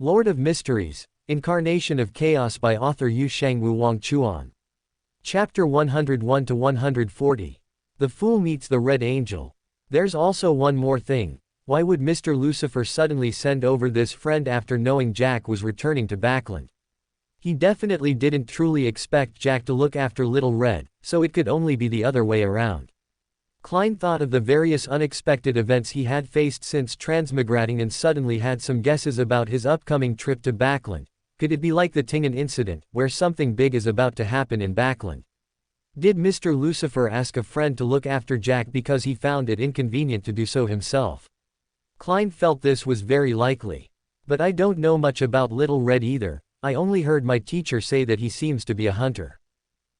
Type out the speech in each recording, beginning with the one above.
Lord of Mysteries, Incarnation of Chaos by author Yu Shang Wu Wang Chuan. Chapter 101-140. The Fool Meets the Red Angel. There's also one more thing. Why would Mr. Lucifer suddenly send over this friend after knowing Jack was returning to Backland? He definitely didn't truly expect Jack to look after Little Red, so it could only be the other way around. Klein thought of the various unexpected events he had faced since transmigrating and suddenly had some guesses about his upcoming trip to Backland. Could it be like the Tingen incident, where something big is about to happen in Backland? Did Mr. Lucifer ask a friend to look after Jack because he found it inconvenient to do so himself? Klein felt this was very likely. But I don't know much about Little Red either. I only heard my teacher say that he seems to be a hunter.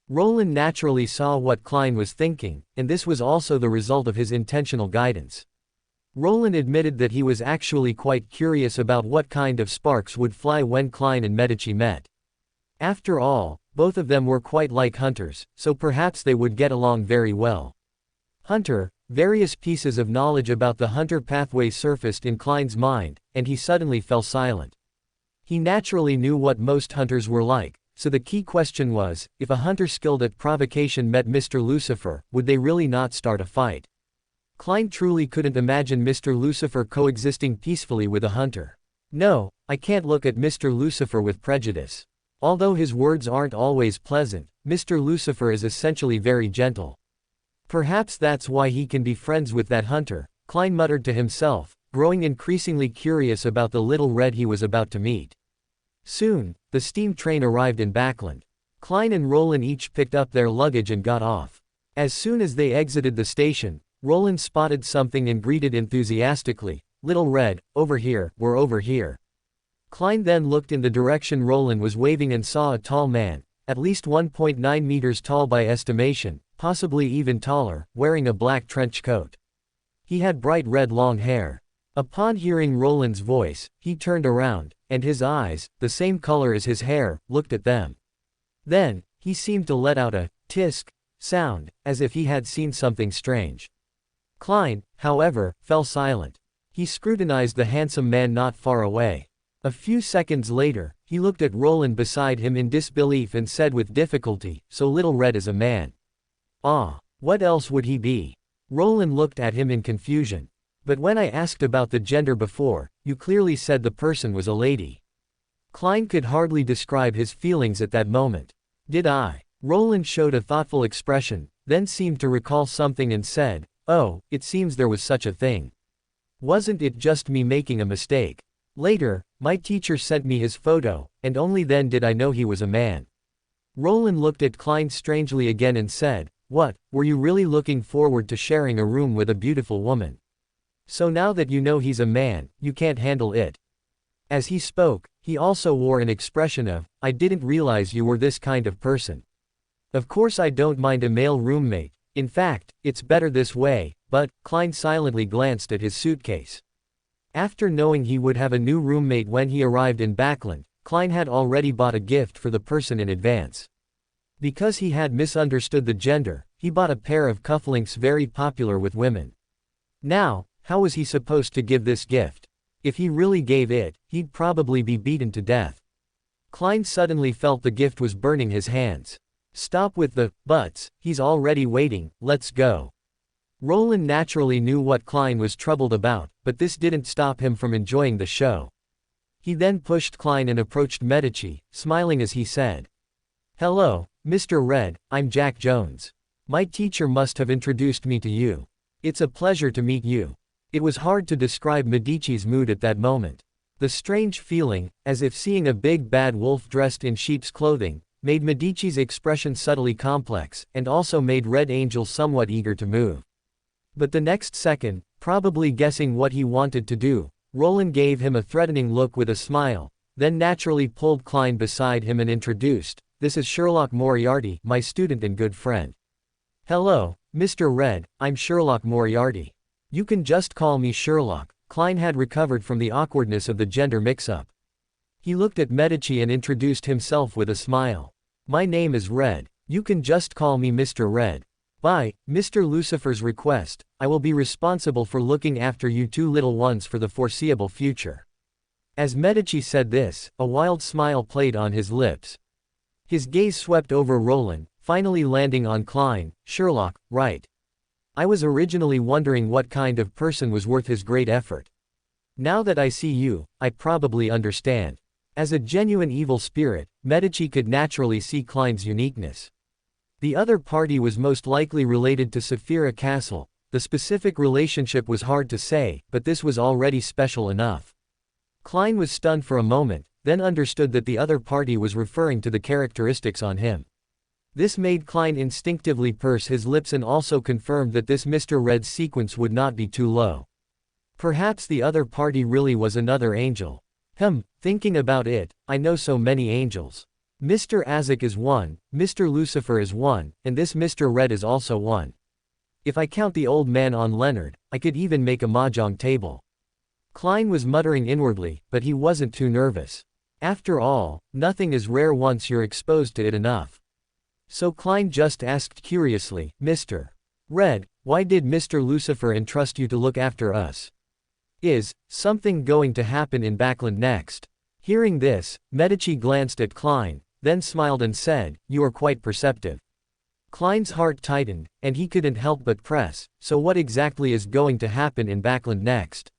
Roland naturally saw what Klein was thinking, and this was also the result of his intentional guidance. Roland admitted that he was actually quite curious about what kind of sparks would fly when Klein and Medi met. After all, both of them were quite like hunters, so perhaps they would get along very well. Hunter, various pieces of knowledge about the hunter pathway surfaced in Klein's mind, and he suddenly fell silent. He naturally knew what most hunters were like. So the key question was, if a hunter skilled at provocation met Mr. Lucifer, would they really not start a fight? Klein truly couldn't imagine Mr. Lucifer coexisting peacefully with a hunter. No, I can't look at Mr. Lucifer with prejudice. Although his words aren't always pleasant, Mr. Lucifer is essentially very gentle. Perhaps that's why he can be friends with that hunter, Klein muttered to himself, growing increasingly curious about the Little Red he was about to meet. Soon, the steam train arrived in Backland. Klein and Roland each picked up their luggage and got off. As soon as they exited the station, Roland spotted something and greeted enthusiastically, "Little Red, over here, we're over here." Klein then looked in the direction Roland was waving and saw a tall man, at least 1.9 meters tall by estimation, possibly even taller, wearing a black trench coat. He had bright red long hair. Upon hearing Roland's voice, he turned around, and his eyes, the same color as his hair, looked at them. Then, he seemed to let out a tisk sound, as if he had seen something strange. Klein, however, fell silent. He scrutinized the handsome man not far away. A few seconds later, he looked at Roland beside him in disbelief and said with difficulty, "So Little Red is a man." "Ah, what else would he be?" Roland looked at him in confusion. "But when I asked about the gender before, you clearly said the person was a lady." Klein could hardly describe his feelings at that moment. "Did I?" Roland showed a thoughtful expression, then seemed to recall something and said, "Oh, it seems there was such a thing. Wasn't it just me making a mistake? Later, my teacher sent me his photo, and only then did I know he was a man." Roland looked at Klein strangely again and said, "What, were you really looking forward to sharing a room with a beautiful woman? So now that you know he's a man, you can't handle it?" As he spoke, he also wore an expression of, "I didn't realize you were this kind of person. Of course I don't mind a male roommate, in fact, it's better this way, but," Klein silently glanced at his suitcase. After knowing he would have a new roommate when he arrived in Backland, Klein had already bought a gift for the person in advance. Because he had misunderstood the gender, he bought a pair of cufflinks very popular with women. Now, how was he supposed to give this gift? If he really gave it, he'd probably be beaten to death. Klein suddenly felt the gift was burning his hands. "Stop with the buts, he's already waiting, let's go." Roland naturally knew what Klein was troubled about, but this didn't stop him from enjoying the show. He then pushed Klein and approached Medi, smiling as he said, "Hello, Mr. Red, I'm Jack Jones. My teacher must have introduced me to you. It's a pleasure to meet you." It was hard to describe Medici's mood at that moment. The strange feeling, as if seeing a big bad wolf dressed in sheep's clothing, made Medici's expression subtly complex, and also made Red Angel somewhat eager to move. But the next second, probably guessing what he wanted to do, Roland gave him a threatening look with a smile, then naturally pulled Klein beside him and introduced, "This is Sherlock Moriarty, my student and good friend." "Hello, Mr. Red, I'm Sherlock Moriarty. You can just call me Sherlock." Klein had recovered from the awkwardness of the gender mix-up. He looked at Medi and introduced himself with a smile. "My name is Red. You can just call me Mr. Red. By Mr. Lucifer's request, I will be responsible for looking after you two little ones for the foreseeable future." As Medici said this, a wild smile played on his lips. His gaze swept over Roland, finally landing on Klein. Sherlock, right. I was originally wondering what kind of person was worth his great effort. Now that I see you, I probably understand. As a genuine evil spirit, Medici could naturally see Klein's uniqueness. The other party was most likely related to Saphira Castle. The specific relationship was hard to say, but this was already special enough. Klein was stunned for a moment, then understood that the other party was referring to the characteristics on him. This made Klein instinctively purse his lips and also confirmed that this Mr. Red's sequence would not be too low. Perhaps the other party really was another angel. Thinking about it, I know so many angels. Mr. Isaac is one, Mr. Lucifer is one, and this Mr. Red is also one. If I count the old man on Leonard, I could even make a mahjong table. Klein was muttering inwardly, but he wasn't too nervous. After all, nothing is rare once you're exposed to it enough. So Klein just asked curiously, Mr. Red, why did Mr. Lucifer entrust you to look after us? Is something going to happen in Backland next? Hearing this, Medici glanced at Klein, then smiled and said, you are quite perceptive. Klein's heart tightened, and he couldn't help but press, so what exactly is going to happen in Backland next?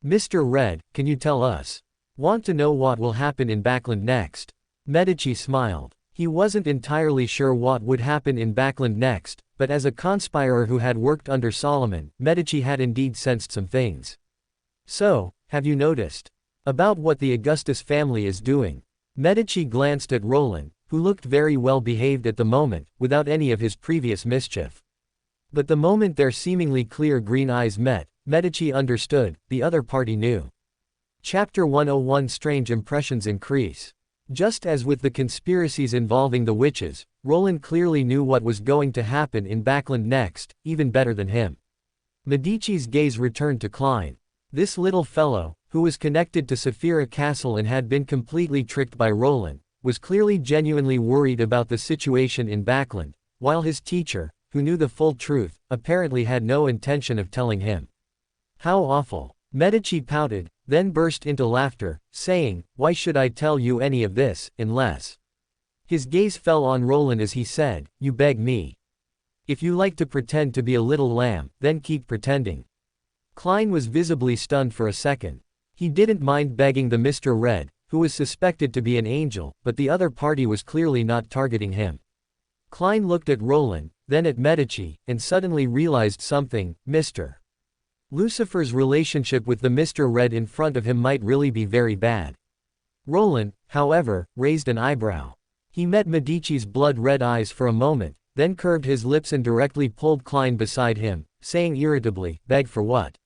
Mr. Red, can you tell us? Want to know what will happen in Backland next? Medici smiled. He wasn't entirely sure what would happen in Backland next, but as a conspirer who had worked under Solomon, Medici had indeed sensed some things. So, have you noticed? About what the Augustus family is doing? Medici glanced at Roland, who looked very well behaved at the moment, without any of his previous mischief. But the moment their seemingly clear green eyes met, Medici understood, the other party knew. Chapter 101 Strange impressions increase. Just as with the conspiracies involving the witches, Roland clearly knew what was going to happen in Backland next, even better than him. Medici's gaze returned to Klein. This little fellow, who was connected to Saphira Castle and had been completely tricked by Roland, was clearly genuinely worried about the situation in Backland, while his teacher, who knew the full truth, apparently had no intention of telling him. How awful. Medici pouted, then burst into laughter, saying, why should I tell you any of this, unless... His gaze fell on Roland as he said, you beg me. If you like to pretend to be a little lamb, then keep pretending. Klein was visibly stunned for a second. He didn't mind begging the Mr. Red, who was suspected to be an angel, but the other party was clearly not targeting him. Klein looked at Roland, then at Medici, and suddenly realized something. Mr. Lucifer's relationship with the Mr. Red in front of him might really be very bad. Roland, however, raised an eyebrow. He met Medici's blood-red eyes for a moment, then curved his lips and directly pulled Klein beside him, saying irritably, beg for what?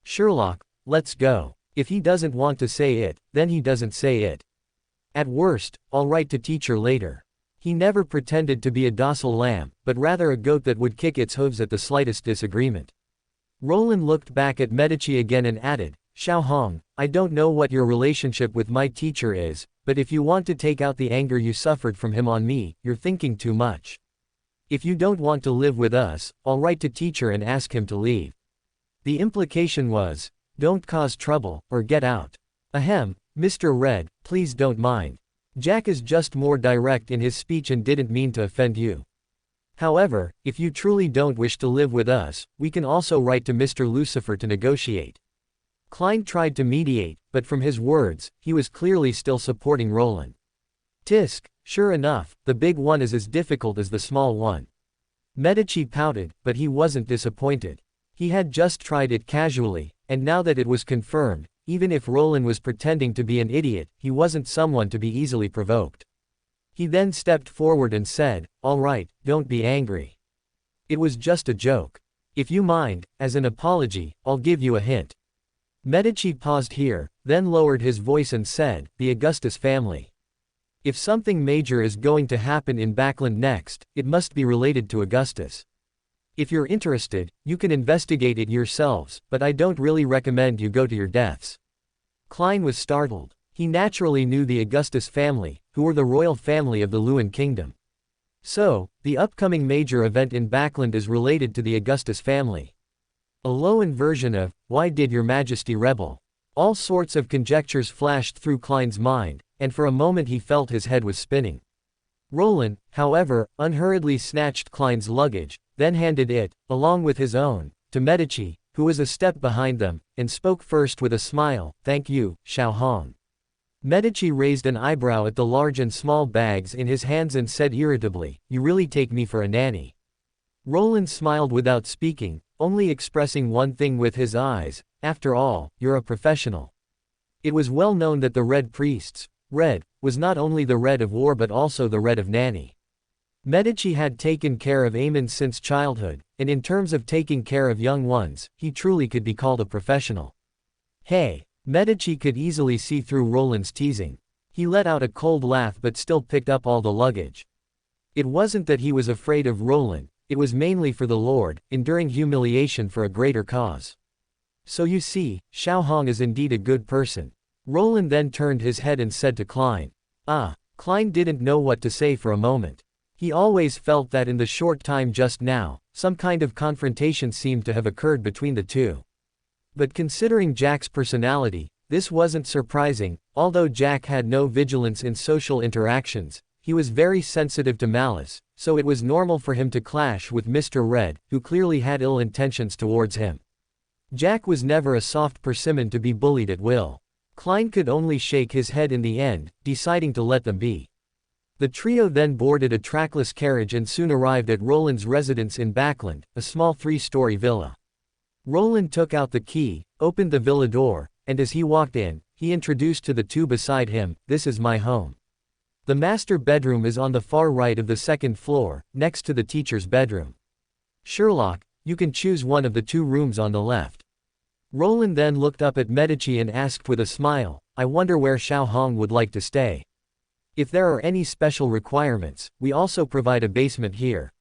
Sherlock, let's go. If he doesn't want to say it, then he doesn't say it. At worst, I'll write to teacher later. He never pretended to be a docile lamb, but rather a goat that would kick its hooves at the slightest disagreement. Roland looked back at Medici again and added, Xiao Hong, I don't know what your relationship with my teacher is, but if you want to take out the anger you suffered from him on me, you're thinking too much. If you don't want to live with us, I'll write to teacher and ask him to leave. The implication was, don't cause trouble, or get out. Ahem, Mr. Red, please don't mind. Jack is just more direct in his speech and didn't mean to offend you. However, if you truly don't wish to live with us, we can also write to Mr. Lucifer to negotiate. Klein tried to mediate, but from his words, he was clearly still supporting Roland. Tisk, sure enough, the big one is as difficult as the small one. Medici pouted, but he wasn't disappointed. He had just tried it casually, and now that it was confirmed, even if Roland was pretending to be an idiot, he wasn't someone to be easily provoked. He then stepped forward and said, all right, don't be angry. It was just a joke. If you mind, as an apology, I'll give you a hint. Medici paused here, then lowered his voice and said, the Augustus family. If something major is going to happen in Backland next, it must be related to Augustus. If you're interested, you can investigate it yourselves, but I don't really recommend you go to your deaths. Klein was startled. He naturally knew the Augustus family, who were the royal family of the Luan kingdom. So, the upcoming major event in Backland is related to the Augustus family. A low-end version of, why did your majesty rebel? All sorts of conjectures flashed through Klein's mind, and for a moment he felt his head was spinning. Roland, however, unhurriedly snatched Klein's luggage, then handed it, along with his own, to Medici, who was a step behind them, and spoke first with a smile, "Thank you, Xiao Hong." Medici raised an eyebrow at the large and small bags in his hands and said irritably, "You really take me for a nanny." Roland smiled without speaking, only expressing one thing with his eyes, "After all, you're a professional." It was well known that the Red Priests, red, was not only the red of war but also the red of nanny. Medici had taken care of Amon since childhood, and in terms of taking care of young ones, he truly could be called a professional. Hey! Medici could easily see through Roland's teasing. He let out a cold laugh but still picked up all the luggage. It wasn't that he was afraid of Roland, it was mainly for the Lord, enduring humiliation for a greater cause. So you see, Xiao Hong is indeed a good person. Roland then turned his head and said to Klein. Klein didn't know what to say for a moment. He always felt that in the short time just now, some kind of confrontation seemed to have occurred between the two. But considering Jack's personality, this wasn't surprising. Although Jack had no vigilance in social interactions, he was very sensitive to malice, so it was normal for him to clash with Mr. Red, who clearly had ill intentions towards him. Jack was never a soft persimmon to be bullied at will. Klein could only shake his head in the end, deciding to let them be. The trio then boarded a trackless carriage and soon arrived at Roland's residence in Backland, a small 3-story villa. Roland took out the key, opened the villa door, and as he walked in, he introduced to the two beside him, "This is my home. The master bedroom is on the far right of the second floor, next to the teacher's bedroom. Sherlock, you can choose one of the 2 rooms on the left." Roland then looked up at Medici and asked with a smile, "I wonder where Xiao Hong would like to stay. If there are any special requirements, we also provide a basement here."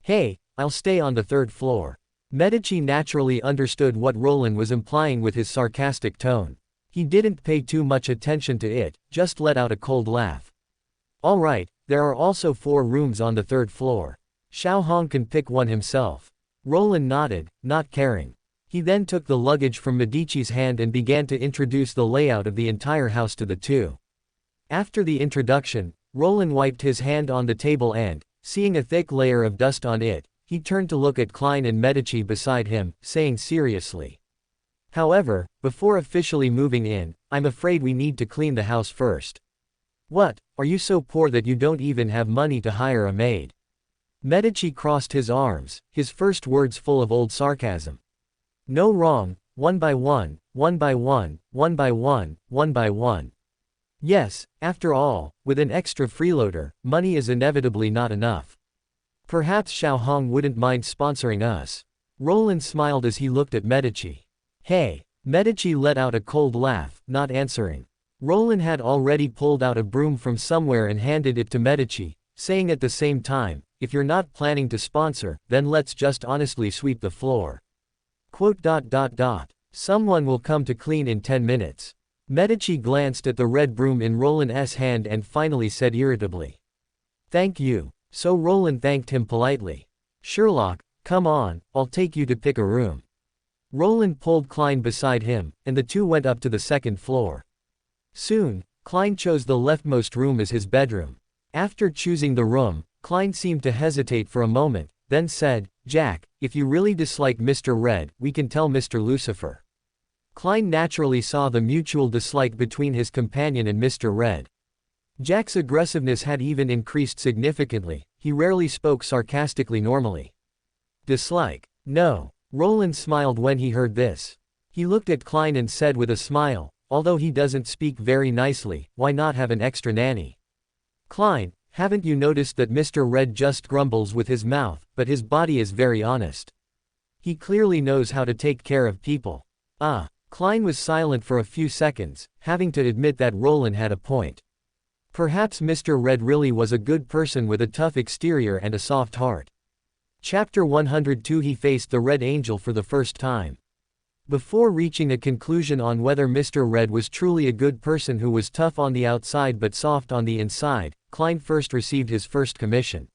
"Hey, I'll stay on the 3rd floor." Medici naturally understood what Roland was implying with his sarcastic tone. He didn't pay too much attention to it, just let out a cold laugh. "All right, there are also 4 rooms on the 3rd floor. Xiao Hong can pick one himself." Roland nodded, not caring. He then took the luggage from Medici's hand and began to introduce the layout of the entire house to the two. After the introduction, Roland wiped his hand on the table and, seeing a thick layer of dust on it, he turned to look at Klein and Medici beside him, saying seriously, "However, before officially moving in, I'm afraid we need to clean the house first." "What, are you so poor that you don't even have money to hire a maid?" Medici crossed his arms, his first words full of old sarcasm. "No wrong, one by one, one by one, one by one, one by one. Yes, after all, with an extra freeloader, money is inevitably not enough. Perhaps Xiao Hong wouldn't mind sponsoring us." Roland smiled as he looked at Medici. "Hey!" Medici let out a cold laugh, not answering. Roland had already pulled out a broom from somewhere and handed it to Medici, saying at the same time, "If you're not planning to sponsor, then let's just honestly sweep the floor. Someone will come to clean in 10 minutes. Medici glanced at the red broom in Roland's hand and finally said irritably, "Thank you." So Roland thanked him politely. "Sherlock, come on, I'll take you to pick a room." Roland pulled Klein beside him, and the two went up to the 2nd floor. Soon, Klein chose the leftmost room as his bedroom. After choosing the room, Klein seemed to hesitate for a moment, then said, "Jack, if you really dislike Mr. Red, we can tell Mr. Lucifer." Klein naturally saw the mutual dislike between his companion and Mr. Red. Jack's aggressiveness had even increased significantly, he rarely spoke sarcastically normally. "Dislike? No." Roland smiled when he heard this. He looked at Klein and said with a smile, "Although he doesn't speak very nicely, why not have an extra nanny? Klein, haven't you noticed that Mr. Red just grumbles with his mouth, but his body is very honest? He clearly knows how to take care of people." Klein was silent for a few seconds, having to admit that Roland had a point. Perhaps Mr. Red really was a good person with a tough exterior and a soft heart. Chapter 102. He faced the Red Angel for the first time. Before reaching a conclusion on whether Mr. Red was truly a good person who was tough on the outside but soft on the inside, Klein first received his first commission.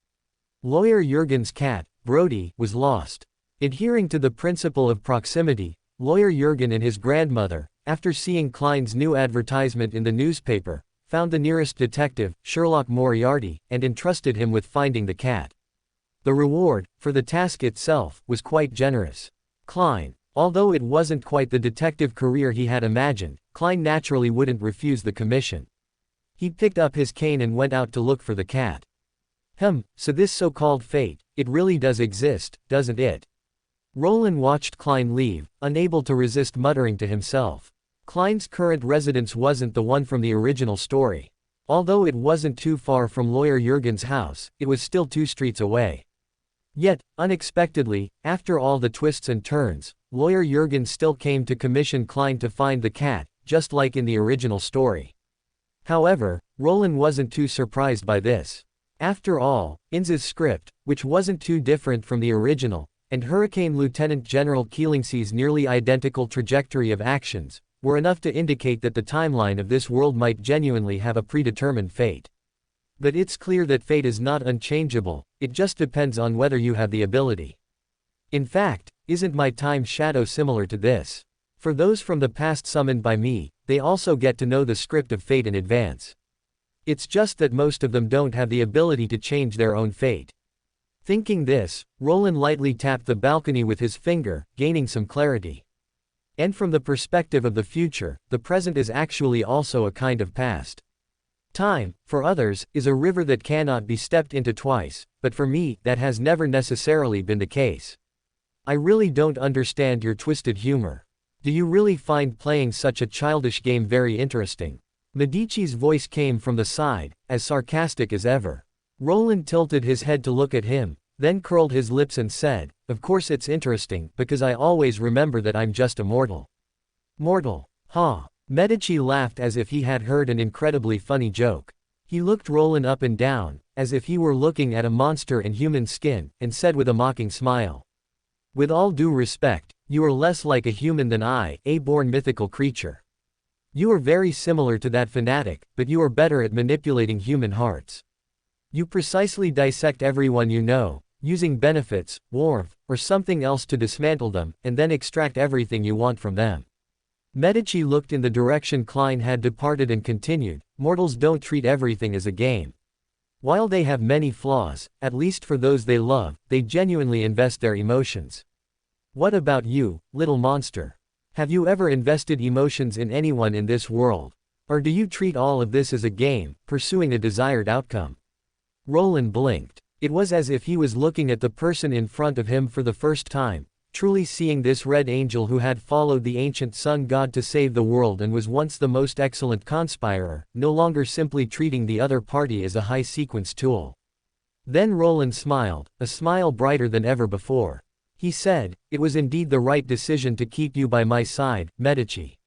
Lawyer Jurgen's cat, Brody, was lost. Adhering to the principle of proximity, Lawyer Jurgen and his grandmother, after seeing Klein's new advertisement in the newspaper, found the nearest detective, Sherlock Moriarty, and entrusted him with finding the cat. The reward, for the task itself, was quite generous. Klein, although it wasn't quite the detective career he had imagined, Klein naturally wouldn't refuse the commission. He picked up his cane and went out to look for the cat. So this so-called fate, it really does exist, doesn't it? Roland watched Klein leave, unable to resist muttering to himself. Klein's current residence wasn't the one from the original story. Although it wasn't too far from Lawyer Jurgen's house, it was still 2 streets away. Yet, unexpectedly, after all the twists and turns, Lawyer Jurgen still came to commission Klein to find the cat, just like in the original story. However, Roland wasn't too surprised by this. After all, Inz's script, which wasn't too different from the original, and Hurricane Lieutenant General Keelingsea's nearly identical trajectory of actions, were enough to indicate that the timeline of this world might genuinely have a predetermined fate. But it's clear that fate is not unchangeable, it just depends on whether you have the ability. In fact, isn't my time shadow similar to this? For those from the past summoned by me, they also get to know the script of fate in advance. It's just that most of them don't have the ability to change their own fate. Thinking this, Roland lightly tapped the balcony with his finger, gaining some clarity. And from the perspective of the future, the present is actually also a kind of past. Time, for others, is a river that cannot be stepped into twice, but for me, that has never necessarily been the case. I really don't understand your twisted humor. Do you really find playing such a childish game very interesting? Medici's voice came from the side, as sarcastic as ever. Roland tilted his head to look at him, then curled his lips and said, "Of course it's interesting, because I always remember that I'm just a mortal." Mortal? Ha! Medici laughed as if he had heard an incredibly funny joke. He looked Roland up and down, as if he were looking at a monster in human skin, and said with a mocking smile, "With all due respect, you are less like a human than I, a born mythical creature. You are very similar to that fanatic, but you are better at manipulating human hearts. You precisely dissect everyone you know, using benefits, warmth, or something else to dismantle them, and then extract everything you want from them." Medici looked in the direction Klein had departed and continued, "Mortals don't treat everything as a game. While they have many flaws, at least for those they love, they genuinely invest their emotions. What about you, little monster? Have you ever invested emotions in anyone in this world? Or do you treat all of this as a game, pursuing a desired outcome?" Roland blinked. It was as if he was looking at the person in front of him for the first time, truly seeing this red angel who had followed the ancient sun god to save the world and was once the most excellent conspirer, no longer simply treating the other party as a high-sequence tool. Then Roland smiled, a smile brighter than ever before. He said, "It was indeed the right decision to keep you by my side, Medici.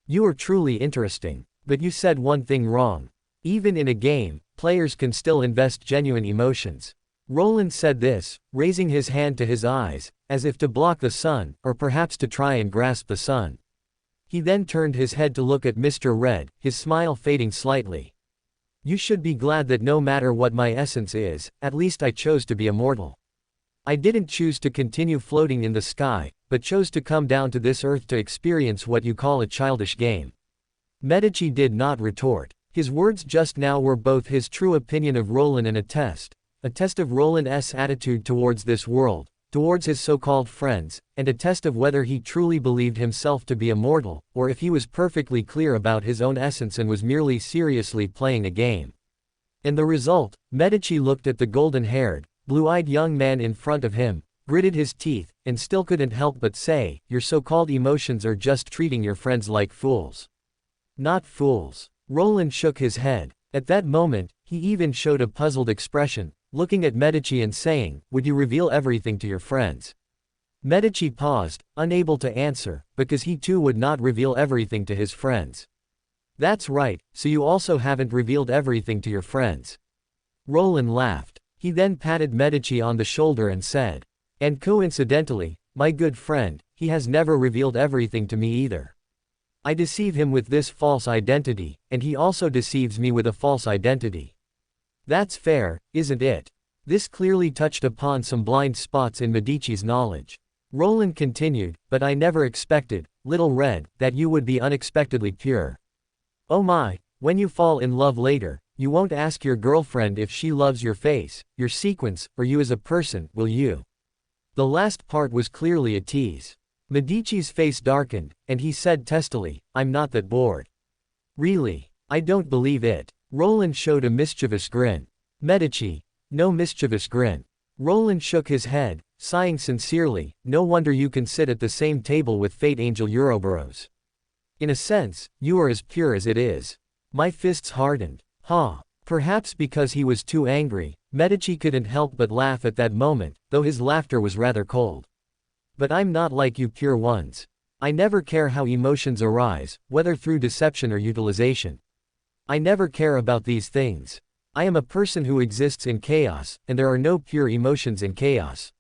You are truly interesting. But you said one thing wrong. Even in a game, players can still invest genuine emotions." Roland said this, raising his hand to his eyes, as if to block the sun, or perhaps to try and grasp the sun. He then turned his head to look at Mr. Red, his smile fading slightly. "You should be glad that no matter what my essence is, at least I chose to be immortal. I didn't choose to continue floating in the sky, but chose to come down to this earth to experience what you call a childish game." Medici did not retort. His words just now were both his true opinion of Roland and a test of Roland's attitude towards this world, towards his so-called friends, and a test of whether he truly believed himself to be immortal, or if he was perfectly clear about his own essence and was merely seriously playing a game. And the result, Medici looked at the golden-haired, blue-eyed young man in front of him, gritted his teeth, and still couldn't help but say, "Your so-called emotions are just treating your friends like fools." "Not fools." Roland shook his head. At that moment, he even showed a puzzled expression, looking at Medici and saying, "Would you reveal everything to your friends?" Medici paused, unable to answer, because he too would not reveal everything to his friends. "That's right, so you also haven't revealed everything to your friends." Roland laughed. He then patted Medici on the shoulder and said, "And coincidentally, my good friend, he has never revealed everything to me either. I deceive him with this false identity, and he also deceives me with a false identity. That's fair, isn't it?" This clearly touched upon some blind spots in Medici's knowledge. Roland continued, "But I never expected, Little Red, that you would be unexpectedly pure. Oh my, when you fall in love later, you won't ask your girlfriend if she loves your face, your sequence, or you as a person, will you? The last part was clearly a tease. Medici's face darkened, and he said testily, I'm not that bored. Really? I don't believe it. Roland showed a mischievous grin. Medici. No mischievous grin. Roland shook his head, sighing sincerely, no wonder you can sit at the same table with Fate Angel Ouroboros. In a sense, you are as pure as it is. My fists hardened. Ha! Perhaps because he was too angry, Medici couldn't help but laugh at that moment, though his laughter was rather cold. But I'm not like you pure ones. I never care how emotions arise, whether through deception or utilization. I never care about these things. I am a person who exists in chaos, and there are no pure emotions in chaos.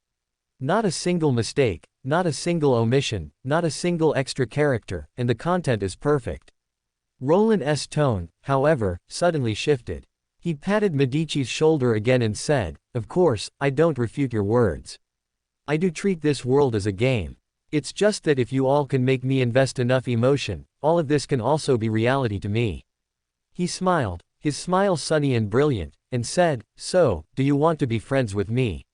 Not a single mistake, not a single omission, not a single extra character, and the content is perfect. Roland's tone, however, suddenly shifted. He patted Medici's shoulder again and said, of course, I don't refute your words. I do treat this world as a game. It's just that if you all can make me invest enough emotion, all of this can also be reality to me. He smiled, his smile sunny and brilliant, and said, so, do you want to be friends with me?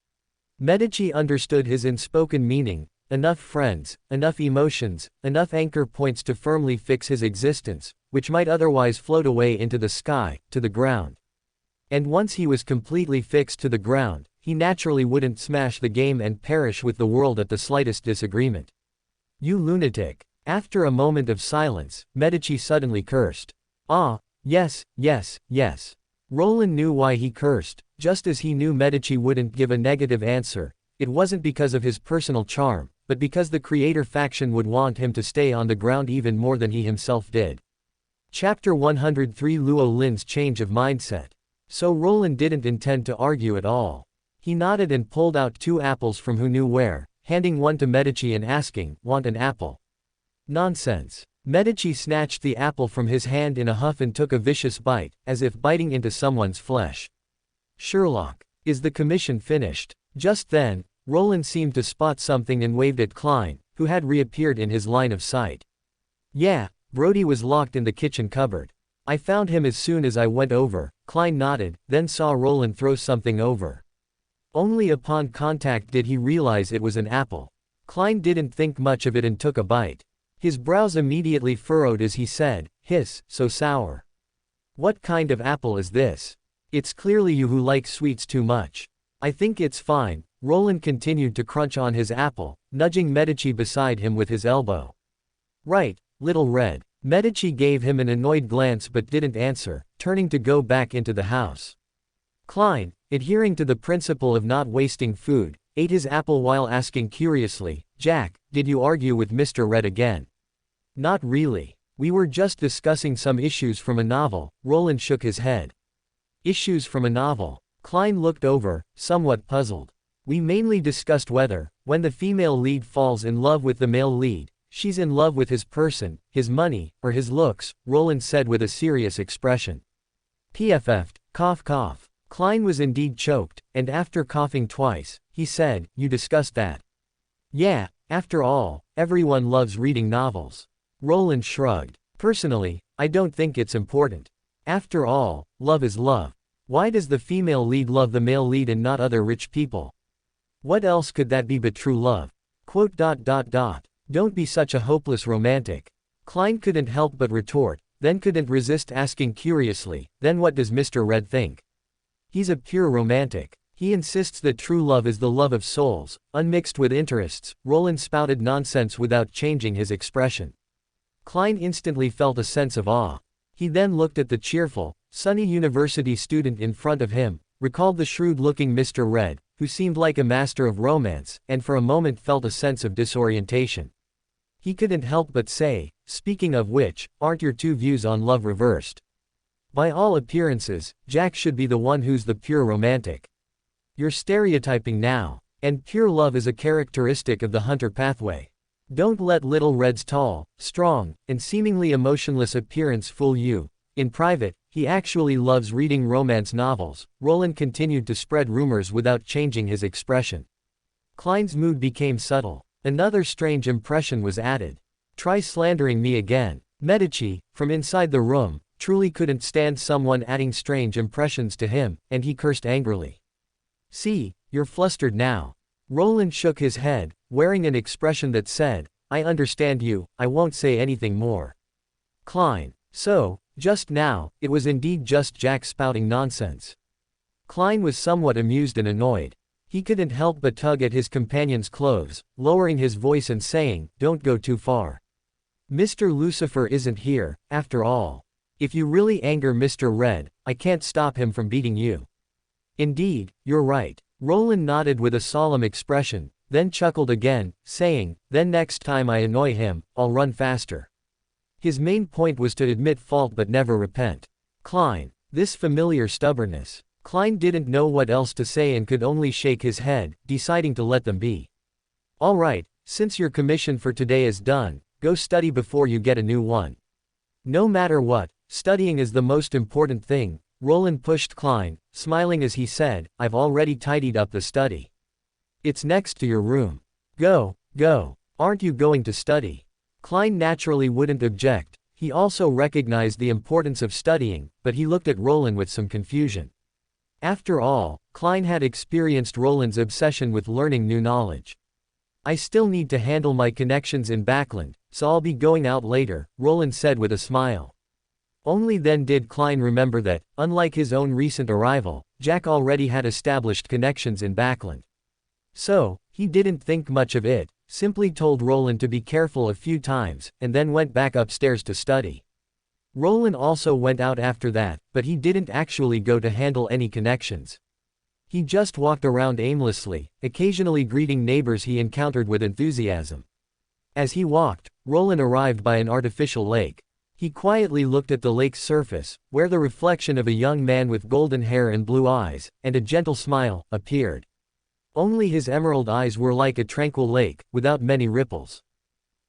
Medici understood his unspoken meaning, enough friends, enough emotions, enough anchor points to firmly fix his existence, which might otherwise float away into the sky, to the ground. And once he was completely fixed to the ground, he naturally wouldn't smash the game and perish with the world at the slightest disagreement. You lunatic. After a moment of silence, Medici suddenly cursed. Ah, yes, yes, yes. Roland knew why he cursed, just as he knew Medici wouldn't give a negative answer. It wasn't because of his personal charm, but because the creator faction would want him to stay on the ground even more than he himself did. Chapter 103 Luo Lin's change of mindset. So Roland didn't intend to argue at all. He nodded and pulled out 2 apples from who knew where, handing one to Medici and asking, want an apple? Nonsense. Medici snatched the apple from his hand in a huff and took a vicious bite, as if biting into someone's flesh. Sherlock. Is the commission finished? Just then, Roland seemed to spot something and waved at Klein, who had reappeared in his line of sight. Yeah, Brody was locked in the kitchen cupboard. I found him as soon as I went over. Klein nodded, then saw Roland throw something over. Only upon contact did he realize it was an apple. Klein didn't think much of it and took a bite. His brows immediately furrowed as he said, hiss, so sour. What kind of apple is this? It's clearly you who like sweets too much. I think it's fine. Roland continued to crunch on his apple, nudging Medici beside him with his elbow. Right, Little Red. Medici gave him an annoyed glance but didn't answer, turning to go back into the house. Klein, adhering to the principle of not wasting food, ate his apple while asking curiously, Jack, did you argue with Mr. Red again? Not really. We were just discussing some issues from a novel. Roland shook his head. Issues from a novel. Klein looked over, somewhat puzzled. We mainly discussed whether, when the female lead falls in love with the male lead, she's in love with his person, his money, or his looks, Roland said with a serious expression. PFF'd, cough cough. Klein was indeed choked, and after coughing twice, he said, you discussed that. Yeah, after all, everyone loves reading novels. Roland shrugged. Personally, I don't think it's important. After all, love is love. Why does the female lead love the male lead and not other rich people? What else could that be but true love? Don't be such a hopeless romantic. Klein couldn't help but retort, then couldn't resist asking curiously, then what does Mr. Red think? He's a pure romantic. He insists that true love is the love of souls, unmixed with interests. Roland spouted nonsense without changing his expression. Klein instantly felt a sense of awe. He then looked at the cheerful, sunny university student in front of him, recalled the shrewd-looking Mr. Red, who seemed like a master of romance, and for a moment felt a sense of disorientation. He couldn't help but say, speaking of which, aren't your 2 views on love reversed? By all appearances, Jack should be the one who's the pure romantic. You're stereotyping now, and pure love is a characteristic of the hunter pathway. Don't let Little Red's tall, strong, and seemingly emotionless appearance fool you. In private, he actually loves reading romance novels. Roland continued to spread rumors without changing his expression. Klein's mood became subtle. Another strange impression was added. Try slandering me again. Medici, from inside the room, truly couldn't stand someone adding strange impressions to him, and he cursed angrily. See, you're flustered now. Roland shook his head, wearing an expression that said, I understand you, I won't say anything more. Klein. So, just now, it was indeed just Jack spouting nonsense. Klein was somewhat amused and annoyed. He couldn't help but tug at his companion's clothes, lowering his voice and saying, Don't go too far. Mr. Lucifer isn't here, after all. If you really anger Mr. Red, I can't stop him from beating you. Indeed, you're right. Roland nodded with a solemn expression, then chuckled again, saying, Then next time I annoy him, I'll run faster. His main point was to admit fault but never repent. Klein. This familiar stubbornness. Klein didn't know what else to say and could only shake his head, deciding to let them be. All right, since your commission for today is done, go study before you get a new one. No matter what, studying is the most important thing. Roland pushed Klein, smiling as he said, I've already tidied up the study. It's next to your room. Go, go. Aren't you going to study? Klein naturally wouldn't object. He also recognized the importance of studying, but he looked at Roland with some confusion. After all, Klein had experienced Roland's obsession with learning new knowledge. I still need to handle my connections in Backland, so I'll be going out later, Roland said with a smile. Only then did Klein remember that, unlike his own recent arrival, Jack already had established connections in Backland. So, he didn't think much of it, simply told Roland to be careful a few times, and then went back upstairs to study. Roland also went out after that, but he didn't actually go to handle any connections. He just walked around aimlessly, occasionally greeting neighbors he encountered with enthusiasm. As he walked, Roland arrived by an artificial lake. He quietly looked at the lake's surface, where the reflection of a young man with golden hair and blue eyes, and a gentle smile, appeared. Only his emerald eyes were like a tranquil lake, without many ripples.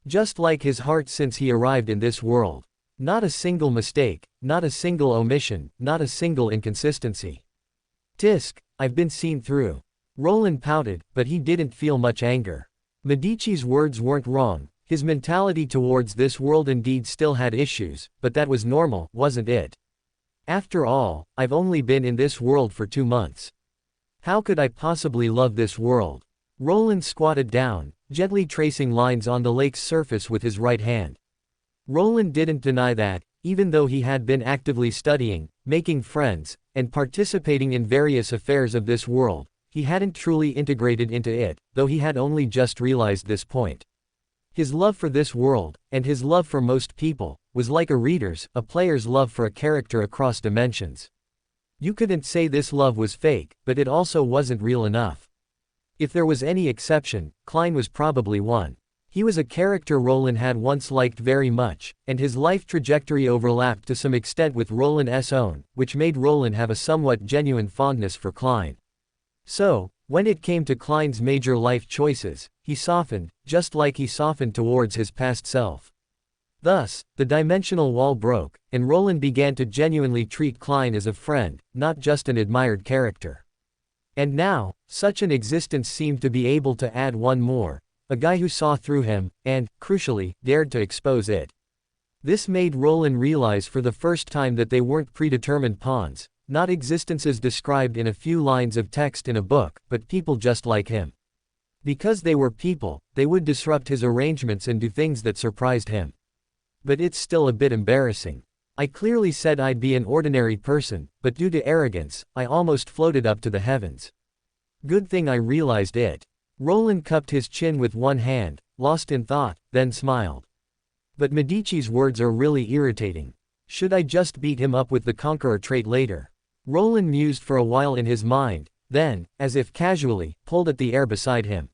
Just like his heart since he arrived in this world. Not a single mistake, not a single omission, not a single inconsistency. Tisk, I've been seen through. Roland pouted, but he didn't feel much anger. Medici's words weren't wrong. His mentality towards this world indeed still had issues, but that was normal, wasn't it? After all, I've only been in this world for 2 months. How could I possibly love this world? Roland squatted down, gently tracing lines on the lake's surface with his right hand. Roland didn't deny that, even though he had been actively studying, making friends, and participating in various affairs of this world, he hadn't truly integrated into it, though he had only just realized this point. His love for this world, and his love for most people, was like a player's love for a character across dimensions. You couldn't say this love was fake, but it also wasn't real enough. If there was any exception, Klein was probably one. He was a character Roland had once liked very much, and his life trajectory overlapped to some extent with Roland's own, which made Roland have a somewhat genuine fondness for Klein. So, when it came to Klein's major life choices, he softened, just like he softened towards his past self. Thus, the dimensional wall broke, and Roland began to genuinely treat Klein as a friend, not just an admired character. And now, such an existence seemed to be able to add one more, a guy who saw through him, and, crucially, dared to expose it. This made Roland realize for the first time that they weren't predetermined pawns, not existences described in a few lines of text in a book, but people just like him. Because they were people, they would disrupt his arrangements and do things that surprised him. But it's still a bit embarrassing. I clearly said I'd be an ordinary person, but due to arrogance, I almost floated up to the heavens. Good thing I realized it. Roland cupped his chin with one hand, lost in thought, then smiled. But Medici's words are really irritating. Should I just beat him up with the conqueror trait later? Roland mused for a while in his mind, then, as if casually, pulled at the air beside him.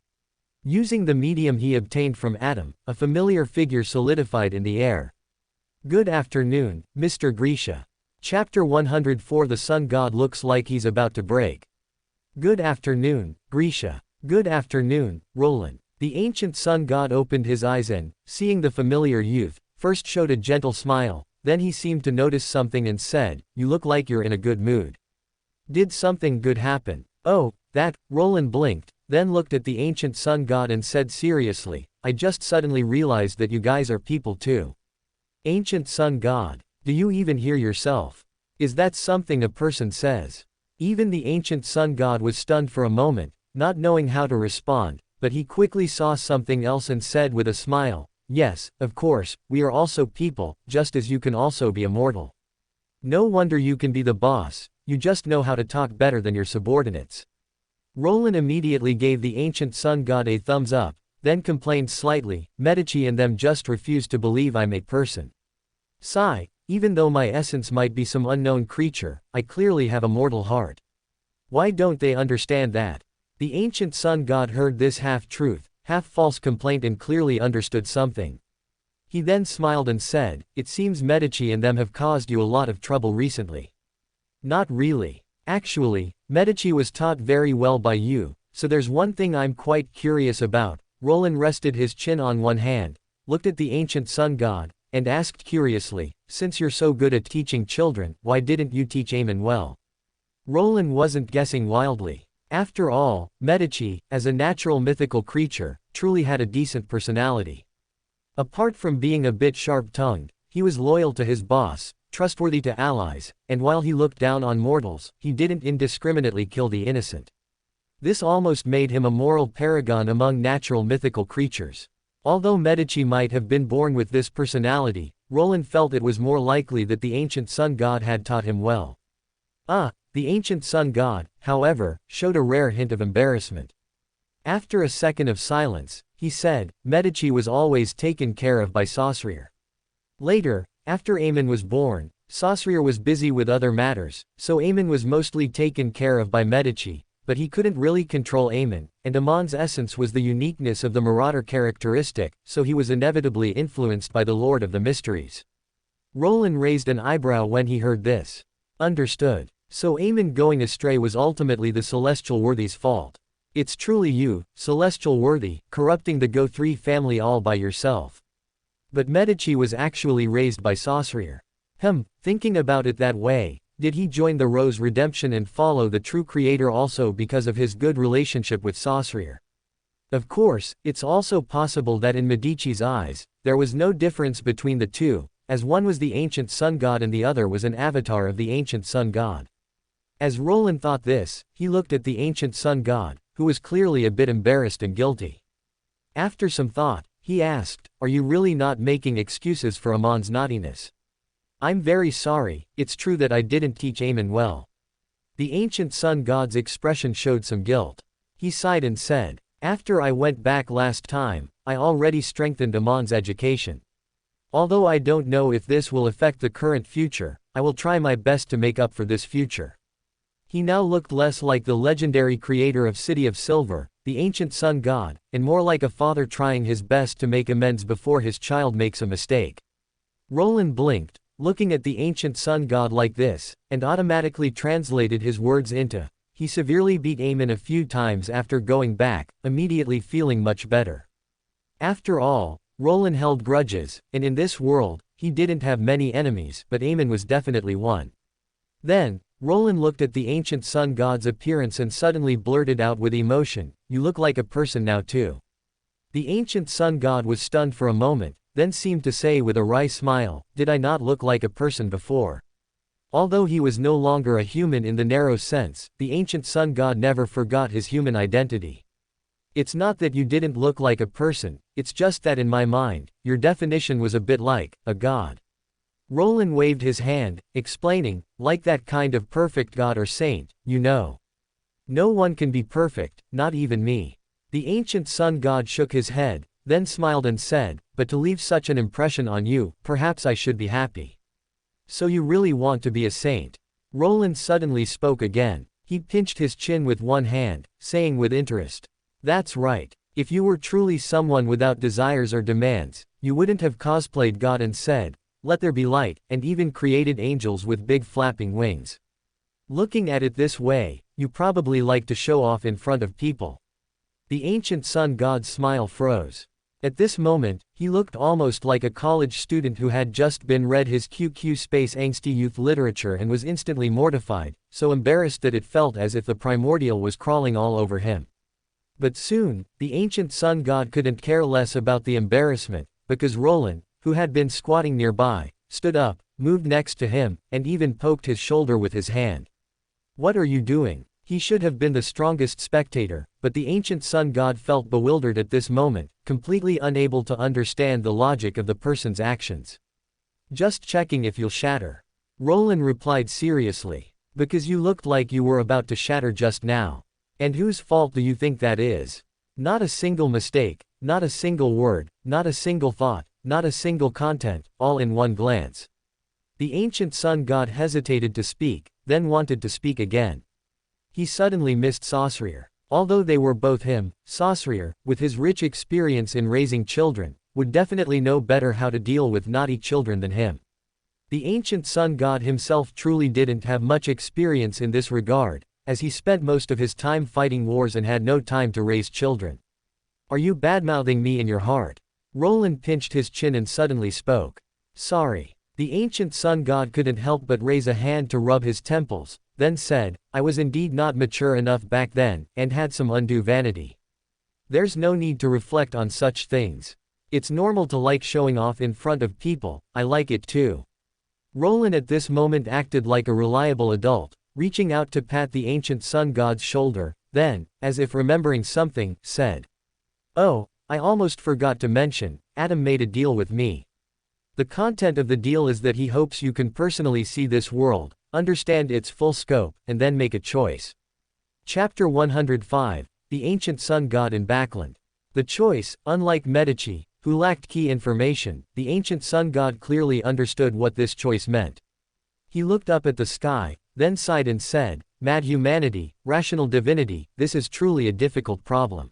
Using the medium he obtained from Adam, a familiar figure solidified in the air. Good afternoon, Mr. Grisha. Chapter 104. The sun god looks like he's about to break. Good afternoon, Grisha. Good afternoon, Roland. The ancient sun god opened his eyes and, seeing the familiar youth, first showed a gentle smile, then he seemed to notice something and said, You look like you're in a good mood. Did something good happen? Oh, that, Roland blinked, then looked at the ancient sun god and said seriously, I just suddenly realized that you guys are people too. Ancient sun god, do you even hear yourself? Is that something a person says? Even the ancient sun god was stunned for a moment, not knowing how to respond, but he quickly saw something else and said with a smile, yes, of course, we are also people, just as you can also be immortal. No wonder you can be the boss, you just know how to talk better than your subordinates. Roland immediately gave the ancient sun god a thumbs up, then complained slightly, Medici and them just refuse to believe I'm a person. Sigh, even though my essence might be some unknown creature, I clearly have a mortal heart. Why don't they understand that? The ancient sun god heard this half-truth, half-false complaint and clearly understood something. He then smiled and said, it seems Medici and them have caused you a lot of trouble recently. Not really. Actually, Medici was taught very well by you, so there's one thing I'm quite curious about. Roland rested his chin on one hand, looked at the ancient sun god, and asked curiously, since you're so good at teaching children, why didn't you teach Amon well? Roland wasn't guessing wildly. After all, Medici, as a natural mythical creature, truly had a decent personality. Apart from being a bit sharp-tongued, he was loyal to his boss, trustworthy to allies, and while he looked down on mortals, he didn't indiscriminately kill the innocent. This almost made him a moral paragon among natural mythical creatures. Although Medici might have been born with this personality, Roland felt it was more likely that the ancient sun god had taught him well. The ancient sun god, however, showed a rare hint of embarrassment. After a second of silence, he said, Medici was always taken care of by Saussure. Later, after Amon was born, Saussure was busy with other matters, so Amon was mostly taken care of by Medici, but he couldn't really control Amon, and Amon's essence was the uniqueness of the marauder characteristic, so he was inevitably influenced by the Lord of the Mysteries. Roland raised an eyebrow when he heard this. Understood. So Amon going astray was ultimately the Celestial Worthy's fault. It's truly you, Celestial Worthy, corrupting the Go3 family all by yourself. But Medici was actually raised by Saussure. Thinking about it that way, did he join the Rose Redemption and follow the true creator also because of his good relationship with Saussure? Of course, it's also possible that in Medici's eyes, there was no difference between the two, as one was the ancient sun god and the other was an avatar of the ancient sun god. As Roland thought this, he looked at the ancient sun god, who was clearly a bit embarrassed and guilty. After some thought, he asked, are you really not making excuses for Amon's naughtiness? I'm very sorry, it's true that I didn't teach Amon well. The ancient sun god's expression showed some guilt. He sighed and said, after I went back last time, I already strengthened Amon's education. Although I don't know if this will affect the current future, I will try my best to make up for this future. He now looked less like the legendary creator of City of Silver, the ancient sun god, and more like a father trying his best to make amends before his child makes a mistake. Roland blinked, looking at the ancient sun god like this, and automatically translated his words into, he severely beat Amon a few times after going back, immediately feeling much better. After all, Roland held grudges, and in this world, he didn't have many enemies, but Amon was definitely one. Then, Roland looked at the ancient sun god's appearance and suddenly blurted out with emotion, you look like a person now too. The ancient sun god was stunned for a moment, then seemed to say with a wry smile, did I not look like a person before? Although he was no longer a human in the narrow sense, the ancient sun god never forgot his human identity. It's not that you didn't look like a person, it's just that in my mind, your definition was a bit like a god. Roland waved his hand, explaining, like that kind of perfect god or saint, you know. No one can be perfect, not even me. The ancient sun god shook his head, then smiled and said, but to leave such an impression on you, perhaps I should be happy. So you really want to be a saint? Roland suddenly spoke again. He pinched his chin with one hand, saying with interest, that's right. If you were truly someone without desires or demands, you wouldn't have cosplayed God and said, let there be light, and even created angels with big flapping wings. Looking at it this way, you probably like to show off in front of people. The ancient sun god's smile froze. At this moment, he looked almost like a college student who had just been read his QQ space angsty youth literature and was instantly mortified, so embarrassed that it felt as if the primordial was crawling all over him. But soon, the ancient sun god couldn't care less about the embarrassment, because Roland, who had been squatting nearby, stood up, moved next to him, and even poked his shoulder with his hand. "What are you doing?" He should have been the strongest spectator, but the ancient sun god felt bewildered at this moment, completely unable to understand the logic of the person's actions. "Just checking if you'll shatter." Roland replied seriously. "Because you looked like you were about to shatter just now. And whose fault do you think that is? Not a single mistake, not a single word, not a single thought, not a single content, all in one glance." The ancient sun god hesitated to speak, then wanted to speak again. He suddenly missed Saussure. Although they were both him, Saussure, with his rich experience in raising children, would definitely know better how to deal with naughty children than him. The ancient sun god himself truly didn't have much experience in this regard, as he spent most of his time fighting wars and had no time to raise children. "Are you badmouthing me in your heart?" Roland pinched his chin and suddenly spoke. "Sorry." The ancient sun god couldn't help but raise a hand to rub his temples, then said, "I was indeed not mature enough back then, and had some undue vanity. There's no need to reflect on such things. It's normal to like showing off in front of people, I like it too." Roland at this moment acted like a reliable adult, reaching out to pat the ancient sun god's shoulder, then, as if remembering something, said, "Oh, I almost forgot to mention, Adam made a deal with me. The content of the deal is that he hopes you can personally see this world, understand its full scope, and then make a choice." Chapter 105, The Ancient Sun God in Backland. The choice, unlike Medici, who lacked key information, the ancient sun god clearly understood what this choice meant. He looked up at the sky, then sighed and said, "Mad humanity, rational divinity, this is truly a difficult problem.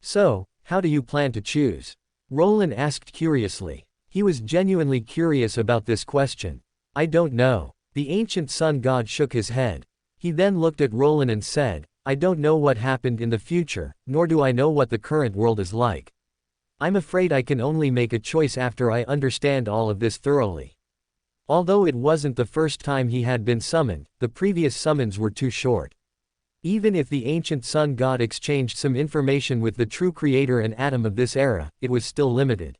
So, how do you plan to choose?" Roland asked curiously. He was genuinely curious about this question. "I don't know." The ancient sun god shook his head. He then looked at Roland and said, "I don't know what happened in the future, nor do I know what the current world is like. I'm afraid I can only make a choice after I understand all of this thoroughly." Although it wasn't the first time he had been summoned, the previous summons were too short. Even if the ancient sun god exchanged some information with the true creator and Adam of this era, it was still limited.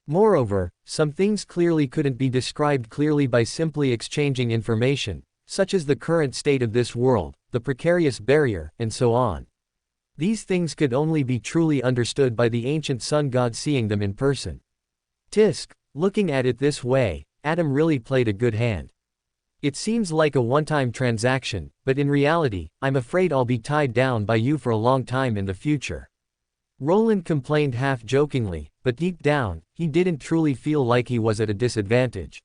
Moreover, some things clearly couldn't be described clearly by simply exchanging information, such as the current state of this world, the precarious barrier, and so on. These things could only be truly understood by the ancient sun god seeing them in person. Tisk, looking at it this way, Adam really played a good hand. It seems like a one-time transaction, but in reality, I'm afraid I'll be tied down by you for a long time in the future. Roland complained half-jokingly, but deep down, he didn't truly feel like he was at a disadvantage.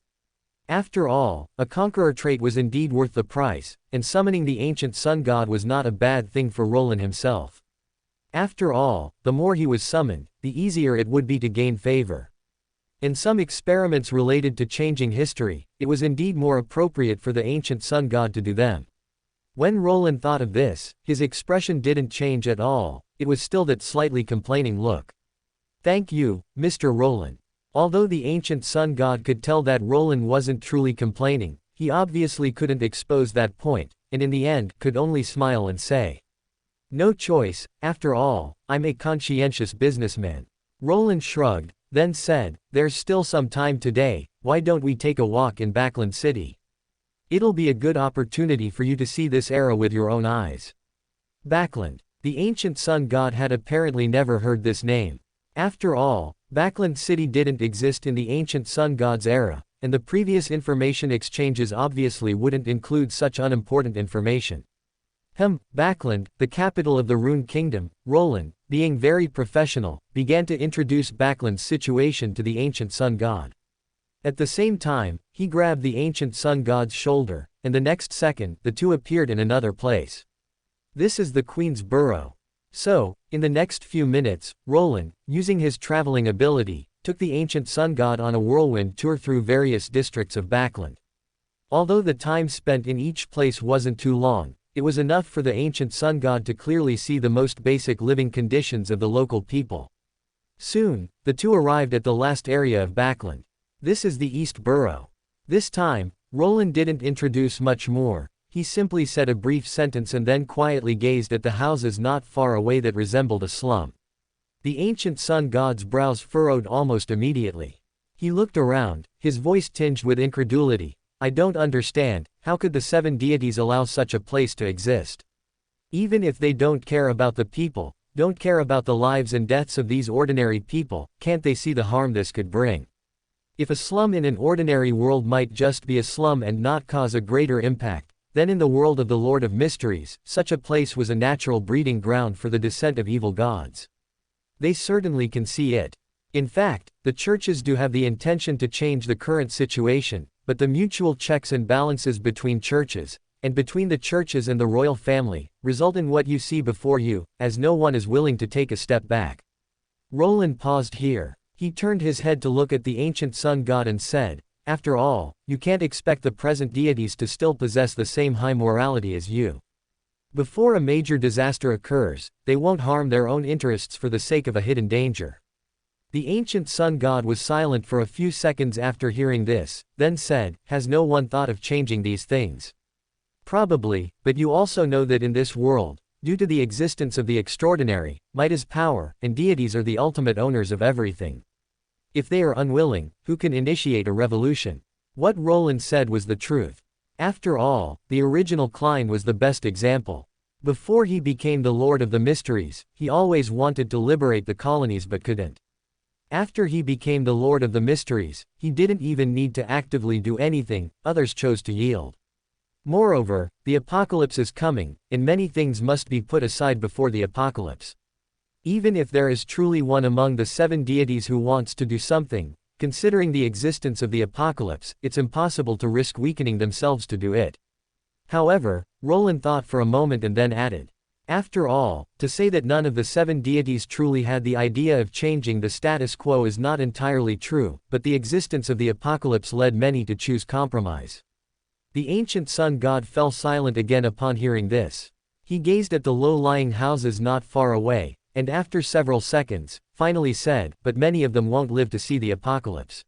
After all, a conqueror trait was indeed worth the price, and summoning the ancient sun god was not a bad thing for Roland himself. After all, the more he was summoned, the easier it would be to gain favor. In some experiments related to changing history, it was indeed more appropriate for the ancient sun god to do them. When Roland thought of this, his expression didn't change at all, it was still that slightly complaining look. "Thank you, Mr. Roland." Although the ancient sun god could tell that Roland wasn't truly complaining, he obviously couldn't expose that point, and in the end, could only smile and say, "No choice, after all, I'm a conscientious businessman." Roland shrugged, then said, "There's still some time today, why don't we take a walk in Backland City? It'll be a good opportunity for you to see this era with your own eyes." Backland. The ancient sun god had apparently never heard this name. After all, Backland City didn't exist in the ancient sun god's era, and the previous information exchanges obviously wouldn't include such unimportant information. Backland, the capital of the Rune Kingdom, Roland, being very professional, began to introduce Backland's situation to the ancient sun god. At the same time, he grabbed the ancient sun god's shoulder, and the next second, the two appeared in another place. "This is the Queen's Burrow." So, in the next few minutes, Roland, using his traveling ability, took the ancient sun god on a whirlwind tour through various districts of Backland. Although the time spent in each place wasn't too long, it was enough for the ancient sun god to clearly see the most basic living conditions of the local people. Soon, the two arrived at the last area of Backland. "This is the East Burrow." This time, Roland didn't introduce much more, He simply said a brief sentence and then quietly gazed at the houses not far away that resembled a slum. The ancient sun god's brows furrowed almost immediately. He looked around, his voice tinged with incredulity. I don't understand, how could the 7 deities allow such a place to exist? Even if they don't care about the people, don't care about the lives and deaths of these ordinary people, can't they see the harm this could bring? If a slum in an ordinary world might just be a slum and not cause a greater impact, then in the world of the Lord of Mysteries, such a place was a natural breeding ground for the descent of evil gods. They certainly can see it. In fact, the churches do have the intention to change the current situation, but the mutual checks and balances between churches, and between the churches and the royal family, result in what you see before you, as no one is willing to take a step back. Roland paused here. He turned his head to look at the ancient sun god and said, after all, you can't expect the present deities to still possess the same high morality as you. Before a major disaster occurs, they won't harm their own interests for the sake of a hidden danger. The ancient sun god was silent for a few seconds after hearing this, then said, has no one thought of changing these things? Probably, but you also know that in this world, due to the existence of the extraordinary, might is power, and deities are the ultimate owners of everything. If they are unwilling, who can initiate a revolution? What Roland said was the truth. After all, the original Klein was the best example. Before he became the Lord of the Mysteries, he always wanted to liberate the colonies but couldn't. After he became the Lord of the Mysteries, he didn't even need to actively do anything, others chose to yield. Moreover, the apocalypse is coming, and many things must be put aside before the apocalypse. Even if there is truly one among the 7 deities who wants to do something, considering the existence of the apocalypse, it's impossible to risk weakening themselves to do it. However, Roland thought for a moment and then added, after all, to say that none of the 7 deities truly had the idea of changing the status quo is not entirely true, but the existence of the apocalypse led many to choose compromise. The ancient sun god fell silent again upon hearing this. He gazed at the low-lying houses not far away, and after several seconds, finally said, but many of them won't live to see the apocalypse.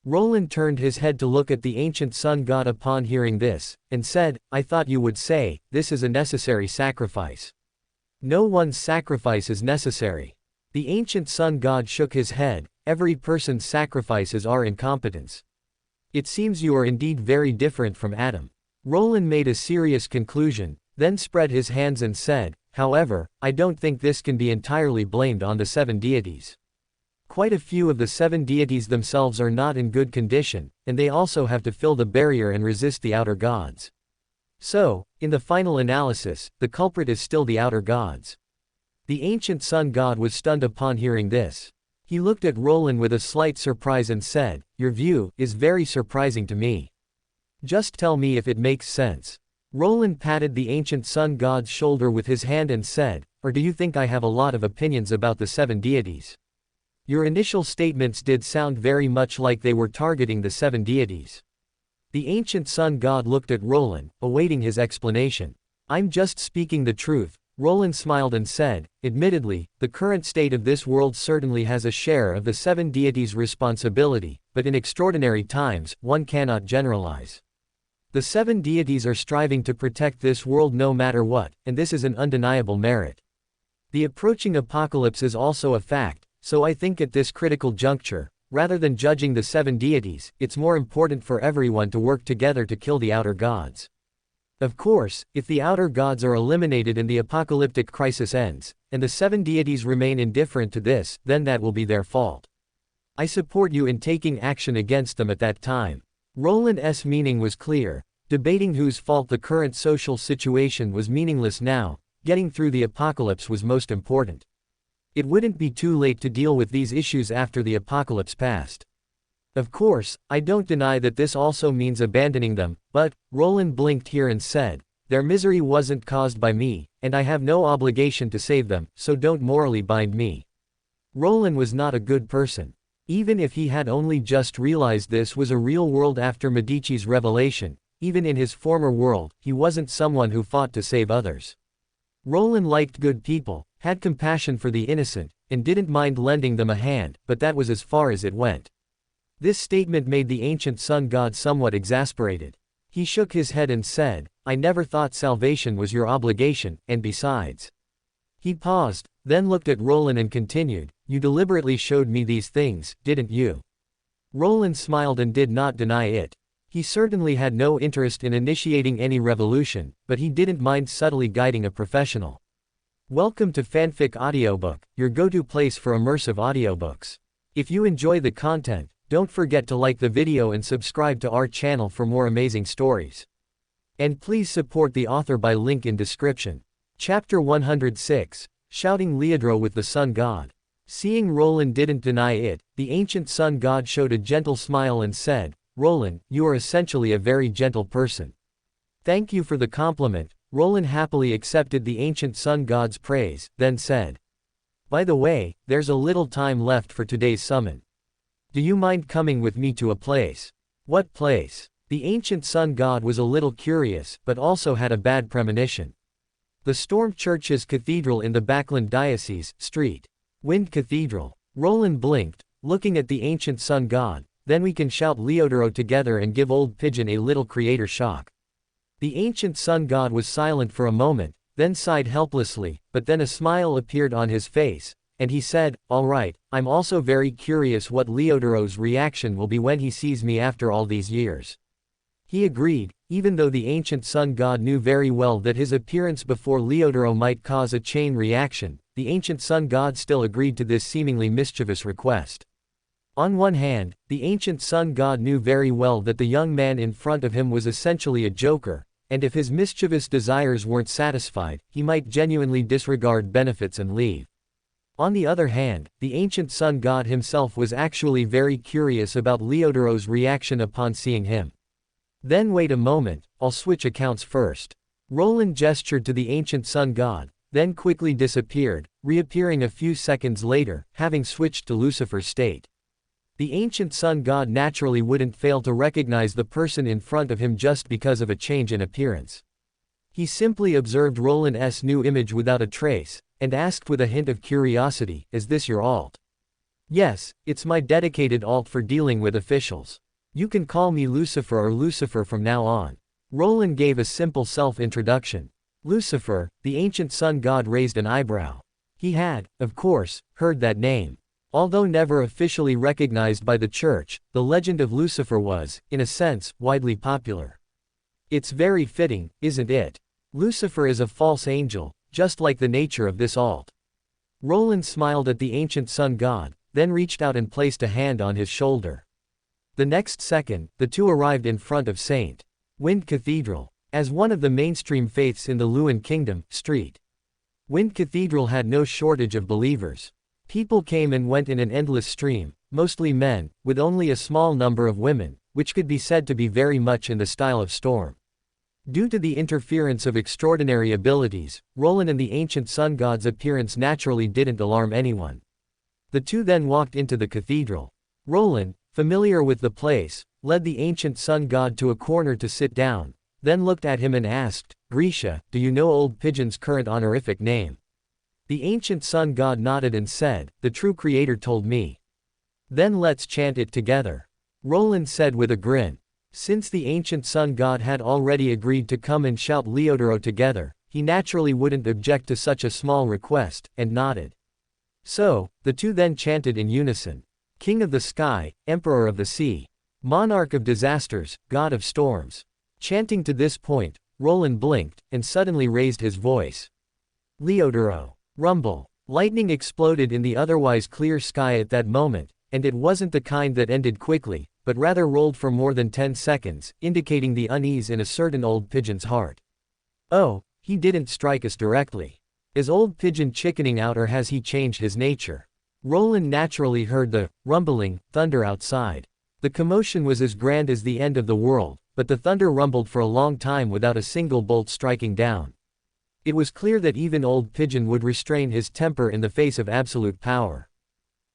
Roland turned his head to look at the ancient sun god upon hearing this, and said, I thought you would say, this is a necessary sacrifice. No one's sacrifice is necessary. The ancient sun god shook his head, every person's sacrifice is our incompetence. It seems you are indeed very different from Adam. Roland made a serious conclusion, then spread his hands and said, however, I don't think this can be entirely blamed on the 7 deities. Quite a few of the 7 deities themselves are not in good condition, and they also have to fill the barrier and resist the outer gods. So, in the final analysis, the culprit is still the outer gods. The ancient sun god was stunned upon hearing this. He looked at Roland with a slight surprise and said, your view is very surprising to me. Just tell me if it makes sense. Roland patted the ancient sun god's shoulder with his hand and said, or do you think I have a lot of opinions about the 7 deities? Your initial statements did sound very much like they were targeting the 7 deities. The ancient sun god looked at Roland, awaiting his explanation. I'm just speaking the truth. Roland smiled and said, admittedly, the current state of this world certainly has a share of the 7 deities' responsibility, but in extraordinary times, one cannot generalize. The 7 deities are striving to protect this world no matter what, and this is an undeniable merit. The approaching apocalypse is also a fact, so I think at this critical juncture, rather than judging the 7 deities, it's more important for everyone to work together to kill the outer gods. Of course, if the outer gods are eliminated and the apocalyptic crisis ends, and the 7 deities remain indifferent to this, then that will be their fault. I support you in taking action against them at that time. Roland's meaning was clear. Debating whose fault the current social situation was meaningless now, getting through the apocalypse was most important. It wouldn't be too late to deal with these issues after the apocalypse passed. Of course, I don't deny that this also means abandoning them, but, Roland blinked here and said, their misery wasn't caused by me, and I have no obligation to save them, so don't morally bind me. Roland was not a good person. Even if he had only just realized this was a real world after Medici's revelation, even in his former world, he wasn't someone who fought to save others. Roland liked good people, had compassion for the innocent, and didn't mind lending them a hand, but that was as far as it went. This statement made the ancient sun god somewhat exasperated. He shook his head and said, I never thought salvation was your obligation, and besides. He paused, then looked at Roland and continued, you deliberately showed me these things, didn't you? Roland smiled and did not deny it. He certainly had no interest in initiating any revolution, but he didn't mind subtly guiding a professional. Welcome to Fanfic Audiobook, your go-to place for immersive audiobooks. If you enjoy the content, don't forget to like the video and subscribe to our channel for more amazing stories. And please support the author by link in description. Chapter 106, Shouting Leodro with the Sun God. Seeing Roland didn't deny it, the ancient sun god showed a gentle smile and said, Roland, you are essentially a very gentle person. Thank you for the compliment. Roland happily accepted the ancient sun god's praise, then said, by the way, there's a little time left for today's summon. Do you mind coming with me to a place? What place? The ancient sun god was a little curious, but also had a bad premonition. The Storm Church's cathedral in the Backland diocese, St. Wind Cathedral. Roland blinked, looking at the ancient sun god, then we can shout Leodro together and give old pigeon a little creator shock. The ancient sun god was silent for a moment, then sighed helplessly, but then a smile appeared on his face, and he said, all right, I'm also very curious what Leodro's reaction will be when he sees me after all these years. He agreed, even though the ancient sun god knew very well that his appearance before Leodro might cause a chain reaction, the ancient sun god still agreed to this seemingly mischievous request. On one hand, the ancient sun god knew very well that the young man in front of him was essentially a joker, and if his mischievous desires weren't satisfied, he might genuinely disregard benefits and leave. On the other hand, the ancient sun god himself was actually very curious about Leodro's reaction upon seeing him. Then wait a moment, I'll switch accounts first. Roland gestured to the ancient sun god, then quickly disappeared, reappearing a few seconds later, having switched to Lucifer's state. The ancient sun god naturally wouldn't fail to recognize the person in front of him just because of a change in appearance. He simply observed Roland's new image without a trace, and asked with a hint of curiosity, is this your alt? Yes, it's my dedicated alt for dealing with officials. You can call me Lucifer or Lucifer from now on. Roland gave a simple self-introduction. Lucifer, the ancient sun god raised an eyebrow. He had, of course, heard that name. Although never officially recognized by the church, the legend of Lucifer was, in a sense, widely popular. It's very fitting, isn't it? Lucifer is a false angel, just like the nature of this alt. Roland smiled at the ancient sun god, then reached out and placed a hand on his shoulder. The next second, the two arrived in front of St. Wind Cathedral. As one of the mainstream faiths in the Luan Kingdom, St. Wind Cathedral had no shortage of believers. People came and went in an endless stream, mostly men, with only a small number of women, which could be said to be very much in the style of Storm. Due to the interference of extraordinary abilities, Roland and the ancient sun god's appearance naturally didn't alarm anyone. The two then walked into the cathedral. Roland, familiar with the place, led the ancient sun god to a corner to sit down, then looked at him and asked, Grisha, do you know old pigeon's current honorific name? The ancient sun god nodded and said, the true creator told me. Then let's chant it together. Roland said with a grin. Since the ancient sun god had already agreed to come and shout Leodro together, he naturally wouldn't object to such a small request, and nodded. So, the two then chanted in unison. King of the sky, Emperor of the sea, Monarch of disasters, God of storms. Chanting to this point, Roland blinked, and suddenly raised his voice. Leodro. Rumble. Lightning exploded in the otherwise clear sky at that moment, and it wasn't the kind that ended quickly, but rather rolled for more than 10 seconds, indicating the unease in a certain old pigeon's heart. Oh, he didn't strike us directly. Is old pigeon chickening out or has he changed his nature? Roland naturally heard the rumbling thunder outside. The commotion was as grand as the end of the world, but the thunder rumbled for a long time without a single bolt striking down. It was clear that even old pigeon would restrain his temper in the face of absolute power.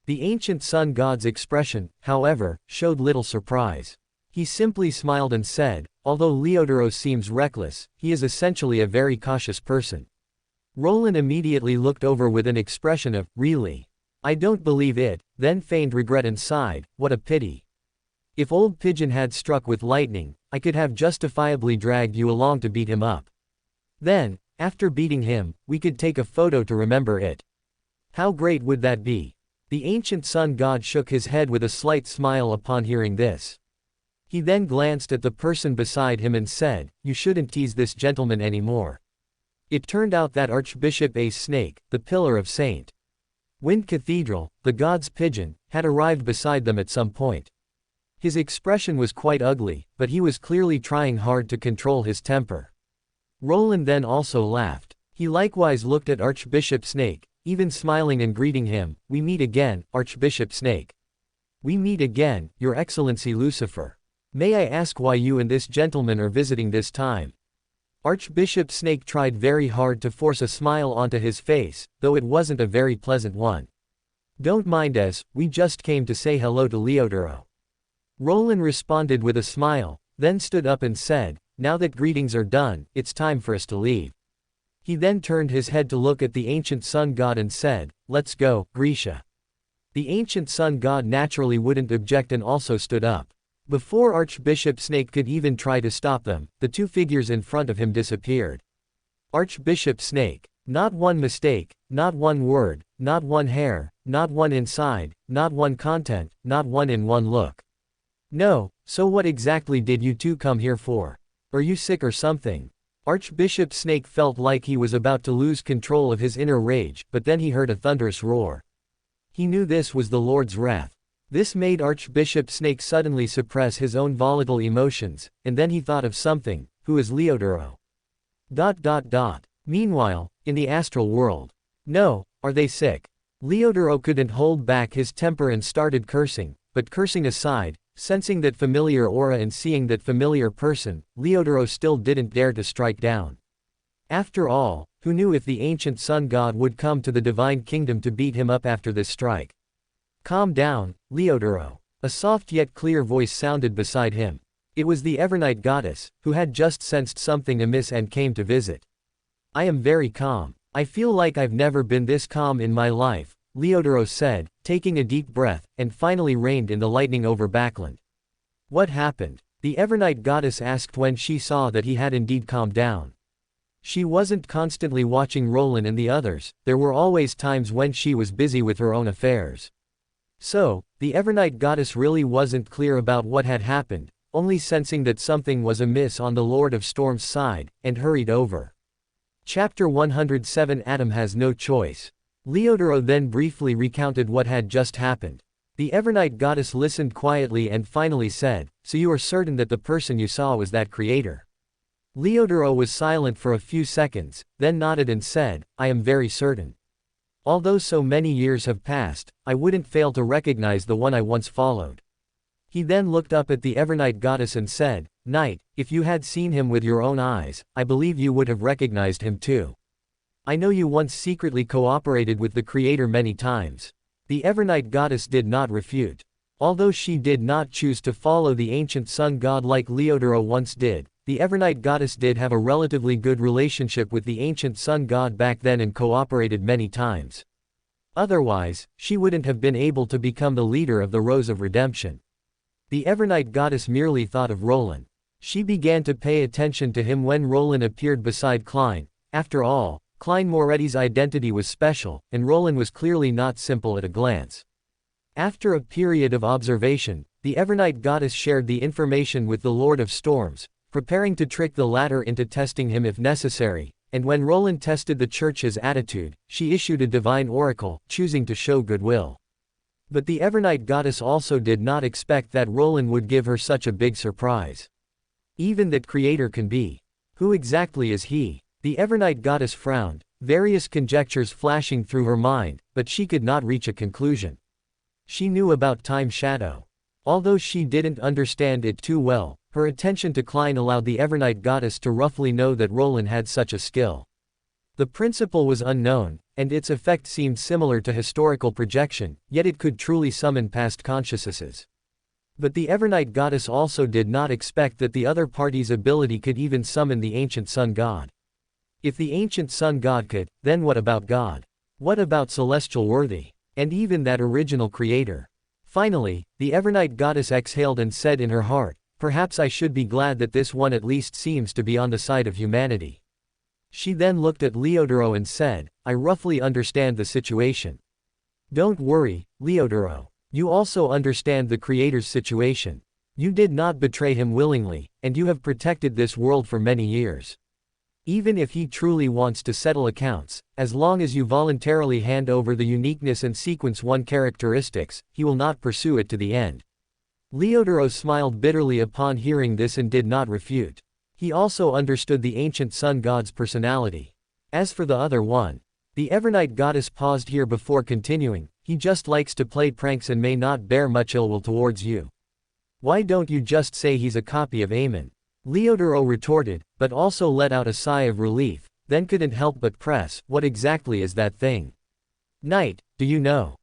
The ancient sun god's expression, however, showed little surprise. He simply smiled and said, although Leodro seems reckless, he is essentially a very cautious person. Roland immediately looked over with an expression of, really? I don't believe it, then feigned regret and sighed, what a pity. If old Pigeon had struck with lightning, I could have justifiably dragged you along to beat him up. Then, after beating him, we could take a photo to remember it. How great would that be? The ancient sun god shook his head with a slight smile upon hearing this. He then glanced at the person beside him and said, "You shouldn't tease this gentleman anymore." It turned out that Archbishop Ace Snake, the pillar of St. Wind Cathedral, the god's pigeon, had arrived beside them at some point. His expression was quite ugly, but he was clearly trying hard to control his temper. Roland then also laughed. He likewise looked at Archbishop Snake, even smiling and greeting him. "We meet again, Archbishop Snake." "We meet again, Your Excellency Lucifer. May I ask why you and this gentleman are visiting this time?" Archbishop Snake tried very hard to force a smile onto his face, though it wasn't a very pleasant one. "Don't mind us, we just came to say hello to Leodoro." Roland responded with a smile, then stood up and said, "Now that greetings are done, it's time for us to leave." He then turned his head to look at the ancient sun god and said, "Let's go, Grisha." The ancient sun god naturally wouldn't object and also stood up. Before Archbishop Snake could even try to stop them, the two figures in front of him disappeared. Archbishop Snake. Not one mistake, not one word, not one hair, not one inside, not one content, not one in one look. "No, so what exactly did you two come here for? Are you sick or something?" Archbishop Snake felt like he was about to lose control of his inner rage, but then he heard a thunderous roar. He knew this was the Lord's wrath. This made Archbishop Snake suddenly suppress his own volatile emotions, and then he thought of something. Who is Leodoro? Meanwhile, in the astral world. No, are they sick? Leodoro couldn't hold back his temper and started cursing, but cursing aside, sensing that familiar aura and seeing that familiar person, Leodoro still didn't dare to strike down. After all, who knew if the ancient sun god would come to the divine kingdom to beat him up after this strike? "Calm down, Leodoro." A soft yet clear voice sounded beside him. It was the Evernight goddess, who had just sensed something amiss and came to visit. "I am very calm. I feel like I've never been this calm in my life," Leodoro said, taking a deep breath, and finally reined in the lightning over Backland. "What happened?" the Evernight goddess asked when she saw that he had indeed calmed down. She wasn't constantly watching Roland and the others, there were always times when she was busy with her own affairs. So, the Evernight goddess really wasn't clear about what had happened, only sensing that something was amiss on the Lord of Storm's side, and hurried over. Chapter 107 Adam has no choice. Leodoro then briefly recounted what had just happened. The Evernight goddess listened quietly and finally said, "So you are certain that the person you saw was that creator?" Leodoro was silent for a few seconds, then nodded and said, "I am very certain. Although so many years have passed, I wouldn't fail to recognize the one I once followed." He then looked up at the Evernight goddess and said, "Knight, if you had seen him with your own eyes, I believe you would have recognized him too. I know you once secretly cooperated with the Creator many times." The Evernight goddess did not refute. Although she did not choose to follow the ancient sun god like Leodoro once did, the Evernight goddess did have a relatively good relationship with the ancient sun god back then and cooperated many times. Otherwise, she wouldn't have been able to become the leader of the Rose of Redemption. The Evernight goddess merely thought of Roland. She began to pay attention to him when Roland appeared beside Klein. After all, Klein Moretti's identity was special, and Roland was clearly not simple at a glance. After a period of observation, the Evernight goddess shared the information with the Lord of Storms, preparing to trick the latter into testing him if necessary, and when Roland tested the church's attitude, she issued a divine oracle, choosing to show goodwill. But the Evernight goddess also did not expect that Roland would give her such a big surprise. Even that creator can be. Who exactly is he? The Evernight goddess frowned, various conjectures flashing through her mind, but she could not reach a conclusion. She knew about time shadow. Although she didn't understand it too well, her attention to Klein allowed the Evernight goddess to roughly know that Roland had such a skill. The principle was unknown, and its effect seemed similar to historical projection, yet it could truly summon past consciousnesses. But the Evernight goddess also did not expect that the other party's ability could even summon the ancient sun god. If the ancient sun god could, then what about God? What about celestial worthy? And even that original creator? Finally, the Evernight goddess exhaled and said in her heart, "Perhaps I should be glad that this one at least seems to be on the side of humanity." She then looked at Leodoro and said, "I roughly understand the situation. Don't worry, Leodoro. You also understand the Creator's situation. You did not betray him willingly, and you have protected this world for many years. Even if he truly wants to settle accounts, as long as you voluntarily hand over the uniqueness and sequence 1 characteristics, he will not pursue it to the end." Leodoro smiled bitterly upon hearing this and did not refute. He also understood the ancient sun god's personality. As for the other one, the Evernight goddess paused here before continuing, "He just likes to play pranks and may not bear much ill will towards you. Why don't you just say he's a copy of Amon?" Leodoro retorted, but also let out a sigh of relief, then couldn't help but press, "What exactly is that thing? Knight, do you know?"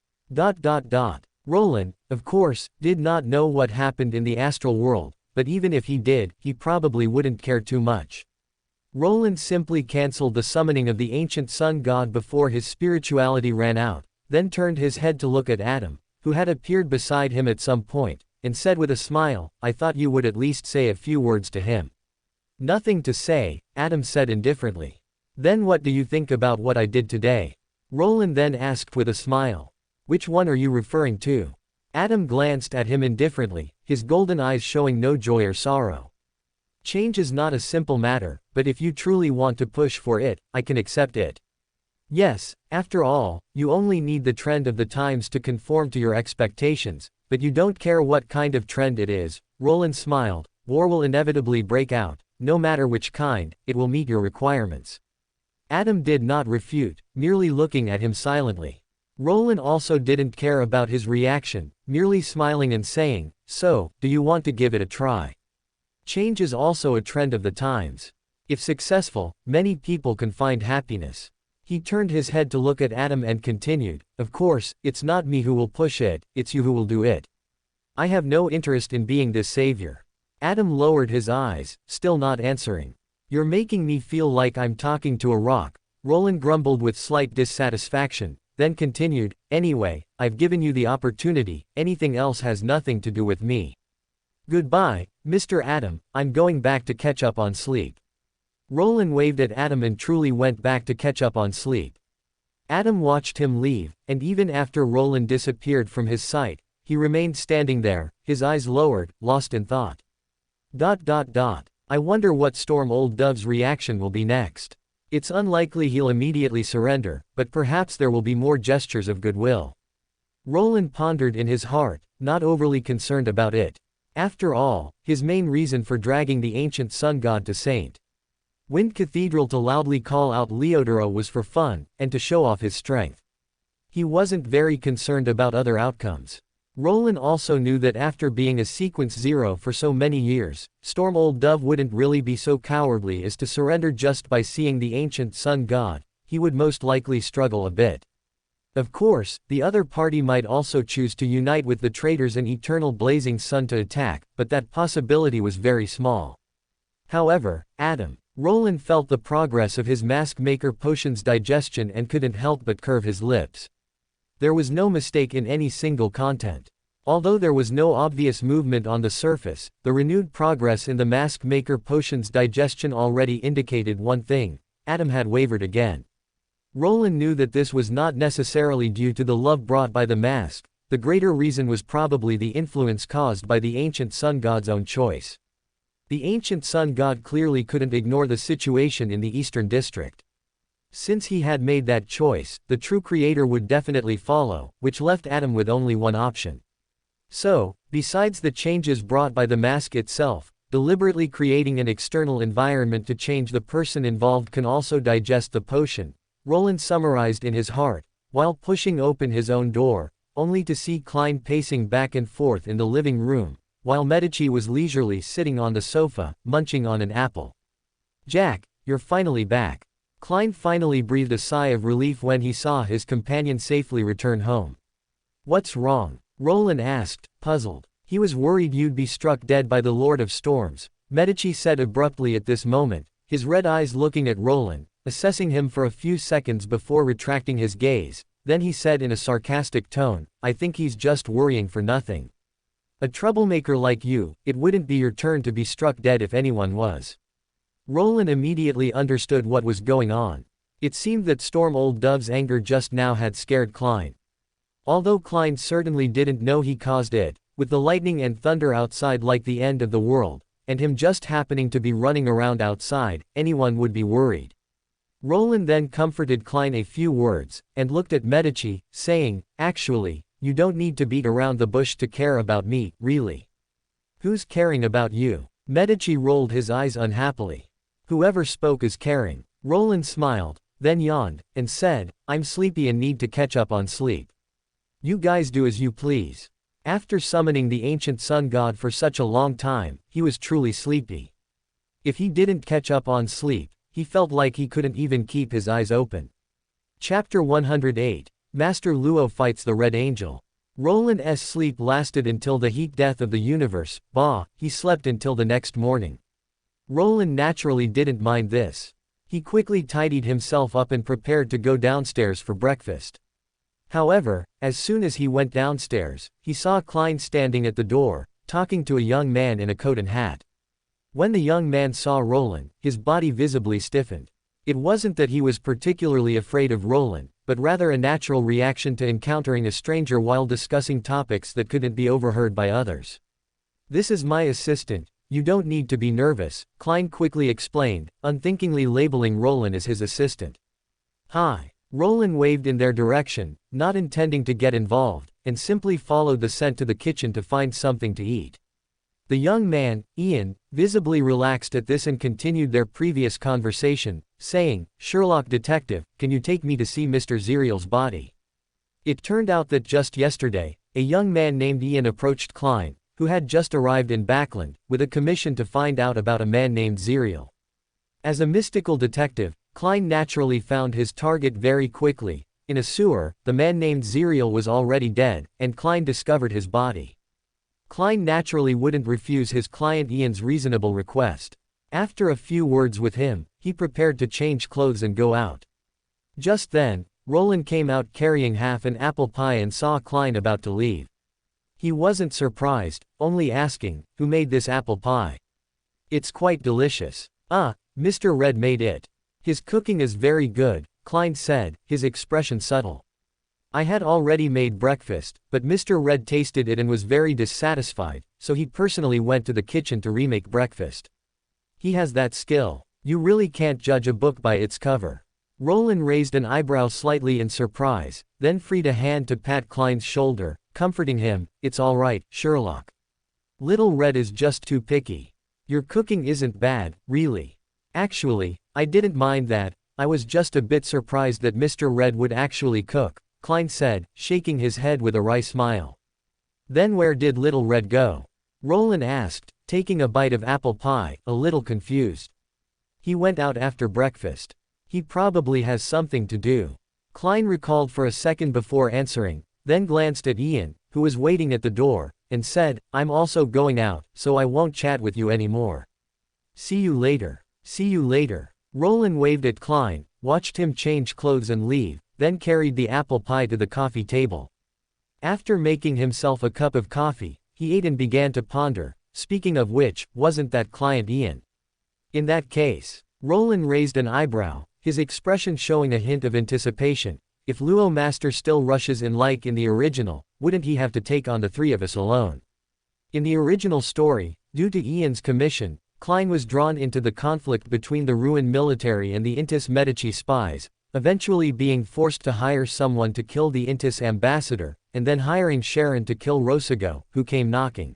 Roland, of course, did not know what happened in the astral world, but even if he did, he probably wouldn't care too much. Roland simply cancelled the summoning of the ancient sun god before his spirituality ran out, then turned his head to look at Adam, who had appeared beside him at some point, and said with a smile, "I thought you would at least say a few words to him." "Nothing to say," Adam said indifferently. "Then what do you think about what I did today?" Roland then asked with a smile. "Which one are you referring to?" Adam glanced at him indifferently, his golden eyes showing no joy or sorrow. "Change is not a simple matter, but if you truly want to push for it, I can accept it. Yes, after all, you only need the trend of the times to conform to your expectations, but you don't care what kind of trend it is." Roland smiled. "War will inevitably break out, no matter which kind, it will meet your requirements." Adam did not refute, merely looking at him silently. Roland also didn't care about his reaction, merely smiling and saying, "So, do you want to give it a try? Change is also a trend of the times. If successful, many people can find happiness." He turned his head to look at Adam and continued, "Of course, it's not me who will push it, it's you who will do it. I have no interest in being this savior." Adam lowered his eyes, still not answering. "You're making me feel like I'm talking to a rock," Roland grumbled with slight dissatisfaction, then continued, "Anyway, I've given you the opportunity, anything else has nothing to do with me. Goodbye, Mr. Adam, I'm going back to catch up on sleep." Roland waved at Adam and truly went back to catch up on sleep. Adam watched him leave, and even after Roland disappeared from his sight, he remained standing there, his eyes lowered, lost in thought. I wonder what Storm Old Dove's reaction will be next. It's unlikely he'll immediately surrender, but perhaps there will be more gestures of goodwill. Roland pondered in his heart, not overly concerned about it. After all, his main reason for dragging the ancient sun god to St. Wind Cathedral to loudly call out Leodoro was for fun, and to show off his strength. He wasn't very concerned about other outcomes. Roland also knew that after being a Sequence Zero for so many years, Storm Old Dove wouldn't really be so cowardly as to surrender just by seeing the ancient sun god. He would most likely struggle a bit. Of course, the other party might also choose to unite with the traitors and Eternal Blazing Sun to attack, but that possibility was very small. However, Roland felt the progress of his Mask Maker potion's digestion and couldn't help but curve his lips. There was no mistake in any single content. Although there was no obvious movement on the surface, the renewed progress in the Mask Maker potion's digestion already indicated one thing: Adam had wavered again. Roland knew that this was not necessarily due to the love brought by the mask. The greater reason was probably the influence caused by the ancient sun god's own choice. The ancient sun god clearly couldn't ignore the situation in the Eastern District. Since he had made that choice, the true creator would definitely follow, which left Adam with only one option. So, besides the changes brought by the mask itself, deliberately creating an external environment to change the person involved can also digest the potion, Roland summarized in his heart, while pushing open his own door, only to see Klein pacing back and forth in the living room, while Medi was leisurely sitting on the sofa, munching on an apple. "Jack, you're finally back." Klein finally breathed a sigh of relief when he saw his companion safely return home. "What's wrong?" Roland asked, puzzled. "He was worried you'd be struck dead by the Lord of Storms," Medi said abruptly at this moment, his red eyes looking at Roland, assessing him for a few seconds before retracting his gaze. then he said in a sarcastic tone, I think he's just worrying for nothing. A troublemaker like you, it wouldn't be your turn to be struck dead if anyone was. Roland immediately understood what was going on. It seemed that Storm Old Dove's anger just now had scared Klein. Although Klein certainly didn't know he caused it, with the lightning and thunder outside like the end of the world, and him just happening to be running around outside, anyone would be worried. Roland then comforted Klein a few words, and looked at Medici, saying, actually, you don't need to beat around the bush to care about me, really. Who's caring about you? Medici rolled his eyes unhappily. Whoever spoke is caring. Roland smiled, then yawned, and said, I'm sleepy and need to catch up on sleep. You guys do as you please. After summoning the ancient sun god for such a long time, he was truly sleepy. If he didn't catch up on sleep, he felt like he couldn't even keep his eyes open. Chapter 108, Master Luo fights the Red Angel. Roland's sleep lasted until the heat death of the universe, he slept until the next morning. Roland naturally didn't mind this. He quickly tidied himself up and prepared to go downstairs for breakfast. However, as soon as he went downstairs, he saw Klein standing at the door, talking to a young man in a coat and hat. When the young man saw Roland, his body visibly stiffened. It wasn't that he was particularly afraid of Roland, but rather a natural reaction to encountering a stranger while discussing topics that couldn't be overheard by others. This is my assistant, you don't need to be nervous, Klein quickly explained, unthinkingly labeling Roland as his assistant. Hi. Roland waved in their direction, not intending to get involved, and simply followed the scent to the kitchen to find something to eat. The young man, Ian, visibly relaxed at this and continued their previous conversation, saying, Sherlock detective, can you take me to see Mr. Zerial's body? It turned out that just yesterday, a young man named Ian approached Klein, who had just arrived in Backland, with a commission to find out about a man named Zerial. As a mystical detective, Klein naturally found his target very quickly. In a sewer, the man named Zerial was already dead, and Klein discovered his body. Klein naturally wouldn't refuse his client Ian's reasonable request. After a few words with him, he prepared to change clothes and go out. Just then, Roland came out carrying half an apple pie and saw Klein about to leave. He wasn't surprised, only asking, who made this apple pie? It's quite delicious. Mr. Red made it. His cooking is very good, Klein said, his expression subtle. I had already made breakfast, but Mr. Red tasted it and was very dissatisfied, so he personally went to the kitchen to remake breakfast. He has that skill. You really can't judge a book by its cover. Roland raised an eyebrow slightly in surprise, then freed a hand to pat Klein's shoulder, comforting him, it's all right, Sherlock. Little Red is just too picky. Your cooking isn't bad, really. Actually, I didn't mind that, I was just a bit surprised that Mr. Red would actually cook, Klein said, shaking his head with a wry smile. Then where did Little Red go? Roland asked, taking a bite of apple pie, a little confused. He went out after breakfast. He probably has something to do. Klein recalled for a second before answering, then glanced at Ian, who was waiting at the door, and said, I'm also going out, so I won't chat with you anymore. See you later. See you later. Roland waved at Klein, watched him change clothes and leave, then carried the apple pie to the coffee table. After making himself a cup of coffee, he ate and began to ponder, speaking of which, wasn't that client Ian? In that case, Roland raised an eyebrow, his expression showing a hint of anticipation. If Luo Master still rushes in like in the original, wouldn't he have to take on the three of us alone? In the original story, due to Ian's commission, Klein was drawn into the conflict between the ruined military and the Intis Medici spies, eventually being forced to hire someone to kill the Intis ambassador, and then hiring Sharon to kill Rosego, who came knocking.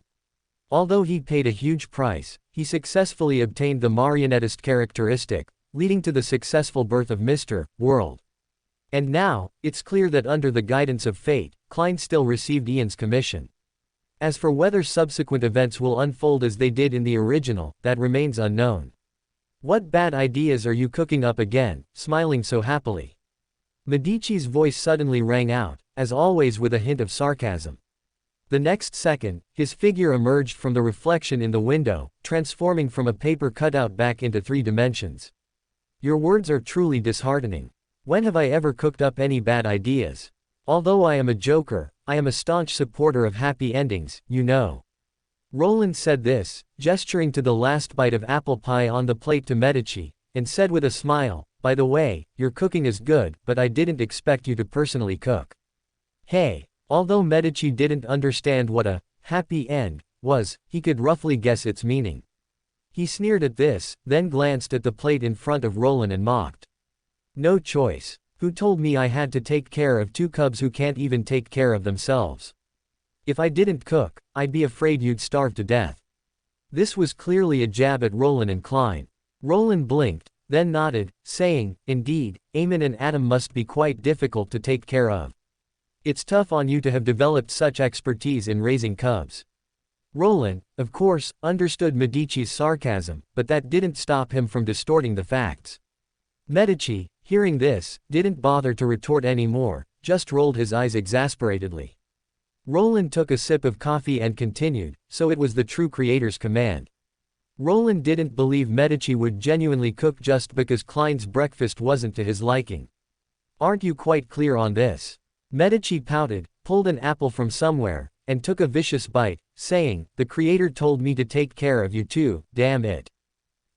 Although he paid a huge price, he successfully obtained the marionettist characteristic, leading to the successful birth of Mr. World. And now, it's clear that under the guidance of fate, Klein still received Ian's commission. As for whether subsequent events will unfold as they did in the original, that remains unknown. What bad ideas are you cooking up again, smiling so happily? Medici's voice suddenly rang out, as always with a hint of sarcasm. The next second, his figure emerged from the reflection in the window, transforming from a paper cutout back into 3 dimensions. Your words are truly disheartening. When have I ever cooked up any bad ideas? Although I am a joker, I am a staunch supporter of happy endings, you know. Roland said this, gesturing to the last bite of apple pie on the plate to Medici, and said with a smile, by the way, your cooking is good, but I didn't expect you to personally cook. Hey. Although Medici didn't understand what a happy end was, he could roughly guess its meaning. He sneered at this, then glanced at the plate in front of Roland and mocked. No choice. Who told me I had to take care of two cubs who can't even take care of themselves? If I didn't cook, I'd be afraid you'd starve to death. This was clearly a jab at Roland and Klein. Roland blinked, then nodded, saying, indeed, Amon and Adam must be quite difficult to take care of. It's tough on you to have developed such expertise in raising cubs. Roland, of course, understood Medici's sarcasm, but that didn't stop him from distorting the facts. Medici, hearing this, didn't bother to retort anymore, just rolled his eyes exasperatedly. Roland took a sip of coffee and continued, so it was the true creator's command. Roland didn't believe Medici would genuinely cook just because Klein's breakfast wasn't to his liking. Aren't you quite clear on this? Medici pouted, pulled an apple from somewhere, and took a vicious bite, saying, the creator told me to take care of you too, damn it.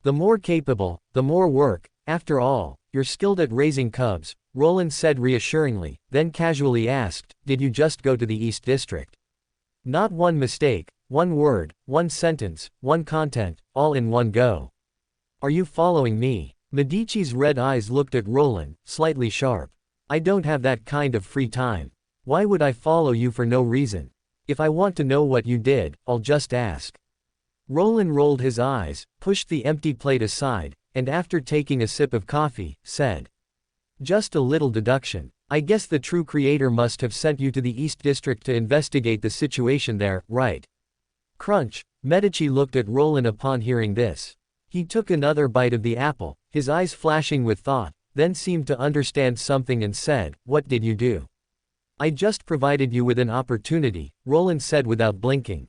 The more capable, the more work, after all, you're skilled at raising cubs, Roland said reassuringly, then casually asked, did you just go to the East District? Not one mistake, one word, one sentence, one content, all in one go. Are you following me? Medici's red eyes looked at Roland, slightly sharp. I don't have that kind of free time. Why would I follow you for no reason? If I want to know what you did, I'll just ask. Roland rolled his eyes, pushed the empty plate aside, and after taking a sip of coffee, said. Just a little deduction. I guess the true creator must have sent you to the East District to investigate the situation there, right? Crunch. Medici looked at Roland upon hearing this. He took another bite of the apple, his eyes flashing with thought, then seemed to understand something and said, what did you do? I just provided you with an opportunity, Roland said without blinking.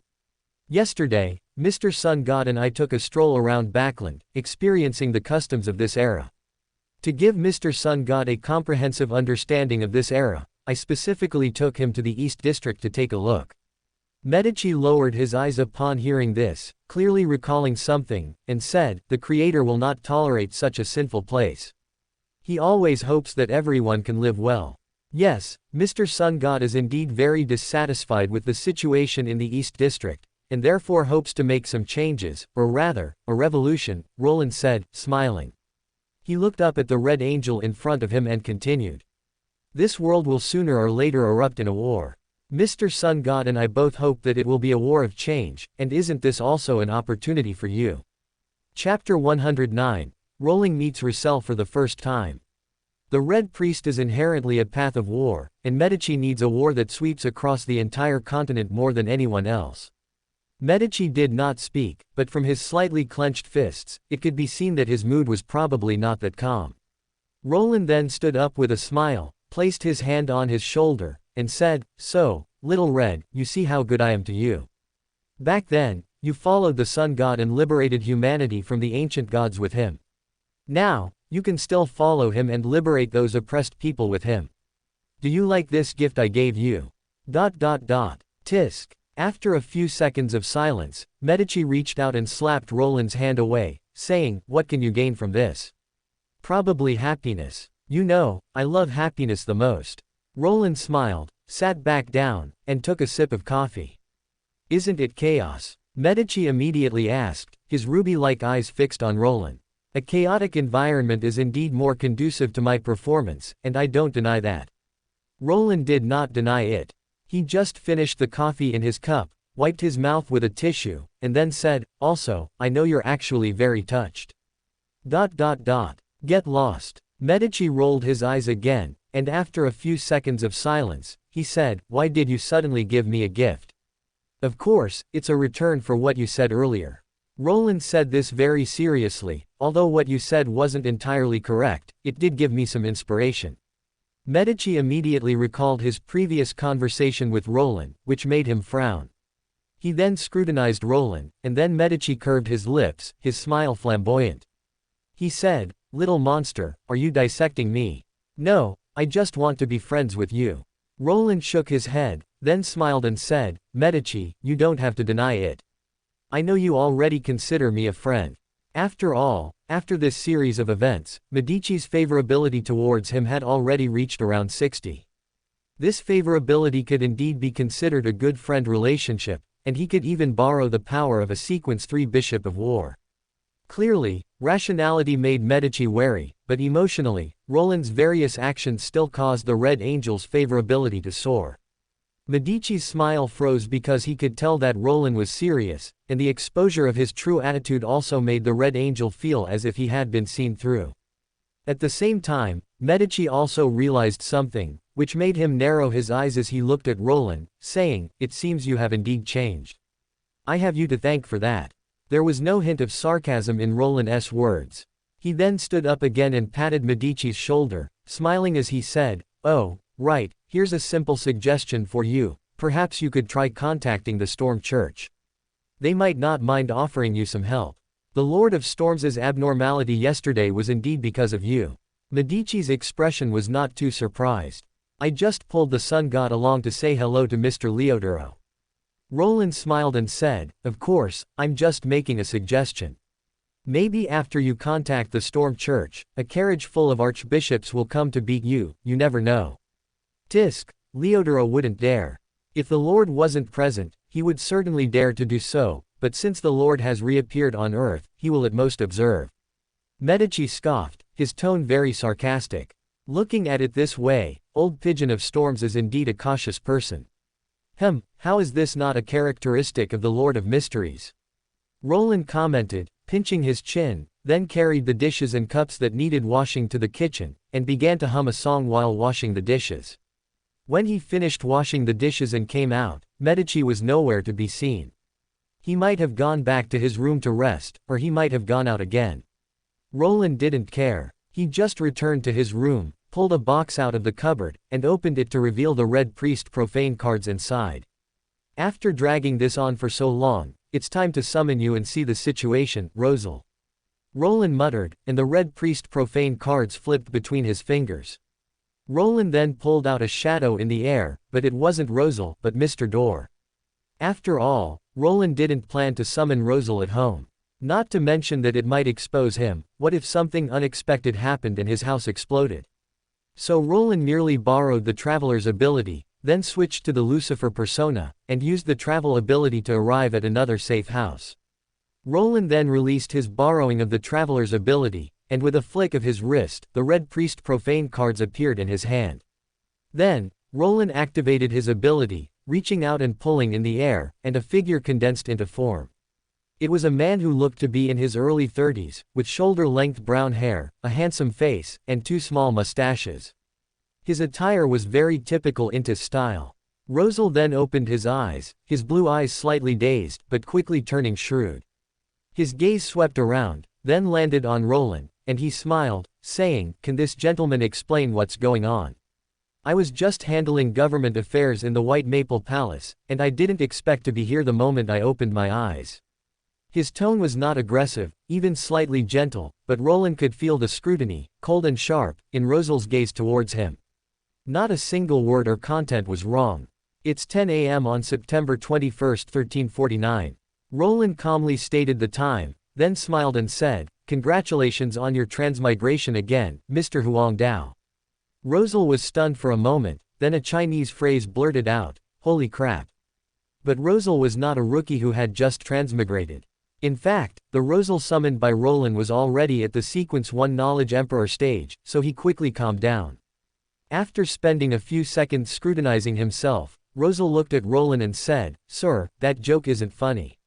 Yesterday, Mr. Sun God and I took a stroll around Backland, experiencing the customs of this era. To give Mr. Sun God a comprehensive understanding of this era, I specifically took him to the East District to take a look. Medici lowered his eyes upon hearing this, clearly recalling something, and said, the creator will not tolerate such a sinful place. He always hopes that everyone can live well. Yes, Mr. Sun God is indeed very dissatisfied with the situation in the East District, and therefore hopes to make some changes, or rather, a revolution, Roland said, smiling. He looked up at the red angel in front of him and continued. This world will sooner or later erupt in a war. Mr. Sun God and I both hope that it will be a war of change, and isn't this also an opportunity for you? Chapter 109. Roland meets Rosel for the first time. The Red Priest is inherently a path of war, and Medici needs a war that sweeps across the entire continent more than anyone else. Medici did not speak, but from his slightly clenched fists, it could be seen that his mood was probably not that calm. Roland then stood up with a smile, placed his hand on his shoulder, and said, so, little Red, you see how good I am to you. Back then, you followed the Sun God and liberated humanity from the ancient gods with him. Now, you can still follow him and liberate those oppressed people with him. Do you like this gift I gave you? Tisk. After a few seconds of silence, Medici reached out and slapped Roland's hand away, saying, what can you gain from this? Probably happiness. You know, I love happiness the most. Roland smiled, sat back down, and took a sip of coffee. Isn't it chaos? Medici immediately asked, his ruby-like eyes fixed on Roland. A chaotic environment is indeed more conducive to my performance, and I don't deny that. Roland did not deny it. He just finished the coffee in his cup, wiped his mouth with a tissue, and then said, also, I know you're actually very touched. Get lost. Medici rolled his eyes again, and after a few seconds of silence, he said, why did you suddenly give me a gift? Of course, it's a return for what you said earlier. Roland said this very seriously, although what you said wasn't entirely correct, it did give me some inspiration. Medici immediately recalled his previous conversation with Roland, which made him frown. He then scrutinized Roland, and then Medici curved his lips, his smile flamboyant. He said, little monster, are you dissecting me? No, I just want to be friends with you. Roland shook his head, then smiled and said, Medici, you don't have to deny it. I know you already consider me a friend. After all, after this series of events, Medici's favorability towards him had already reached around 60. This favorability could indeed be considered a good friend relationship, and he could even borrow the power of a sequence 3 bishop of war. Clearly, rationality made Medici wary, but emotionally, Roland's various actions still caused the Red Angel's favorability to soar. Medici's smile froze because he could tell that Roland was serious, and the exposure of his true attitude also made the Red Angel feel as if he had been seen through. At the same time, Medici also realized something, which made him narrow his eyes as he looked at Roland, saying, It seems you have indeed changed. I have you to thank for that. There was no hint of sarcasm in Roland's words. He then stood up again and patted Medici's shoulder, smiling as he said, Oh, right, here's a simple suggestion for you, perhaps you could try contacting the Storm Church. They might not mind offering you some help. The Lord of Storms' abnormality yesterday was indeed because of you. Medici's expression was not too surprised. I just pulled the sun god along to say hello to Mr. Leodoro. Roland smiled and said, Of course, I'm just making a suggestion. Maybe after you contact the Storm Church, a carriage full of archbishops will come to beat you, you never know. Tisk, Leodoro wouldn't dare. If the Lord wasn't present, he would certainly dare to do so, but since the Lord has reappeared on earth, he will at most observe. Medici scoffed, his tone very sarcastic. Looking at it this way, old Pigeon of Storms is indeed a cautious person. How is this not a characteristic of the Lord of Mysteries? Roland commented, pinching his chin, then carried the dishes and cups that needed washing to the kitchen, and began to hum a song while washing the dishes. When he finished washing the dishes and came out, Medici was nowhere to be seen. He might have gone back to his room to rest, or he might have gone out again. Roland didn't care. He just returned to his room, pulled a box out of the cupboard, and opened it to reveal the Red Priest profane cards inside. After dragging this on for so long, it's time to summon you and see the situation, Rosel. Roland muttered, and the Red Priest profane cards flipped between his fingers. Roland then pulled out a shadow in the air, but it wasn't Rosel, but Mr. Door. After all, Roland didn't plan to summon Rosel at home. Not to mention that it might expose him. What if something unexpected happened and his house exploded? So Roland merely borrowed the Traveler's ability, then switched to the Lucifer persona, and used the travel ability to arrive at another safe house. Roland then released his borrowing of the Traveler's ability, and with a flick of his wrist, the Red Priest profane cards appeared in his hand. Then, Roland activated his ability, reaching out and pulling in the air, and a figure condensed into form. It was a man who looked to be in his early 30s, with shoulder-length brown hair, a handsome face, and 2 small mustaches. His attire was very typical Intis style. Rosel then opened his eyes, his blue eyes slightly dazed, but quickly turning shrewd. His gaze swept around, then landed on Roland, and he smiled, saying, Can this gentleman explain what's going on? I was just handling government affairs in the White Maple Palace, and I didn't expect to be here the moment I opened my eyes. His tone was not aggressive, even slightly gentle, but Roland could feel the scrutiny, cold and sharp, in Rosel's gaze towards him. Not a single word or content was wrong. It's 10 a.m. on September 21, 1349. Roland calmly stated the time, then smiled and said, Congratulations on your transmigration again, Mr. Huang Dao. Rosel was stunned for a moment, then a Chinese phrase blurted out, Holy crap. But Rosel was not a rookie who had just transmigrated. In fact, the Rosel summoned by Roland was already at the Sequence 1 Knowledge Emperor stage, so he quickly calmed down. After spending a few seconds scrutinizing himself, Rosel looked at Roland and said, Sir, that joke isn't funny.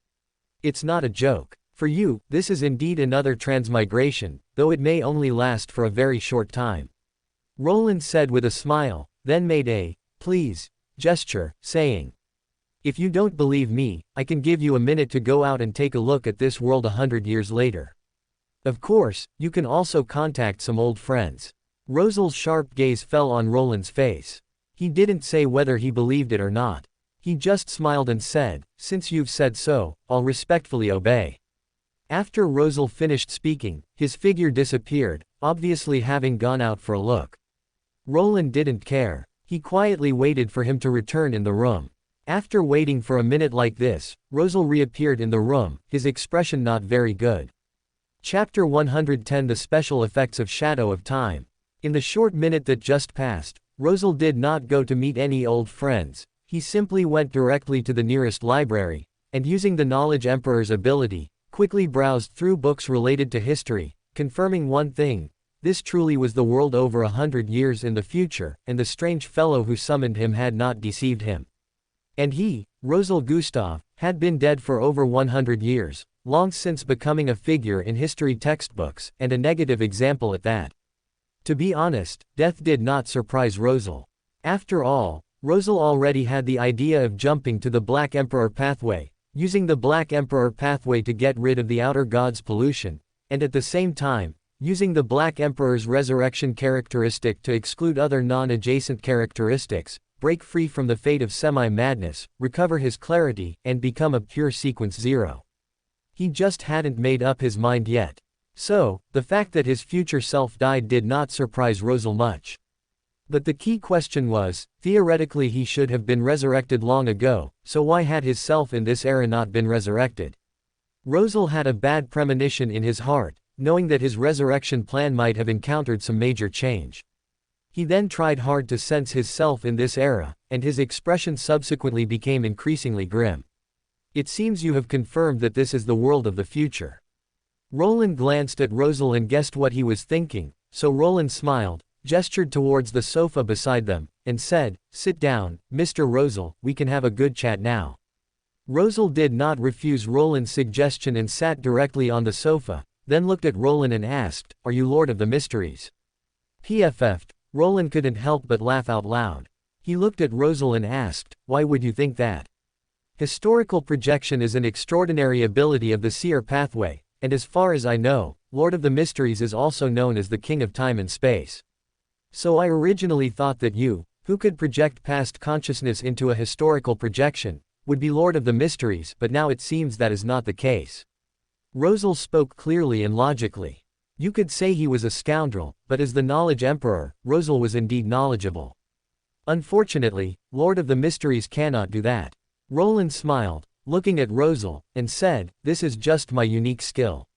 It's not a joke. For you, this is indeed another transmigration, though it may only last for a very short time. Roland said with a smile, then made a, please, gesture, saying, If you don't believe me, I can give you a minute to go out and take a look at this world 100 years later. Of course, you can also contact some old friends. Rosel's sharp gaze fell on Roland's face. He didn't say whether he believed it or not. He just smiled and said, Since you've said so, I'll respectfully obey. After Rosel finished speaking, his figure disappeared, obviously having gone out for a look. Roland didn't care. He quietly waited for him to return in the room. After waiting for a minute like this, Rosel reappeared in the room, his expression not very good. Chapter 110 The Special Effects of Shadow of Time. In the short minute that just passed, Rosel did not go to meet any old friends. He simply went directly to the nearest library, and using the Knowledge Emperor's ability, quickly browsed through books related to history, confirming one thing: this truly was the world over 100 years in the future, and the strange fellow who summoned him had not deceived him. And he, Rosel Gustav, had been dead for over 100 years, long since becoming a figure in history textbooks, and a negative example at that. To be honest, death did not surprise Rosel. After all, Rosel already had the idea of jumping to the Black Emperor pathway, using the Black Emperor pathway to get rid of the outer god's pollution, and at the same time, using the Black Emperor's resurrection characteristic to exclude other non-adjacent characteristics, break free from the fate of semi-madness, recover his clarity, and become a pure sequence zero. He just hadn't made up his mind yet. So, the fact that his future self died did not surprise Rosel much. But the key question was, theoretically he should have been resurrected long ago, so why had his self in this era not been resurrected? Rosel had a bad premonition in his heart, knowing that his resurrection plan might have encountered some major change. He then tried hard to sense his self in this era, and his expression subsequently became increasingly grim. It seems you have confirmed that this is the world of the future. Roland glanced at Rosel and guessed what he was thinking, so Roland smiled, gestured towards the sofa beside them, and said, "Sit down, Mr. Rosel, we can have a good chat now." Rosel did not refuse Roland's suggestion and sat directly on the sofa, then looked at Roland and asked, "Are you Lord of the Mysteries?" PFF'd, Roland couldn't help but laugh out loud. He looked at Rosel and asked, "Why would you think that?" Historical projection is an extraordinary ability of the seer pathway, and as far as I know, Lord of the Mysteries is also known as the King of Time and Space. So I originally thought that you, who could project past consciousness into a historical projection, would be Lord of the Mysteries, but now it seems that is not the case. Rosel spoke clearly and logically. You could say he was a scoundrel, but as the Knowledge Emperor, Rosel was indeed knowledgeable. Unfortunately, Lord of the Mysteries cannot do that. Roland smiled, looking at Rosel, and said, "This is just my unique skill.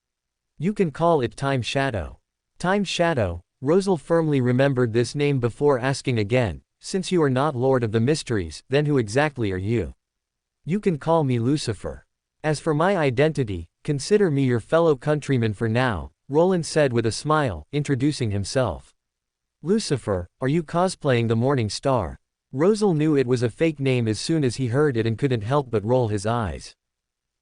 You can call it Time Shadow." Time Shadow? Rosel firmly remembered this name before asking again, "Since you are not Lord of the Mysteries, then who exactly are you?" "You can call me Lucifer. As for my identity, consider me your fellow countryman for now," Roland said with a smile, introducing himself. "Lucifer, are you cosplaying the Morning Star?" Rosel knew it was a fake name as soon as he heard it and couldn't help but roll his eyes.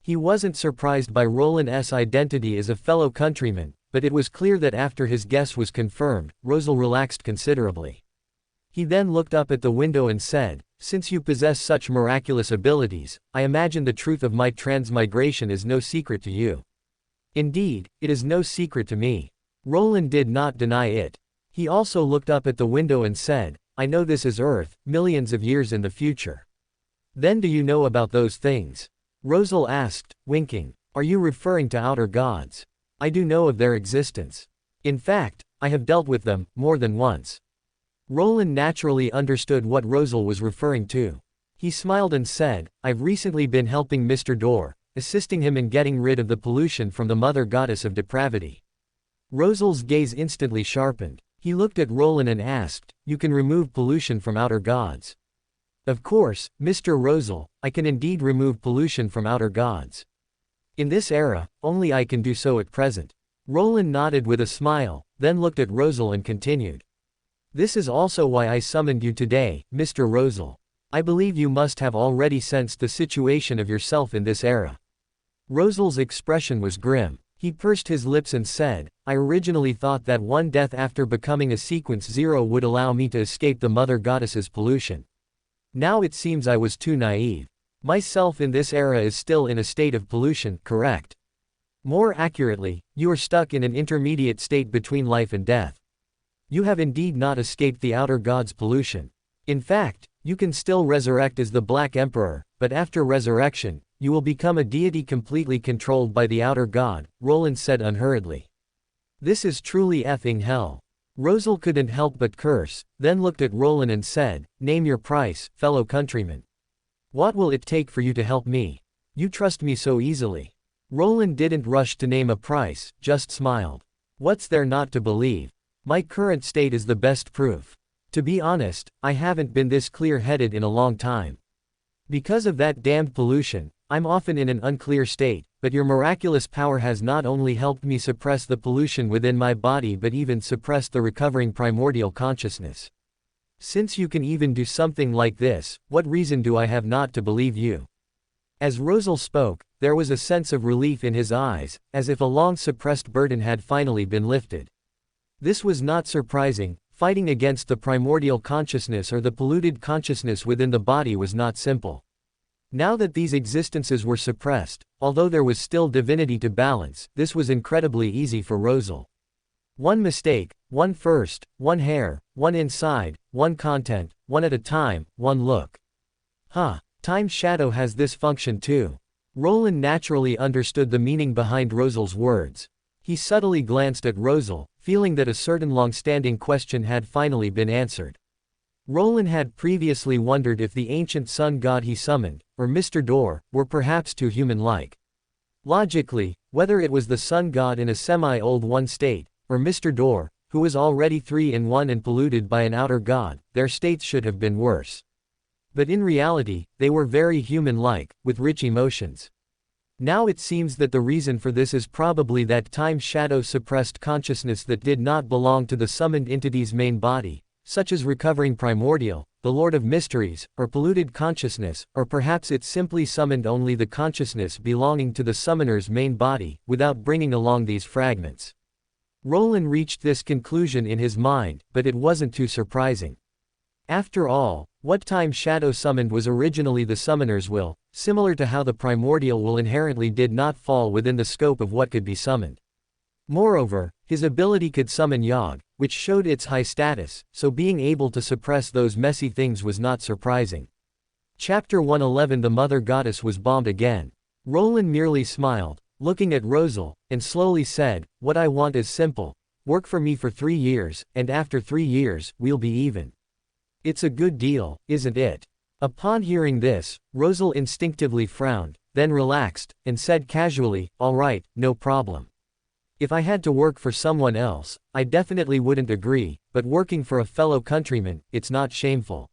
He wasn't surprised by Roland's identity as a fellow countryman, but it was clear that after his guess was confirmed, Rosel relaxed considerably. He then looked up at the window and said, "Since you possess such miraculous abilities, I imagine the truth of my transmigration is no secret to you." "Indeed, it is no secret to me." Roland did not deny it. He also looked up at the window and said, "I know this is Earth, millions of years in the future." "Then do you know about those things?" Rosel asked, winking. "Are you referring to outer gods?" "I do know of their existence. In fact, I have dealt with them, more than once." Roland naturally understood what Rosel was referring to. He smiled and said, "I've recently been helping Mr. Dor, assisting him in getting rid of the pollution from the mother goddess of depravity." Rosel's gaze instantly sharpened. He looked at Roland and asked, "You can remove pollution from outer gods?" "Of course, Mr. Rosel, I can indeed remove pollution from outer gods. In this era, only I can do so at present." Roland nodded with a smile, then looked at Rosel and continued. "This is also why I summoned you today, Mr. Rosel. I believe you must have already sensed the situation of yourself in this era." Rosel's expression was grim. He pursed his lips and said, "I originally thought that one death after becoming a sequence zero would allow me to escape the mother goddess's pollution. Now it seems I was too naive. Myself in this era is still in a state of pollution, correct? More accurately, you are stuck in an intermediate state between life and death. You have indeed not escaped the outer god's pollution. In fact, you can still resurrect as the Black Emperor, but after resurrection, you will become a deity completely controlled by the outer god," Roland said unhurriedly. "This is truly effing hell." Rosel couldn't help but curse, then looked at Roland and said, "Name your price, fellow countryman. What will it take for you to help me? You trust me so easily." Roland didn't rush to name a price, just smiled. "What's there not to believe? My current state is the best proof. To be honest, I haven't been this clear-headed in a long time. Because of that damned pollution, I'm often in an unclear state, but your miraculous power has not only helped me suppress the pollution within my body but even suppressed the recovering primordial consciousness. Since you can even do something like this, what reason do I have not to believe you?" As Rosel spoke, there was a sense of relief in his eyes, as if a long-suppressed burden had finally been lifted. This was not surprising. Fighting against the primordial consciousness or the polluted consciousness within the body was not simple. Now that these existences were suppressed, although there was still divinity to balance, this was incredibly easy for Rosel. One mistake, one first, one hair, one inside, one content, one at a time, one look. Time shadow has this function too. Roland naturally understood the meaning behind Rosel's words. He subtly glanced at Rosel, feeling that a certain long-standing question had finally been answered. Roland had previously wondered if the ancient sun god he summoned, or Mr. Door, were perhaps too human-like. Logically, whether it was the sun god in a semi-old one state, or Mr. Door, who was already 3-in-1 and polluted by an outer god, their states should have been worse. But in reality, they were very human-like, with rich emotions. Now it seems that the reason for this is probably that time shadow suppressed consciousness that did not belong to the summoned entity's main body, such as recovering primordial, the Lord of Mysteries, or polluted consciousness, or perhaps it simply summoned only the consciousness belonging to the summoner's main body, without bringing along these fragments. Roland reached this conclusion in his mind, but it wasn't too surprising. After all, what time shadow summoned was originally the summoner's will, similar to how the primordial will inherently did not fall within the scope of what could be summoned. Moreover, his ability could summon Yogg, which showed its high status, so being able to suppress those messy things was not surprising. Chapter 111. The Mother Goddess was bombed again. Roland merely smiled, looking at Rosel, and slowly said, "What I want is simple. Work for me for 3 years, and after 3 years, we'll be even. It's a good deal, isn't it?" Upon hearing this, Rosel instinctively frowned, then relaxed, and said casually, "All right, no problem. If I had to work for someone else, I definitely wouldn't agree, but working for a fellow countryman, it's not shameful.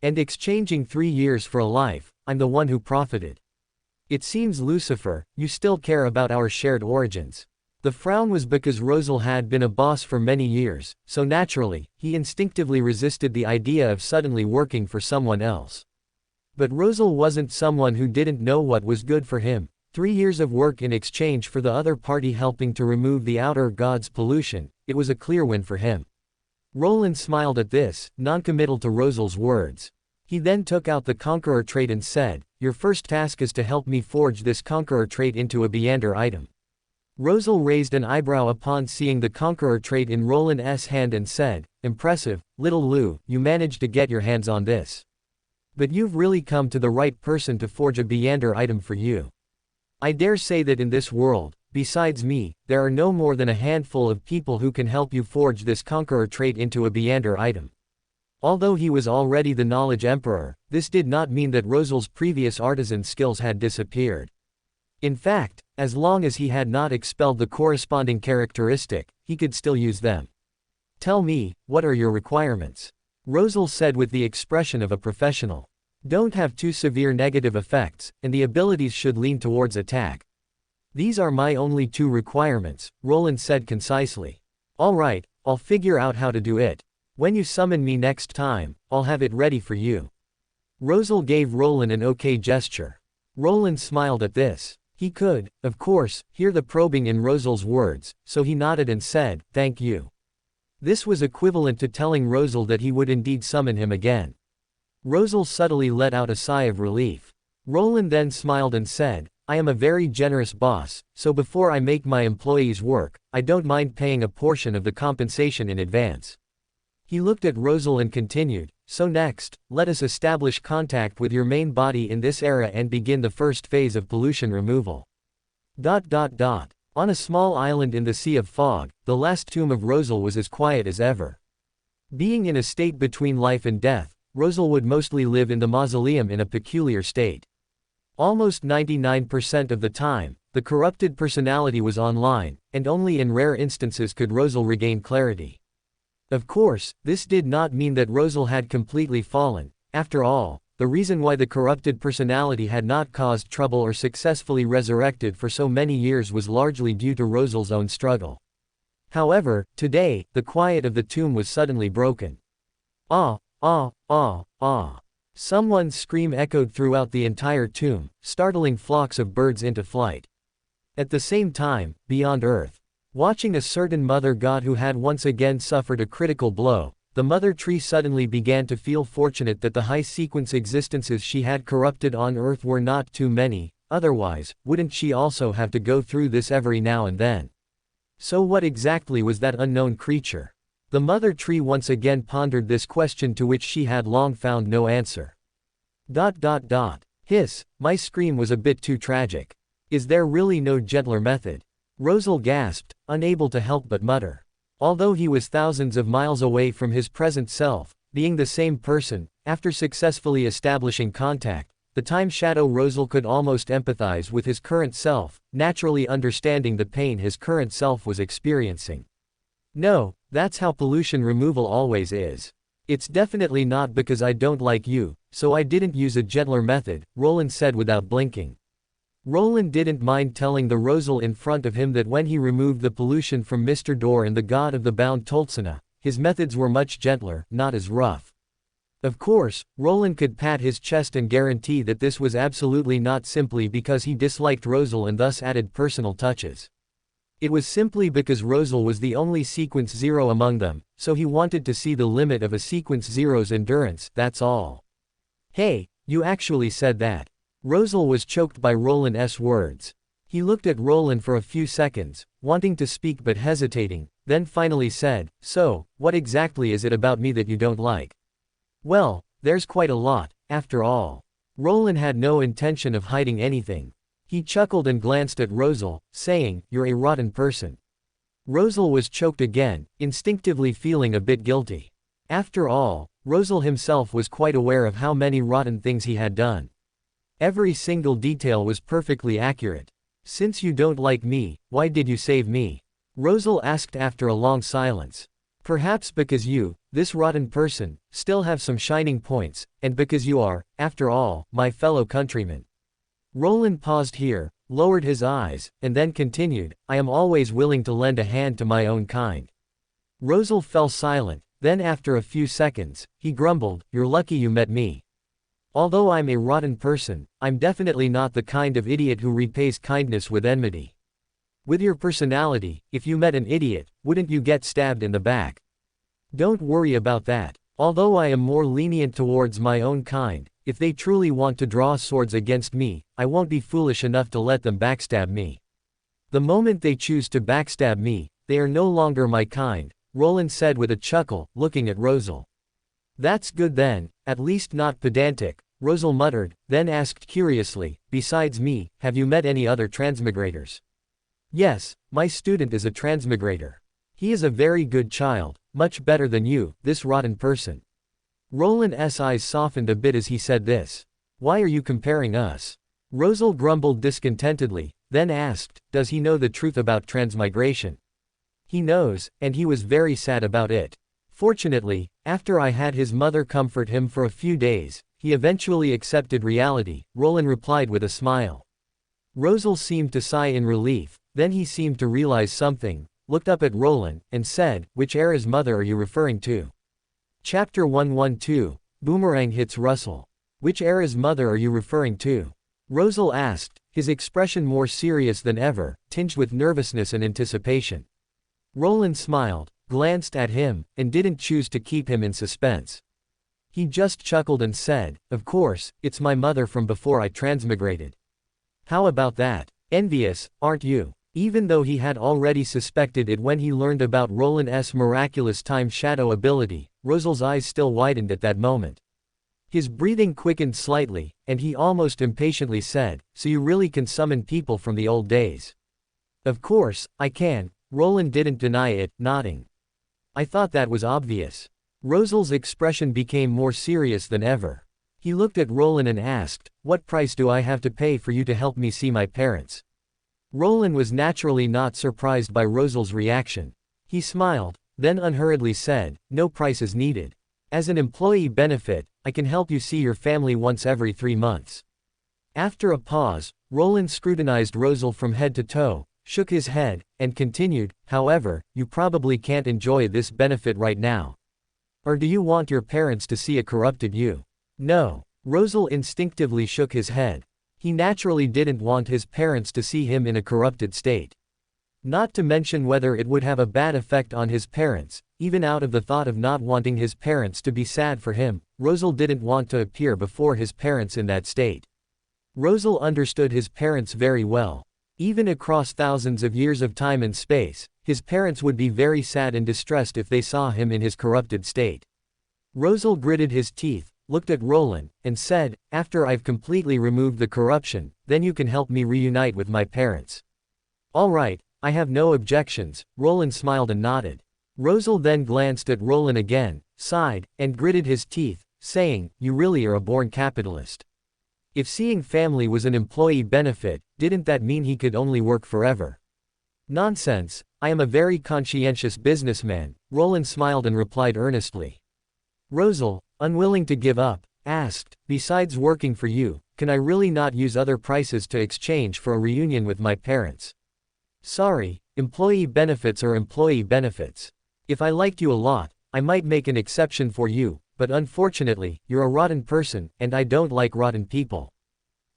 And exchanging 3 years for a life, I'm the one who profited. It seems, Lucifer, you still care about our shared origins." The frown was because Rosel had been a boss for many years, so naturally, he instinctively resisted the idea of suddenly working for someone else. But Rosel wasn't someone who didn't know what was good for him. 3 years of work in exchange for the other party helping to remove the outer god's pollution, it was a clear win for him. Roland smiled at this, noncommittal to Rosel's words. He then took out the Conqueror trait and said, "Your first task is to help me forge this Conqueror trait into a Beander item." Rosel raised an eyebrow upon seeing the Conqueror trait in Roland's hand and said, "Impressive, little Lou, you managed to get your hands on this. But you've really come to the right person to forge a Beander item for you. I dare say that in this world, besides me, there are no more than a handful of people who can help you forge this Conqueror trait into a Beander item." Although he was already the Knowledge Emperor, this did not mean that Rosel's previous artisan skills had disappeared. In fact, as long as he had not expelled the corresponding characteristic, he could still use them. "Tell me, what are your requirements?" Rosel said with the expression of a professional. "Don't have too severe negative effects, and the abilities should lean towards attack." "These are my only 2 requirements," Roland said concisely. "All right, I'll figure out how to do it. When you summon me next time, I'll have it ready for you." Rosel gave Roland an okay gesture. Roland smiled at this. He could, of course, hear the probing in Rosel's words, so he nodded and said, "Thank you." This was equivalent to telling Rosel that he would indeed summon him again. Rosel subtly let out a sigh of relief. Roland then smiled and said, "I am a very generous boss, so before I make my employees work, I don't mind paying a portion of the compensation in advance." He looked at Rosel and continued, "So next, let us establish contact with your main body in this era and begin the first phase of pollution removal." On a small island in the Sea of Fog, the last tomb of Rosel was as quiet as ever. Being in a state between life and death, Rosel would mostly live in the mausoleum in a peculiar state. Almost 99% of the time, the corrupted personality was online, and only in rare instances could Rosel regain clarity. Of course, this did not mean that Rosel had completely fallen. After all, the reason why the corrupted personality had not caused trouble or successfully resurrected for so many years was largely due to Rosel's own struggle. However, today, the quiet of the tomb was suddenly broken. Ah, ah, ah, ah. Someone's scream echoed throughout the entire tomb, startling flocks of birds into flight. At the same time, beyond Earth, watching a certain mother god who had once again suffered a critical blow, the mother tree suddenly began to feel fortunate that the high-sequence existences she had corrupted on Earth were not too many, otherwise, wouldn't she also have to go through this every now and then? So what exactly was that unknown creature? The mother tree once again pondered this question to which she had long found no answer. Hiss, my scream was a bit too tragic. Is there really no gentler method? Rosel gasped, unable to help but mutter. Although he was thousands of miles away from his present self, being the same person, after successfully establishing contact, the time shadow Rosel could almost empathize with his current self, naturally understanding the pain his current self was experiencing. No, that's how pollution removal always is. It's definitely not because I don't like you, so I didn't use a gentler method, Roland said without blinking. Roland didn't mind telling the Rosel in front of him that when he removed the pollution from Mr. Dor and the god of the bound Toltsana, his methods were much gentler, not as rough. Of course, Roland could pat his chest and guarantee that this was absolutely not simply because he disliked Rosel and thus added personal touches. It was simply because Rosel was the only Sequence Zero among them, so he wanted to see the limit of a Sequence Zero's endurance, that's all. Hey, you actually said that. Rosel was choked by Roland's words. He looked at Roland for a few seconds, wanting to speak but hesitating, then finally said, "So, what exactly is it about me that you don't like?" Well, there's quite a lot, after all. Roland had no intention of hiding anything. He chuckled and glanced at Rosel, saying, "You're a rotten person." Rosel was choked again, instinctively feeling a bit guilty. After all, Rosel himself was quite aware of how many rotten things he had done. Every single detail was perfectly accurate. "Since you don't like me, why did you save me?" Rosel asked after a long silence. "Perhaps because you, this rotten person, still have some shining points, and because you are, after all, my fellow countrymen." Roland paused here, lowered his eyes, and then continued, "I am always willing to lend a hand to my own kind." Rosel fell silent, then after a few seconds, he grumbled, "You're lucky you met me. Although I'm a rotten person, I'm definitely not the kind of idiot who repays kindness with enmity. With your personality, if you met an idiot, wouldn't you get stabbed in the back? Don't worry about that. Although I am more lenient towards my own kind, if they truly want to draw swords against me, I won't be foolish enough to let them backstab me. The moment they choose to backstab me, they are no longer my kind," Roland said with a chuckle, looking at Rosel. "That's good then, at least not pedantic," Rosel muttered, then asked curiously, "Besides me, have you met any other transmigrators?" "Yes, my student is a transmigrator. He is a very good child, much better than you, this rotten person." Roland's eyes softened a bit as he said this. "Why are you comparing us?" Rosel grumbled discontentedly, then asked, "Does he know the truth about transmigration?" "He knows, and he was very sad about it. Fortunately, after I had his mother comfort him for a few days, he eventually accepted reality," Roland replied with a smile. Rosel seemed to sigh in relief, then he seemed to realize something, looked up at Roland, and said, "Which era's mother are you referring to?" Chapter 112, Boomerang hits Russell. "Which era's mother are you referring to?" Rosel asked, his expression more serious than ever, tinged with nervousness and anticipation. Roland smiled, glanced at him, and didn't choose to keep him in suspense. He just chuckled and said, "Of course, it's my mother from before I transmigrated." "How about that? Envious, aren't you?" Even though he had already suspected it when he learned about Roland's miraculous time shadow ability, Rosel's eyes still widened at that moment. His breathing quickened slightly, and he almost impatiently said, "So you really can summon people from the old days?" Of course, I can, Roland didn't deny it, nodding. I thought that was obvious. Rosel's expression became more serious than ever. He looked at Roland and asked, "What price do I have to pay for you to help me see my parents?" Roland was naturally not surprised by Rosel's reaction. He smiled, then unhurriedly said, "No price is needed. As an employee benefit, I can help you see your family once every 3 months." After a pause, Roland scrutinized Rosel from head to toe, shook his head, and continued, "However, you probably can't enjoy this benefit right now. Or do you want your parents to see a corrupted you?" "No." Rosel instinctively shook his head. He naturally didn't want his parents to see him in a corrupted state. Not to mention whether it would have a bad effect on his parents, even out of the thought of not wanting his parents to be sad for him, Rosel didn't want to appear before his parents in that state. Rosel understood his parents very well. Even across thousands of years of time and space, his parents would be very sad and distressed if they saw him in his corrupted state. Rosel gritted his teeth, looked at Roland, and said, "After I've completely removed the corruption, then you can help me reunite with my parents." "All right, I have no objections," Roland smiled and nodded. Rosel then glanced at Roland again, sighed, and gritted his teeth, saying, "You really are a born capitalist. If seeing family was an employee benefit, didn't that mean he could only work forever?" "Nonsense, I am a very conscientious businessman," Roland smiled and replied earnestly. Rosel, unwilling to give up, asked, "Besides working for you, can I really not use other prices to exchange for a reunion with my parents?" "Sorry, employee benefits are employee benefits. If I liked you a lot, I might make an exception for you, but unfortunately, you're a rotten person, and I don't like rotten people."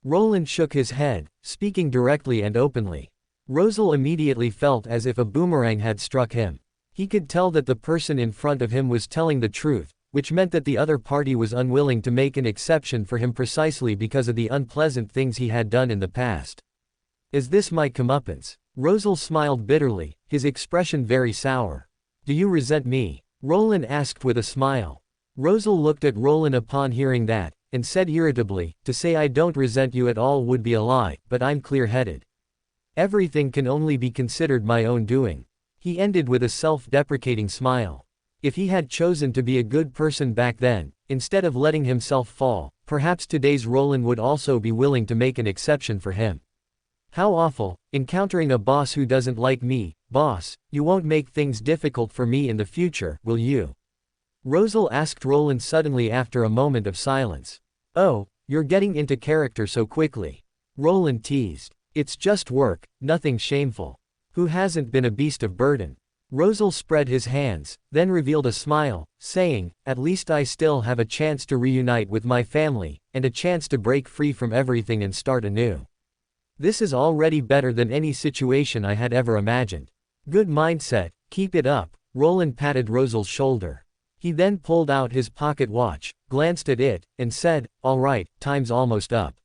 Roland shook his head, speaking directly and openly. Rosel immediately felt as if a boomerang had struck him. He could tell that the person in front of him was telling the truth, which meant that the other party was unwilling to make an exception for him precisely because of the unpleasant things he had done in the past. "Is this my comeuppance?" Rosel smiled bitterly, his expression very sour. "Do you resent me?" Roland asked with a smile. Rosel looked at Roland upon hearing that, and said irritably, "To say I don't resent you at all would be a lie, but I'm clear-headed. Everything can only be considered my own doing." He ended with a self-deprecating smile. If he had chosen to be a good person back then, instead of letting himself fall, perhaps today's Roland would also be willing to make an exception for him. "How awful, encountering a boss who doesn't like me. Boss, you won't make things difficult for me in the future, will you?" Rosel asked Roland suddenly after a moment of silence. "Oh, you're getting into character so quickly," Roland teased. "It's just work, nothing shameful. Who hasn't been a beast of burden?" Rosel spread his hands, then revealed a smile, saying, "At least I still have a chance to reunite with my family, and a chance to break free from everything and start anew. This is already better than any situation I had ever imagined." "Good mindset, keep it up," Roland patted Rosel's shoulder. He then pulled out his pocket watch, glanced at it, and said, "All right, time's almost up.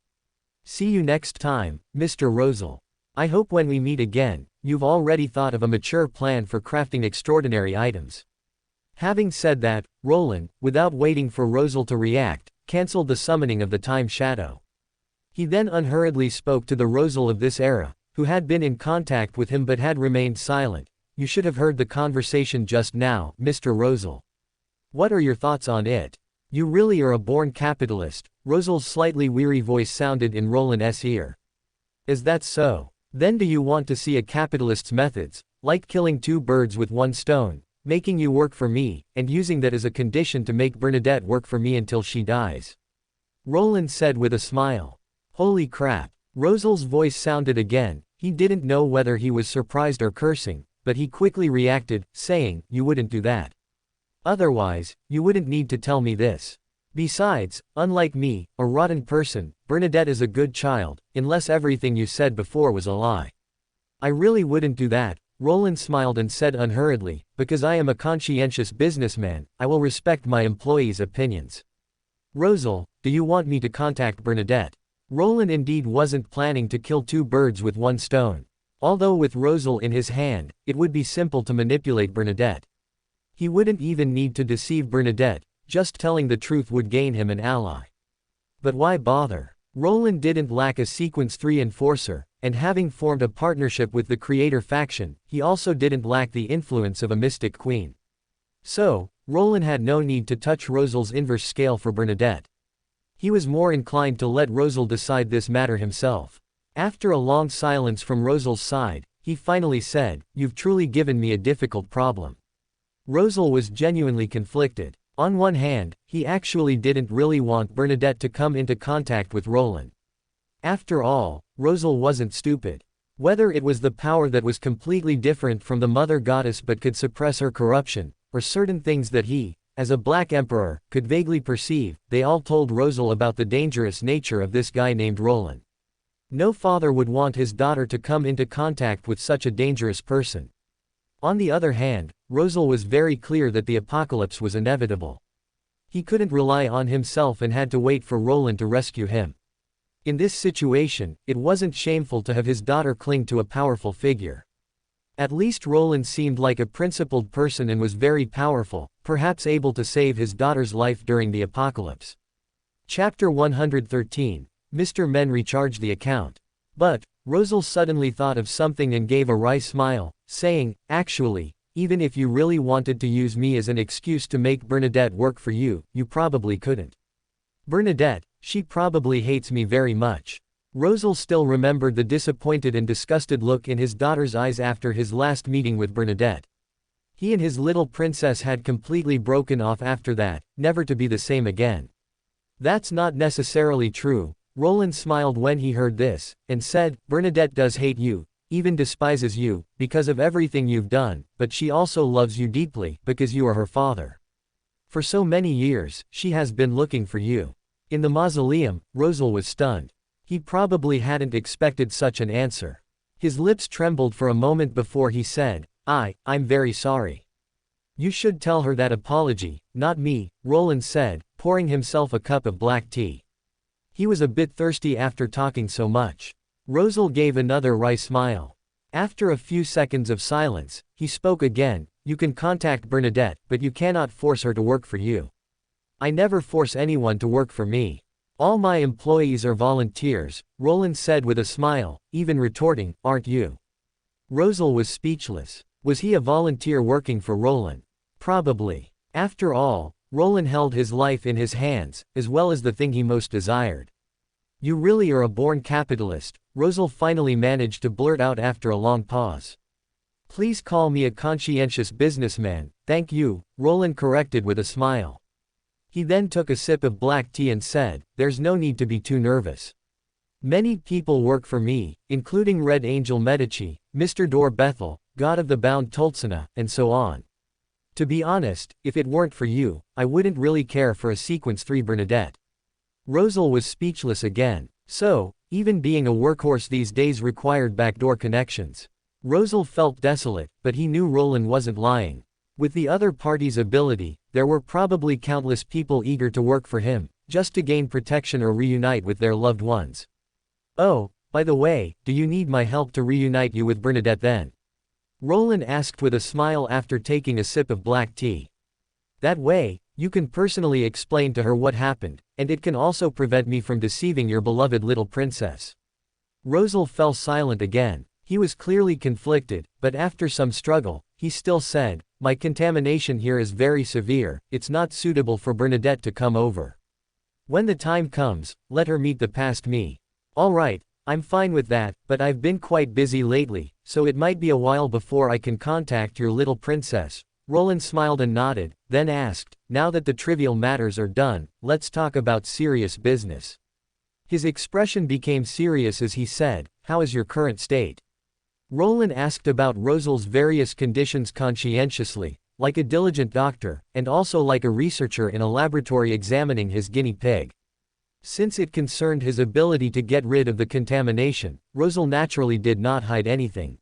See you next time, Mr. Rosel. I hope when we meet again, you've already thought of a mature plan for crafting extraordinary items." Having said that, Roland, without waiting for Rosel to react, cancelled the summoning of the time shadow. He then unhurriedly spoke to the Rosel of this era, who had been in contact with him but had remained silent. "You should have heard the conversation just now, Mr. Rosel. What are your thoughts on it? You really are a born capitalist." Rosel's slightly weary voice sounded in Roland's ear. "Is that so? Then do you want to see a capitalist's methods, like killing 2 birds with 1 stone, making you work for me, and using that as a condition to make Bernadette work for me until she dies?" Roland said with a smile. "Holy crap." Rosel's voice sounded again. He didn't know whether he was surprised or cursing, but he quickly reacted, saying, "You wouldn't do that. Otherwise, you wouldn't need to tell me this. Besides, unlike me, a rotten person, Bernadette is a good child, unless everything you said before was a lie." "I really wouldn't do that," Roland smiled and said unhurriedly, "because I am a conscientious businessman, I will respect my employees' opinions." "Rosel, do you want me to contact Bernadette?" Roland indeed wasn't planning to kill 2 birds with 1 stone. Although with Rosel in his hand, it would be simple to manipulate Bernadette. He wouldn't even need to deceive Bernadette, just telling the truth would gain him an ally. But why bother? Roland didn't lack a Sequence 3 enforcer, and having formed a partnership with the Creator faction, he also didn't lack the influence of a mystic queen. So, Roland had no need to touch Rosel's inverse scale for Bernadette. He was more inclined to let Rosel decide this matter himself. After a long silence from Rosel's side, he finally said, "You've truly given me a difficult problem." Rosel was genuinely conflicted. On one hand, he actually didn't really want Bernadette to come into contact with Roland. After all, Rosel wasn't stupid. Whether it was the power that was completely different from the mother goddess but could suppress her corruption, or certain things that he, as a Black Emperor, could vaguely perceive, they all told Rosel about the dangerous nature of this guy named Roland. No father would want his daughter to come into contact with such a dangerous person. On the other hand, Rosel was very clear that the apocalypse was inevitable. He couldn't rely on himself and had to wait for Roland to rescue him. In this situation, it wasn't shameful to have his daughter cling to a powerful figure. At least Roland seemed like a principled person and was very powerful, perhaps able to save his daughter's life during the apocalypse. Chapter 113. Mr. Men recharged the account. But, Rosel suddenly thought of something and gave a wry smile, saying, "Actually, even if you really wanted to use me as an excuse to make Bernadette work for you, you probably couldn't. Bernadette, she probably hates me very much." Rosel still remembered the disappointed and disgusted look in his daughter's eyes after his last meeting with Bernadette. He and his little princess had completely broken off after that, never to be the same again. "That's not necessarily true." Roland smiled when he heard this, and said, "Bernadette does hate you, even despises you, because of everything you've done, but she also loves you deeply, because you are her father. For so many years, she has been looking for you." In the mausoleum, Rosel was stunned. He probably hadn't expected such an answer. His lips trembled for a moment before he said, I'm very sorry." "You should tell her that apology, not me," Roland said, pouring himself a cup of black tea. He was a bit thirsty after talking so much. Rosel gave another wry smile. After a few seconds of silence, he spoke again, "You can contact Bernadette, but you cannot force her to work for you." "I never force anyone to work for me. All my employees are volunteers," Roland said with a smile, even retorting, "Aren't you?" Rosel was speechless. Was he a volunteer working for Roland? Probably. After all, Roland held his life in his hands, as well as the thing he most desired. "You really are a born capitalist," Rosel finally managed to blurt out after a long pause. "Please call me a conscientious businessman, thank you," Roland corrected with a smile. He then took a sip of black tea and said, "There's no need to be too nervous. Many people work for me, including Red Angel Medici, Mr. Dor Bethel, God of the Bound Toltsana, and so on. To be honest, if it weren't for you, I wouldn't really care for a Sequence 3 Bernadette." Rosel was speechless again. So, even being a workhorse these days required backdoor connections. Rosel felt desolate, but he knew Roland wasn't lying. With the other party's ability, there were probably countless people eager to work for him, just to gain protection or reunite with their loved ones. "Oh, by the way, do you need my help to reunite you with Bernadette then?" Roland asked with a smile after taking a sip of black tea. "That way, you can personally explain to her what happened, and it can also prevent me from deceiving your beloved little princess." Rosel fell silent again. He was clearly conflicted, but after some struggle, he still said, "My contamination here is very severe, it's not suitable for Bernadette to come over. When the time comes, let her meet the past me." "All right, I'm fine with that, but I've been quite busy lately, so it might be a while before I can contact your little princess." Roland smiled and nodded, then asked, "Now that the trivial matters are done, let's talk about serious business." His expression became serious as he said, "How is your current state?" Roland asked about Rosel's various conditions conscientiously, like a diligent doctor, and also like a researcher in a laboratory examining his guinea pig. Since it concerned his ability to get rid of the contamination, Rosel naturally did not hide anything.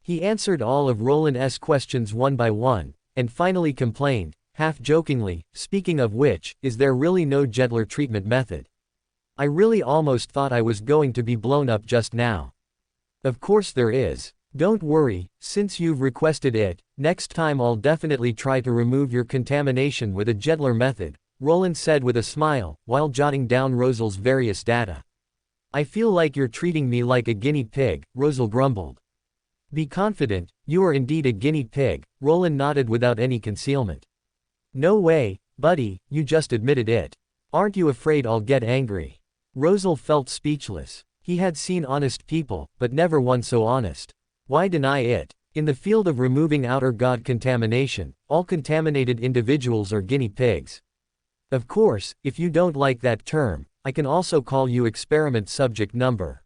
He answered all of Roland's questions one by one, and finally complained, half-jokingly, "Speaking of which, is there really no gentler treatment method? I really almost thought I was going to be blown up just now." "Of course there is. Don't worry, since you've requested it, next time I'll definitely try to remove your contamination with a gentler method," Roland said with a smile, while jotting down Rosel's various data. I feel like you're treating me like a guinea pig, Rosel grumbled. Be confident, you are indeed a guinea pig, Roland nodded without any concealment. No way, buddy, you just admitted it. Aren't you afraid I'll get angry? Rosel felt speechless. He had seen honest people, but never one so honest. Why deny it? In the field of removing outer god contamination, all contaminated individuals are guinea pigs. Of course, if you don't like that term, I can also call you experiment subject number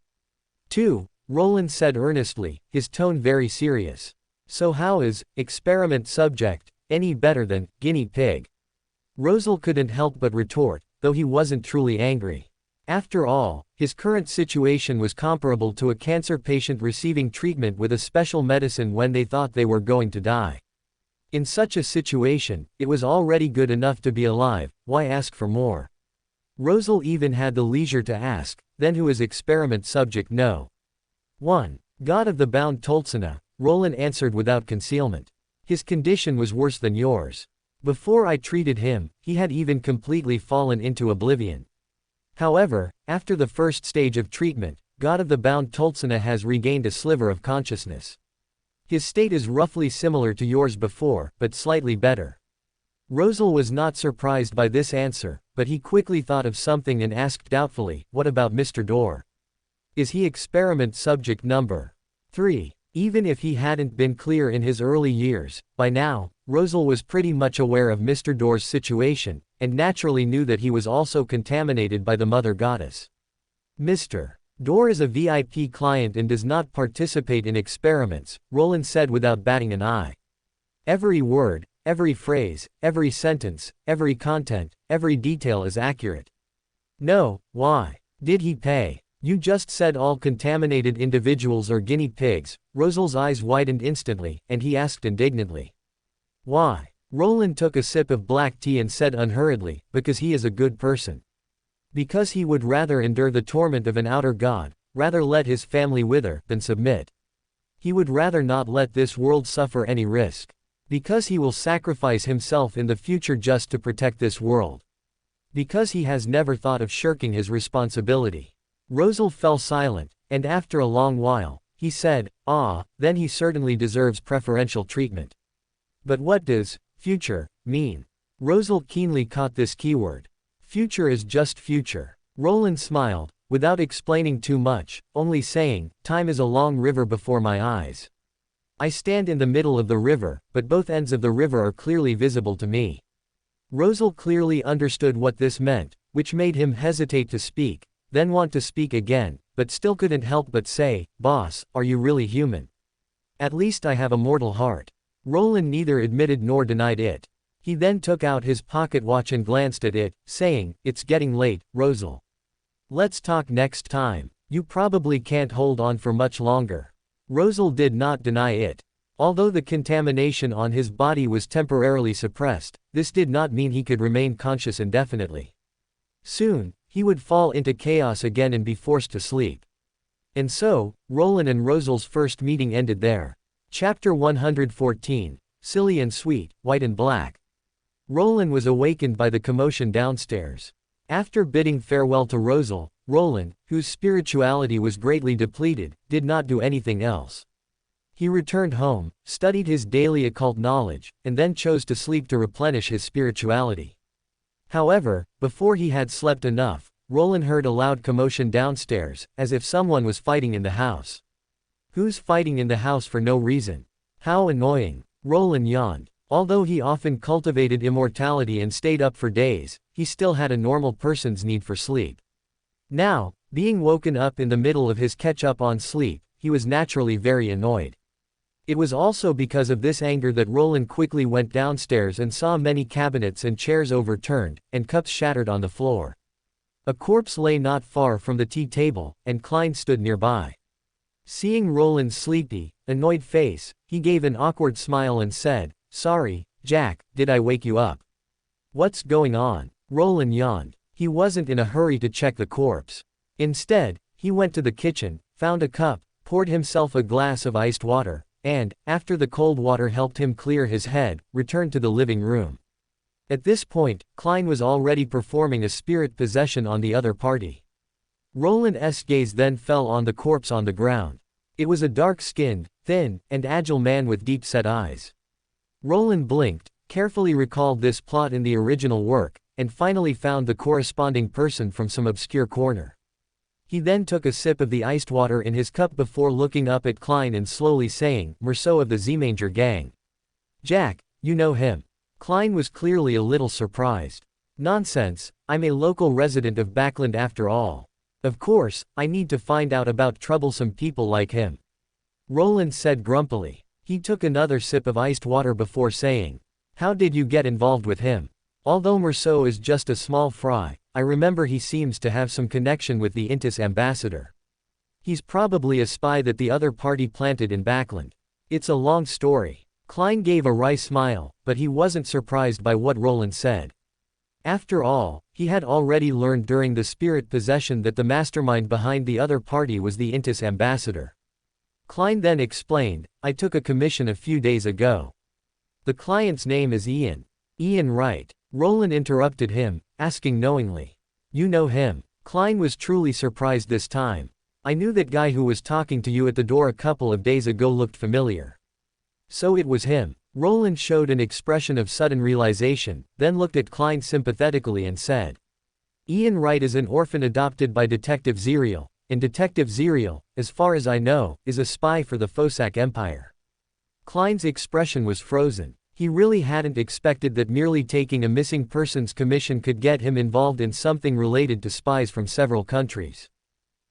2, Roland said earnestly, his tone very serious. So how is experiment subject any better than guinea pig? Rosel couldn't help but retort, though he wasn't truly angry. After all, his current situation was comparable to a cancer patient receiving treatment with a special medicine when they thought they were going to die. In such a situation, it was already good enough to be alive, why ask for more? Rosel even had the leisure to ask, then who is experiment subject no? 1. God of the bound Toltsana, Roland answered without concealment. His condition was worse than yours. Before I treated him, he had even completely fallen into oblivion. However, after the first stage of treatment, God of the bound Toltsana has regained a sliver of consciousness. His state is roughly similar to yours before, but slightly better. Rosel was not surprised by this answer, but he quickly thought of something and asked doubtfully, what about Mr. Dorr? Is he experiment subject number 3? Even if he hadn't been clear in his early years, by now, Rosel was pretty much aware of Mr. Dorr's situation, and naturally knew that he was also contaminated by the Mother Goddess. Mr. Dorr is a VIP client and does not participate in experiments, Roland said without batting an eye. Every word, every phrase, every sentence, every content, every detail is accurate. No, why? Did he pay? You just said all contaminated individuals are guinea pigs. Rosel's eyes widened instantly, and he asked indignantly. Why? Roland took a sip of black tea and said unhurriedly, because he is a good person. Because he would rather endure the torment of an outer god, rather let his family wither, than submit. He would rather not let this world suffer any risk. Because he will sacrifice himself in the future just to protect this world. Because he has never thought of shirking his responsibility. Rosel fell silent, and after a long while, he said, then he certainly deserves preferential treatment. But what does future mean? Rosel keenly caught this keyword. Future is just future. Roland smiled, without explaining too much, only saying, time is a long river before my eyes. I stand in the middle of the river, but both ends of the river are clearly visible to me. Rosel clearly understood what this meant, which made him hesitate to speak, then want to speak again, but still couldn't help but say, Boss, are you really human? At least I have a mortal heart. Roland neither admitted nor denied it. He then took out his pocket watch and glanced at it, saying, It's getting late, Rosel. Let's talk next time. You probably can't hold on for much longer. Rosel did not deny it. Although the contamination on his body was temporarily suppressed, this did not mean he could remain conscious indefinitely. Soon, he would fall into chaos again and be forced to sleep. And so, Roland and Rosel's first meeting ended there. Chapter 114, Silly and Sweet, White and Black. Roland was awakened by the commotion downstairs. After bidding farewell to Rosel, Roland, whose spirituality was greatly depleted, did not do anything else. He returned home, studied his daily occult knowledge, and then chose to sleep to replenish his spirituality. However, before he had slept enough, Roland heard a loud commotion downstairs, as if someone was fighting in the house. Who's fighting in the house for no reason? How annoying. Roland yawned. Although he often cultivated immortality and stayed up for days, he still had a normal person's need for sleep. Now, being woken up in the middle of his catch-up on sleep, he was naturally very annoyed. It was also because of this anger that Roland quickly went downstairs and saw many cabinets and chairs overturned, and cups shattered on the floor. A corpse lay not far from the tea table, and Klein stood nearby. Seeing Roland's sleepy, annoyed face, he gave an awkward smile and said, Sorry, Jack, did I wake you up? What's going on? Roland yawned. He wasn't in a hurry to check the corpse. Instead, he went to the kitchen, found a cup, poured himself a glass of iced water, and, after the cold water helped him clear his head, returned to the living room. At this point, Klein was already performing a spirit possession on the other party. Roland's gaze then fell on the corpse on the ground. It was a dark-skinned, thin, and agile man with deep-set eyes. Roland blinked, carefully recalled this plot in the original work, and finally found the corresponding person from some obscure corner. He then took a sip of the iced water in his cup before looking up at Klein and slowly saying, "Merceau of the Z-Manger gang. Jack, you know him." Klein was clearly a little surprised. "Nonsense, I'm a local resident of Backland after all. Of course, I need to find out about troublesome people like him," Roland said grumpily. He took another sip of iced water before saying, "How did you get involved with him? Although Merceau is just a small fry, I remember he seems to have some connection with the Intis ambassador. He's probably a spy that the other party planted in Backland. It's a long story." Klein gave a wry smile, but he wasn't surprised by what Roland said. After all, he had already learned during the spirit possession that the mastermind behind the other party was the Intis ambassador. Klein then explained, "I took a commission a few days ago. The client's name is Ian Wright." Roland interrupted him, asking knowingly, "You know him?" Klein was truly surprised this time. "I knew that guy who was talking to you at the door a couple of days ago looked familiar." So it was him. Roland showed an expression of sudden realization, then looked at Klein sympathetically and said, "Ian Wright is an orphan adopted by Detective Zerial, and Detective Zerial, as far as I know, is a spy for the Fosak Empire." Klein's expression was frozen. He really hadn't expected that merely taking a missing persons commission could get him involved in something related to spies from several countries.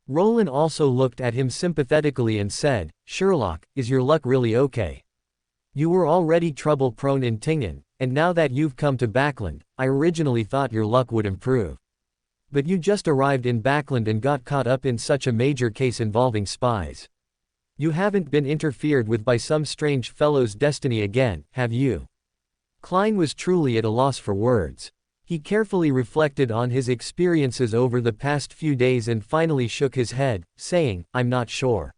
Roland also looked at him sympathetically and said, "Sherlock, is your luck really okay? You were already trouble-prone in Tingen, and now that you've come to Backland, I originally thought your luck would improve. But you just arrived in Backland and got caught up in such a major case involving spies. You haven't been interfered with by some strange fellow's destiny again, have you?" Klein was truly at a loss for words. He carefully reflected on his experiences over the past few days and finally shook his head, saying, "I'm not sure."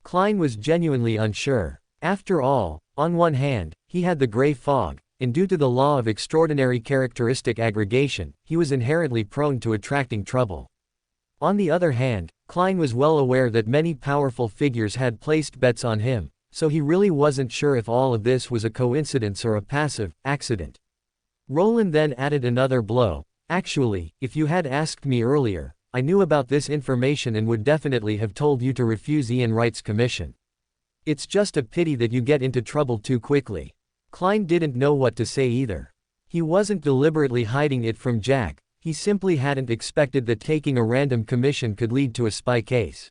Klein was genuinely unsure. After all, on one hand, he had the gray fog, and due to the law of extraordinary characteristic aggregation, he was inherently prone to attracting trouble. On the other hand, Klein was well aware that many powerful figures had placed bets on him, so he really wasn't sure if all of this was a coincidence or a passive accident. Roland then added another blow. "Actually, if you had asked me earlier, I knew about this information and would definitely have told you to refuse Ian Wright's commission. It's just a pity that you get into trouble too quickly." Klein didn't know what to say either. He wasn't deliberately hiding it from Jack, he simply hadn't expected that taking a random commission could lead to a spy case.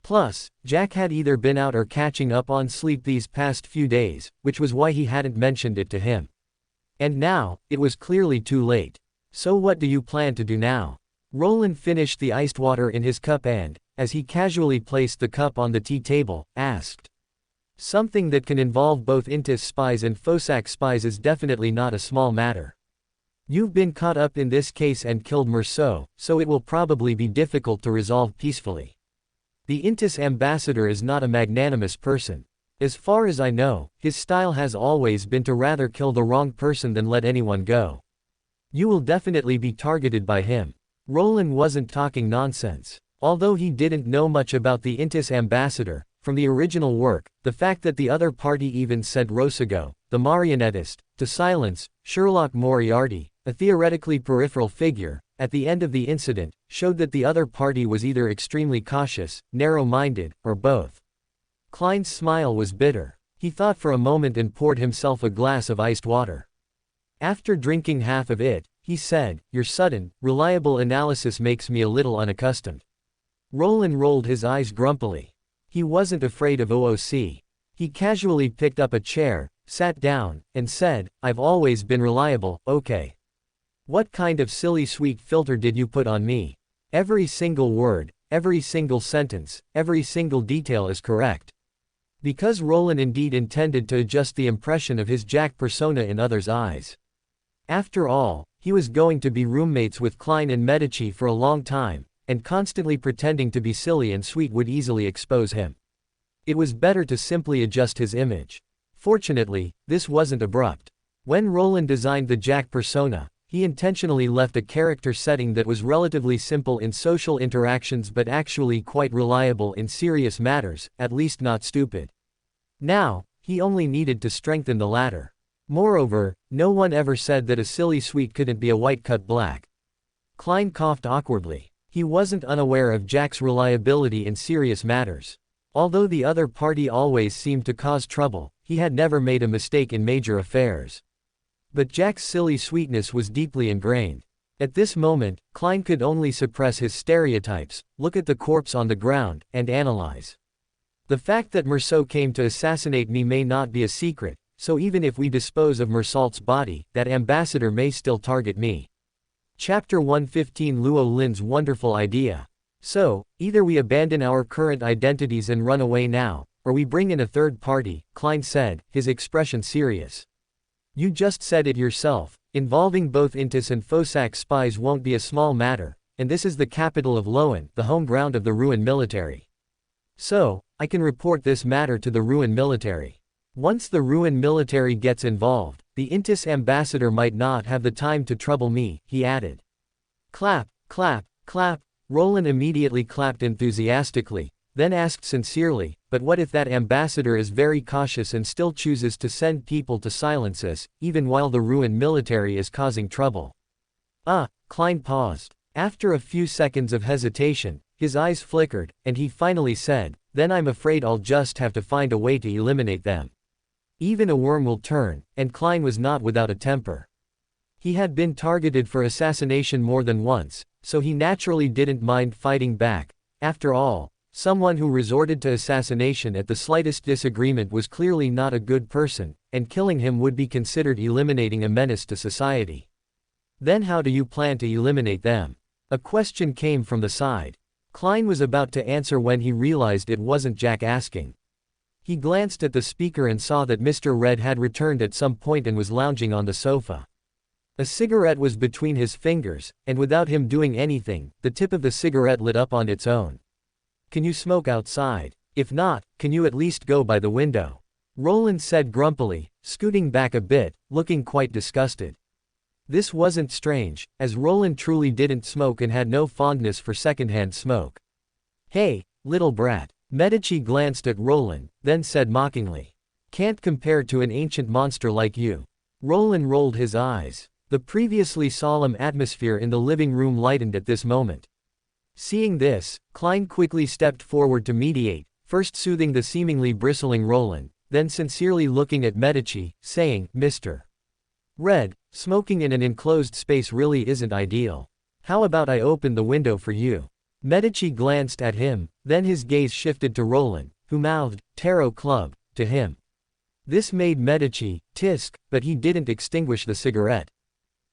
Plus, Jack had either been out or catching up on sleep these past few days, which was why he hadn't mentioned it to him. And now, it was clearly too late. "So what do you plan to do now?" Roland finished the iced water in his cup and, as he casually placed the cup on the tea table, asked. "Something that can involve both Intis spies and Fosak spies is definitely not a small matter. You've been caught up in this case and killed Merceau, so it will probably be difficult to resolve peacefully. The Intis ambassador is not a magnanimous person. As far as I know, his style has always been to rather kill the wrong person than let anyone go. You will definitely be targeted by him." Roland wasn't talking nonsense. Although he didn't know much about the Intis ambassador, from the original work, the fact that the other party even sent Rosago, the marionettist, to silence Sherlock Moriarty, a theoretically peripheral figure, at the end of the incident, showed that the other party was either extremely cautious, narrow-minded, or both. Klein's smile was bitter. He thought for a moment and poured himself a glass of iced water. After drinking half of it, he said, "Your sudden, reliable analysis makes me a little unaccustomed." Roland rolled his eyes grumpily. He wasn't afraid of OOC. He casually picked up a chair, sat down, and said, "I've always been reliable, okay. What kind of silly sweet filter did you put on me? Every single word, every single sentence, every single detail is correct." Because Roland indeed intended to adjust the impression of his Jack persona in others' eyes. After all, he was going to be roommates with Klein and Medici for a long time, and constantly pretending to be silly and sweet would easily expose him. It was better to simply adjust his image. Fortunately, this wasn't abrupt. When Roland designed the Jack persona, he intentionally left a character setting that was relatively simple in social interactions but actually quite reliable in serious matters, at least not stupid. Now, he only needed to strengthen the latter. Moreover, no one ever said that a silly sweet couldn't be a white cut black. Klein coughed awkwardly. He wasn't unaware of Jack's reliability in serious matters. Although the other party always seemed to cause trouble, he had never made a mistake in major affairs. But Jack's silly sweetness was deeply ingrained. At this moment, Klein could only suppress his stereotypes, look at the corpse on the ground, and analyze. The fact that Merceau came to assassinate me may not be a secret, so even if we dispose of Mersault's body, that ambassador may still target me. Chapter 115 Luo Lin's wonderful idea. So, either we abandon our current identities and run away now, or we bring in a third party, Klein said, his expression serious. You just said it yourself, involving both Intis and Fosak spies won't be a small matter, and this is the capital of Loan, the home ground of the Ruin military. So, I can report this matter to the Ruin military. Once the Ruin military gets involved, the Intis ambassador might not have the time to trouble me, he added. Clap, clap, clap. Roland immediately clapped enthusiastically, then asked sincerely, but what if that ambassador is very cautious and still chooses to send people to silence us, even while the Ruin military is causing trouble? Klein paused. After a few seconds of hesitation, his eyes flickered, and he finally said, then I'm afraid I'll just have to find a way to eliminate them. Even a worm will turn, and Klein was not without a temper. He had been targeted for assassination more than once, so he naturally didn't mind fighting back. After all, someone who resorted to assassination at the slightest disagreement was clearly not a good person, and killing him would be considered eliminating a menace to society. Then how do you plan to eliminate them? A question came from the side. Klein was about to answer when he realized it wasn't Jack asking. He glanced at the speaker and saw that Mr. Red had returned at some point and was lounging on the sofa. A cigarette was between his fingers, and without him doing anything, the tip of the cigarette lit up on its own. Can you smoke outside? If not, can you at least go by the window? Roland said grumpily, scooting back a bit, looking quite disgusted. This wasn't strange, as Roland truly didn't smoke and had no fondness for secondhand smoke. Hey, little brat. Medici glanced at Roland, then said mockingly. Can't compare to an ancient monster like you. Roland rolled his eyes. The previously solemn atmosphere in the living room lightened at this moment. Seeing this, Klein quickly stepped forward to mediate, first soothing the seemingly bristling Roland, then sincerely looking at Medici, saying, Mr. Red, smoking in an enclosed space really isn't ideal. How about I open the window for you? Medici glanced at him, then his gaze shifted to Roland, who mouthed, Tarot Club, to him. This made Medici tisk, but he didn't extinguish the cigarette.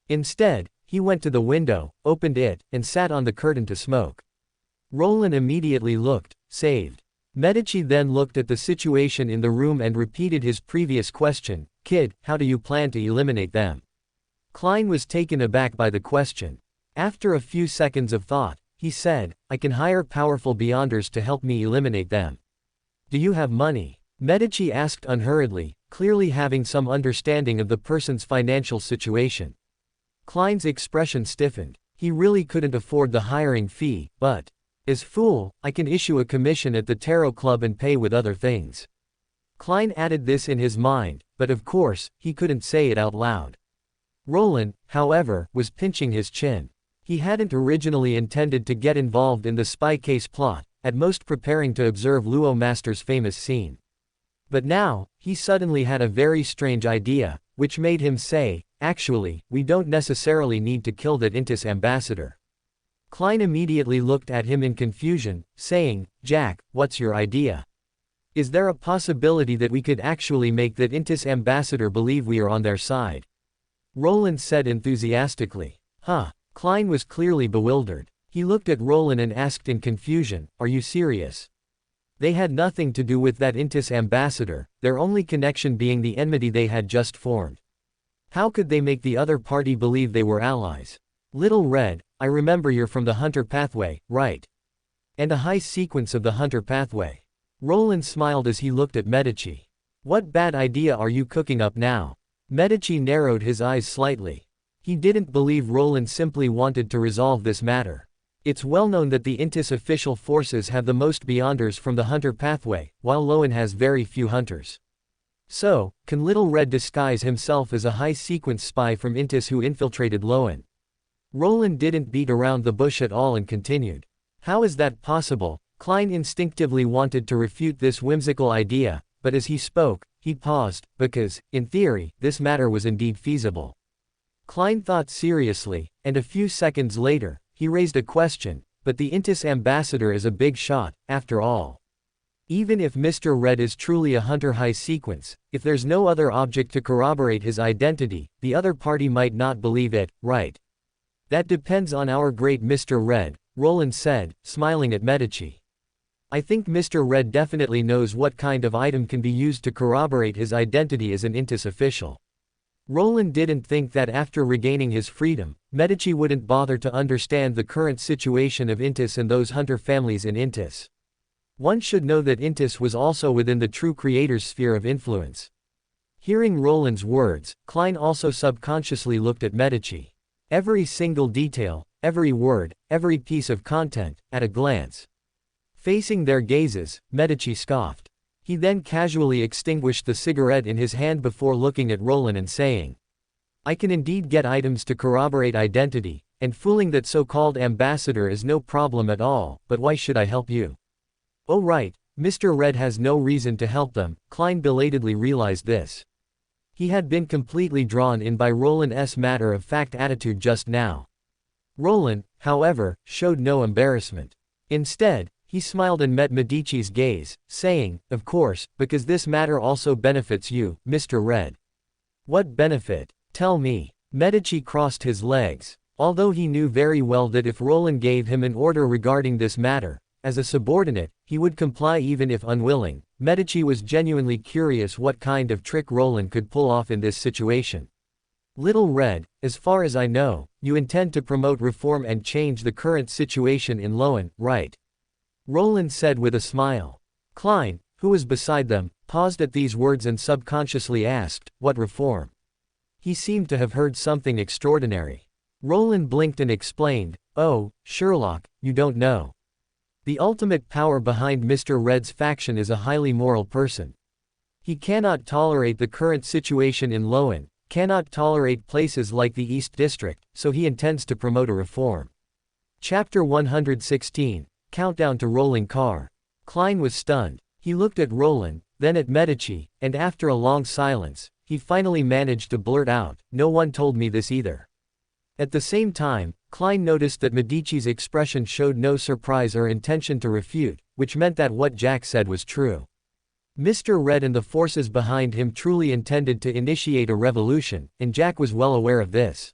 Instead, he went to the window, opened it, and sat on the curtain to smoke. Roland immediately looked, saved. Medici then looked at the situation in the room and repeated his previous question, Kid, how do you plan to eliminate them? Klein was taken aback by the question. After a few seconds of thought, he said, I can hire powerful beyonders to help me eliminate them. Do you have money? Medici asked unhurriedly, clearly having some understanding of the person's financial situation. Klein's expression stiffened. He really couldn't afford the hiring fee, but, as fool, I can issue a commission at the Tarot Club and pay with other things. Klein added this in his mind, but of course, he couldn't say it out loud. Roland, however, was pinching his chin. He hadn't originally intended to get involved in the spy case plot, at most preparing to observe Luo Master's famous scene. But now, he suddenly had a very strange idea, which made him say, actually, we don't necessarily need to kill that Intis ambassador. Klein immediately looked at him in confusion, saying, Jack, what's your idea? Is there a possibility that we could actually make that Intis ambassador believe we are on their side? Roland said enthusiastically. Klein was clearly bewildered. He looked at Roland and asked in confusion, are you serious? They had nothing to do with that Intis ambassador, their only connection being the enmity they had just formed. How could they make the other party believe they were allies? Little Red, I remember you're from the Hunter Pathway, right? And a high sequence of the Hunter Pathway. Roland smiled as he looked at Medici. What bad idea are you cooking up now? Medici narrowed his eyes slightly. He didn't believe Roland simply wanted to resolve this matter. It's well known that the Intis official forces have the most Beyonders from the hunter pathway, while Lowen has very few hunters. So, can Little Red disguise himself as a high-sequence spy from Intis who infiltrated Lowen? Roland didn't beat around the bush at all and continued. How is that possible? Klein instinctively wanted to refute this whimsical idea, but as he spoke, he paused, because, in theory, this matter was indeed feasible. Klein thought seriously, and a few seconds later, he raised a question, but the Intis ambassador is a big shot, after all. Even if Mr. Red is truly a hunter high sequence, if there's no other object to corroborate his identity, the other party might not believe it, right? That depends on our great Mr. Red, Roland said, smiling at Medici. I think Mr. Red definitely knows what kind of item can be used to corroborate his identity as an Intis official. Roland didn't think that after regaining his freedom, Medici wouldn't bother to understand the current situation of Intis and those hunter families in Intis. One should know that Intis was also within the true creator's sphere of influence. Hearing Roland's words, Klein also subconsciously looked at Medici. Every single detail, every word, every piece of content, at a glance. Facing their gazes, Medici scoffed. He then casually extinguished the cigarette in his hand before looking at Roland and saying, I can indeed get items to corroborate identity, and fooling that so-called ambassador is no problem at all, but why should I help you? Oh right, Mr. Red has no reason to help them. Klein belatedly realized this. He had been completely drawn in by Roland's matter-of-fact attitude just now. Roland, however, showed no embarrassment. Instead, he smiled and met Medici's gaze, saying, of course, because this matter also benefits you, Mr. Red. What benefit? Tell me. Medici crossed his legs. Although he knew very well that if Roland gave him an order regarding this matter, as a subordinate, he would comply even if unwilling, Medici was genuinely curious what kind of trick Roland could pull off in this situation. Little Red, as far as I know, you intend to promote reform and change the current situation in Lowen, right? Roland said with a smile. Klein, who was beside them, paused at these words and subconsciously asked, what reform? He seemed to have heard something extraordinary. Roland blinked and explained, oh, Sherlock, you don't know. The ultimate power behind Mr. Red's faction is a highly moral person. He cannot tolerate the current situation in Lowen, cannot tolerate places like the East District, so he intends to promote a reform. Chapter 116. Countdown to rolling car. Klein was stunned. He looked at Roland, then at Medici, and after a long silence, he finally managed to blurt out, no one told me this either. At the same time, Klein noticed that Medici's expression showed no surprise or intention to refute, which meant that what Jack said was true. Mr. Red and the forces behind him truly intended to initiate a revolution, and Jack was well aware of this.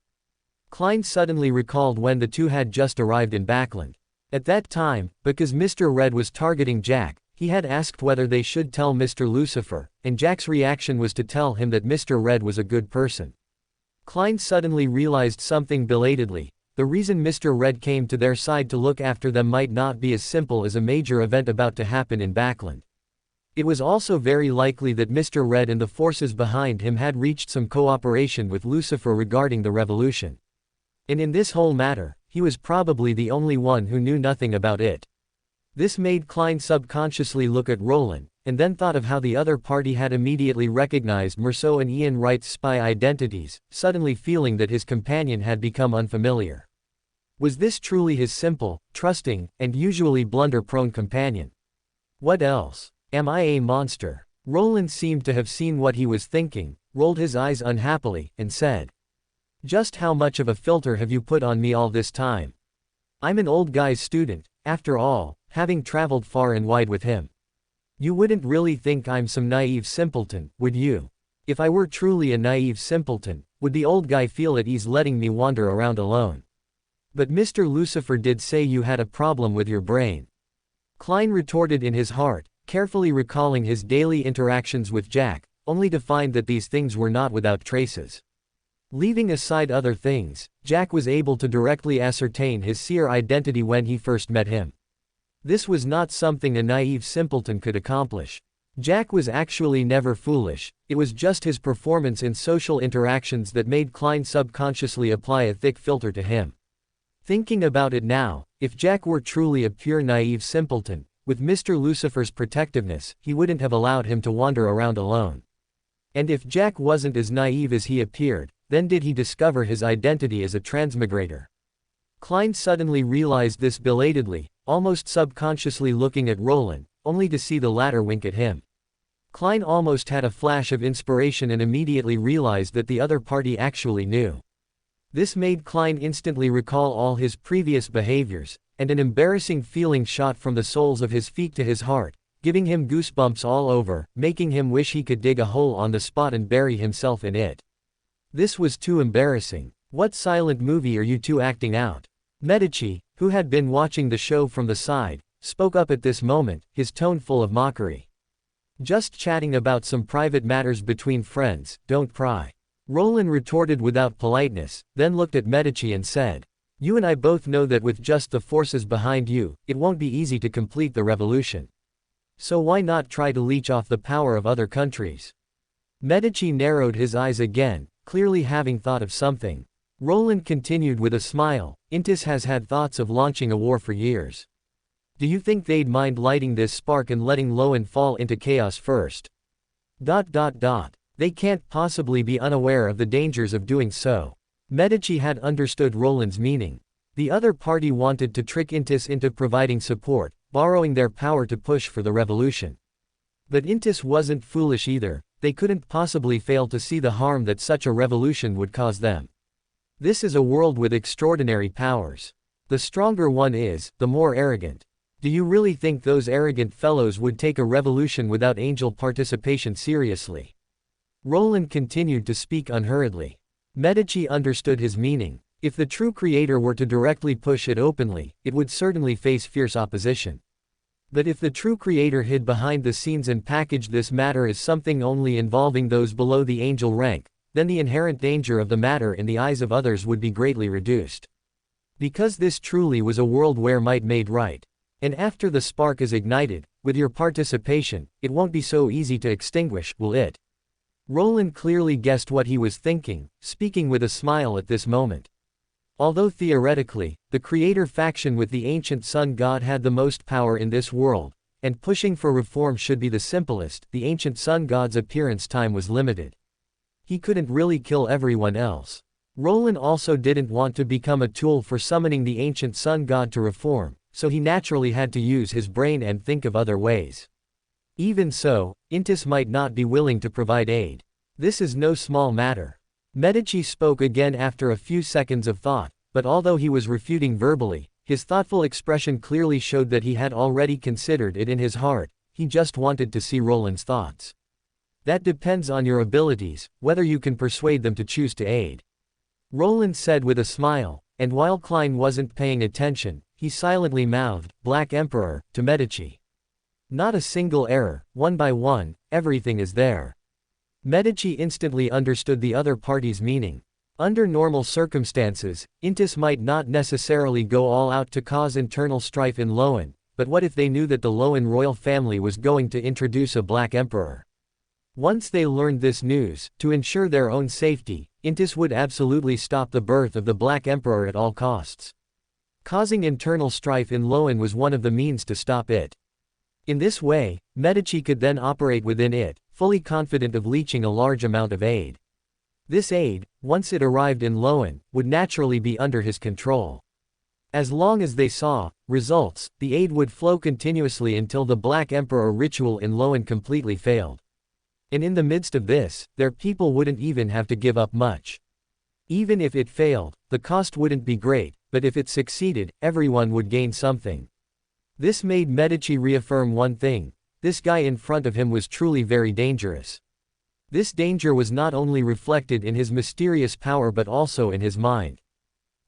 Klein suddenly recalled when the two had just arrived in Backland. At that time, because Mr. Red was targeting Jack, he had asked whether they should tell Mr. Lucifer, and Jack's reaction was to tell him that Mr. Red was a good person. Klein suddenly realized something belatedly. The reason Mr. Red came to their side to look after them might not be as simple as a major event about to happen in Backland. It was also very likely that Mr. Red and the forces behind him had reached some cooperation with Lucifer regarding the revolution. And in this whole matter, he was probably the only one who knew nothing about it. This made Klein subconsciously look at Roland, and then thought of how the other party had immediately recognized Merceau and Ian Wright's spy identities, suddenly feeling that his companion had become unfamiliar. Was this truly his simple, trusting, and usually blunder-prone companion? What else? Am I a monster? Roland seemed to have seen what he was thinking, rolled his eyes unhappily, and said, just how much of a filter have you put on me all this time? I'm an old guy's student, after all, having traveled far and wide with him. You wouldn't really think I'm some naive simpleton, would you? If I were truly a naive simpleton, would the old guy feel at ease letting me wander around alone? But Mr. Lucifer did say you had a problem with your brain. Klein retorted in his heart, carefully recalling his daily interactions with Jack, only to find that these things were not without traces. Leaving aside other things, Jack was able to directly ascertain his seer identity when he first met him. This was not something a naive simpleton could accomplish. Jack was actually never foolish, it was just his performance in social interactions that made Klein subconsciously apply a thick filter to him. Thinking about it now, if Jack were truly a pure naive simpleton, with Mr. Lucifer's protectiveness, he wouldn't have allowed him to wander around alone. And if Jack wasn't as naive as he appeared, then did he discover his identity as a transmigrator? Klein suddenly realized this belatedly, almost subconsciously looking at Roland, only to see the latter wink at him. Klein almost had a flash of inspiration and immediately realized that the other party actually knew. This made Klein instantly recall all his previous behaviors, and an embarrassing feeling shot from the soles of his feet to his heart, giving him goosebumps all over, making him wish he could dig a hole on the spot and bury himself in it. This was too embarrassing. What silent movie are you two acting out? Medi, who had been watching the show from the side, spoke up at this moment, his tone full of mockery. Just chatting about some private matters between friends, don't pry. Roland retorted without politeness, then looked at Medi and said, "You and I both know that with just the forces behind you, it won't be easy to complete the revolution. So why not try to leech off the power of other countries?" Medi narrowed his eyes again, clearly having thought of something. Roland continued with a smile, "Intis has had thoughts of launching a war for years. Do you think they'd mind lighting this spark and letting Lowen fall into chaos first? They can't possibly be unaware of the dangers of doing so." Medi had understood Roland's meaning. The other party wanted to trick Intis into providing support, borrowing their power to push for the revolution. But Intis wasn't foolish either, they couldn't possibly fail to see the harm that such a revolution would cause them. This is a world with extraordinary powers. The stronger one is, the more arrogant. Do you really think those arrogant fellows would take a revolution without angel participation seriously? Roland continued to speak unhurriedly. Medi understood his meaning. If the true creator were to directly push it openly, it would certainly face fierce opposition. But if the true creator hid behind the scenes and packaged this matter as something only involving those below the angel rank, then the inherent danger of the matter in the eyes of others would be greatly reduced. Because this truly was a world where might made right. And after the spark is ignited, with your participation, it won't be so easy to extinguish, will it? Roland clearly guessed what he was thinking, speaking with a smile at this moment. Although theoretically, the creator faction with the ancient sun god had the most power in this world, and pushing for reform should be the simplest, the ancient sun god's appearance time was limited. He couldn't really kill everyone else. Roland also didn't want to become a tool for summoning the ancient sun god to reform, so he naturally had to use his brain and think of other ways. Even so, Intis might not be willing to provide aid. This is no small matter. Medi spoke again after a few seconds of thought, but although he was refuting verbally, his thoughtful expression clearly showed that he had already considered it in his heart, he just wanted to see Roland's thoughts. That depends on your abilities, whether you can persuade them to choose to aid. Roland said with a smile, and while Klein wasn't paying attention, he silently mouthed, "Black Emperor," to Medi. Not a single error, one by one, everything is there. Medi instantly understood the other party's meaning. Under normal circumstances, Intis might not necessarily go all out to cause internal strife in Lowen, but what if they knew that the Lowen royal family was going to introduce a Black Emperor? Once they learned this news, to ensure their own safety, Intis would absolutely stop the birth of the Black Emperor at all costs. Causing internal strife in Lowen was one of the means to stop it. In this way, Medi could then operate within it, fully confident of leeching a large amount of aid. This aid, once it arrived in Lowen, would naturally be under his control. As long as they saw results, the aid would flow continuously until the Black Emperor ritual in Lowen completely failed. And in the midst of this, their people wouldn't even have to give up much. Even if it failed, the cost wouldn't be great, but if it succeeded, everyone would gain something. This made Medi reaffirm one thing: this guy in front of him was truly very dangerous. This danger was not only reflected in his mysterious power but also in his mind.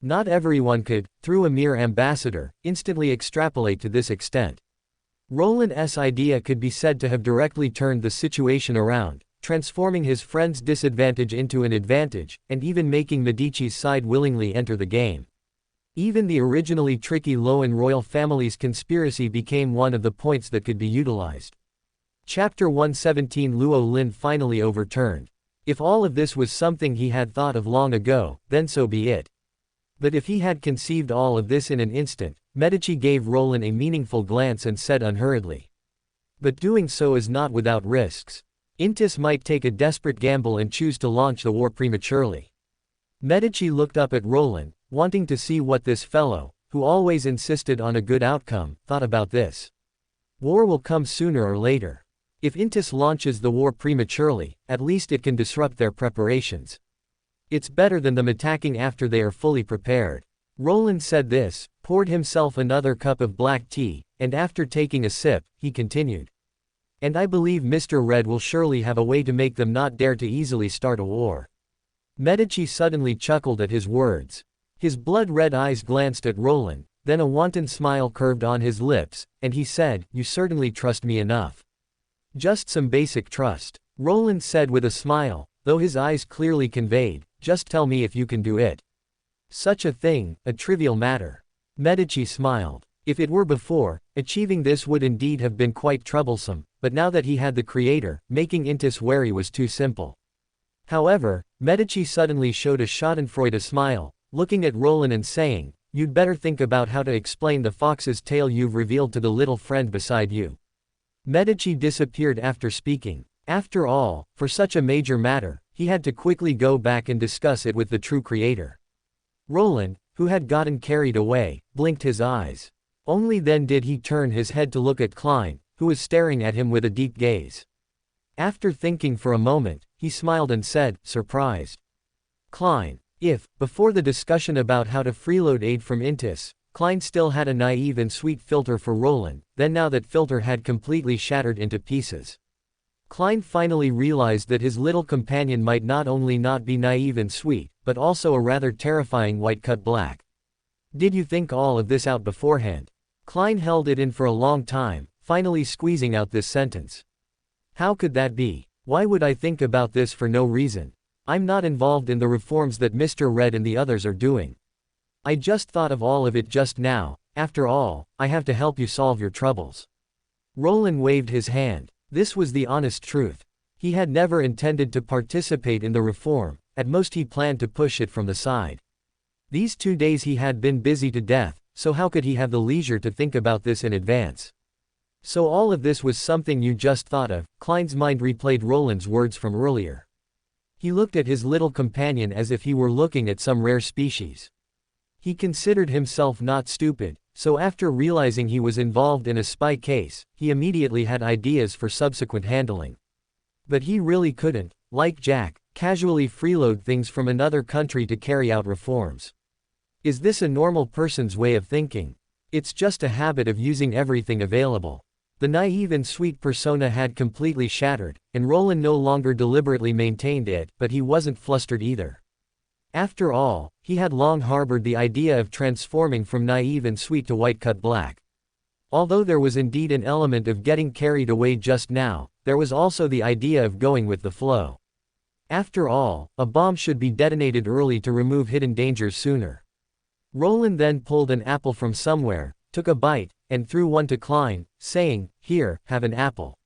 Not everyone could, through a mere ambassador, instantly extrapolate to this extent. Roland's idea could be said to have directly turned the situation around, transforming his friend's disadvantage into an advantage, and even making Medici's side willingly enter the game. Even the originally tricky Lowen royal family's conspiracy became one of the points that could be utilized. Chapter 117 Luo Lin finally overturned. If all of this was something he had thought of long ago, then so be it. But if he had conceived all of this in an instant, Medici gave Roland a meaningful glance and said unhurriedly. But doing so is not without risks. Intis might take a desperate gamble and choose to launch the war prematurely. Medici looked up at Roland, wanting to see what this fellow, who always insisted on a good outcome, thought about this. War will come sooner or later. If Intis launches the war prematurely, at least it can disrupt their preparations. It's better than them attacking after they are fully prepared. Roland said this, poured himself another cup of black tea, and after taking a sip, he continued. And I believe Mr. Red will surely have a way to make them not dare to easily start a war. Medici suddenly chuckled at his words. His blood-red eyes glanced at Roland, then a wanton smile curved on his lips, and he said, "You certainly trust me enough." "Just some basic trust," Roland said with a smile, though his eyes clearly conveyed, "Just tell me if you can do it." "Such a thing, a trivial matter." Medici smiled. If it were before, achieving this would indeed have been quite troublesome, but now that he had the creator, making Intis wary was too simple. However, Medici suddenly showed a schadenfreude smile, looking at Roland and saying, "You'd better think about how to explain the fox's tale you've revealed to the little friend beside you." Medici disappeared after speaking. After all, for such a major matter, he had to quickly go back and discuss it with the true creator. Roland, who had gotten carried away, blinked his eyes. Only then did he turn his head to look at Klein, who was staring at him with a deep gaze. After thinking for a moment, he smiled and said, surprised. Klein. If, before the discussion about how to freeload aid from Intis, Klein still had a naive and sweet filter for Roland, then now that filter had completely shattered into pieces. Klein finally realized that his little companion might not only not be naive and sweet, but also a rather terrifying white-cut black. "Did you think all of this out beforehand?" Klein held it in for a long time, finally squeezing out this sentence. "How could that be? Why would I think about this for no reason? I'm not involved in the reforms that Mr. Red and the others are doing. I just thought of all of it just now. After all, I have to help you solve your troubles." Roland waved his hand. This was the honest truth. He had never intended to participate in the reform, at most he planned to push it from the side. These 2 days he had been busy to death, so how could he have the leisure to think about this in advance? "So all of this was something you just thought of," Klein's mind replayed Roland's words from earlier. He looked at his little companion as if he were looking at some rare species. He considered himself not stupid, so after realizing he was involved in a spy case, he immediately had ideas for subsequent handling. But he really couldn't, like Jack, casually freeload things from another country to carry out reforms. Is this a normal person's way of thinking? It's just a habit of using everything available. The naive and sweet persona had completely shattered, and Roland no longer deliberately maintained it, but he wasn't flustered either. After all, he had long harbored the idea of transforming from naive and sweet to white-cut black. Although there was indeed an element of getting carried away just now, there was also the idea of going with the flow. After all, a bomb should be detonated early to remove hidden dangers sooner. Roland then pulled an apple from somewhere, took a bite, and threw one to Klein, saying, "Here, have an apple.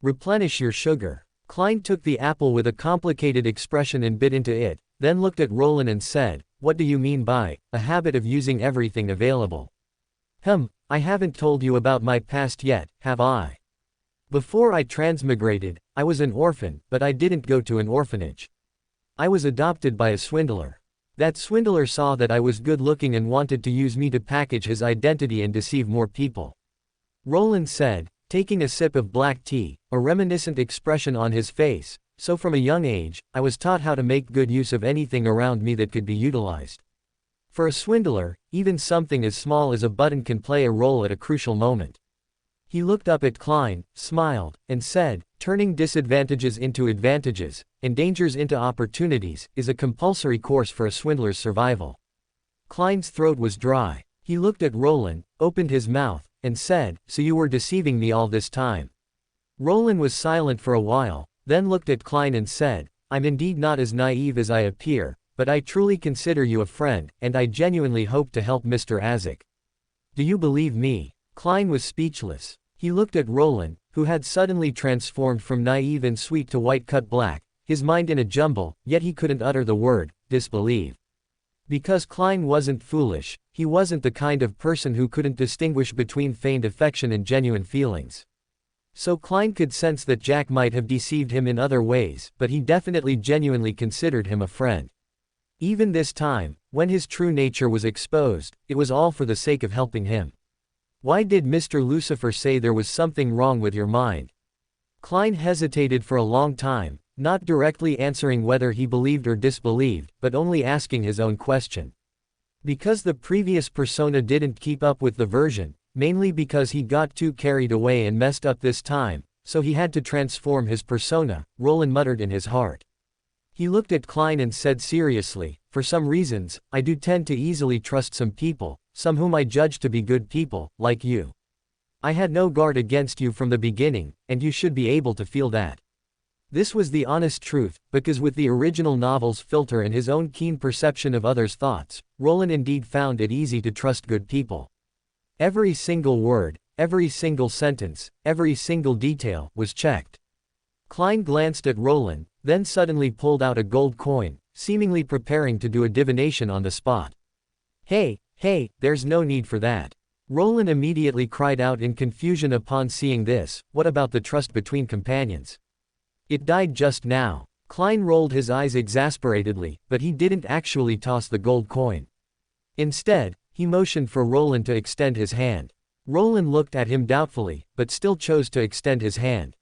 Replenish your sugar." Klein took the apple with a complicated expression and bit into it, then looked at Roland and said, "What do you mean by a habit of using everything available?" I haven't told you about my past yet, have I? Before I transmigrated, I was an orphan, but I didn't go to an orphanage. I was adopted by a swindler. That swindler saw that I was good-looking and wanted to use me to package his identity and deceive more people. Roland said, taking a sip of black tea, a reminiscent expression on his face. "So from a young age, I was taught how to make good use of anything around me that could be utilized. For a swindler, even something as small as a button can play a role at a crucial moment." He looked up at Klein, smiled, and said, "Turning disadvantages into advantages, and dangers into opportunities, is a compulsory course for a swindler's survival." Klein's throat was dry. He looked at Roland, opened his mouth, and said, "So you were deceiving me all this time?" Roland was silent for a while, then looked at Klein and said, "I'm indeed not as naive as I appear, but I truly consider you a friend, and I genuinely hope to help Mr. Isaac. Do you believe me?" Klein was speechless. He looked at Roland, who had suddenly transformed from naive and sweet to white-cut black, his mind in a jumble, yet he couldn't utter the word, disbelieve. Because Klein wasn't foolish, he wasn't the kind of person who couldn't distinguish between feigned affection and genuine feelings. So Klein could sense that Jack might have deceived him in other ways, but he definitely genuinely considered him a friend. Even this time, when his true nature was exposed, it was all for the sake of helping him. Why did Mr. Lucifer say there was something wrong with your mind? Klein hesitated for a long time, not directly answering whether he believed or disbelieved, but only asking his own question. Because the previous persona didn't keep up with the version, mainly because he got too carried away and messed up this time, so he had to transform his persona, Roland muttered in his heart. He looked at Klein and said seriously, for some reasons, I do tend to easily trust some people, some whom I judge to be good people, like you. I had no guard against you from the beginning, and you should be able to feel that. This was the honest truth, because with the original novel's filter and his own keen perception of others' thoughts, Roland indeed found it easy to trust good people. Every single word, every single sentence, every single detail was checked. Klein glanced at Roland, then suddenly pulled out a gold coin, seemingly preparing to do a divination on the spot. Hey, there's no need for that. Roland immediately cried out in confusion upon seeing this. What about the trust between companions? It died just now. Klein rolled his eyes exasperatedly, but he didn't actually toss the gold coin. Instead, he motioned for Roland to extend his hand. Roland looked at him doubtfully, but still chose to extend his hand.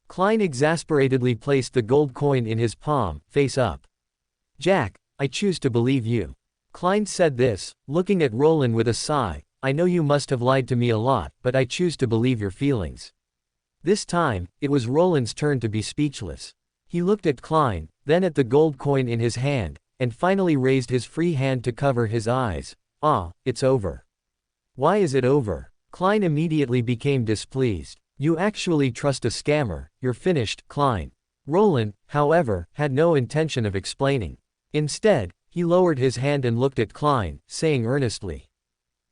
Klein exasperatedly placed the gold coin in his palm, face up. Jack, I choose to believe you. Klein said this, looking at Roland with a sigh. I know you must have lied to me a lot, but I choose to believe your feelings. This time, it was Roland's turn to be speechless. He looked at Klein, then at the gold coin in his hand, and finally raised his free hand to cover his eyes. Ah, it's over. Why is it over? Klein immediately became displeased. You actually trust a scammer, you're finished, Klein. Roland, however, had no intention of explaining. Instead, he lowered his hand and looked at Klein, saying earnestly.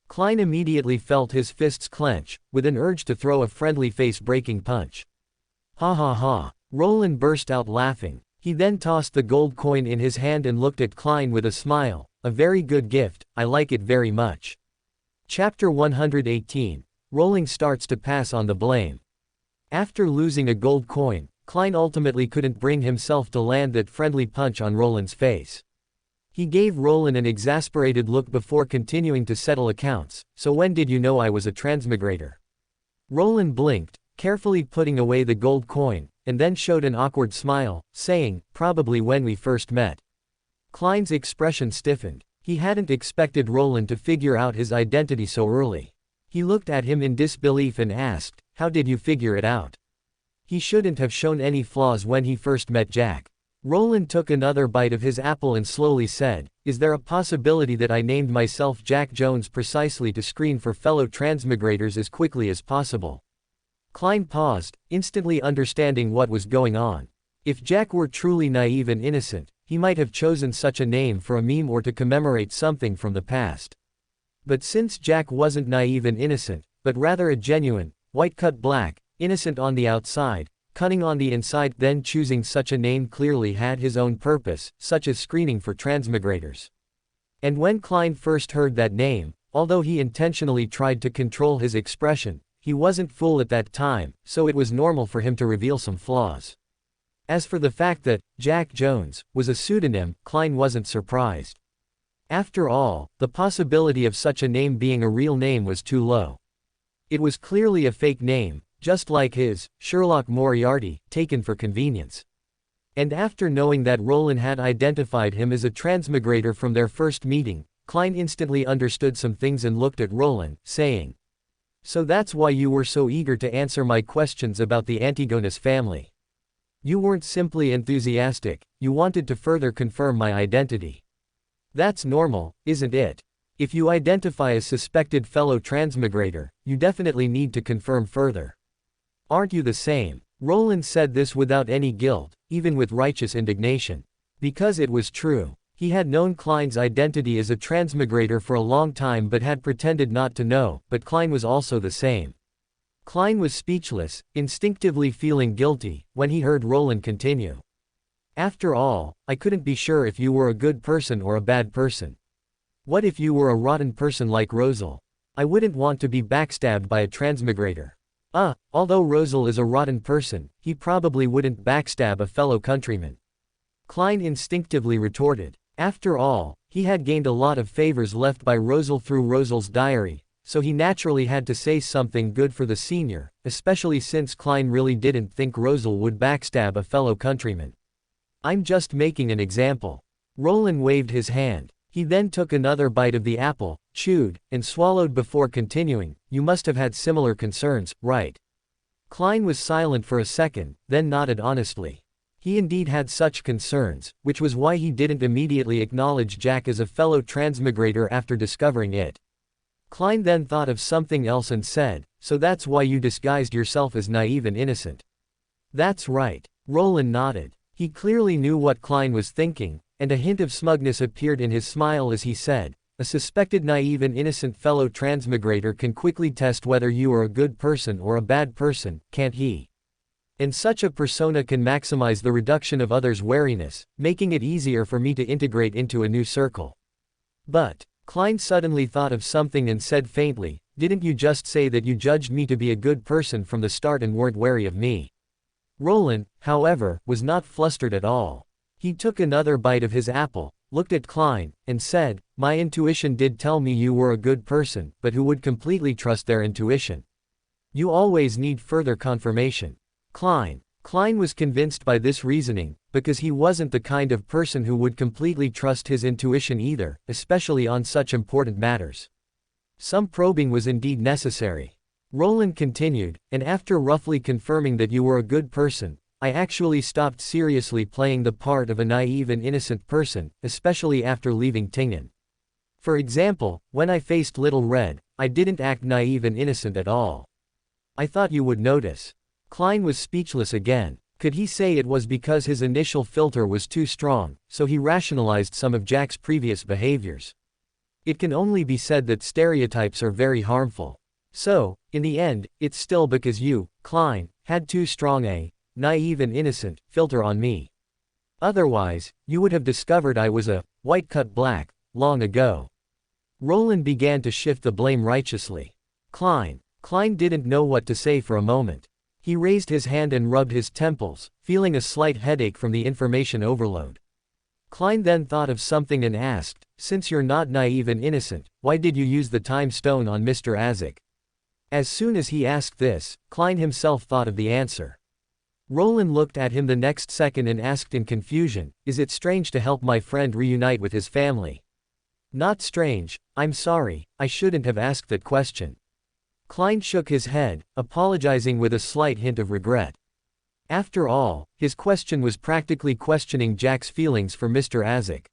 Klein immediately felt his fists clench, with an urge to throw a friendly face-breaking punch. Ha ha ha. Roland burst out laughing. He then tossed the gold coin in his hand and looked at Klein with a smile. A very good gift, I like it very much. Chapter 118. Roland starts to pass on the blame. After losing a gold coin, Klein ultimately couldn't bring himself to land that friendly punch on Roland's face. He gave Roland an exasperated look before continuing to settle accounts. So when did you know I was a transmigrator? Roland blinked, carefully putting away the gold coin, and then showed an awkward smile, saying, probably when we first met. Klein's expression stiffened. He hadn't expected Roland to figure out his identity so early. He looked at him in disbelief and asked, how did you figure it out? He shouldn't have shown any flaws when he first met Jack. Roland took another bite of his apple and slowly said, is there a possibility that I named myself Jack Jones precisely to screen for fellow transmigrators as quickly as possible? Klein paused, instantly understanding what was going on. If Jack were truly naive and innocent, he might have chosen such a name for a meme or to commemorate something from the past. But since Jack wasn't naive and innocent, but rather a genuine, white-cut black, innocent on the outside, cunning on the inside, then choosing such a name clearly had his own purpose, such as screening for transmigrators. And when Klein first heard that name, although he intentionally tried to control his expression, he wasn't fool at that time, so it was normal for him to reveal some flaws. As for the fact that Jack Jones was a pseudonym, Klein wasn't surprised. After all, the possibility of such a name being a real name was too low. It was clearly a fake name, just like his, Sherlock Moriarty, taken for convenience. And after knowing that Roland had identified him as a transmigrator from their first meeting, Klein instantly understood some things and looked at Roland, saying, so that's why you were so eager to answer my questions about the Antigonus family. You weren't simply enthusiastic, you wanted to further confirm my identity. That's normal, isn't it? If you identify a suspected fellow transmigrator, you definitely need to confirm further. Aren't you the same? Roland said this without any guilt, even with righteous indignation. Because it was true. He had known Klein's identity as a transmigrator for a long time but had pretended not to know, but Klein was also the same. Klein was speechless, instinctively feeling guilty, when he heard Roland continue. After all, I couldn't be sure if you were a good person or a bad person. What if you were a rotten person like Rosel? I wouldn't want to be backstabbed by a transmigrator. Although Rosel is a rotten person, he probably wouldn't backstab a fellow countryman. Klein instinctively retorted. After all, he had gained a lot of favors left by Rosel through Rosel's diary, so he naturally had to say something good for the senior, especially since Klein really didn't think Rosel would backstab a fellow countryman. I'm just making an example. Roland waved his hand. He then took another bite of the apple, chewed, and swallowed before continuing. You must have had similar concerns, right? Klein was silent for a second, then nodded honestly. He indeed had such concerns, which was why he didn't immediately acknowledge Jack as a fellow transmigrator after discovering it. Klein then thought of something else and said, so that's why you disguised yourself as naive and innocent. That's right. Roland nodded. He clearly knew what Klein was thinking, and a hint of smugness appeared in his smile as he said, a suspected naive and innocent fellow transmigrator can quickly test whether you are a good person or a bad person, can't he? And such a persona can maximize the reduction of others' wariness, making it easier for me to integrate into a new circle. But, Klein suddenly thought of something and said faintly, didn't you just say that you judged me to be a good person from the start and weren't wary of me? Roland, however, was not flustered at all. He took another bite of his apple, looked at Klein, and said, my intuition did tell me you were a good person, but who would completely trust their intuition? You always need further confirmation. Klein was convinced by this reasoning, because he wasn't the kind of person who would completely trust his intuition either, especially on such important matters. Some probing was indeed necessary. Roland continued, and after roughly confirming that you were a good person, I actually stopped seriously playing the part of a naive and innocent person, especially after leaving Tingen. For example, when I faced Little Red, I didn't act naive and innocent at all. I thought you would notice. Klein was speechless again. Could he say it was because his initial filter was too strong, so he rationalized some of Jack's previous behaviors? It can only be said that stereotypes are very harmful. So, in the end, it's still because you, Klein, had too strong a naive and innocent filter on me. Otherwise, you would have discovered I was a white cut black long ago. Roland began to shift the blame righteously. Klein didn't know what to say for a moment. He raised his hand and rubbed his temples, feeling a slight headache from the information overload. Klein then thought of something and asked, since you're not naive and innocent, why did you use the time stone on Mr. Isaac? As soon as he asked this, Klein himself thought of the answer. Roland looked at him the next second and asked in confusion, is it strange to help my friend reunite with his family? Not strange, I'm sorry, I shouldn't have asked that question. Klein shook his head, apologizing with a slight hint of regret. After all, his question was practically questioning Jack's feelings for Mr. Isaac.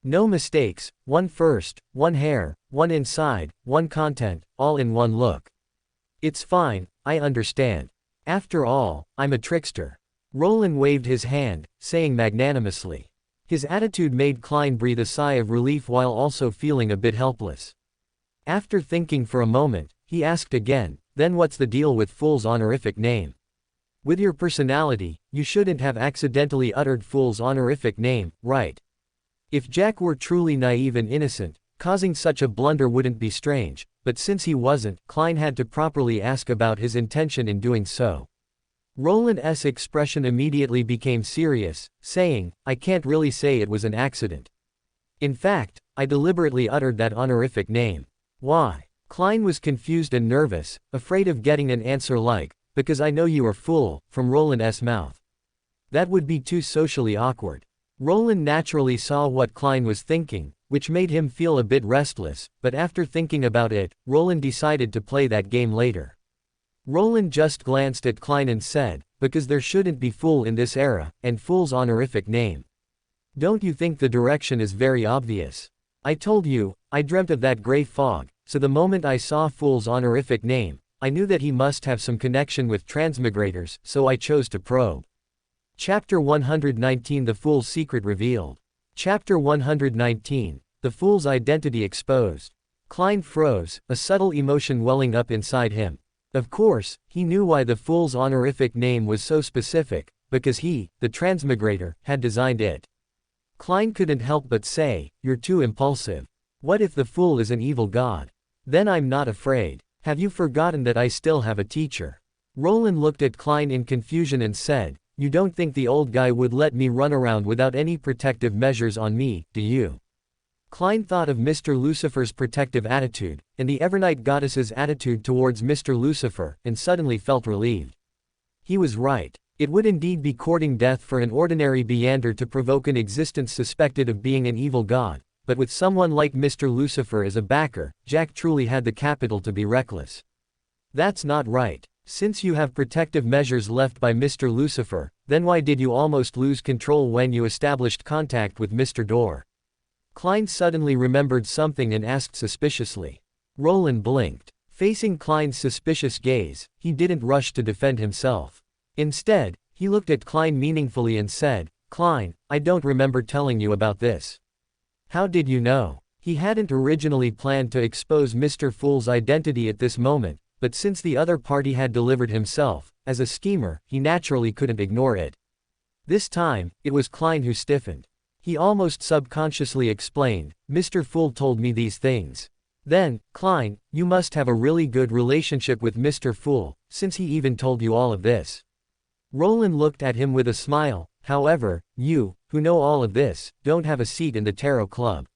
No mistakes, one first, one hair, one inside, one content, all in one look. It's fine, I understand. After all, I'm a trickster. Roland waved his hand, saying magnanimously. His attitude made Klein breathe a sigh of relief while also feeling a bit helpless. After thinking for a moment, he asked again, then what's the deal with Fool's honorific name? With your personality, you shouldn't have accidentally uttered Fool's honorific name, right? If Jack were truly naive and innocent, causing such a blunder wouldn't be strange, but since he wasn't, Klein had to properly ask about his intention in doing so. Roland's expression immediately became serious, saying, I can't really say it was an accident. In fact, I deliberately uttered that honorific name. Why? Klein was confused and nervous, afraid of getting an answer like, because I know you are fool, from Roland's mouth. That would be too socially awkward. Roland naturally saw what Klein was thinking, which made him feel a bit restless, but after thinking about it, Roland decided to play that game later. Roland just glanced at Klein and said, because there shouldn't be Fool in this era, and Fool's honorific name. Don't you think the direction is very obvious? I told you, I dreamt of that gray fog, so the moment I saw Fool's honorific name, I knew that he must have some connection with transmigrators, so I chose to probe. Chapter 119 The Fool's Secret Revealed. Chapter 119, The Fool's Identity Exposed. Klein froze, a subtle emotion welling up inside him. Of course, he knew why the fool's honorific name was so specific, because he, the transmigrator, had designed it. Klein couldn't help but say, "You're too impulsive. What if the fool is an evil god? Then I'm not afraid. Have you forgotten that I still have a teacher?" Roland looked at Klein in confusion and said, "You don't think the old guy would let me run around without any protective measures on me, do you?" Klein thought of Mr. Lucifer's protective attitude, and the Evernight goddess's attitude towards Mr. Lucifer, and suddenly felt relieved. He was right. It would indeed be courting death for an ordinary Beyander to provoke an existence suspected of being an evil god, but with someone like Mr. Lucifer as a backer, Jack truly had the capital to be reckless. That's not right. Since you have protective measures left by Mr. Lucifer, then why did you almost lose control when you established contact with Mr. Door? Klein suddenly remembered something and asked suspiciously. Roland blinked. Facing Klein's suspicious gaze, he didn't rush to defend himself. Instead, he looked at Klein meaningfully and said, "Klein, I don't remember telling you about this." "How did you know?" He hadn't originally planned to expose Mr. Fool's identity at this moment, but since the other party had delivered himself, as a schemer, he naturally couldn't ignore it. This time, it was Klein who stiffened. He almost subconsciously explained, "Mr. Fool told me these things." "Then, Klein, you must have a really good relationship with Mr. Fool, since he even told you all of this." Roland looked at him with a smile. "However, you, who know all of this, don't have a seat in the Tarot Club."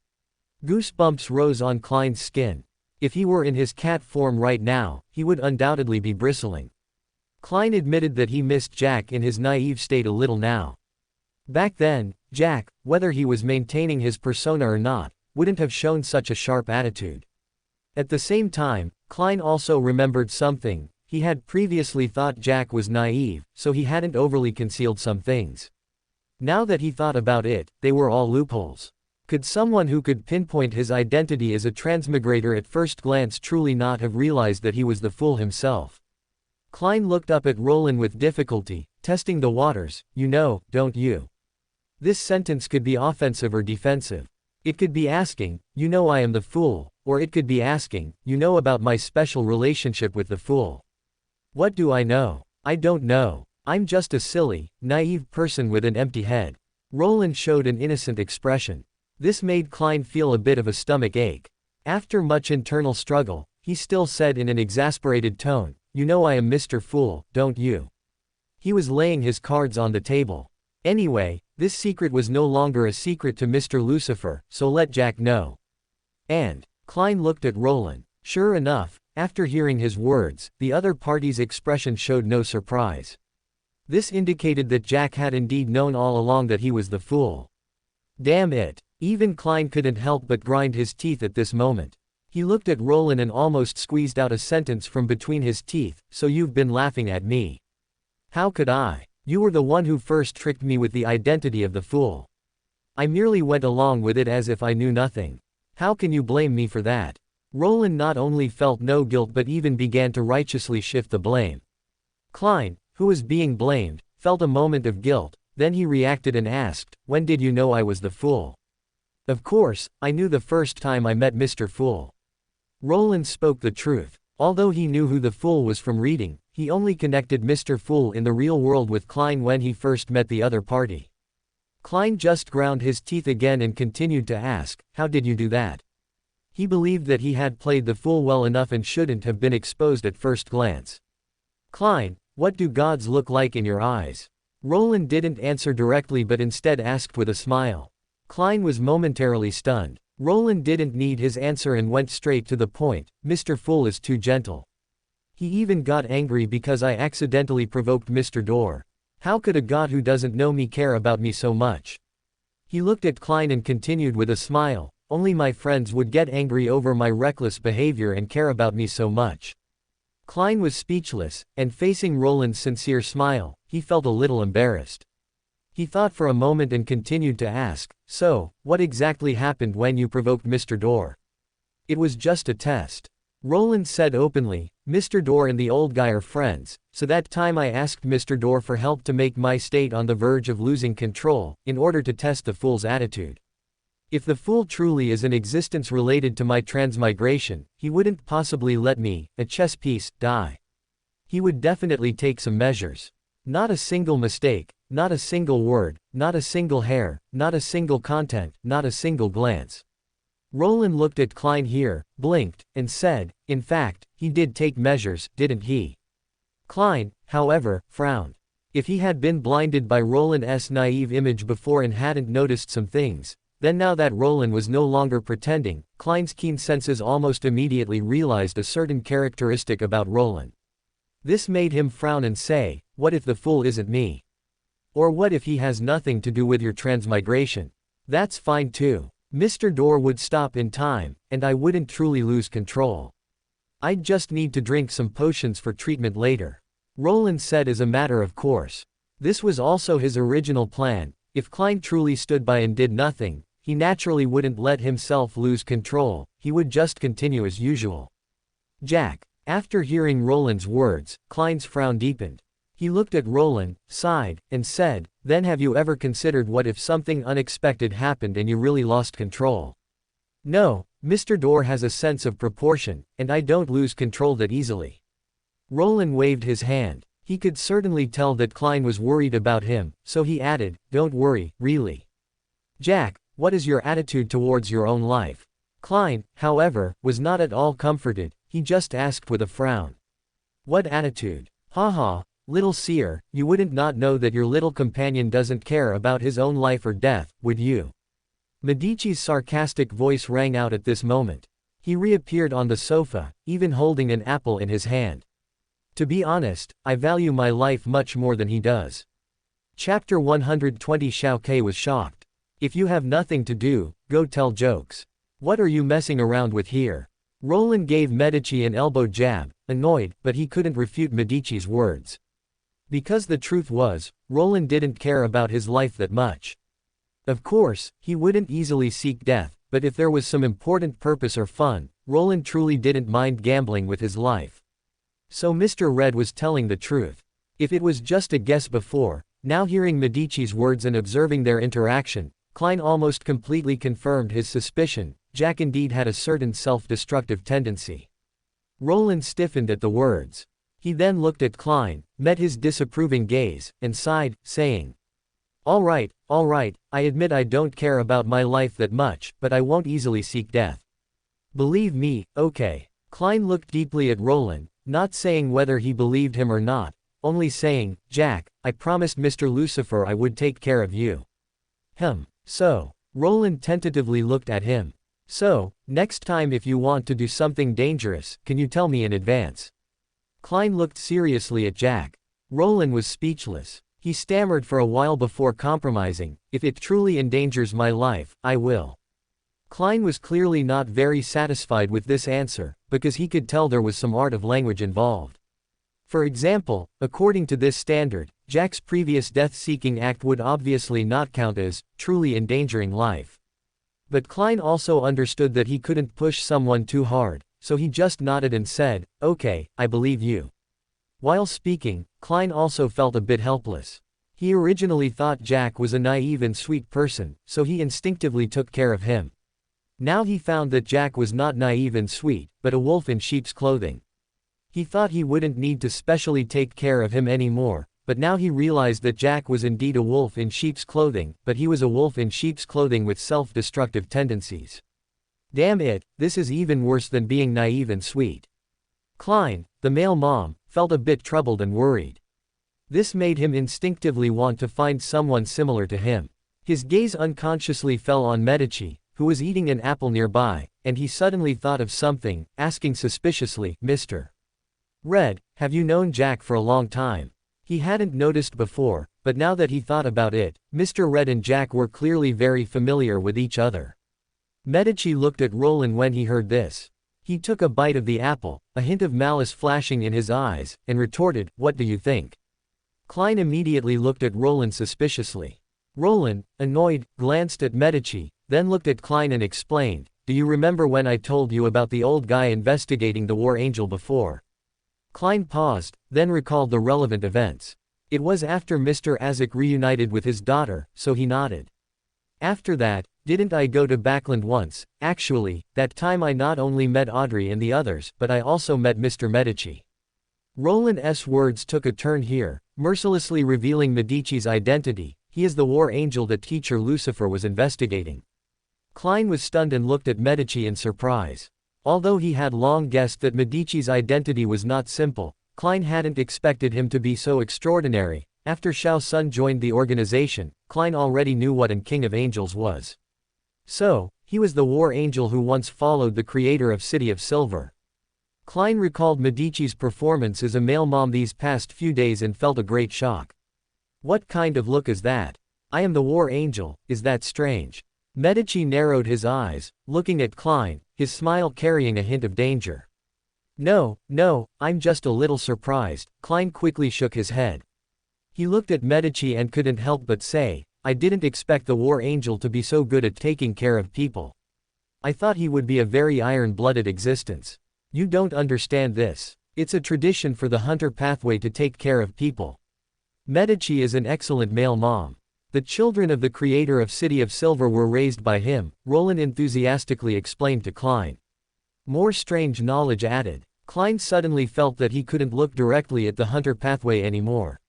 Goosebumps rose on Klein's skin. If he were in his cat form right now, he would undoubtedly be bristling. Klein admitted that he missed Jack in his naive state a little now. Back then, Jack, whether he was maintaining his persona or not, wouldn't have shown such a sharp attitude. At the same time, Klein also remembered something. He had previously thought Jack was naive, so he hadn't overly concealed some things. Now that he thought about it, they were all loopholes. Could someone who could pinpoint his identity as a transmigrator at first glance truly not have realized that he was the fool himself? Klein looked up at Roland with difficulty, testing the waters. "You know, don't you?" This sentence could be offensive or defensive. It could be asking, "You know I am the fool," or it could be asking, "You know about my special relationship with the fool." What do I know? I don't know. I'm just a silly, naive person with an empty head. Roland showed an innocent expression. This made Klein feel a bit of a stomach ache. After much internal struggle, he still said in an exasperated tone, "You know I am Mr. Fool, don't you?" He was laying his cards on the table. Anyway, this secret was no longer a secret to Mr. Lucifer, so let Jack know. And, Klein looked at Roland. Sure enough, after hearing his words, the other party's expression showed no surprise. This indicated that Jack had indeed known all along that he was the fool. Damn it. Even Klein couldn't help but grind his teeth at this moment. He looked at Roland and almost squeezed out a sentence from between his teeth. "So you've been laughing at me." "How could I? You were the one who first tricked me with the identity of the fool. I merely went along with it as if I knew nothing. How can you blame me for that?" Roland not only felt no guilt but even began to righteously shift the blame. Klein, who was being blamed, felt a moment of guilt, then he reacted and asked, "When did you know I was the fool?" "Of course, I knew the first time I met Mr. Fool." Roland spoke the truth. Although he knew who the fool was from reading, he only connected Mr. Fool in the real world with Klein when he first met the other party. Klein just ground his teeth again and continued to ask, "How did you do that?" He believed that he had played the fool well enough and shouldn't have been exposed at first glance. "Klein, what do gods look like in your eyes?" Roland didn't answer directly but instead asked with a smile. Klein was momentarily stunned. Roland didn't need his answer and went straight to the point, "Mr. Fool is too gentle. He even got angry because I accidentally provoked Mr. Door. How could a god who doesn't know me care about me so much?" He looked at Klein and continued with a smile, "Only my friends would get angry over my reckless behavior and care about me so much." Klein was speechless, and facing Roland's sincere smile, he felt a little embarrassed. He thought for a moment and continued to ask, "So, what exactly happened when you provoked Mr. Door?" "It was just a test." Roland said openly, "Mr. Door and the old guy are friends, so that time I asked Mr. Door for help to make my state on the verge of losing control, in order to test the fool's attitude. If the fool truly is an existence related to my transmigration, he wouldn't possibly let me, a chess piece, die. He would definitely take some measures. Not a single mistake, not a single word, not a single hair, not a single content, not a single glance. Roland looked at Klein here, blinked, and said, in fact, he did take measures, didn't he? Klein, however, frowned. If he had been blinded by Roland's naive image before and hadn't noticed some things, then now that Roland was no longer pretending, Klein's keen senses almost immediately realized a certain characteristic about Roland. This made him frown and say, what if the fool isn't me? Or what if he has nothing to do with your transmigration? That's fine too. Mr. Door would stop in time, and I wouldn't truly lose control. I'd just need to drink some potions for treatment later. Roland said as a matter of course. This was also his original plan. If Klein truly stood by and did nothing, he naturally wouldn't let himself lose control, he would just continue as usual. Jack. After hearing Roland's words, Klein's frown deepened. He looked at Roland, sighed, and said, then have you ever considered what if something unexpected happened and you really lost control? No, Mr. Door has a sense of proportion, and I don't lose control that easily. Roland waved his hand. He could certainly tell that Klein was worried about him, so he added, don't worry, really. Jack, what is your attitude towards your own life? Klein, however, was not at all comforted, he just asked with a frown. What attitude? Haha, little seer, you wouldn't not know that your little companion doesn't care about his own life or death, would you? Medici's sarcastic voice rang out at this moment. He reappeared on the sofa, even holding an apple in his hand. To be honest, I value my life much more than he does. Chapter 120. Xiao Ke was shocked. If you have nothing to do, go tell jokes. What are you messing around with here? Roland gave Medici an elbow jab, annoyed, but he couldn't refute Medici's words. Because the truth was, Roland didn't care about his life that much. Of course, he wouldn't easily seek death, but if there was some important purpose or fun, Roland truly didn't mind gambling with his life. So Mr. Red was telling the truth. If it was just a guess before, now hearing Medici's words and observing their interaction, Klein almost completely confirmed his suspicion. Jack indeed had a certain self-destructive tendency. Roland stiffened at the words. He then looked at Klein, met his disapproving gaze, and sighed, saying, all right, I admit I don't care about my life that much, but I won't easily seek death. Believe me, okay. Klein looked deeply at Roland, not saying whether he believed him or not, only saying, Jack, I promised Mr. Lucifer I would take care of you. So. Roland tentatively looked at him. So, next time if you want to do something dangerous, can you tell me in advance? Klein looked seriously at Jack. Roland was speechless. He stammered for a while before compromising, if it truly endangers my life, I will. Klein was clearly not very satisfied with this answer, because he could tell there was some art of language involved. For example, according to this standard, Jack's previous death-seeking act would obviously not count as truly endangering life. But Klein also understood that he couldn't push someone too hard, so he just nodded and said, okay, I believe you. While speaking, Klein also felt a bit helpless. He originally thought Jack was a naive and sweet person, so he instinctively took care of him. Now he found that Jack was not naive and sweet, but a wolf in sheep's clothing. He thought he wouldn't need to specially take care of him anymore, but now he realized that Jack was indeed a wolf in sheep's clothing, but he was a wolf in sheep's clothing with self-destructive tendencies. Damn it, this is even worse than being naive and sweet. Klein, the male mom, felt a bit troubled and worried. This made him instinctively want to find someone similar to him. His gaze unconsciously fell on Medici, who was eating an apple nearby, and he suddenly thought of something, asking suspiciously, Mr. Red, have you known Jack for a long time? He hadn't noticed before, but now that he thought about it, Mr. Red and Jack were clearly very familiar with each other. Medici looked at Roland when he heard this. He took a bite of the apple, a hint of malice flashing in his eyes, and retorted, what do you think? Klein immediately looked at Roland suspiciously. Roland, annoyed, glanced at Medici, then looked at Klein and explained, do you remember when I told you about the old guy investigating the War Angel before? Klein paused, then recalled the relevant events. It was after Mr. Isaac reunited with his daughter, so he nodded. After that, didn't I go to Backland once? Actually, that time I not only met Audrey and the others, but I also met Mr. Medici. Roland's words took a turn here, mercilessly revealing Medici's identity. He is the war angel that teacher Lucifer was investigating. Klein was stunned and looked at Medici in surprise. Although he had long guessed that Medici's identity was not simple, Klein hadn't expected him to be so extraordinary. After Xiao Sun joined the organization, Klein already knew what an King of Angels was. So, he was the war angel who once followed the creator of City of Silver. Klein recalled Medici's performance as a male mom these past few days and felt a great shock. What kind of look is that? I am the war angel, is that strange? Medici narrowed his eyes, looking at Klein, his smile carrying a hint of danger. No, I'm just a little surprised. Klein quickly shook his head. He looked at Medici and couldn't help but say, I didn't expect the war angel to be so good at taking care of people. I thought he would be a very iron-blooded existence. You don't understand this. It's a tradition for the hunter pathway to take care of people. Medici is an excellent male mom. The children of the creator of City of Silver were raised by him, Roland enthusiastically explained to Klein. More strange knowledge added. Klein suddenly felt that he couldn't look directly at the hunter pathway anymore.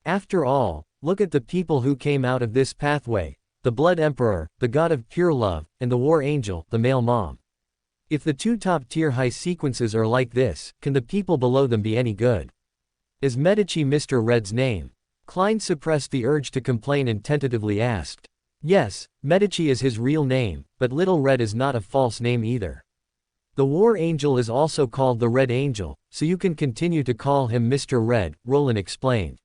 After all, look at the people who came out of this pathway, the Blood Emperor, the god of pure love, and the war angel, the male mom. If the two top-tier high sequences are like this, can the people below them be any good? Is Medici Mr. Red's name? Klein suppressed the urge to complain and tentatively asked. Yes, Medici is his real name, but Little Red is not a false name either. The war angel is also called the Red Angel, so you can continue to call him Mr. Red, Roland explained.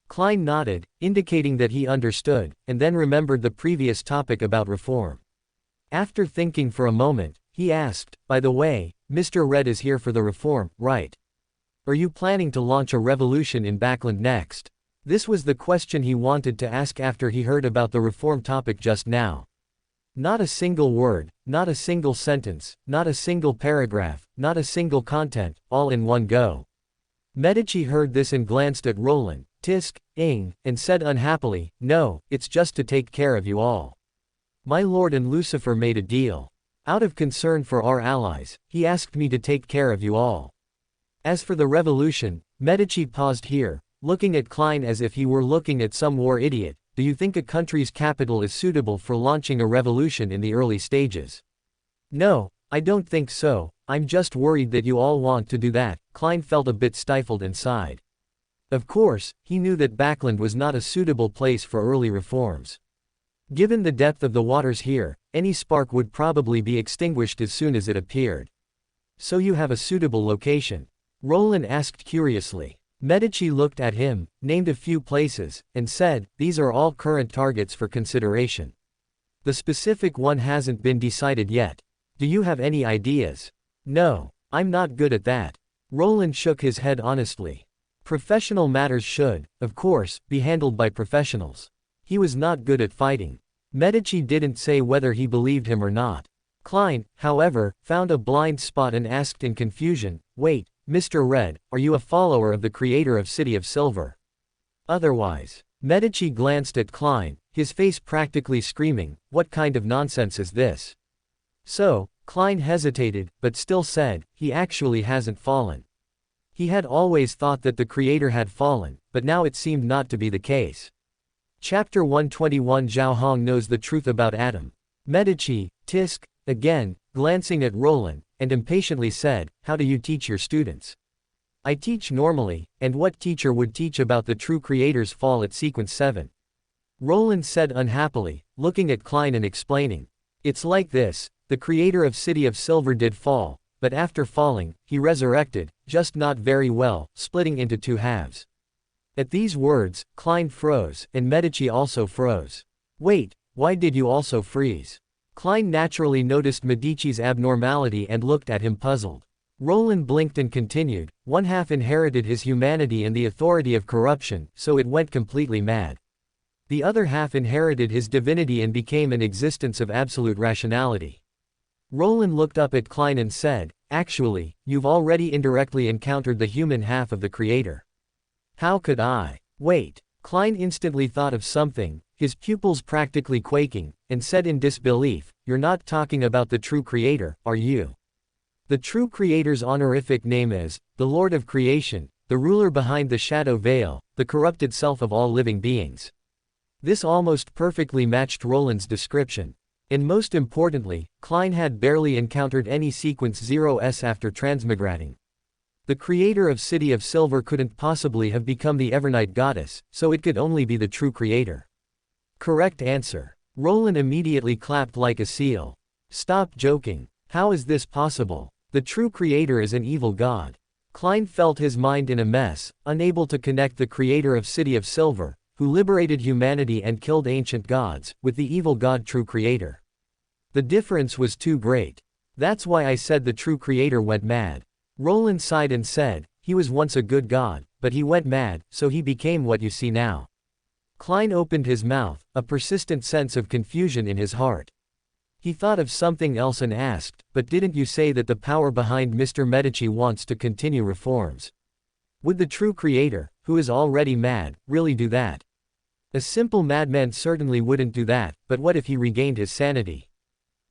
Klein nodded, indicating that he understood, and then remembered the previous topic about reform. After thinking for a moment, he asked, by the way, Mr. Red is here for the reform, right? Are you planning to launch a revolution in Backland next? This was the question he wanted to ask after he heard about the reform topic just now. Not a single word, not a single sentence, not a single paragraph, not a single content, all in one go. Medici heard this and glanced at Roland, Tisk, Ing, and said unhappily, no, it's just to take care of you all. My lord and Lucifer made a deal. Out of concern for our allies, he asked me to take care of you all. As for the revolution, Medici paused here, looking at Klein as if he were looking at some war idiot. Do you think a country's capital is suitable for launching a revolution in the early stages? No, I don't think so. I'm just worried that you all want to do that. Klein felt a bit stifled and sighed. Of course, he knew that Backland was not a suitable place for early reforms. Given the depth of the waters here, any spark would probably be extinguished as soon as it appeared. So you have a suitable location? Roland asked curiously. Medici looked at him, named a few places, and said, these are all current targets for consideration. The specific one hasn't been decided yet. Do you have any ideas? No, I'm not good at that. Roland shook his head honestly. Professional matters should, of course, be handled by professionals. He was not good at fighting. Medici didn't say whether he believed him or not. Klein, however, found a blind spot and asked in confusion, wait, Mr. Red, are you a follower of the creator of City of Silver? Otherwise. Medici glanced at Klein, his face practically screaming, what kind of nonsense is this? So, Klein hesitated, but still said, he actually hasn't fallen. He had always thought that the creator had fallen, but now it seemed not to be the case. Chapter 121 Zhao Hong knows the truth about Adam. Medici, Tisk, again, glancing at Roland, and impatiently said, how do you teach your students? I teach normally, and what teacher would teach about the true creator's fall at sequence 7? Roland said unhappily, looking at Klein and explaining. It's like this, the creator of City of Silver did fall, but after falling, he resurrected, just not very well, splitting into two halves. At these words, Klein froze, and Medici also froze. Wait, why did you also freeze? Klein naturally noticed Medici's abnormality and looked at him puzzled. Roland blinked and continued, one half inherited his humanity and the authority of corruption, so it went completely mad. The other half inherited his divinity and became an existence of absolute rationality. Roland looked up at Klein and said, actually, you've already indirectly encountered the human half of the creator. How could I? Wait. Klein instantly thought of something, his pupils practically quaking, and said in disbelief, you're not talking about the true creator, are you? The true creator's honorific name is, the Lord of Creation, the ruler behind the shadow veil, the corrupted self of all living beings. This almost perfectly matched Roland's description. And most importantly, Klein had barely encountered any sequence 0s after transmigrating. The creator of City of Silver couldn't possibly have become the Evernight goddess, so it could only be the true creator. Correct answer. Roland immediately clapped like a seal. Stop joking. How is this possible? The true creator is an evil god. Klein felt his mind in a mess, unable to connect the creator of City of Silver, who liberated humanity and killed ancient gods, with the evil god true creator. The difference was too great. That's why I said the true creator went mad. Roland sighed and said, he was once a good god, but he went mad, so he became what you see now. Klein opened his mouth, a persistent sense of confusion in his heart. He thought of something else and asked, but didn't you say that the power behind Mr. Medici wants to continue reforms? Would the true creator, who is already mad, really do that? A simple madman certainly wouldn't do that, but what if he regained his sanity?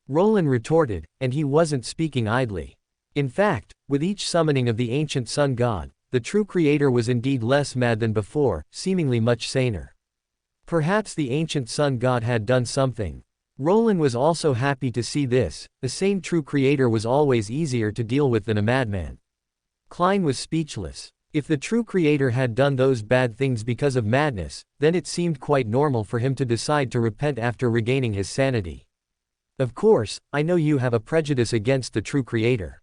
Roland retorted, and he wasn't speaking idly. In fact, with each summoning of the ancient sun god, the true creator was indeed less mad than before, seemingly much saner. Perhaps the ancient sun god had done something. Roland was also happy to see this. A sane true creator was always easier to deal with than a madman. Klein was speechless. If the true creator had done those bad things because of madness, then it seemed quite normal for him to decide to repent after regaining his sanity. Of course, I know you have a prejudice against the true creator.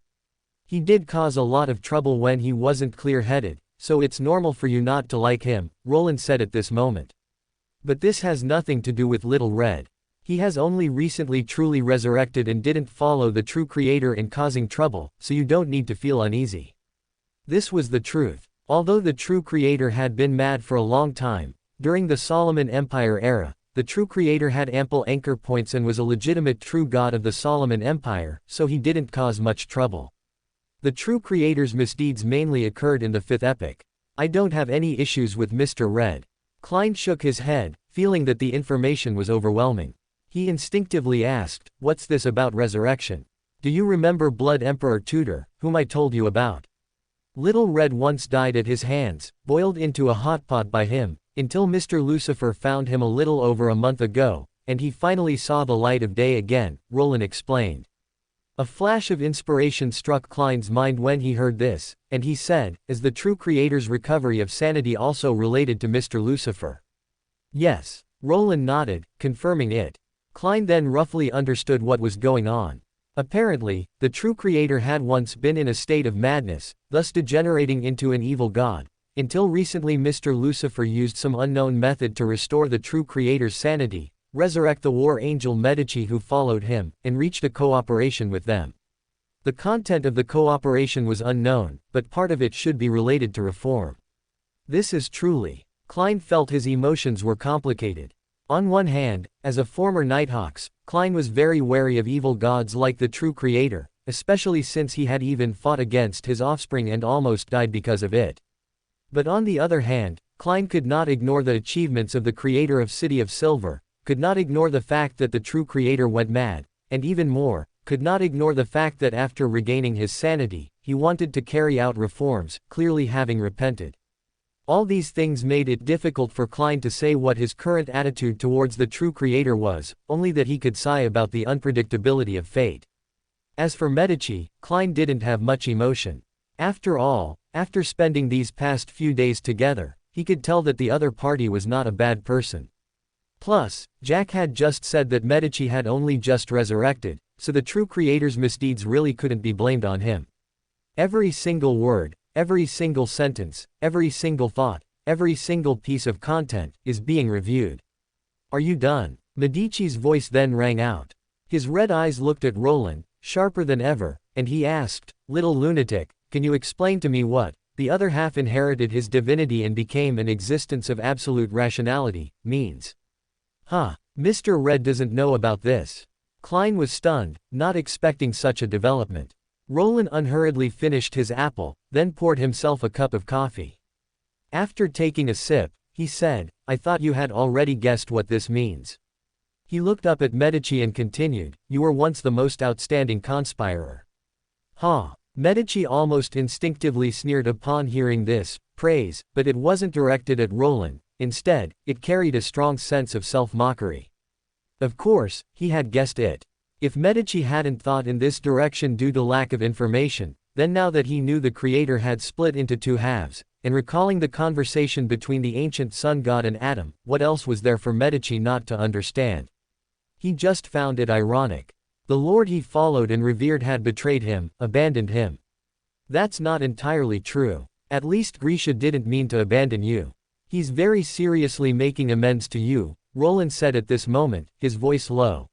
He did cause a lot of trouble when he wasn't clear-headed, so it's normal for you not to like him, Roland said at this moment. But this has nothing to do with Little Red. He has only recently truly resurrected and didn't follow the true creator in causing trouble, so you don't need to feel uneasy. This was the truth. Although the true creator had been mad for a long time, during the Solomon Empire era, the true creator had ample anchor points and was a legitimate true god of the Solomon Empire, so he didn't cause much trouble. The true creator's misdeeds mainly occurred in the fifth epoch. I don't have any issues with Mr. Red. Klein shook his head, feeling that the information was overwhelming. He instinctively asked, what's this about resurrection? Do you remember Blood Emperor Tudor, whom I told you about? Little Red once died at his hands, boiled into a hot pot by him, until Mr. Lucifer found him a little over a month ago, and he finally saw the light of day again, Roland explained. A flash of inspiration struck Klein's mind when he heard this, and he said, is the true creator's recovery of sanity also related to Mr. Lucifer? Yes. Roland nodded, confirming it. Klein then roughly understood what was going on. Apparently, the true creator had once been in a state of madness, thus degenerating into an evil god. Until recently Mr. Lucifer used some unknown method to restore the true creator's sanity, resurrect the war angel Medici who followed him, and reached a cooperation with them. The content of the cooperation was unknown, but part of it should be related to reform. This is truly. Klein felt his emotions were complicated. On one hand, as a former Nighthawks, Klein was very wary of evil gods like the true creator, especially since he had even fought against his offspring and almost died because of it. But on the other hand, Klein could not ignore the achievements of the creator of City of Silver, could not ignore the fact that the true creator went mad, and even more, could not ignore the fact that after regaining his sanity, he wanted to carry out reforms, clearly having repented. All these things made it difficult for Klein to say what his current attitude towards the true creator was, only that he could sigh about the unpredictability of fate. As for Medici, Klein didn't have much emotion. After all, after spending these past few days together, he could tell that the other party was not a bad person. Plus, Jack had just said that Medici had only just resurrected, so the true creator's misdeeds really couldn't be blamed on him. Every single word, every single sentence, every single thought, every single piece of content, is being reviewed. Are you done? Medici's voice then rang out. His red eyes looked at Roland, sharper than ever, and he asked, little lunatic, can you explain to me what, the other half inherited his divinity and became an existence of absolute rationality, means? Huh, Mr. Red doesn't know about this. Klein was stunned, not expecting such a development. Roland unhurriedly finished his apple, then poured himself a cup of coffee. After taking a sip, he said, I thought you had already guessed what this means. He looked up at Medici and continued, you were once the most outstanding conspirer. Ha! Medici almost instinctively sneered upon hearing this, praise, but it wasn't directed at Roland. Instead, it carried a strong sense of self-mockery. Of course, he had guessed it. If Medici hadn't thought in this direction due to lack of information, then now that he knew the creator had split into two halves, and recalling the conversation between the ancient sun god and Adam, what else was there for Medici not to understand? He just found it ironic. The lord he followed and revered had betrayed him, abandoned him. That's not entirely true. At least Grisha didn't mean to abandon you. He's very seriously making amends to you, Roland said at this moment, his voice low.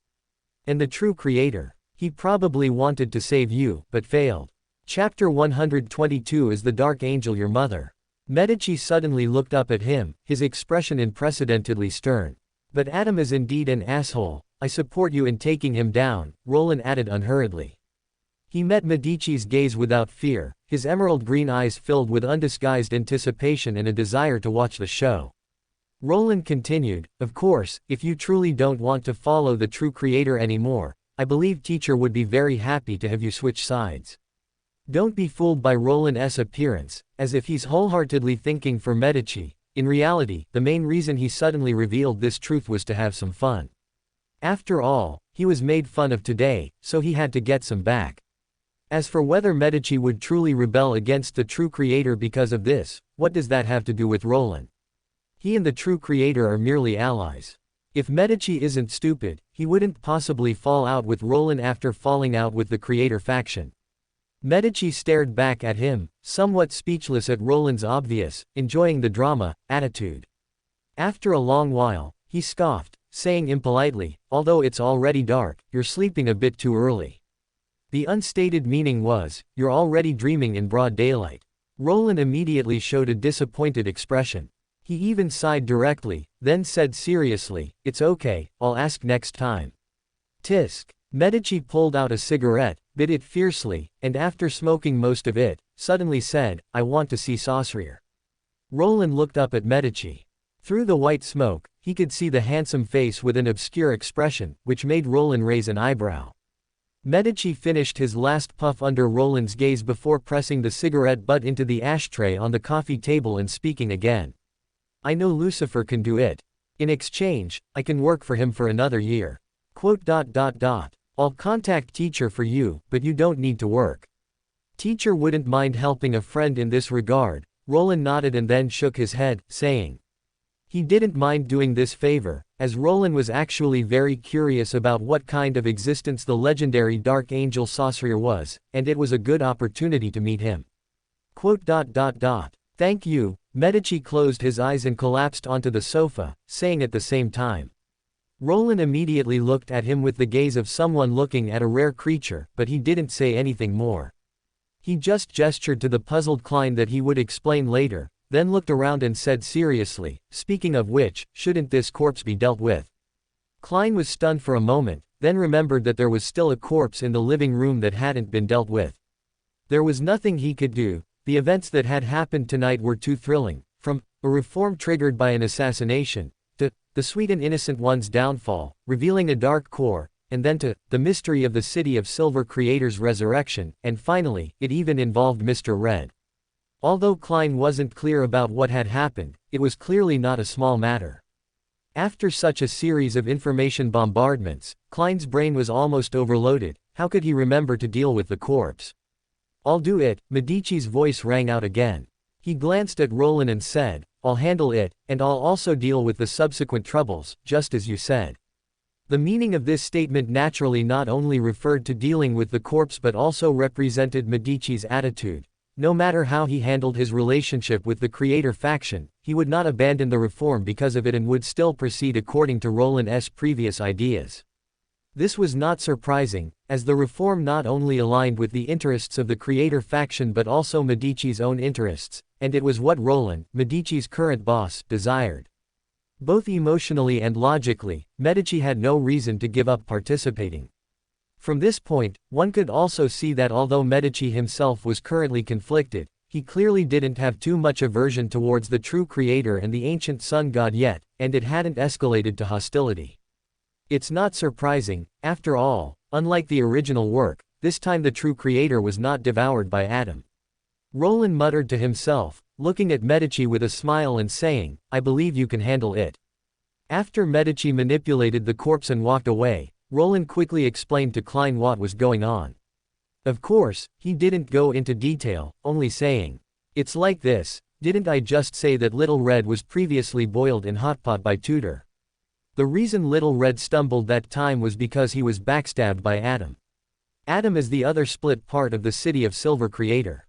And the true creator. He probably wanted to save you, but failed. Chapter 122 Is the Dark Angel your mother? Medici suddenly looked up at him, his expression unprecedentedly stern. But Adam is indeed an asshole. I support you in taking him down, Roland added unhurriedly. He met Medici's gaze without fear, his emerald green eyes filled with undisguised anticipation and a desire to watch the show. Roland continued, of course, if you truly don't want to follow the true creator anymore, I believe teacher would be very happy to have you switch sides. Don't be fooled by Roland's appearance, as if he's wholeheartedly thinking for Medici. In reality, the main reason he suddenly revealed this truth was to have some fun. After all, he was made fun of today, so he had to get some back. As for whether Medici would truly rebel against the true creator because of this, what does that have to do with Roland? He and the true creator are merely allies. If Medici isn't stupid, he wouldn't possibly fall out with Roland after falling out with the creator faction. Medici stared back at him, somewhat speechless at Roland's obvious, enjoying the drama, attitude. After a long while, he scoffed, saying impolitely, although it's already dark, you're sleeping a bit too early. The unstated meaning was, you're already dreaming in broad daylight. Roland immediately showed a disappointed expression. He even sighed directly, then said seriously, it's okay, I'll ask next time. Tisk. Medici pulled out a cigarette, bit it fiercely, and after smoking most of it, suddenly said, I want to see Saussure. Roland looked up at Medici. Through the white smoke, he could see the handsome face with an obscure expression, which made Roland raise an eyebrow. Medici finished his last puff under Roland's gaze before pressing the cigarette butt into the ashtray on the coffee table and speaking again. I know Lucifer can do it. In exchange, I can work for him for another year. I'll contact teacher for you, but you don't need to work. Teacher wouldn't mind helping a friend in this regard. Roland nodded and then shook his head, saying he didn't mind doing this favor, as Roland was actually very curious about what kind of existence the legendary Dark Angel Saussure was, and it was a good opportunity to meet him. Thank you. Medici closed his eyes and collapsed onto the sofa, saying at the same time. Roland immediately looked at him with the gaze of someone looking at a rare creature, but he didn't say anything more. He just gestured to the puzzled Klein that he would explain later, then looked around and said seriously, speaking of which, shouldn't this corpse be dealt with? Klein was stunned for a moment, then remembered that there was still a corpse in the living room that hadn't been dealt with. There was nothing he could do. The events that had happened tonight were too thrilling, from a reform triggered by an assassination, to the sweet and innocent one's downfall, revealing a dark core, and then to the mystery of the City of Silver Creator's resurrection, and finally, it even involved Mr. Red. Although Klein wasn't clear about what had happened, it was clearly not a small matter. After such a series of information bombardments, Klein's brain was almost overloaded. How could he remember to deal with the corpse? I'll do it, Medici's voice rang out again. He glanced at Roland and said, I'll handle it, and I'll also deal with the subsequent troubles, just as you said. The meaning of this statement naturally not only referred to dealing with the corpse but also represented Medici's attitude. No matter how he handled his relationship with the creator faction, he would not abandon the reform because of it and would still proceed according to Roland's previous ideas. This was not surprising, as the reform not only aligned with the interests of the creator faction but also Medici's own interests, and it was what Roland, Medici's current boss, desired. Both emotionally and logically, Medici had no reason to give up participating. From this point, one could also see that although Medici himself was currently conflicted, he clearly didn't have too much aversion towards the true creator and the ancient sun god yet, and it hadn't escalated to hostility. It's not surprising, after all, unlike the original work, this time the true creator was not devoured by Adam. Roland muttered to himself, looking at Medici with a smile and saying, "I believe you can handle it." After Medici manipulated the corpse and walked away, Roland quickly explained to Klein what was going on. Of course, he didn't go into detail, only saying, "It's like this, didn't I just say that Little Red was previously boiled in hot pot by Tudor? The reason Little Red stumbled that time was because he was backstabbed by Adam. Adam is the other split part of the City of Silver creator."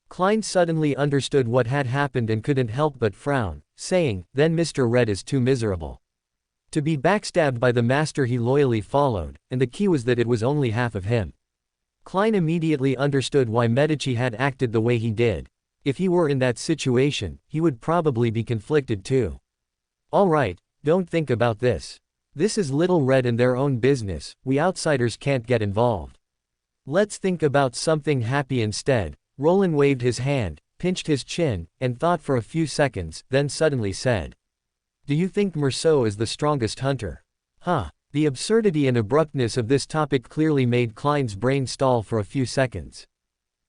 Klein suddenly understood what had happened and couldn't help but frown, saying, "Then Mr. Red is too miserable to be backstabbed by the master he loyally followed, and the key was that it was only half of him." Klein immediately understood why Medici had acted the way he did. If he were in that situation, he would probably be conflicted too. "All right, don't think about this. This is Little Red and their own business, we outsiders can't get involved. Let's think about something happy instead." Roland waved his hand, pinched his chin, and thought for a few seconds, then suddenly said, "Do you think Merceau is the strongest hunter?" Huh. The absurdity and abruptness of this topic clearly made Klein's brain stall for a few seconds.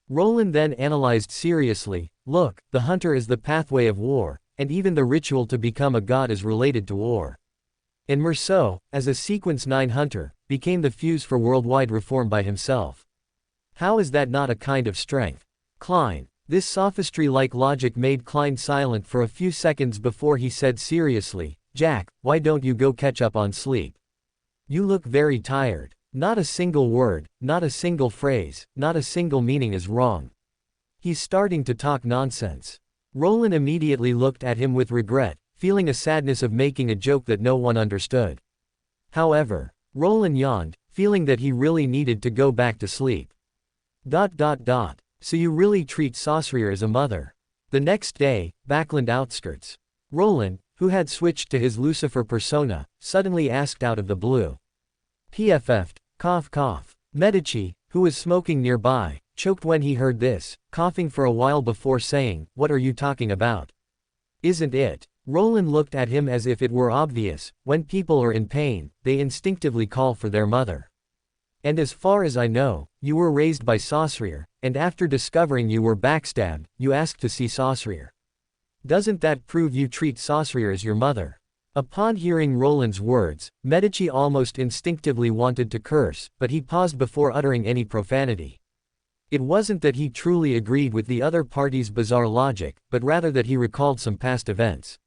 Roland then analyzed seriously, "Look, the hunter is the pathway of war, and even the ritual to become a god is related to war. And Merceau, as a Sequence 9 hunter, became the fuse for worldwide reform by himself. How is that not a kind of strength?" Klein. This sophistry-like logic made Klein silent for a few seconds before he said seriously, "Jack, why don't you go catch up on sleep? You look very tired. Not a single word, not a single phrase, not a single meaning is wrong. He's starting to talk nonsense." Roland immediately looked at him with regret, feeling a sadness of making a joke that no one understood. However, Roland yawned, feeling that he really needed to go back to sleep. So you really treat Saussure as a mother. The next day, Backland outskirts. Roland, who had switched to his Lucifer persona, suddenly asked out of the blue. PFF'd, cough cough. Medici, who was smoking nearby, choked when he heard this, coughing for a while before saying, "What are you talking about? Isn't it?" Roland looked at him as if it were obvious, when people are in pain, they instinctively call for their mother. "And as far as I know, you were raised by Saussure, and after discovering you were backstabbed, you asked to see Saussure. Doesn't that prove you treat Saussure as your mother?" Upon hearing Roland's words, Medici almost instinctively wanted to curse, but he paused before uttering any profanity. It wasn't that he truly agreed with the other party's bizarre logic, but rather that he recalled some past events.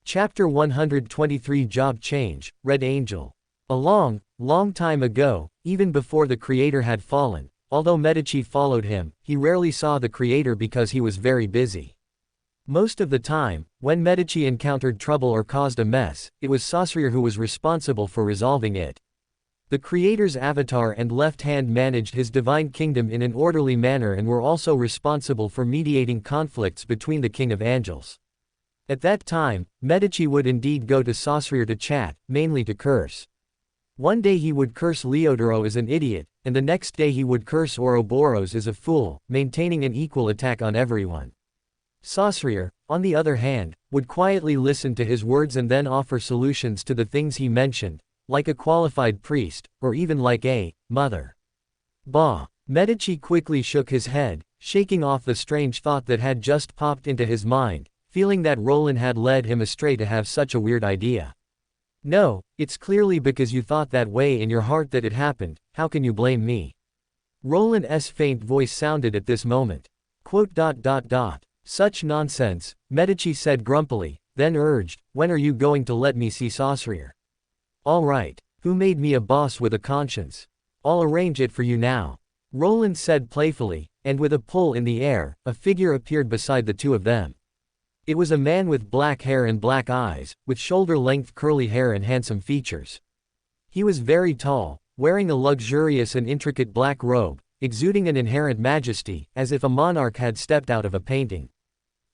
Chapter 123 Job Change, Red Angel. A long, long time ago, even before the creator had fallen, although Medici followed him, he rarely saw the creator because he was very busy. Most of the time, when Medici encountered trouble or caused a mess, it was Saussure who was responsible for resolving it. The creator's avatar and left hand managed his divine kingdom in an orderly manner and were also responsible for mediating conflicts between the King of Angels. At that time, Medici would indeed go to Saussure to chat, mainly to curse. One day he would curse Leodoro as an idiot, and the next day he would curse Ouroboros as a fool, maintaining an equal attack on everyone. Saussure, on the other hand, would quietly listen to his words and then offer solutions to the things he mentioned, like a qualified priest, or even like a mother. Bah! Medici quickly shook his head, shaking off the strange thought that had just popped into his mind, feeling that Roland had led him astray to have such a weird idea. "No, it's clearly because you thought that way in your heart that it happened, how can you blame me?" Roland's faint voice sounded at this moment. Such nonsense, Medici said grumpily, then urged, "When are you going to let me see Saussure?" "All right. Who made me a boss with a conscience? I'll arrange it for you now," Roland said playfully, and with a pull in the air, a figure appeared beside the two of them. It was a man with black hair and black eyes, with shoulder-length curly hair and handsome features. He was very tall, wearing a luxurious and intricate black robe, exuding an inherent majesty, as if a monarch had stepped out of a painting.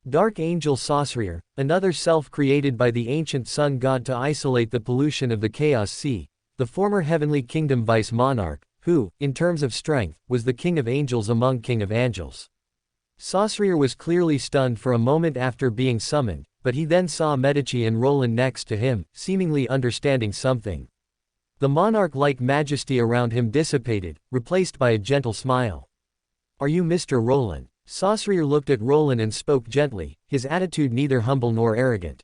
Dark Angel Saussure, another self created by the ancient sun god to isolate the pollution of the Chaos Sea, the former Heavenly Kingdom vice-monarch, who, in terms of strength, was the King of Angels among King of Angels. Saussure was clearly stunned for a moment after being summoned, but he then saw Medici and Roland next to him, seemingly understanding something. The monarch-like majesty around him dissipated, replaced by a gentle smile. "Are you Mr. Roland?" Saussure looked at Roland and spoke gently, his attitude neither humble nor arrogant.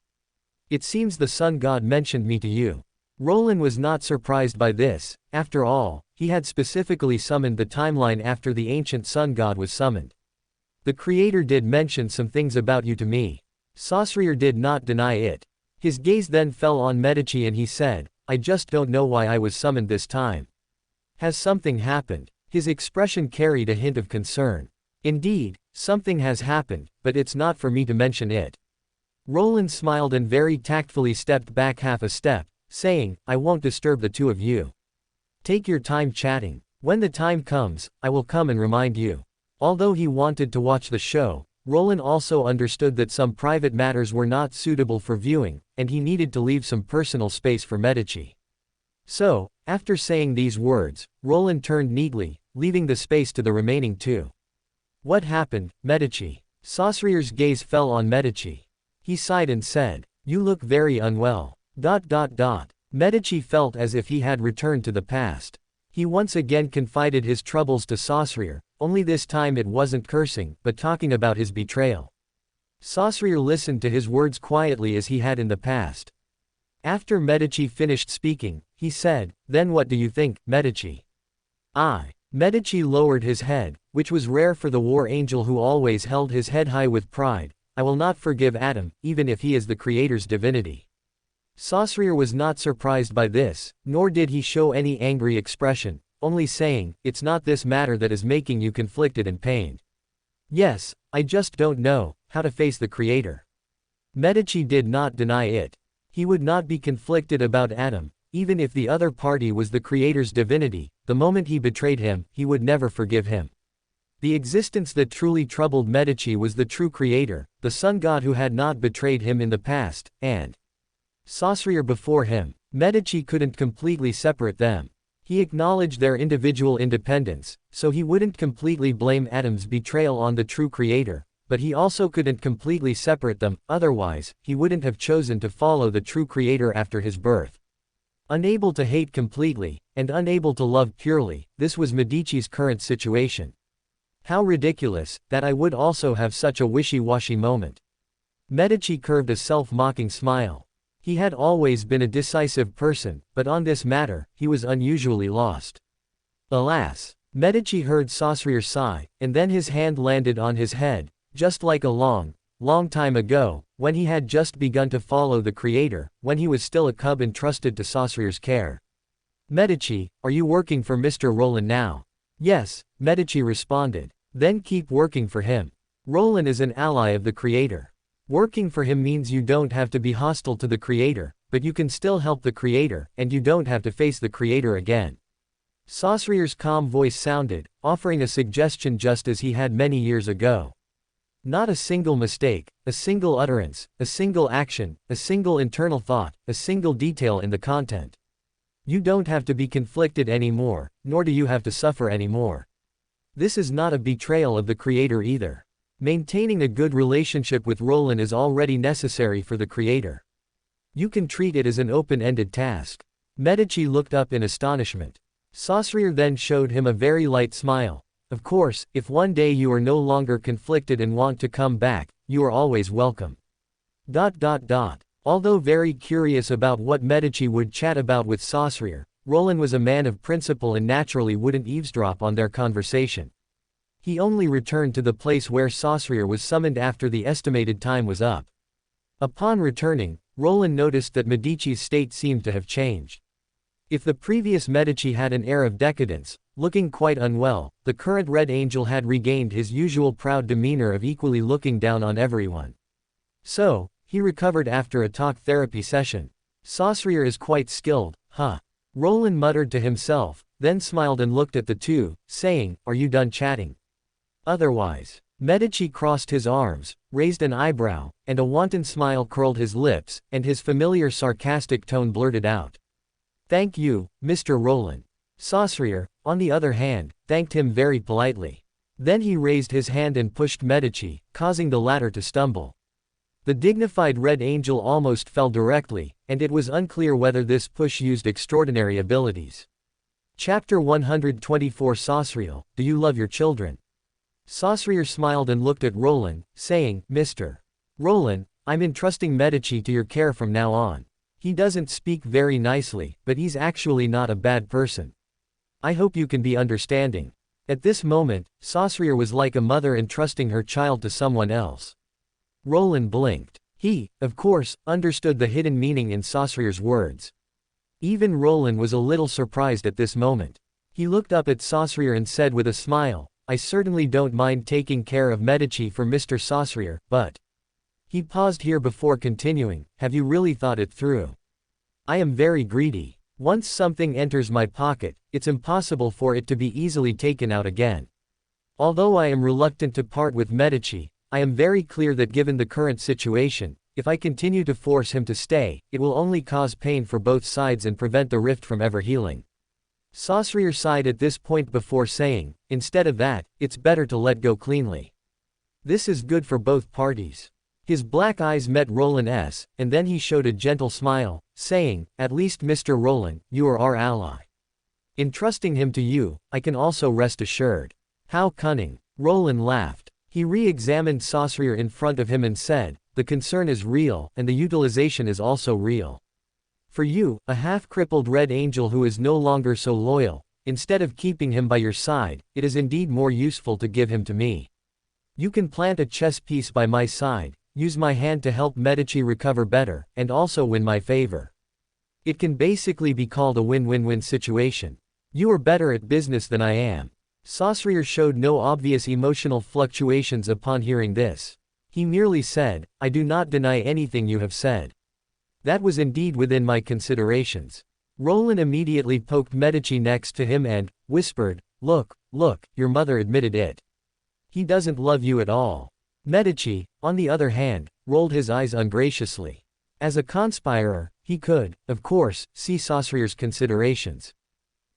It seems the sun god mentioned me to you. Roland was not surprised by this, after all, he had specifically summoned the timeline after the ancient sun god was summoned. The creator did mention some things about you to me. Saussure did not deny it. His gaze then fell on Medici and he said, I just don't know why I was summoned this time. Has something happened? His expression carried a hint of concern. Indeed, something has happened, but it's not for me to mention it. Roland smiled and very tactfully stepped back half a step, saying, I won't disturb the two of you. Take your time chatting. When the time comes, I will come and remind you. Although he wanted to watch the show, Roland also understood that some private matters were not suitable for viewing, and he needed to leave some personal space for Medici. So, after saying these words, Roland turned neatly, leaving the space to the remaining two. What happened, Medici? Saussure's gaze fell on Medici. He sighed and said, You look very unwell. Medici felt as if he had returned to the past. He once again confided his troubles to Saussure, only this time it wasn't cursing, but talking about his betrayal. Saussure listened to his words quietly as he had in the past. After Medici finished speaking, he said, Then what do you think, Medici? Medici lowered his head, which was rare for the war angel who always held his head high with pride. I will not forgive Adam, even if he is the creator's divinity. Saussure was not surprised by this, nor did he show any angry expression, only saying, It's not this matter that is making you conflicted and pained. Yes, I just don't know how to face the creator. Medici did not deny it. He would not be conflicted about Adam, even if the other party was the creator's divinity. The moment he betrayed him, he would never forgive him. The existence that truly troubled Medici was the true creator, the sun god who had not betrayed him in the past, and Saussure before him. Medici couldn't completely separate them. He acknowledged their individual independence, so he wouldn't completely blame Adam's betrayal on the true creator, but he also couldn't completely separate them, otherwise, he wouldn't have chosen to follow the true creator after his birth. Unable to hate completely, and unable to love purely, this was Medici's current situation. How ridiculous, that I would also have such a wishy-washy moment. Medici curved a self-mocking smile. He had always been a decisive person, but on this matter, he was unusually lost. Alas! Medici heard Saussure sigh, and then his hand landed on his head, just like a long time ago, when he had just begun to follow the creator, when he was still a cub entrusted to Saussure's care. Medici, are you working for Mr. Roland now? Yes, Medici responded. Then keep working for him. Roland is an ally of the creator. Working for him means you don't have to be hostile to the creator, but you can still help the creator, and you don't have to face the creator again. Saussure's calm voice sounded, offering a suggestion just as he had many years ago. Not a single mistake, a single utterance, a single action, a single internal thought, a single detail in the content. You don't have to be conflicted anymore, nor do you have to suffer anymore. This is not a betrayal of the creator either. Maintaining a good relationship with Roland is already necessary for the creator. You can treat it as an open-ended task. Medici looked up in astonishment. Saussure then showed him a very light smile. Of course, if one day you are no longer conflicted and want to come back, you are always welcome. Although very curious about what Medici would chat about with Saussure, Roland was a man of principle and naturally wouldn't eavesdrop on their conversation. He only returned to the place where Saussure was summoned after the estimated time was up. Upon returning, Roland noticed that Medici's state seemed to have changed. If the previous Medici had an air of decadence, looking quite unwell, the current Red Angel had regained his usual proud demeanor of equally looking down on everyone. So, he recovered after a talk therapy session. Saussure is quite skilled, huh? Roland muttered to himself, then smiled and looked at the two, saying, Are you done chatting? Otherwise. Medici crossed his arms, raised an eyebrow, and a wanton smile curled his lips, and his familiar sarcastic tone blurted out. Thank you, Mr. Roland. Saussure, on the other hand, thanked him very politely. Then he raised his hand and pushed Medici, causing the latter to stumble. The dignified Red Angel almost fell directly, and it was unclear whether this push used extraordinary abilities. Chapter 124 Saussure, do you love your children? Saussure smiled and looked at Roland, saying, Mr. Roland, I'm entrusting Medici to your care from now on. He doesn't speak very nicely, but he's actually not a bad person. I hope you can be understanding. At this moment, Saussure was like a mother entrusting her child to someone else. Roland blinked. He, of course, understood the hidden meaning in Saussure's words. Even Roland was a little surprised at this moment. He looked up at Saussure and said with a smile, I certainly don't mind taking care of Medici for Mr. Saussure, but... He paused here before continuing, have you really thought it through? I am very greedy. Once something enters my pocket, it's impossible for it to be easily taken out again. Although I am reluctant to part with Medici, I am very clear that given the current situation, if I continue to force him to stay, it will only cause pain for both sides and prevent the rift from ever healing. Saussure sighed at this point before saying, instead of that, it's better to let go cleanly. This is good for both parties. His black eyes met Roland's, and then he showed a gentle smile, saying, at least Mr. Roland, you are our ally. Entrusting him to you, I can also rest assured. How cunning. Roland laughed. He re-examined Saussure in front of him and said, the concern is real, and the utilization is also real. For you, a half-crippled red angel who is no longer so loyal, instead of keeping him by your side, it is indeed more useful to give him to me. You can plant a chess piece by my side, use my hand to help Medici recover better, and also win my favor. It can basically be called a win-win-win situation. You are better at business than I am. Saussure showed no obvious emotional fluctuations upon hearing this. He merely said, I do not deny anything you have said. That was indeed within my considerations. Roland immediately poked Medici next to him and whispered, look, your mother admitted it. He doesn't love you at all. Medici, on the other hand, rolled his eyes ungraciously. As a conspirer, he could, of course, see Saussure's considerations.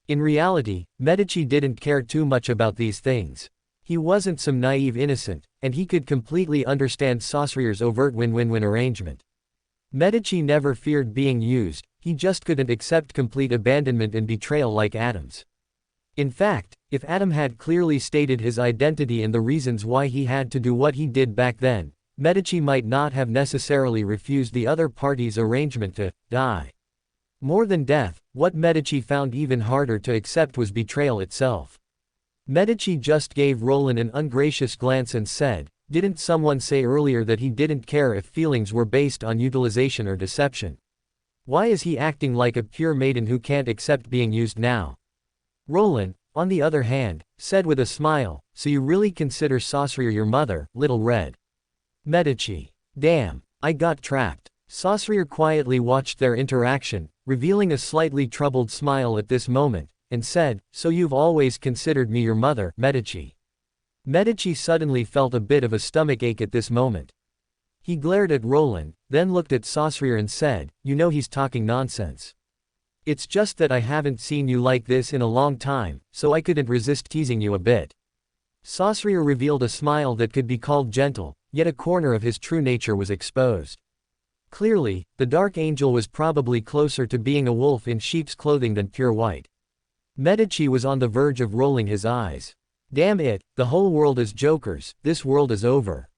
In reality, Medici didn't care too much about these things. He wasn't some naive innocent, and he could completely understand Saussure's overt win-win-win arrangement. Medici never feared being used, he just couldn't accept complete abandonment and betrayal like Adam's. In fact, if Adam had clearly stated his identity and the reasons why he had to do what he did back then, Medici might not have necessarily refused the other party's arrangement to die. More than death, what Medici found even harder to accept was betrayal itself. Medici just gave Roland an ungracious glance and said, didn't someone say earlier that he didn't care if feelings were based on utilization or deception? Why is he acting like a pure maiden who can't accept being used now? Roland, on the other hand, said with a smile, so you really consider Saussure your mother, little red? Medici. Damn, I got trapped. Saussure quietly watched their interaction, revealing a slightly troubled smile at this moment, and said, so you've always considered me your mother, Medici. Medici suddenly felt a bit of a stomachache at this moment. He glared at Roland, then looked at Saussure and said, you know he's talking nonsense. It's just that I haven't seen you like this in a long time, so I couldn't resist teasing you a bit. Saussure revealed a smile that could be called gentle, yet a corner of his true nature was exposed. Clearly, the dark angel was probably closer to being a wolf in sheep's clothing than pure white. Medici was on the verge of rolling his eyes. Damn it, the whole world is jokers, this world is over.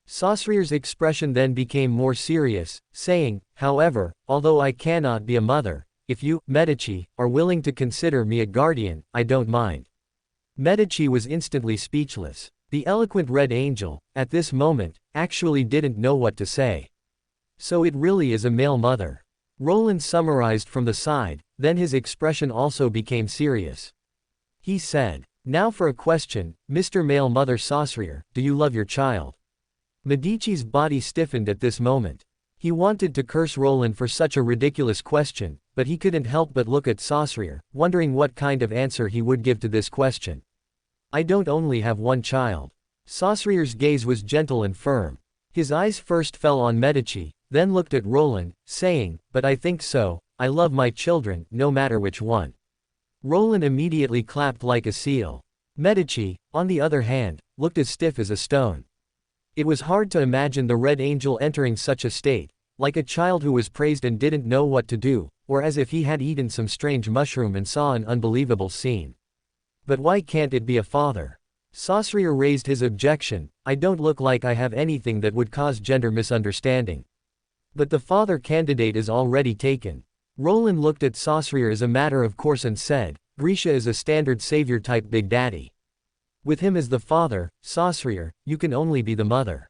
Saussure's expression then became more serious, saying, however, although I cannot be a mother, if you, Medici, are willing to consider me a guardian, I don't mind. Medici was instantly speechless. The eloquent red angel, at this moment, actually didn't know what to say. So it really is a male mother. Roland summarized from the side, then his expression also became serious. He said, now for a question, Mr. Male Mother Saussure, do you love your child? Medici's body stiffened at this moment. He wanted to curse Roland for such a ridiculous question, but he couldn't help but look at Saussure, wondering what kind of answer he would give to this question. I don't only have one child. Saussure's gaze was gentle and firm. His eyes first fell on Medici, then looked at Roland, saying, but I think so, I love my children, no matter which one. Roland immediately clapped like a seal. Medici, on the other hand, looked as stiff as a stone. It was hard to imagine the Red Angel entering such a state, like a child who was praised and didn't know what to do, or as if he had eaten some strange mushroom and saw an unbelievable scene. But why can't it be a father? Saussure raised his objection, I don't look like I have anything that would cause gender misunderstanding. But the father candidate is already taken. Roland looked at Saussure as a matter of course and said, Grisha is a standard savior-type Big Daddy. With him as the father, Saussure, you can only be the mother.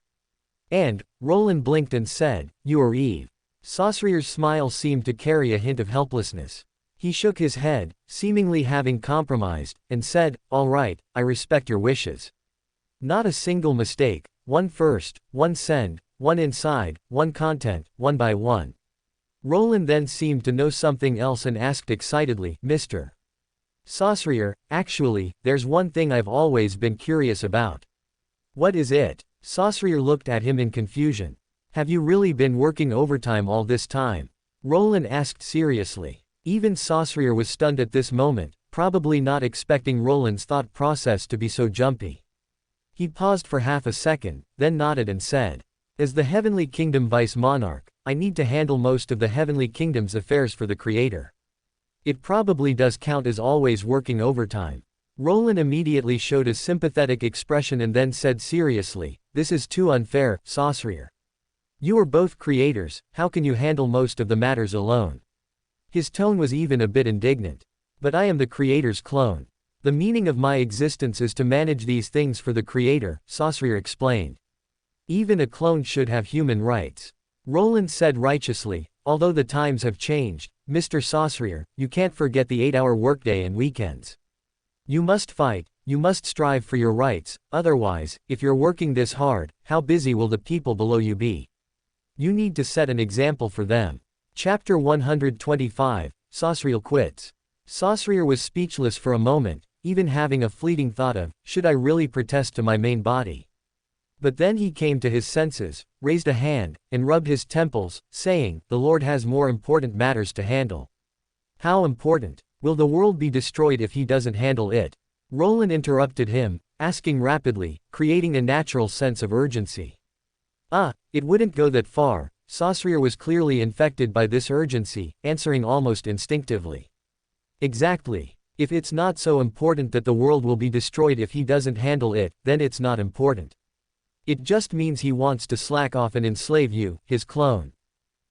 And, Roland blinked and said, you are Eve. Saussure's smile seemed to carry a hint of helplessness. He shook his head, seemingly having compromised, and said, all right, I respect your wishes. Not a single mistake, one first, one send, one inside, one content, one by one. Roland then seemed to know something else and asked excitedly, Mr. Saussure, actually, there's one thing I've always been curious about. What is it? Saussure looked at him in confusion. Have you really been working overtime all this time? Roland asked seriously. Even Saussure was stunned at this moment, probably not expecting Roland's thought process to be so jumpy. He paused for half a second, then nodded and said, as the Heavenly Kingdom Vice Monarch, I need to handle most of the Heavenly Kingdom's affairs for the Creator. It probably does count as always working overtime. Roland immediately showed a sympathetic expression and then said seriously, this is too unfair, Saussure. You are both creators, how can you handle most of the matters alone? His tone was even a bit indignant. But I am the Creator's clone. The meaning of my existence is to manage these things for the Creator, Saussure explained. Even a clone should have human rights. Roland said righteously, although the times have changed, Mr. Saussure, you can't forget the 8-hour workday and weekends. You must fight, you must strive for your rights, otherwise, if you're working this hard, how busy will the people below you be? You need to set an example for them. Chapter 125, Saussure quits. Saussure was speechless for a moment, even having a fleeting thought of, should I really protest to my main body? But then he came to his senses, raised a hand, and rubbed his temples, saying, the Lord has more important matters to handle. How important? Will the world be destroyed if he doesn't handle it? Roland interrupted him, asking rapidly, creating a natural sense of urgency. It wouldn't go that far. Saussure was clearly infected by this urgency, answering almost instinctively. Exactly. If it's not so important that the world will be destroyed if he doesn't handle it, then it's not important. It just means he wants to slack off and enslave you, his clone.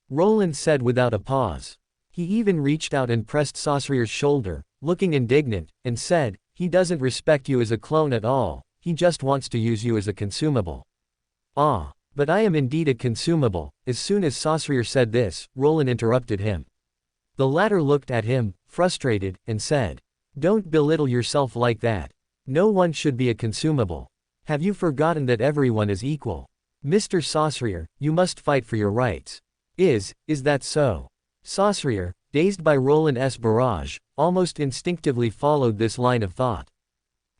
Roland said without a pause. He even reached out and pressed Saussure's shoulder, looking indignant, and said, he doesn't respect you as a clone at all, he just wants to use you as a consumable. But I am indeed a consumable. As soon as Saussure said this, Roland interrupted him. The latter looked at him, frustrated, and said, don't belittle yourself like that. No one should be a consumable. Have you forgotten that everyone is equal? Mr. Saussure, you must fight for your rights. Is that so? Saussure, dazed by Roland's barrage, almost instinctively followed this line of thought.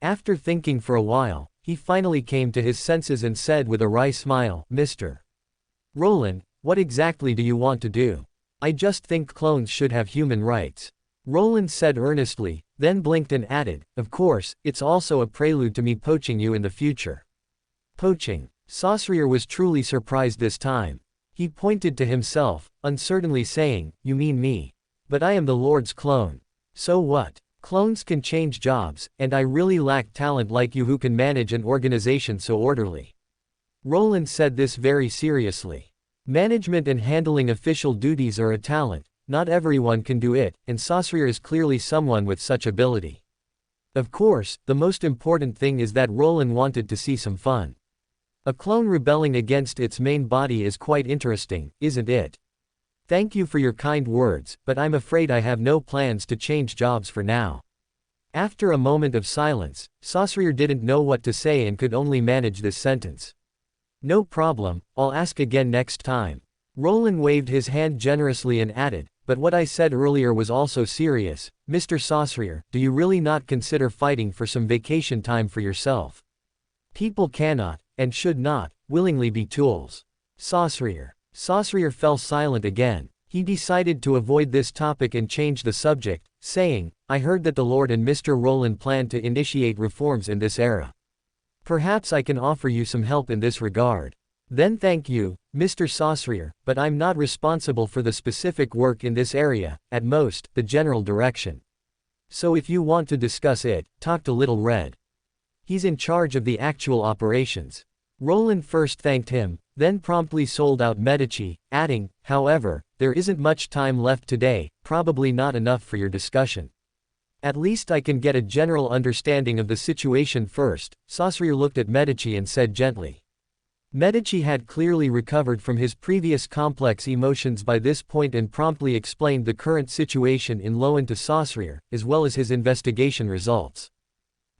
After thinking for a while, he finally came to his senses and said with a wry smile, Mr. Roland, what exactly do you want to do? I just think clones should have human rights. Roland said earnestly, then blinked and added, of course, it's also a prelude to me poaching you in the future. Poaching. Saussure was truly surprised this time. He pointed to himself, uncertainly saying, you mean me. But I am the Lord's clone. So what? Clones can change jobs, and I really lack talent like you who can manage an organization so orderly. Roland said this very seriously. Management and handling official duties are a talent, not everyone can do it, and Saussure is clearly someone with such ability. Of course, the most important thing is that Roland wanted to see some fun. A clone rebelling against its main body is quite interesting, isn't it? Thank you for your kind words, but I'm afraid I have no plans to change jobs for now. After a moment of silence, Saussure didn't know what to say and could only manage this sentence. No problem, I'll ask again next time. Roland waved his hand generously and added, but what I said earlier was also serious. Mr. Saussure, do you really not consider fighting for some vacation time for yourself? People cannot, and should not, willingly be tools. Saussure fell silent again. He decided to avoid this topic and change the subject, saying, I heard that the Lord and Mr. Roland plan to initiate reforms in this era. Perhaps I can offer you some help in this regard. Then thank you, Mr. Saussure, but I'm not responsible for the specific work in this area, at most, the general direction. So if you want to discuss it, talk to Little Red. He's in charge of the actual operations. Roland first thanked him, then promptly sold out Medici, adding, however, there isn't much time left today, probably not enough for your discussion. At least I can get a general understanding of the situation first. Saussure looked at Medici and said gently. Medici had clearly recovered from his previous complex emotions by this point and promptly explained the current situation in Loan to Saussure, as well as his investigation results.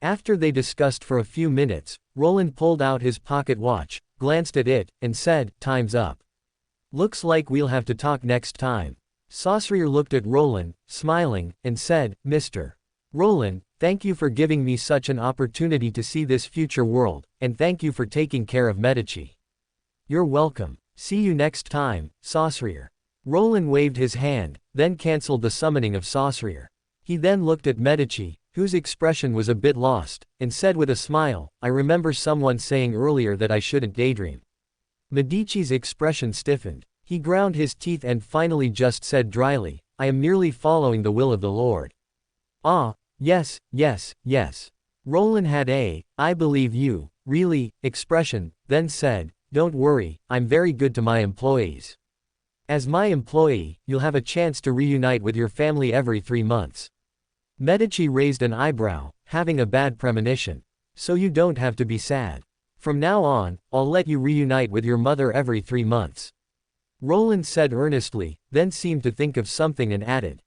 After they discussed for a few minutes, Roland pulled out his pocket watch, glanced at it, and said, "Time's up. Looks like we'll have to talk next time." Saussure looked at Roland, smiling, and said, "Mr. Roland, thank you for giving me such an opportunity to see this future world, and thank you for taking care of Medici." "You're welcome. See you next time, Saussure." Roland waved his hand, then cancelled the summoning of Saussure. He then looked at Medici, whose expression was a bit lost, and said with a smile, "I remember someone saying earlier that I shouldn't daydream." Medici's expression stiffened. He ground his teeth and finally just said dryly, "I am merely following the will of the Lord." "Ah, yes, yes, yes." Roland had a, "I believe you, really," expression, then said, "Don't worry, I'm very good to my employees. As my employee, you'll have a chance to reunite with your family every 3 months. Medici raised an eyebrow, having a bad premonition. "So you don't have to be sad. From now on, I'll let you reunite with your mother every 3 months. Roland said earnestly, then seemed to think of something and added.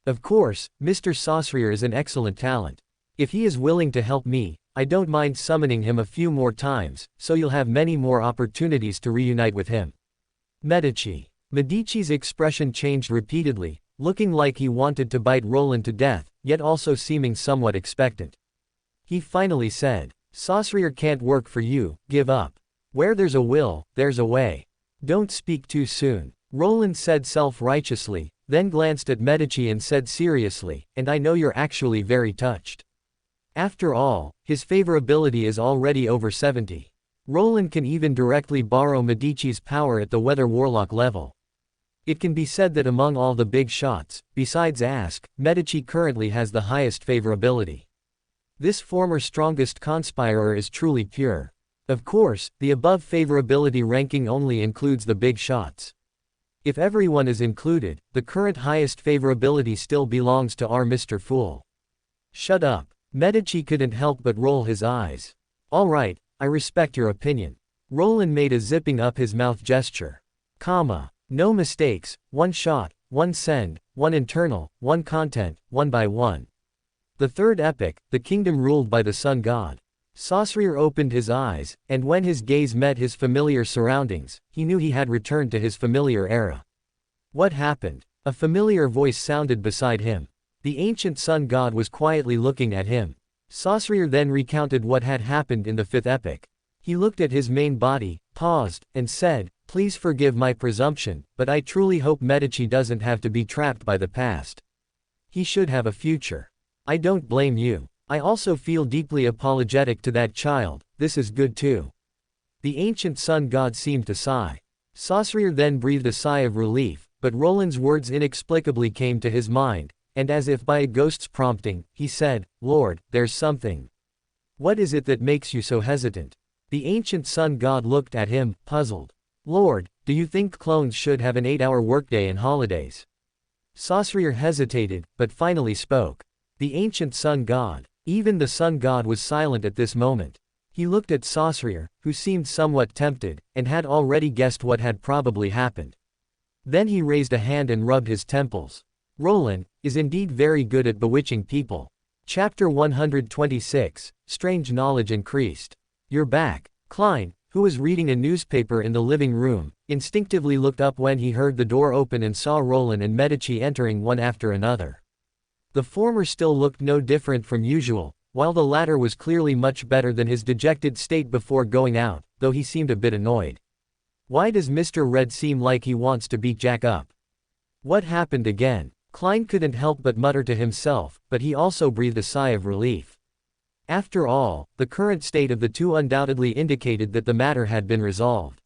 "Of course, Mr. Saussure is an excellent talent. If he is willing to help me, I don't mind summoning him a few more times, so you'll have many more opportunities to reunite with him." Medici's expression changed repeatedly, looking like he wanted to bite Roland to death, yet also seeming somewhat expectant. He finally said, "Saussure can't work for you, give up. Where there's a will, there's a way. Don't speak too soon." Roland said self-righteously, then glanced at Medici and said seriously, "And I know you're actually very touched. After all, his favorability is already over 70. Roland can even directly borrow Medici's power at the weather warlock level. It can be said that among all the big shots, besides Ask, Medici currently has the highest favorability. This former strongest conspirer is truly pure. Of course, the above favorability ranking only includes the big shots. If everyone is included, the current highest favorability still belongs to our Mr. Fool." "Shut up." Medici couldn't help but roll his eyes. "All right, I respect your opinion." Roland made a zipping up his mouth gesture. No mistakes, 1 shot, 1 send, 1 internal, 1 content, 1 by 1. The third epic, the kingdom ruled by the sun god. Saussure opened his eyes, and when his gaze met his familiar surroundings, he knew he had returned to his familiar era. "What happened?" A familiar voice sounded beside him. The ancient sun god was quietly looking at him. Saussure then recounted what had happened in the 5th epic. He looked at his main body, paused, and said, "Please forgive my presumption, but I truly hope Medici doesn't have to be trapped by the past. He should have a future. I don't blame you. I also feel deeply apologetic to that child, this is good too." The ancient sun god seemed to sigh. Saussure then breathed a sigh of relief, but Roland's words inexplicably came to his mind, and as if by a ghost's prompting, he said, "Lord, there's something. What is it that makes you so hesitant?" The ancient sun god looked at him, puzzled. "Lord, do you think clones should have an 8-hour workday and holidays?" Saussure hesitated, but finally spoke. The ancient sun god. Even the sun god was silent at this moment. He looked at Saussure, who seemed somewhat tempted, and had already guessed what had probably happened. Then he raised a hand and rubbed his temples. Roland is indeed very good at bewitching people. Chapter 126, Strange Knowledge Increased. "You're back." Klein, who was reading a newspaper in the living room, instinctively looked up when he heard the door open and saw Roland and Medici entering one after another. The former still looked no different from usual, while the latter was clearly much better than his dejected state before going out, though he seemed a bit annoyed. "Why does Mr. Red seem like he wants to beat Jack up? What happened again?" Klein couldn't help but mutter to himself, but he also breathed a sigh of relief. After all, the current state of the two undoubtedly indicated that the matter had been resolved.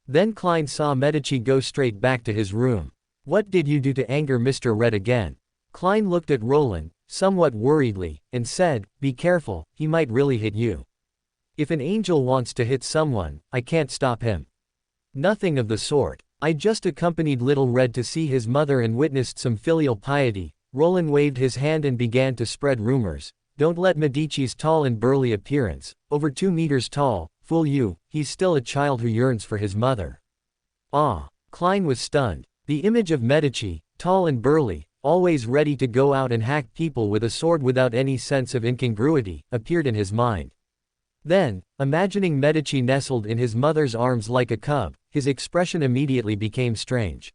Then Klein saw Medici go straight back to his room. "What did you do to anger Mr. Red again?" Klein looked at Roland, somewhat worriedly, and said, "Be careful, he might really hit you. If an angel wants to hit someone, I can't stop him." "Nothing of the sort. I just accompanied Little Red to see his mother and witnessed some filial piety." Roland waved his hand and began to spread rumors. "Don't let Medici's tall and burly appearance, over 2 meters tall, fool you. He's still a child who yearns for his mother." Ah! Klein was stunned. The image of Medici, tall and burly, always ready to go out and hack people with a sword without any sense of incongruity, appeared in his mind. Then, imagining Medici nestled in his mother's arms like a cub, his expression immediately became strange.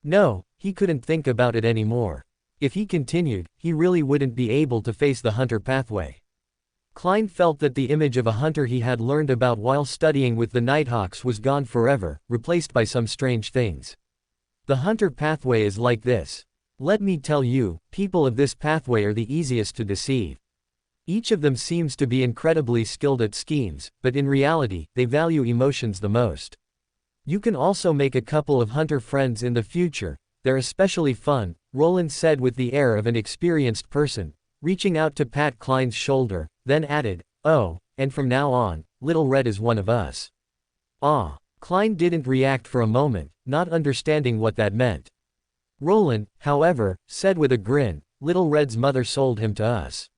No, he couldn't think about it anymore. If he continued, he really wouldn't be able to face the hunter pathway. Klein felt that the image of a hunter he had learned about while studying with the Nighthawks was gone forever, replaced by some strange things. The hunter pathway is like this. Let me tell you, people of this pathway are the easiest to deceive. Each of them seems to be incredibly skilled at schemes, but in reality, they value emotions the most. You can also make a couple of hunter friends in the future. They're especially fun, Roland said with the air of an experienced person, reaching out to pat Klein's shoulder, then added, "Oh, and from now on, Little Red is one of us." Ah! Klein didn't react for a moment, not understanding what that meant. Roland, however, said with a grin, "Little Red's mother sold him to us.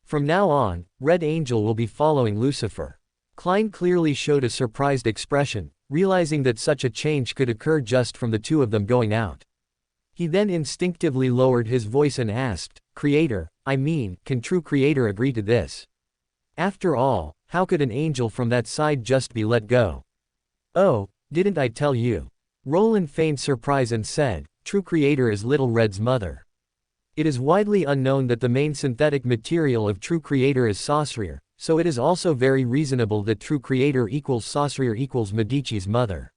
From now on, Red Angel will be following Lucifer." Klein clearly showed a surprised expression, realizing that such a change could occur just from the two of them going out. He then instinctively lowered his voice and asked, "Creator, can true Creator agree to this? After all, how could an angel from that side just be let go?" "Oh, didn't I tell you?" Roland feigned surprise and said, "True Creator is Little Red's mother. It is widely unknown that the main synthetic material of True Creator is Saucereer, so it is also very reasonable that True Creator equals Saucereer equals Medici's mother."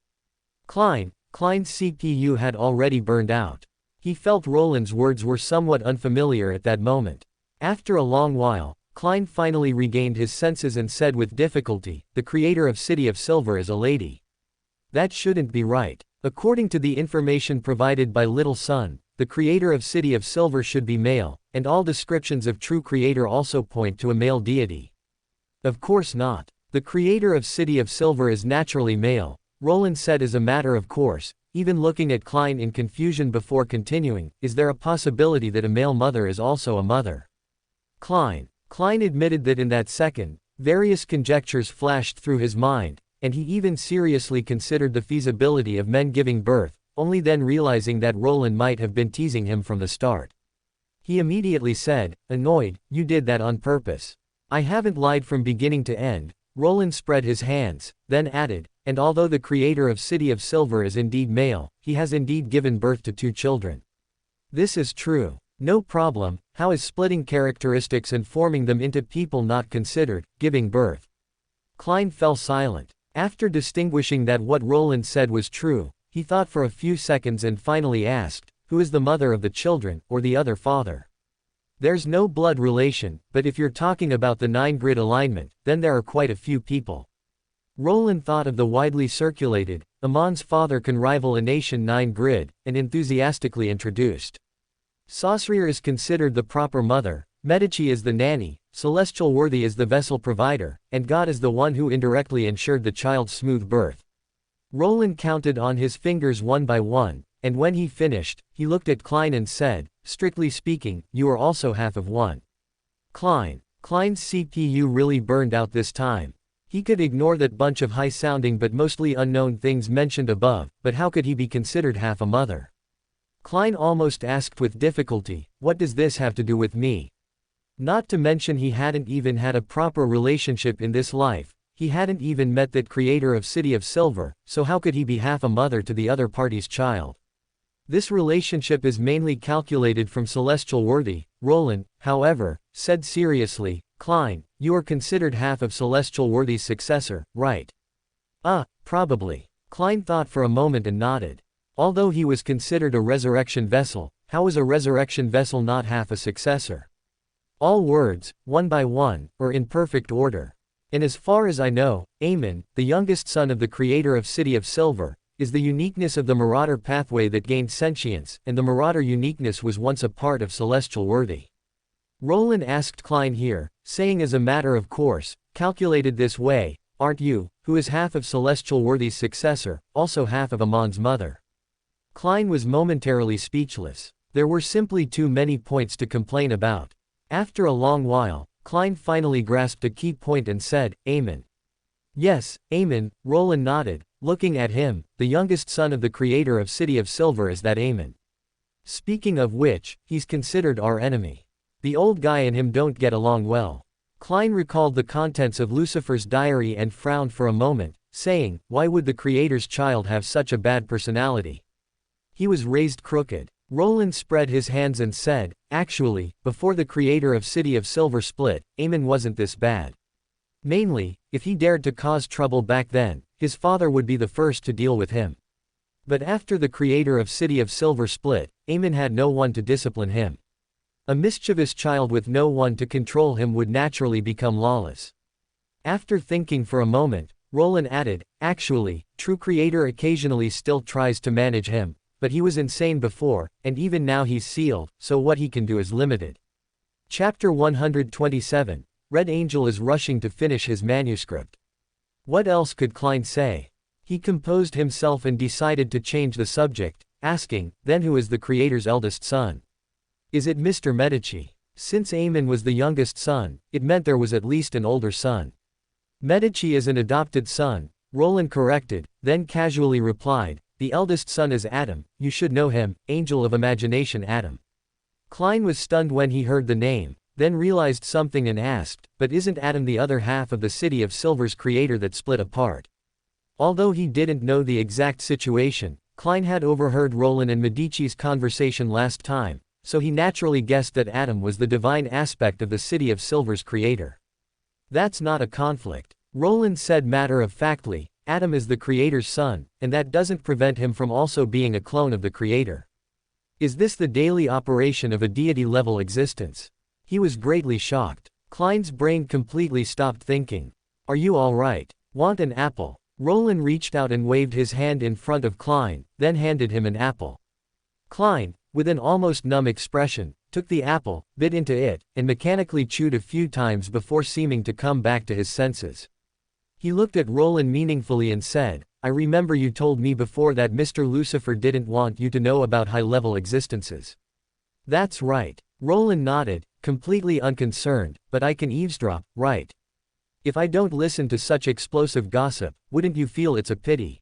Klein's CPU had already burned out. He felt Roland's words were somewhat unfamiliar at that moment. After a long while, Klein finally regained his senses and said with difficulty, "The creator of City of Silver is a lady. That shouldn't be right. According to the information provided by Little Sun, the creator of City of Silver should be male, and all descriptions of true creator also point to a male deity." "Of course not. The creator of City of Silver is naturally male," Roland said as a matter of course, even looking at Klein in confusion before continuing, "Is there a possibility that a male mother is also a mother?" Klein admitted that in that second, various conjectures flashed through his mind, and he even seriously considered the feasibility of men giving birth, only then realizing that Roland might have been teasing him from the start. He immediately said, annoyed, "You did that on purpose." "I haven't lied from beginning to end." Roland spread his hands, then added, "And although the creator of City of Silver is indeed male, he has indeed given birth to 2 children. This is true. No problem. How is splitting characteristics and forming them into people not considered giving birth?" Klein fell silent. After distinguishing that what Roland said was true, he thought for a few seconds and finally asked, "Who is the mother of the children, or the other father?" "There's no blood relation, but if you're talking about the 9-grid alignment, then there are quite a few people." Roland thought of the widely circulated, Amon's father can rival a nation 9-grid, and enthusiastically introduced. Saucereer is considered the proper mother, Medici is the nanny, Celestial Worthy is the vessel provider, and God is the one who indirectly ensured the child's smooth birth. Roland counted on his fingers one by one, and when he finished, he looked at Klein and said, "Strictly speaking, you are also half of one." Klein's CPU really burned out this time. He could ignore that bunch of high-sounding but mostly unknown things mentioned above, but how could he be considered half a mother? Klein almost asked with difficulty, "What does this have to do with me?" Not to mention he hadn't even had a proper relationship in this life, he hadn't even met that creator of City of Silver, so how could he be half a mother to the other party's child? This relationship is mainly calculated from Celestial Worthy. Roland, however, said seriously, "Klein, you are considered half of Celestial Worthy's successor, right?" Probably." Klein thought for a moment and nodded. Although he was considered a resurrection vessel, how was a resurrection vessel not half a successor? All words, one by one, are in perfect order. And as far as I know, Amon, the youngest son of the creator of City of Silver, is the uniqueness of the Marauder pathway that gained sentience, and the Marauder uniqueness was once a part of Celestial Worthy. Roland asked Klein here, saying as a matter of course, calculated this way, aren't you, who is half of Celestial Worthy's successor, also half of Amon's mother? Klein was momentarily speechless. There were simply too many points to complain about. After a long while, Klein finally grasped a key point and said, Amon. Yes, Amon, Roland nodded, looking at him. The youngest son of the creator of City of Silver is that Amon. Speaking of which, he's considered our enemy. The old guy and him don't get along well. Klein recalled the contents of Lucifer's diary and frowned for a moment, saying, why would the creator's child have such a bad personality? He was raised crooked. Roland spread his hands and said, actually, before the creator of City of Silver split, Amon wasn't this bad. Mainly, if he dared to cause trouble back then, his father would be the first to deal with him. But after the creator of City of Silver split, Amon had no one to discipline him. A mischievous child with no one to control him would naturally become lawless. After thinking for a moment, Roland added, actually, true creator occasionally still tries to manage him, but he was insane before, and even now he's sealed, so what he can do is limited. Chapter 127, Red Angel is rushing to finish his manuscript. What else could Klein say? He composed himself and decided to change the subject, asking, then who is the creator's eldest son? Is it Mr. Medici? Since Amon was the youngest son, it meant there was at least an older son. Medici is an adopted son, Roland corrected, then casually replied, the eldest son is Adam, you should know him, Angel of Imagination Adam. Klein was stunned when he heard the name, then realized something and asked, but isn't Adam the other half of the City of Silver's creator that split apart? Although he didn't know the exact situation, Klein had overheard Roland and Medici's conversation last time, so he naturally guessed that Adam was the divine aspect of the City of Silver's creator. That's not a conflict. Roland said matter-of-factly, Adam is the creator's son, and that doesn't prevent him from also being a clone of the creator. Is this the daily operation of a deity-level existence? He was greatly shocked. Klein's brain completely stopped thinking. Are you all right? Want an apple? Roland reached out and waved his hand in front of Klein, then handed him an apple. Klein, with an almost numb expression, took the apple, bit into it, and mechanically chewed a few times before seeming to come back to his senses. He looked at Roland meaningfully and said, I remember you told me before that Mr. Lucifer didn't want you to know about high-level existences. That's right. Roland nodded, completely unconcerned, but I can eavesdrop, right? If I don't listen to such explosive gossip, wouldn't you feel it's a pity?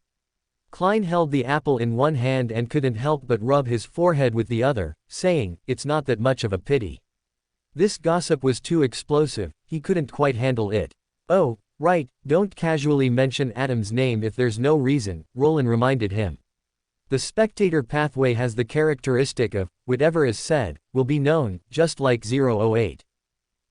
Klein held the apple in one hand and couldn't help but rub his forehead with the other, saying, it's not that much of a pity. This gossip was too explosive, he couldn't quite handle it. Oh, right, don't casually mention Adam's name if there's no reason, Roland reminded him. The spectator pathway has the characteristic of, whatever is said, will be known, just like 008.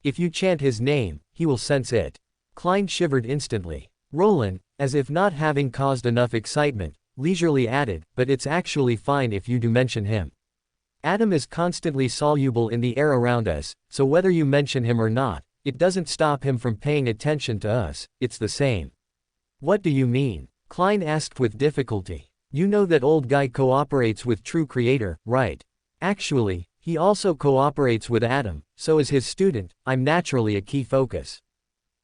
If you chant his name, he will sense it. Klein shivered instantly. Roland, as if not having caused enough excitement, leisurely added, but it's actually fine if you do mention him. Adam is constantly soluble in the air around us, so whether you mention him or not, it doesn't stop him from paying attention to us, it's the same. What do you mean? Klein asked with difficulty. You know that old guy cooperates with true creator, right? Actually, he also cooperates with Adam, so as his student, I'm naturally a key focus.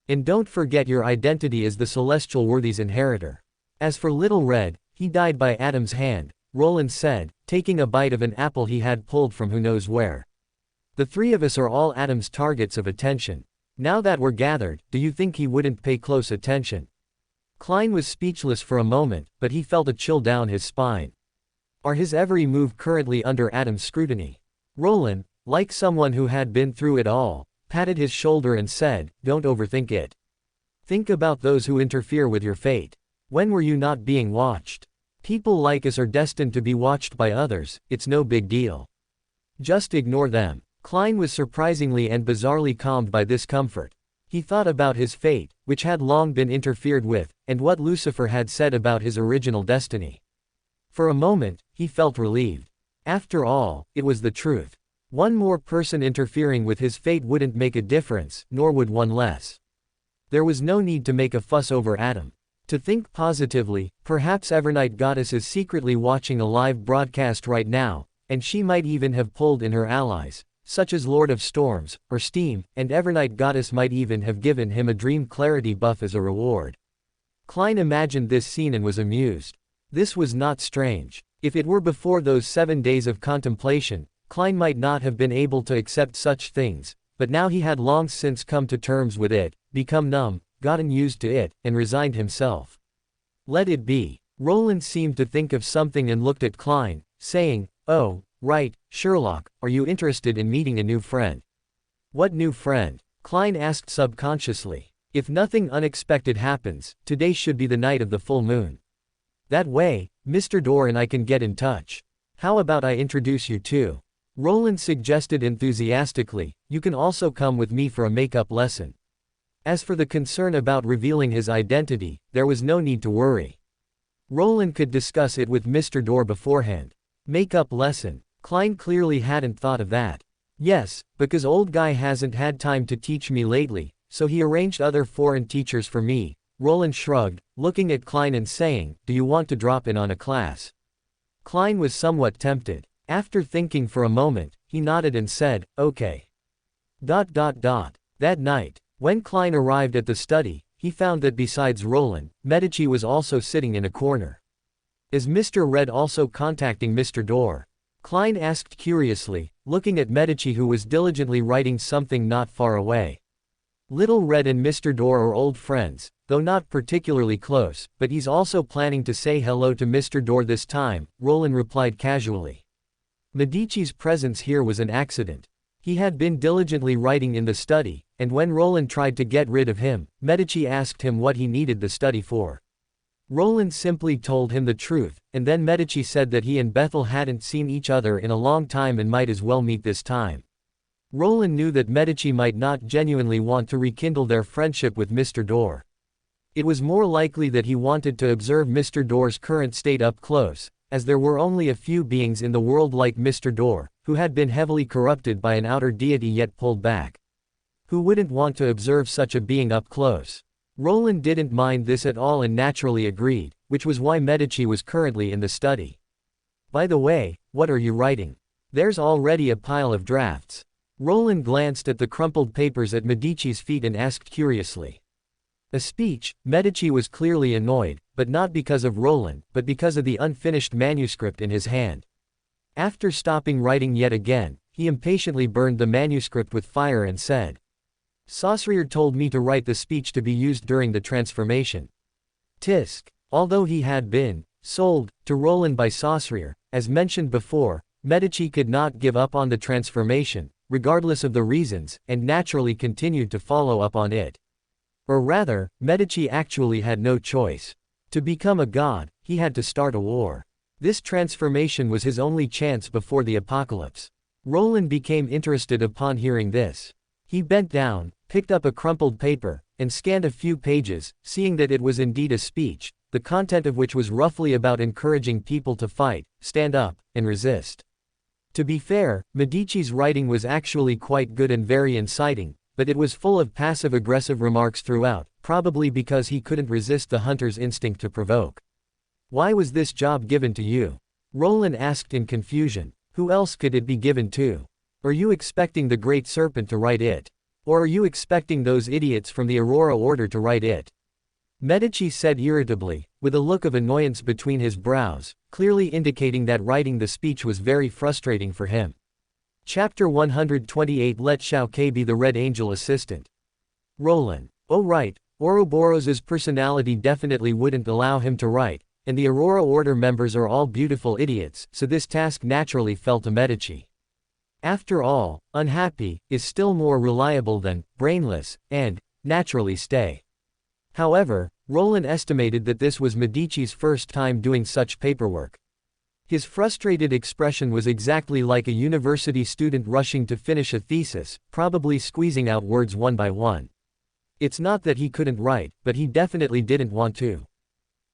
And don't forget your identity as the Celestial Worthy's inheritor. As for Little Red, he died by Adam's hand, Roland said, taking a bite of an apple he had pulled from who knows where. The three of us are all Adam's targets of attention. Now that we're gathered, do you think he wouldn't pay close attention? Klein was speechless for a moment, but he felt a chill down his spine. Are his every move currently under Adam's scrutiny? Roland, like someone who had been through it all, patted his shoulder and said, don't overthink it. Think about those who interfere with your fate. When were you not being watched? People like us are destined to be watched by others, it's no big deal. Just ignore them. Klein was surprisingly and bizarrely calmed by this comfort. He thought about his fate, which had long been interfered with, and what Lucifer had said about his original destiny. For a moment, he felt relieved. After all, it was the truth. One more person interfering with his fate wouldn't make a difference, nor would one less. There was no need to make a fuss over Adam. To think positively, perhaps Evernight Goddess is secretly watching a live broadcast right now, and she might even have pulled in her allies. such as Lord of Storms, or Steam, and Evernight Goddess might even have given him a dream clarity buff as a reward. Klein imagined this scene and was amused. This was not strange. If it were before those 7 days of contemplation, Klein might not have been able to accept such things, but now he had long since come to terms with it, become numb, gotten used to it, and resigned himself. Let it be. Roland seemed to think of something and looked at Klein, saying, "Oh, right, Sherlock, are you interested in meeting a new friend?" "What new friend?" Klein asked subconsciously. "If nothing unexpected happens, today should be the night of the full moon. That way, Mr. Dorr and I can get in touch. How about I introduce you too?" Roland suggested enthusiastically, "You can also come with me for a makeup lesson." As for the concern about revealing his identity, there was no need to worry. Roland could discuss it with Mr. Dorr beforehand. Makeup lesson. Klein clearly hadn't thought of that. "Yes, because old guy hasn't had time to teach me lately, so he arranged other foreign teachers for me." Roland shrugged, looking at Klein and saying, "Do you want to drop in on a class?" Klein was somewhat tempted. After thinking for a moment, he nodded and said, "Okay." That night, when Klein arrived at the study, he found that besides Roland, Medi was also sitting in a corner. "Is Mr. Red also contacting Mr. Dorr?" Klein asked curiously, looking at Medi, who was diligently writing something not far away. "Little Red and Mr. Dorr are old friends, though not particularly close, but he's also planning to say hello to Mr. Dorr this time," Roland replied casually. Medici's presence here was an accident. He had been diligently writing in the study, and when Roland tried to get rid of him, Medi asked him what he needed the study for. Roland simply told him the truth, and then Medi said that he and Bethel hadn't seen each other in a long time and might as well meet this time. Roland knew that Medi might not genuinely want to rekindle their friendship with Mr. Dorr. It was more likely that he wanted to observe Mr. Dorr's current state up close, as there were only a few beings in the world like Mr. Dorr, who had been heavily corrupted by an outer deity yet pulled back. Who wouldn't want to observe such a being up close? Roland didn't mind this at all and naturally agreed, which was why Medi was currently in the study. "By the way, what are you writing?" "There's already a pile of drafts." Roland glanced at the crumpled papers at Medici's feet and asked curiously. A speech. Medi was clearly annoyed, but not because of Roland, but because of the unfinished manuscript in his hand. After stopping writing yet again, he impatiently burned the manuscript with fire and said, "Saussure told me to write the speech to be used during the transformation." Tisk. Although he had been sold to Roland by Saussure, as mentioned before, Medi could not give up on the transformation, regardless of the reasons, and naturally continued to follow up on it. Or rather, Medi actually had no choice. To become a god, he had to start a war. This transformation was his only chance before the apocalypse. Roland became interested upon hearing this. He bent down, picked up a crumpled paper, and scanned a few pages, seeing that it was indeed a speech, the content of which was roughly about encouraging people to fight, stand up, and resist. To be fair, Medici's writing was actually quite good and very inciting, but it was full of passive-aggressive remarks throughout, probably because he couldn't resist the hunter's instinct to provoke. "Why was this job given to you?" Roland asked in confusion. "Who else could it be given to? Are you expecting the Great Serpent to write it? Or are you expecting those idiots from the Aurora Order to write it?" Medi said irritably, with a look of annoyance between his brows, clearly indicating that writing the speech was very frustrating for him. Chapter 128. Let Shao Ke be the Red Angel assistant. Roland. Oh right, Ouroboros's personality definitely wouldn't allow him to write, and the Aurora Order members are all beautiful idiots, so this task naturally fell to Medi. After all, unhappy is still more reliable than brainless, and naturally stay. However, Roland estimated that this was Medici's first time doing such paperwork. His frustrated expression was exactly like a university student rushing to finish a thesis, probably squeezing out words one by one. It's not that he couldn't write, but he definitely didn't want to.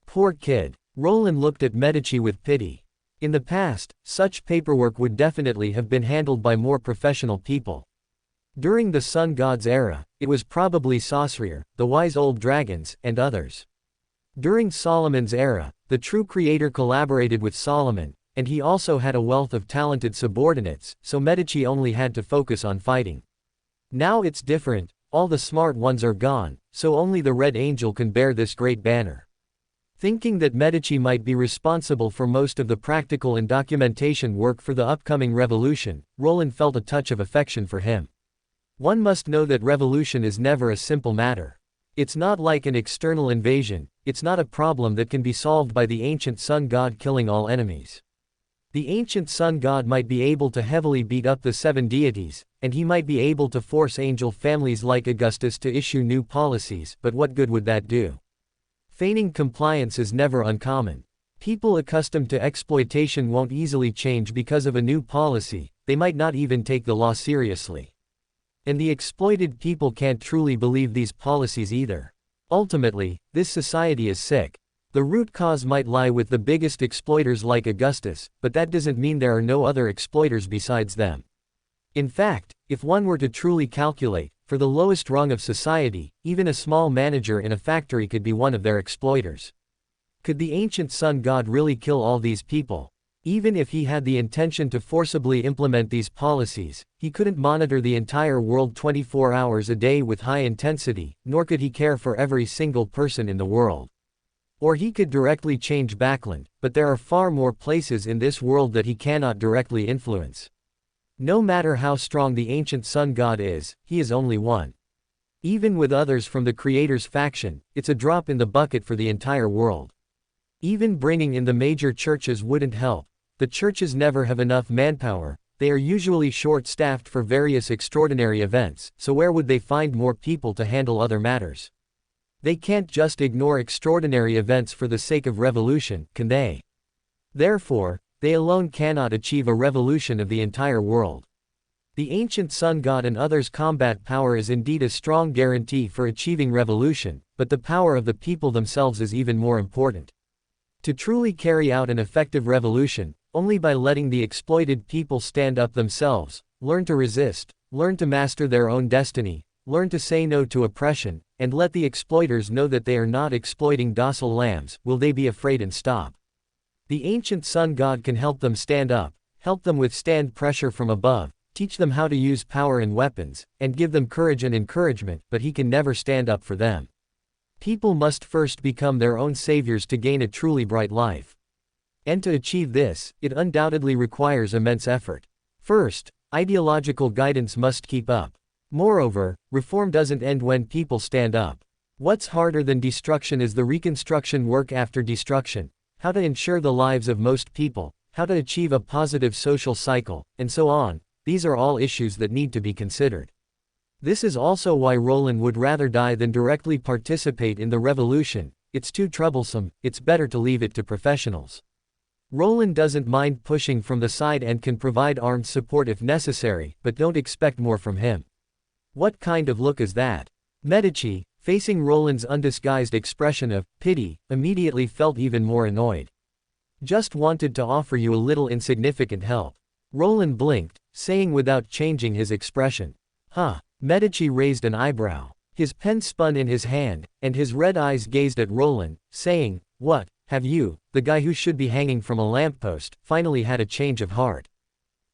Poor kid. Roland looked at Medi with pity. In the past, such paperwork would definitely have been handled by more professional people. During the Sun God's era, it was probably Saussure, the wise old dragons, and others. During Solomon's era, the true creator collaborated with Solomon, and he also had a wealth of talented subordinates, so Medici only had to focus on fighting. Now it's different, all the smart ones are gone, so only the Red Angel can bear this great banner. Thinking that Medici might be responsible for most of the practical and documentation work for the upcoming revolution, Roland felt a touch of affection for him. One must know that revolution is never a simple matter. It's not like an external invasion, it's not a problem that can be solved by the ancient sun god killing all enemies. The ancient sun god might be able to heavily beat up the 7 deities, and he might be able to force angel families like Augustus to issue new policies, but what good would that do? Feigning compliance is never uncommon. People accustomed to exploitation won't easily change because of a new policy, they might not even take the law seriously. And the exploited people can't truly believe these policies either. Ultimately, this society is sick. The root cause might lie with the biggest exploiters like Augustus, but that doesn't mean there are no other exploiters besides them. In fact, if one were to truly calculate, for the lowest rung of society, even a small manager in a factory could be one of their exploiters. Could the ancient sun god really kill all these people? Even if he had the intention to forcibly implement these policies, he couldn't monitor the entire world 24 hours a day with high intensity, nor could he care for every single person in the world. Or he could directly change Backland, but there are far more places in this world that he cannot directly influence. No matter how strong the ancient sun god is, he is only one. Even with others from the creator's faction, it's a drop in the bucket for the entire world. Even bringing in the major churches wouldn't help. The churches never have enough manpower, they are usually short-staffed for various extraordinary events, so where would they find more people to handle other matters? They can't just ignore extraordinary events for the sake of revolution, can they? Therefore, they alone cannot achieve a revolution of the entire world. The ancient sun god and others' combat power is indeed a strong guarantee for achieving revolution, but the power of the people themselves is even more important. To truly carry out an effective revolution, only by letting the exploited people stand up themselves, learn to resist, learn to master their own destiny, learn to say no to oppression, and let the exploiters know that they are not exploiting docile lambs, will they be afraid and stop. The ancient sun god can help them stand up, help them withstand pressure from above, teach them how to use power and weapons, and give them courage and encouragement, but he can never stand up for them. People must first become their own saviors to gain a truly bright life. And to achieve this, it undoubtedly requires immense effort. First, ideological guidance must keep up. Moreover, reform doesn't end when people stand up. What's harder than destruction is the reconstruction work after destruction, how to ensure the lives of most people, how to achieve a positive social cycle, and so on. These are all issues that need to be considered. This is also why Roland would rather die than directly participate in the revolution. It's too troublesome, it's better to leave it to professionals. Roland doesn't mind pushing from the side and can provide armed support if necessary, but don't expect more from him. What kind of look is that? Medici, facing Roland's undisguised expression of pity, immediately felt even more annoyed. Just wanted to offer you a little insignificant help. Roland blinked, saying without changing his expression. Huh. Medici raised an eyebrow. His pen spun in his hand, and his red eyes gazed at Roland, saying, "What, have you, the guy who should be hanging from a lamppost, finally had a change of heart?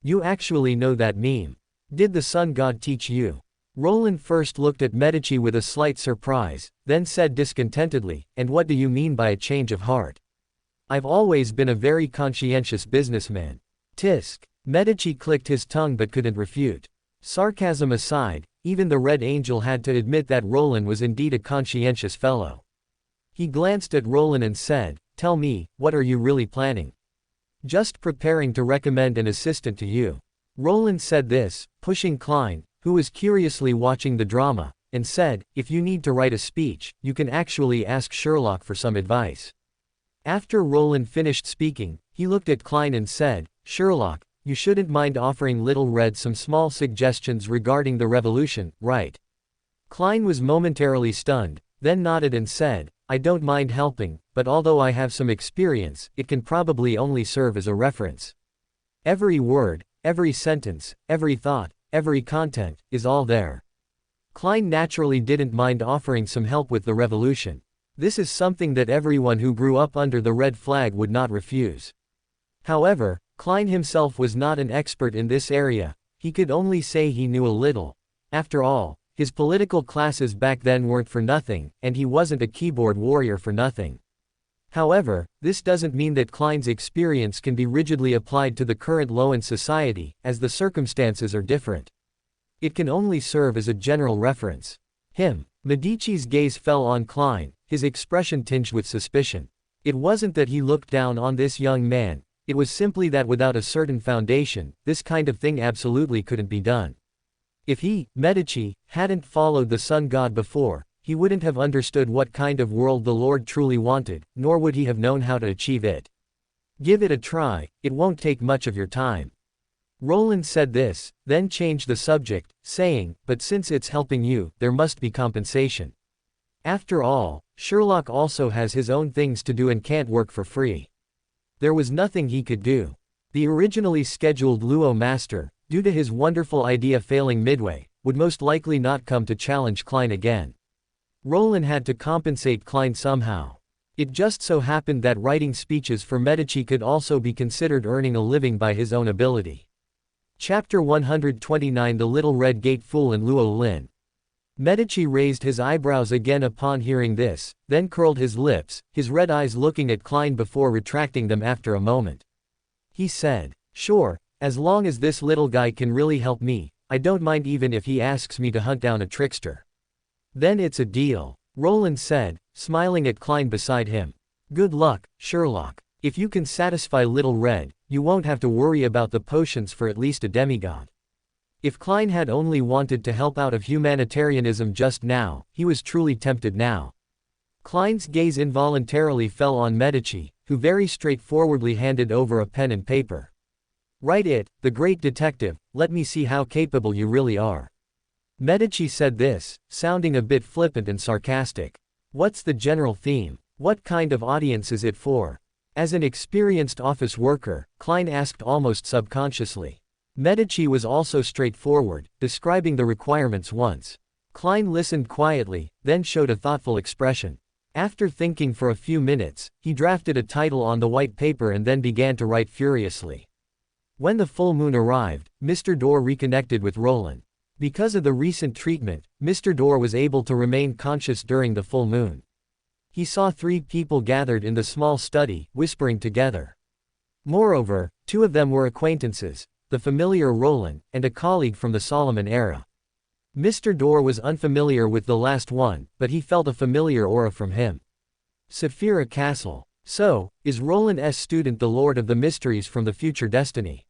You actually know that meme. Did the sun god teach you?" Roland first looked at Medici with a slight surprise, then said discontentedly, "And what do you mean by a change of heart? I've always been a very conscientious businessman." Tisk. Medici clicked his tongue but couldn't refute. Sarcasm aside, even the Red Angel had to admit that Roland was indeed a conscientious fellow. He glanced at Roland and said, "Tell me, what are you really planning?" "Just preparing to recommend an assistant to you." Roland said this, pushing Klein, who was curiously watching the drama, and said, "If you need to write a speech, you can actually ask Sherlock for some advice." After Roland finished speaking, he looked at Klein and said, "Sherlock, you shouldn't mind offering Little Red some small suggestions regarding the revolution, right?" Klein was momentarily stunned, then nodded and said, "I don't mind helping, but although I have some experience, it can probably only serve as a reference. Every word, every sentence, every thought, every content, is all there." Klein naturally didn't mind offering some help with the revolution. This is something that everyone who grew up under the red flag would not refuse. However, Klein himself was not an expert in this area, he could only say he knew a little. After all, his political classes back then weren't for nothing, and he wasn't a keyboard warrior for nothing. However, this doesn't mean that Klein's experience can be rigidly applied to the current Loan society, as the circumstances are different. It can only serve as a general reference. Medici's gaze fell on Klein, his expression tinged with suspicion. It wasn't that he looked down on this young man, it was simply that without a certain foundation, this kind of thing absolutely couldn't be done. If he, Medici, hadn't followed the sun god before, he wouldn't have understood what kind of world the Lord truly wanted, nor would he have known how to achieve it. Give it a try, it won't take much of your time. Roland said this, then changed the subject, saying, but since it's helping you, there must be compensation. After all, Sherlock also has his own things to do and can't work for free. There was nothing he could do. The originally scheduled Luo master, due to his wonderful idea failing midway, would most likely not come to challenge Klein again. Roland had to compensate Klein somehow. It just so happened that writing speeches for Medici could also be considered earning a living by his own ability. Chapter 129 The Little Red Gate Fool and Luo Lin. Medici raised his eyebrows again upon hearing this, then curled his lips, his red eyes looking at Klein before retracting them after a moment. He said, sure, as long as this little guy can really help me, I don't mind even if he asks me to hunt down a trickster. Then it's a deal, Roland said, smiling at Klein beside him. Good luck, Sherlock. If you can satisfy Little Red, you won't have to worry about the potions for at least a demigod. If Klein had only wanted to help out of humanitarianism just now, he was truly tempted now. Klein's gaze involuntarily fell on Medici, who very straightforwardly handed over a pen and paper. Write it, the great detective, let me see how capable you really are. Medici said this, sounding a bit flippant and sarcastic. What's the general theme? What kind of audience is it for? As an experienced office worker, Klein asked almost subconsciously. Medici was also straightforward, describing the requirements once. Klein listened quietly, then showed a thoughtful expression. After thinking for a few minutes, he drafted a title on the white paper and then began to write furiously. When the full moon arrived, Mr. Dorr reconnected with Roland. Because of the recent treatment, Mr. Dorr was able to remain conscious during the full moon. He saw 3 people gathered in the small study, whispering together. Moreover, 2 of them were acquaintances, the familiar Roland, and a colleague from the Solomon era. Mr. Dorr was unfamiliar with the last one, but he felt a familiar aura from him. Saphira Castle. So, is Roland's student the Lord of the Mysteries from the future destiny?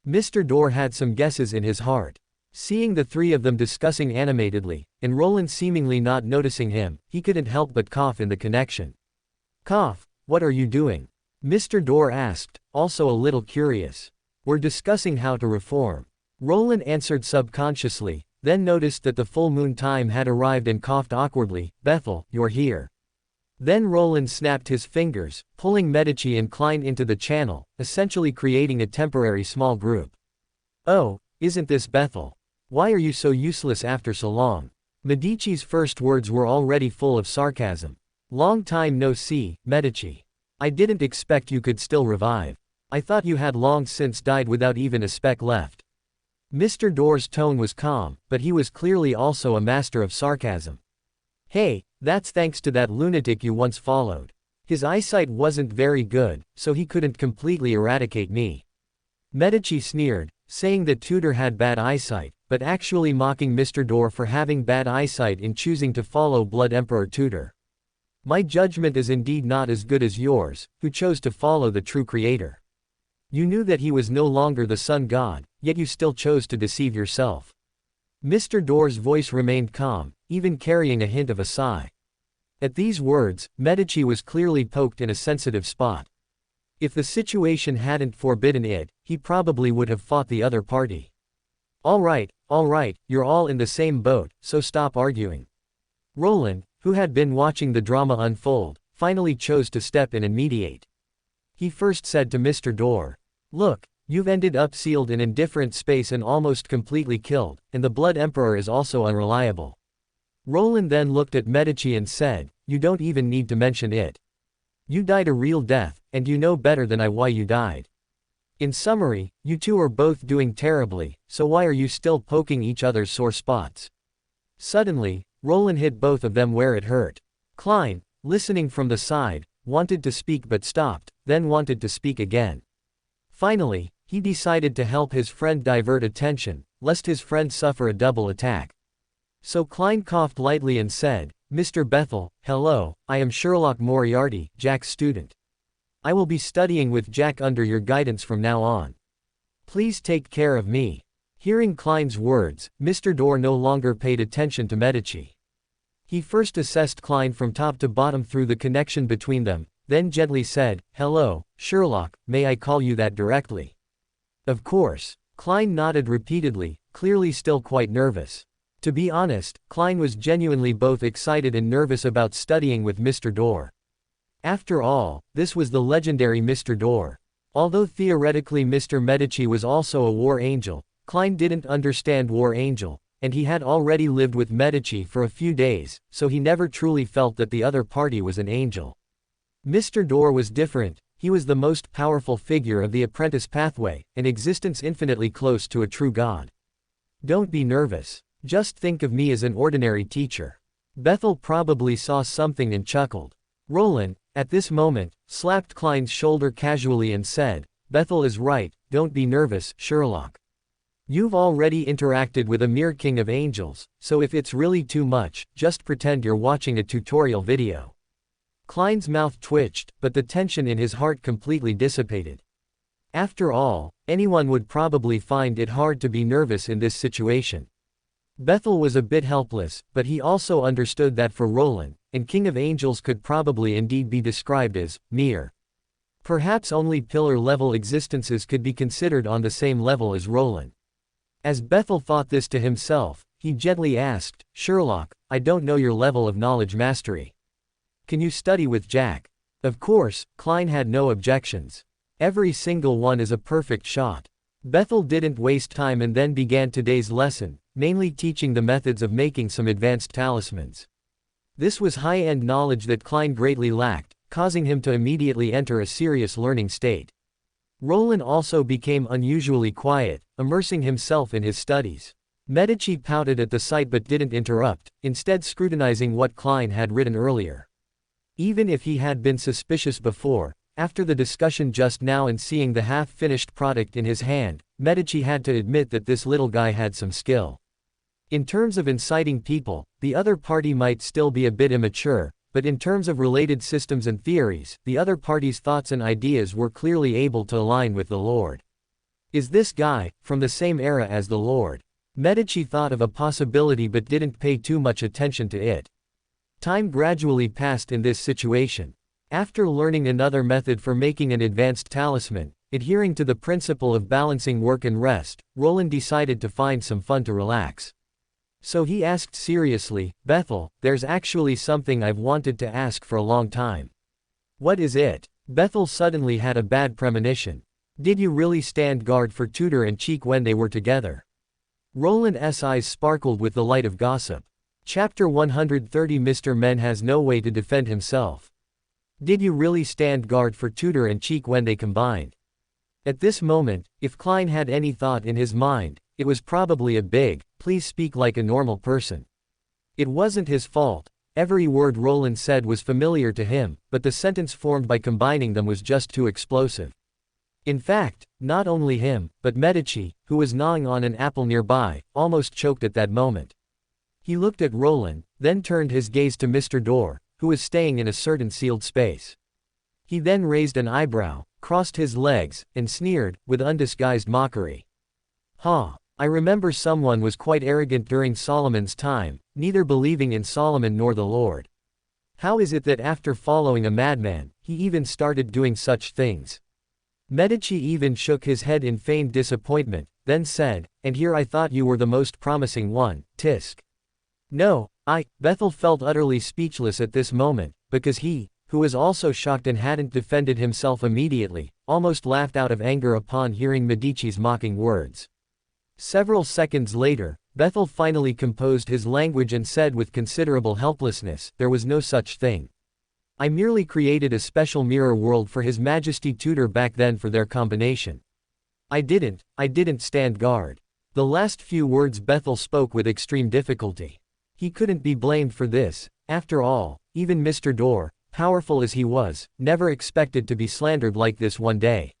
Mr. Dorr had some guesses in his heart. Seeing the 3 of them discussing animatedly, and Roland seemingly not noticing him, he couldn't help but cough in the connection. Cough, what are you doing? Mr. Dorr asked, also a little curious. We're discussing how to reform. Roland answered subconsciously, then noticed that the full moon time had arrived and coughed awkwardly. Bethel, you're here. Then Roland snapped his fingers, pulling Medici and Klein into the channel, essentially creating a temporary small group. Oh, isn't this Bethel? Why are you so useless after so long? Medici's first words were already full of sarcasm. Long time no see, Medici. I didn't expect you could still revive. I thought you had long since died without even a speck left. Mr. Dorr's tone was calm, but he was clearly also a master of sarcasm. Hey, that's thanks to that lunatic you once followed. His eyesight wasn't very good, so he couldn't completely eradicate me. Medici sneered, saying that Tudor had bad eyesight, but actually mocking Mr. Dorr for having bad eyesight in choosing to follow Blood Emperor Tudor. My judgment is indeed not as good as yours, who chose to follow the true creator. You knew that he was no longer the sun god, yet you still chose to deceive yourself. Mr. Dorr's voice remained calm, even carrying a hint of a sigh. At these words, Medici was clearly poked in a sensitive spot. If the situation hadn't forbidden it, he probably would have fought the other party. All right, you're all in the same boat, so stop arguing. Roland, who had been watching the drama unfold, finally chose to step in and mediate. He first said to Mr. Dorr, "Look, you've ended up sealed in indifferent space and almost completely killed, and the Blood Emperor is also unreliable." Roland then looked at Medici and said, "You don't even need to mention it. You died a real death, and you know better than I why you died. In summary, you two are both doing terribly, so why are you still poking each other's sore spots? Suddenly, Roland hit both of them where it hurt. Klein, listening from the side, wanted to speak but stopped, then wanted to speak again. Finally, he decided to help his friend divert attention, lest his friend suffer a double attack. So Klein coughed lightly and said, "Mr. Bethel, hello, I am Sherlock Moriarty, Jack's student. I will be studying with Jack under your guidance from now on. Please take care of me." Hearing Klein's words, Mr. Dorr no longer paid attention to Medici. He first assessed Klein from top to bottom through the connection between them, then gently said, "Hello, Sherlock, may I call you that directly?" "Of course." Klein nodded repeatedly, clearly still quite nervous. To be honest, Klein was genuinely both excited and nervous about studying with Mr. Dorr. After all, this was the legendary Mr. Dorr. Although theoretically Mr. Medici was also a war angel, Klein didn't understand war angel, and he had already lived with Medici for a few days, so he never truly felt that the other party was an angel. Mr. Dorr was different. He was the most powerful figure of the apprentice pathway, an existence infinitely close to a true god. "Don't be nervous. Just think of me as an ordinary teacher." Bethel probably saw something and chuckled. Roland, at this moment, slapped Klein's shoulder casually and said, "Bethel is right, don't be nervous, Sherlock. You've already interacted with a mere king of angels, so if it's really too much, just pretend you're watching a tutorial video." Klein's mouth twitched, but the tension in his heart completely dissipated. After all, anyone would probably find it hard to be nervous in this situation. Bethel was a bit helpless, but he also understood that for Roland, and King of Angels could probably indeed be described as mere. Perhaps only pillar-level existences could be considered on the same level as Roland. As Bethel thought this to himself, he gently asked, "Sherlock, I don't know your level of knowledge mastery. Can you study with Jack?" Of course, Klein had no objections. Every single one is a perfect shot. Bethel didn't waste time and then began today's lesson, mainly teaching the methods of making some advanced talismans. This was high-end knowledge that Klein greatly lacked, causing him to immediately enter a serious learning state. Roland also became unusually quiet, immersing himself in his studies. Medici pouted at the sight but didn't interrupt, instead scrutinizing what Klein had written earlier. Even if he had been suspicious before, after the discussion just now and seeing the half-finished product in his hand, Medici had to admit that this little guy had some skill. In terms of inciting people, the other party might still be a bit immature, but in terms of related systems and theories, the other party's thoughts and ideas were clearly able to align with the Lord. Is this guy from the same era as the Lord? Medici thought of a possibility but didn't pay too much attention to it. Time gradually passed in this situation. After learning another method for making an advanced talisman, adhering to the principle of balancing work and rest, Roland decided to find some fun to relax. So he asked seriously, "Bethel, there's actually something I've wanted to ask for a long time." "What is it?" Bethel suddenly had a bad premonition. "Did you really stand guard for Tudor and Cheek when they were together?" Roland's eyes sparkled with the light of gossip. Chapter 130 Mr. Men has no way to defend himself. Did you really stand guard for Tudor and Cheek when they combined? At this moment, if Klein had any thought in his mind, it was probably a big, "Please speak like a normal person." It wasn't his fault. Every word Roland said was familiar to him, but the sentence formed by combining them was just too explosive. In fact, not only him, but Medici, who was gnawing on an apple nearby, almost choked at that moment. He looked at Roland, then turned his gaze to Mr. Dorr, who was staying in a certain sealed space. He then raised an eyebrow, crossed his legs, and sneered, with undisguised mockery. "Ha! I remember someone was quite arrogant during Solomon's time, neither believing in Solomon nor the Lord. How is it that after following a madman, he even started doing such things?" Medici even shook his head in feigned disappointment, then said, "And here I thought you were the most promising one, Tisk." "No, Bethel felt utterly speechless at this moment, because he, who was also shocked and hadn't defended himself immediately, almost laughed out of anger upon hearing Medici's mocking words. Several seconds later, Bethel finally composed his language and said with considerable helplessness, "There was no such thing. I merely created a special mirror world for His Majesty Tudor back then for their combination. I didn't stand guard. The last few words Bethel spoke with extreme difficulty. He couldn't be blamed for this. After all, even Mr. Dorr, powerful as he was, never expected to be slandered like this one day.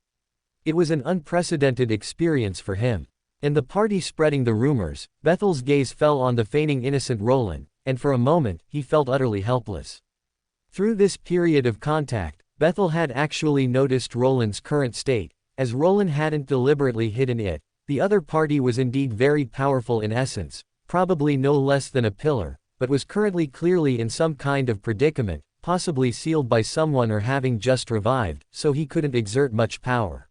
It was an unprecedented experience for him. And the party spreading the rumors, Bethel's gaze fell on the feigning innocent Roland, and for a moment, he felt utterly helpless. Through this period of contact, Bethel had actually noticed Roland's current state. As Roland hadn't deliberately hidden it, the other party was indeed very powerful in essence, probably no less than a pillar, but was currently clearly in some kind of predicament, possibly sealed by someone or having just revived, so he couldn't exert much power.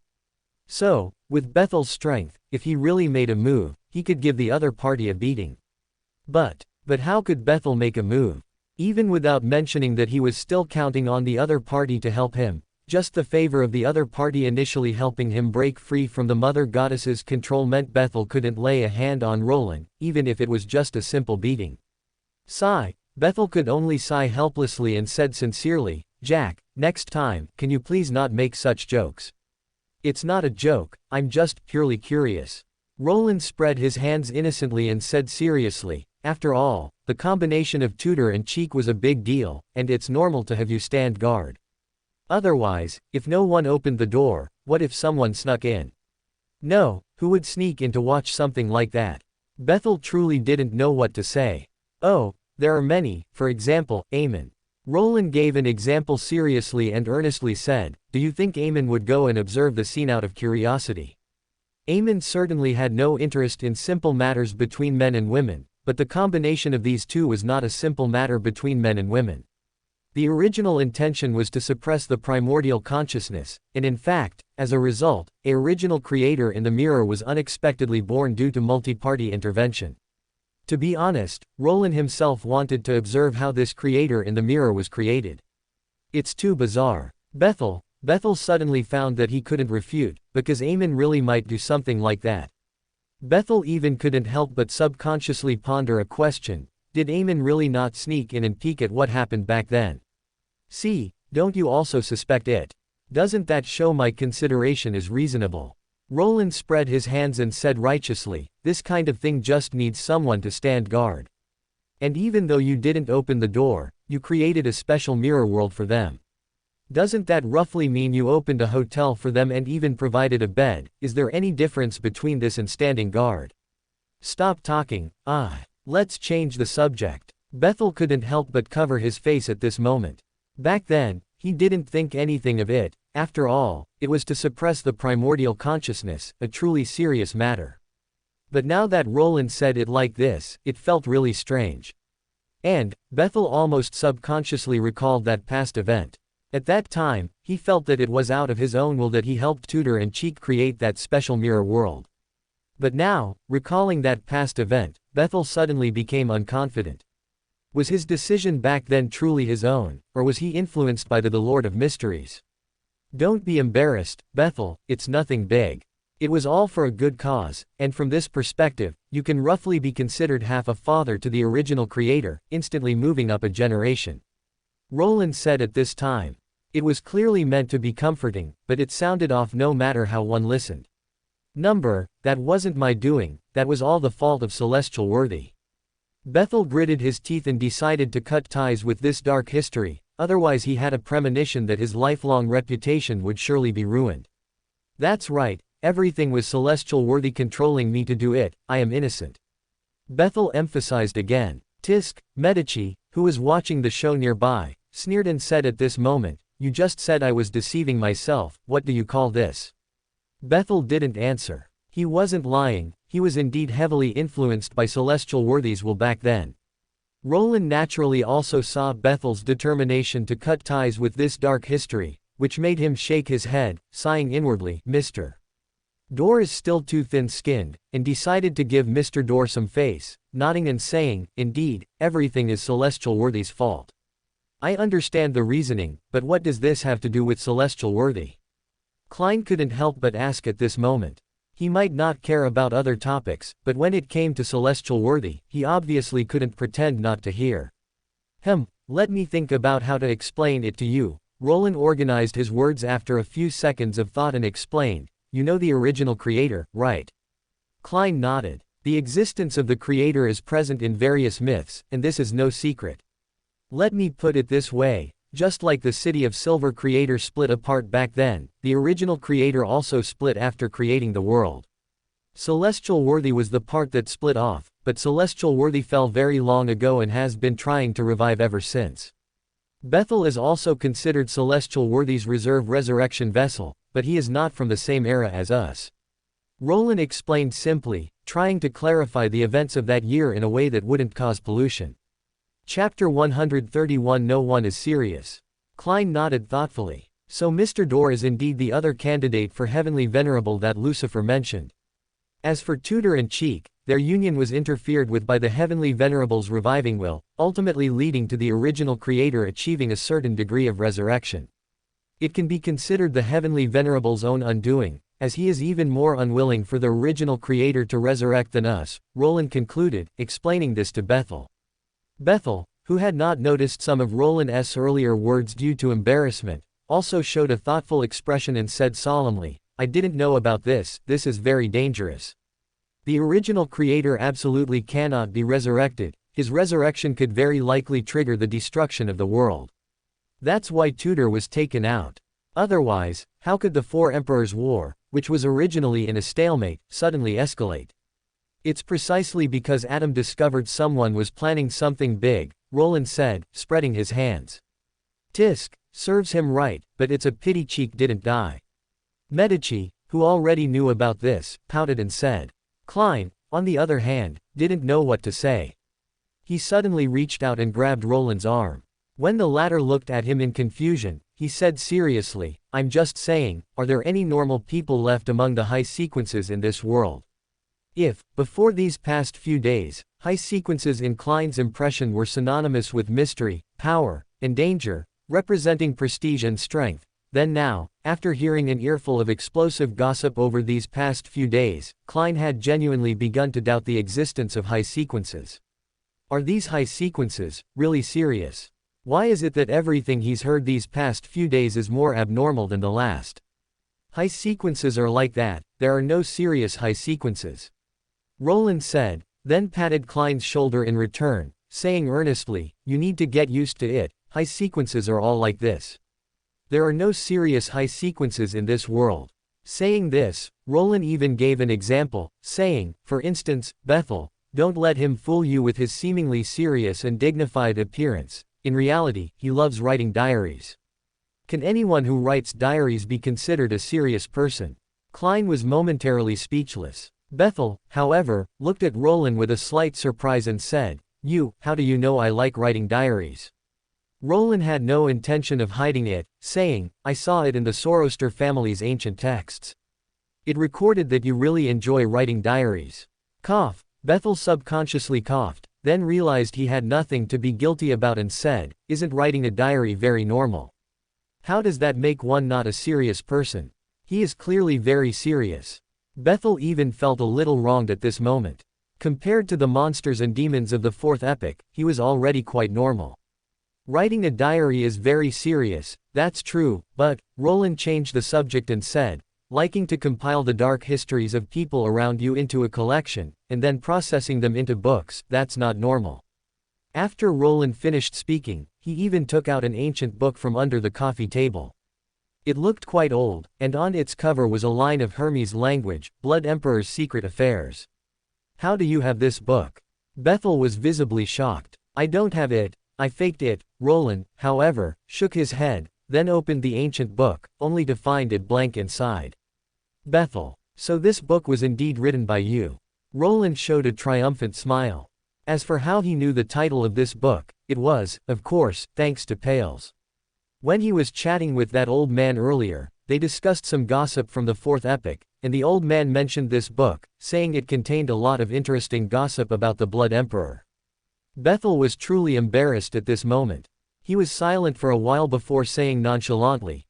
So, with Bethel's strength, if he really made a move, he could give the other party a beating. But how could Bethel make a move? Even without mentioning that he was still counting on the other party to help him, just the favor of the other party initially helping him break free from the Mother Goddess's control meant Bethel couldn't lay a hand on Roland, even if it was just a simple beating. Sigh. Bethel could only sigh helplessly and said sincerely, "Jack, next time, can you please not make such jokes? It's not a joke, I'm just purely curious." Roland spread his hands innocently and said seriously, "After all, the combination of tutor and cheek was a big deal, and it's normal to have you stand guard. Otherwise, if no one opened the door, what if someone snuck in? No, who would sneak in to watch something like that?" Bethel truly didn't know what to say. "Oh, there are many, for example, Amon." Roland gave an example seriously and earnestly said, "Do you think Amon would go and observe the scene out of curiosity?" Amon certainly had no interest in simple matters between men and women, but the combination of these two was not a simple matter between men and women. The original intention was to suppress the primordial consciousness, and in fact, as a result, an original creator in the mirror was unexpectedly born due to multi-party intervention. To be honest, Roland himself wanted to observe how this creator in the mirror was created. It's too bizarre. Bethel suddenly found that he couldn't refute, because Amon really might do something like that. Bethel even couldn't help but subconsciously ponder a question: did Amon really not sneak in and peek at what happened back then? See, don't you also suspect it? Doesn't that show my consideration is reasonable? Roland spread his hands and said righteously, "This kind of thing just needs someone to stand guard. And even though you didn't open the door, you created a special mirror world for them. Doesn't that roughly mean you opened a hotel for them and even provided a bed? Is there any difference between this and standing guard? Stop talking, let's change the subject." Bethel couldn't help but cover his face at this moment. Back then, he didn't think anything of it. After all, it was to suppress the primordial consciousness, a truly serious matter. But now that Roland said it like this, it felt really strange. And Bethel almost subconsciously recalled that past event. At that time, he felt that it was out of his own will that he helped Tutor and Cheek create that special mirror world. But now, recalling that past event, Bethel suddenly became unconfident. Was his decision back then truly his own, or was he influenced by the Lord of Mysteries? "Don't be embarrassed, Bethel, it's nothing big. It was all for a good cause, and from this perspective, you can roughly be considered half a father to the original creator, instantly moving up a generation," Roland said at this time. It was clearly meant to be comforting, but it sounded off no matter how one listened. That wasn't my doing, that was all the fault of Celestial Worthy." Bethel gritted his teeth and decided to cut ties with this dark history, otherwise he had a premonition that his lifelong reputation would surely be ruined. "That's right, everything was Celestial Worthy controlling me to do it, I am innocent." Bethel emphasized again. Tisk, Medici, who was watching the show nearby, sneered and said at this moment, "You just said I was deceiving myself, what do you call this?" Bethel didn't answer. He wasn't lying, he was indeed heavily influenced by Celestial Worthy's will back then. Roland naturally also saw Bethel's determination to cut ties with this dark history, which made him shake his head, sighing inwardly, "Mr. Dorr is still too thin-skinned," and decided to give Mr. Dorr some face, nodding and saying, "Indeed, everything is Celestial Worthy's fault. I understand the reasoning, but what does this have to do with Celestial Worthy?" Klein couldn't help but ask at this moment. He might not care about other topics, but when it came to Celestial Worthy, he obviously couldn't pretend not to hear. Let me think about how to explain it to you." Roland organized his words after a few seconds of thought and explained, you know the original creator, right? Klein nodded. The existence of the creator is present in various myths, and this is no secret. Let me put it this way, just like the City of Silver creator split apart back then, the original creator also split after creating the world. Celestial Worthy was the part that split off, but Celestial Worthy fell very long ago and has been trying to revive ever since. Bethel is also considered Celestial Worthy's reserve resurrection vessel, but he is not from the same era as us. Roland explained simply, trying to clarify the events of that year in a way that wouldn't cause pollution. Chapter 131. No one is serious. Klein nodded thoughtfully. So Mr. Dorr is indeed the other candidate for Heavenly Venerable that Lucifer mentioned. As for Tudor and Cheek, their union was interfered with by the Heavenly Venerable's reviving will, ultimately leading to the original creator achieving a certain degree of resurrection. It can be considered the Heavenly Venerable's own undoing, as he is even more unwilling for the original creator to resurrect than us, Roland concluded, explaining this to Bethel. Bethel, who had not noticed some of Roland's earlier words due to embarrassment, also showed a thoughtful expression and said solemnly, I didn't know about this, this is very dangerous. The original creator absolutely cannot be resurrected, his resurrection could very likely trigger the destruction of the world. That's why Tudor was taken out. Otherwise, how could the Four Emperors' War, which was originally in a stalemate, suddenly escalate? It's precisely because Adam discovered someone was planning something big, Roland said, spreading his hands. Tisk, serves him right, but it's a pity Cheek didn't die. Medici, who already knew about this, pouted and said. Klein, on the other hand, didn't know what to say. He suddenly reached out and grabbed Roland's arm. When the latter looked at him in confusion, he said seriously, I'm just saying, are there any normal people left among the high sequences in this world? If, before these past few days, high sequences in Klein's impression were synonymous with mystery, power, and danger, representing prestige and strength, then now, after hearing an earful of explosive gossip over these past few days, Klein had genuinely begun to doubt the existence of high sequences. Are these high sequences really serious? Why is it that everything he's heard these past few days is more abnormal than the last? High sequences are like that, there are no serious high sequences. Roland said, then patted Klein's shoulder in return, saying earnestly, you need to get used to it, high sequences are all like this. There are no serious high sequences in this world. Saying this, Roland even gave an example, saying, for instance, Bethel, don't let him fool you with his seemingly serious and dignified appearance. In reality, he loves writing diaries. Can anyone who writes diaries be considered a serious person? Klein was momentarily speechless. Bethel, however, looked at Roland with a slight surprise and said, how do you know I like writing diaries? Roland had no intention of hiding it, saying, I saw it in the Zoroaster family's ancient texts. It recorded that you really enjoy writing diaries. Cough. Bethel subconsciously coughed, then realized he had nothing to be guilty about and said, isn't writing a diary very normal? How does that make one not a serious person? He is clearly very serious. Bethel even felt a little wronged at this moment. Compared to the monsters and demons of the fourth epoch, he was already quite normal. Writing a diary is very serious, that's true, but, Roland changed the subject and said, liking to compile the dark histories of people around you into a collection, and then processing them into books, that's not normal. After Roland finished speaking, he even took out an ancient book from under the coffee table. It looked quite old, and on its cover was a line of Hermes language, Blood Emperor's Secret Affairs. How do you have this book? Bethel was visibly shocked. I don't have it, I faked it. Roland, however, shook his head, then opened the ancient book, only to find it blank inside. Bethel. So this book was indeed written by you. Roland showed a triumphant smile. As for how he knew the title of this book, it was, of course, thanks to Pales. When he was chatting with that old man earlier, they discussed some gossip from the fourth epoch, and the old man mentioned this book, saying it contained a lot of interesting gossip about the Blood Emperor. Bethel was truly embarrassed at this moment. He was silent for a while before saying nonchalantly,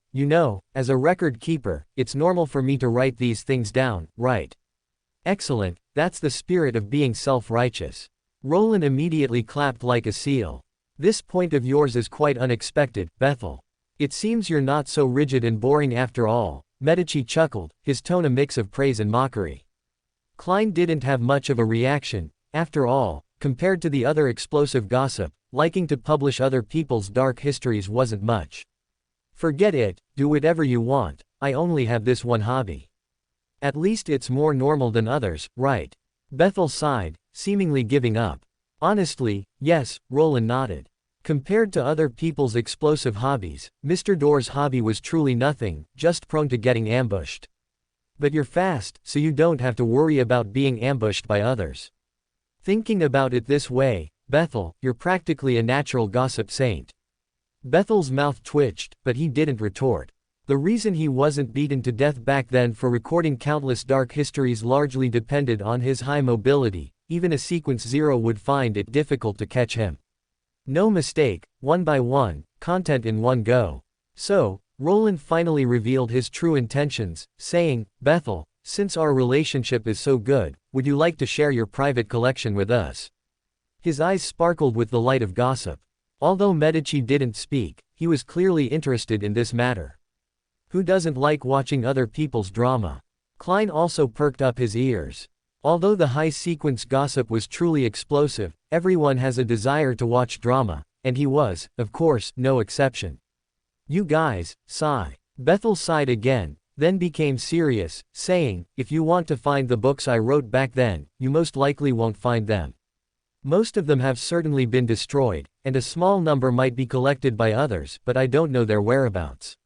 as a record keeper, it's normal for me to write these things down, right? Excellent, that's the spirit of being self-righteous. Roland immediately clapped like a seal. This point of yours is quite unexpected, Bethel. It seems you're not so rigid and boring after all. Medici chuckled, his tone a mix of praise and mockery. Klein didn't have much of a reaction. After all, compared to the other explosive gossip, liking to publish other people's dark histories wasn't much. Forget it, do whatever you want, I only have this one hobby. At least it's more normal than others, right? Bethel sighed, seemingly giving up. Honestly, yes, Roland nodded. Compared to other people's explosive hobbies, Mr. Door's hobby was truly nothing, just prone to getting ambushed. But you're fast, so you don't have to worry about being ambushed by others. Thinking about it this way, Bethel, you're practically a natural gossip saint. Bethel's mouth twitched, but he didn't retort. The reason he wasn't beaten to death back then for recording countless dark histories largely depended on his high mobility. Even a sequence 0 would find it difficult to catch him. No mistake, one by one, content in one go. So, Roland finally revealed his true intentions, saying, Bethel, since our relationship is so good, would you like to share your private collection with us? His eyes sparkled with the light of gossip. Although Medici didn't speak, he was clearly interested in this matter. Who doesn't like watching other people's drama? Klein also perked up his ears. Although the high-sequence gossip was truly explosive, everyone has a desire to watch drama, and he was, of course, no exception. You guys, sigh. Bethel sighed again, then became serious, saying, if you want to find the books I wrote back then, you most likely won't find them. Most of them have certainly been destroyed, and a small number might be collected by others, but I don't know their whereabouts.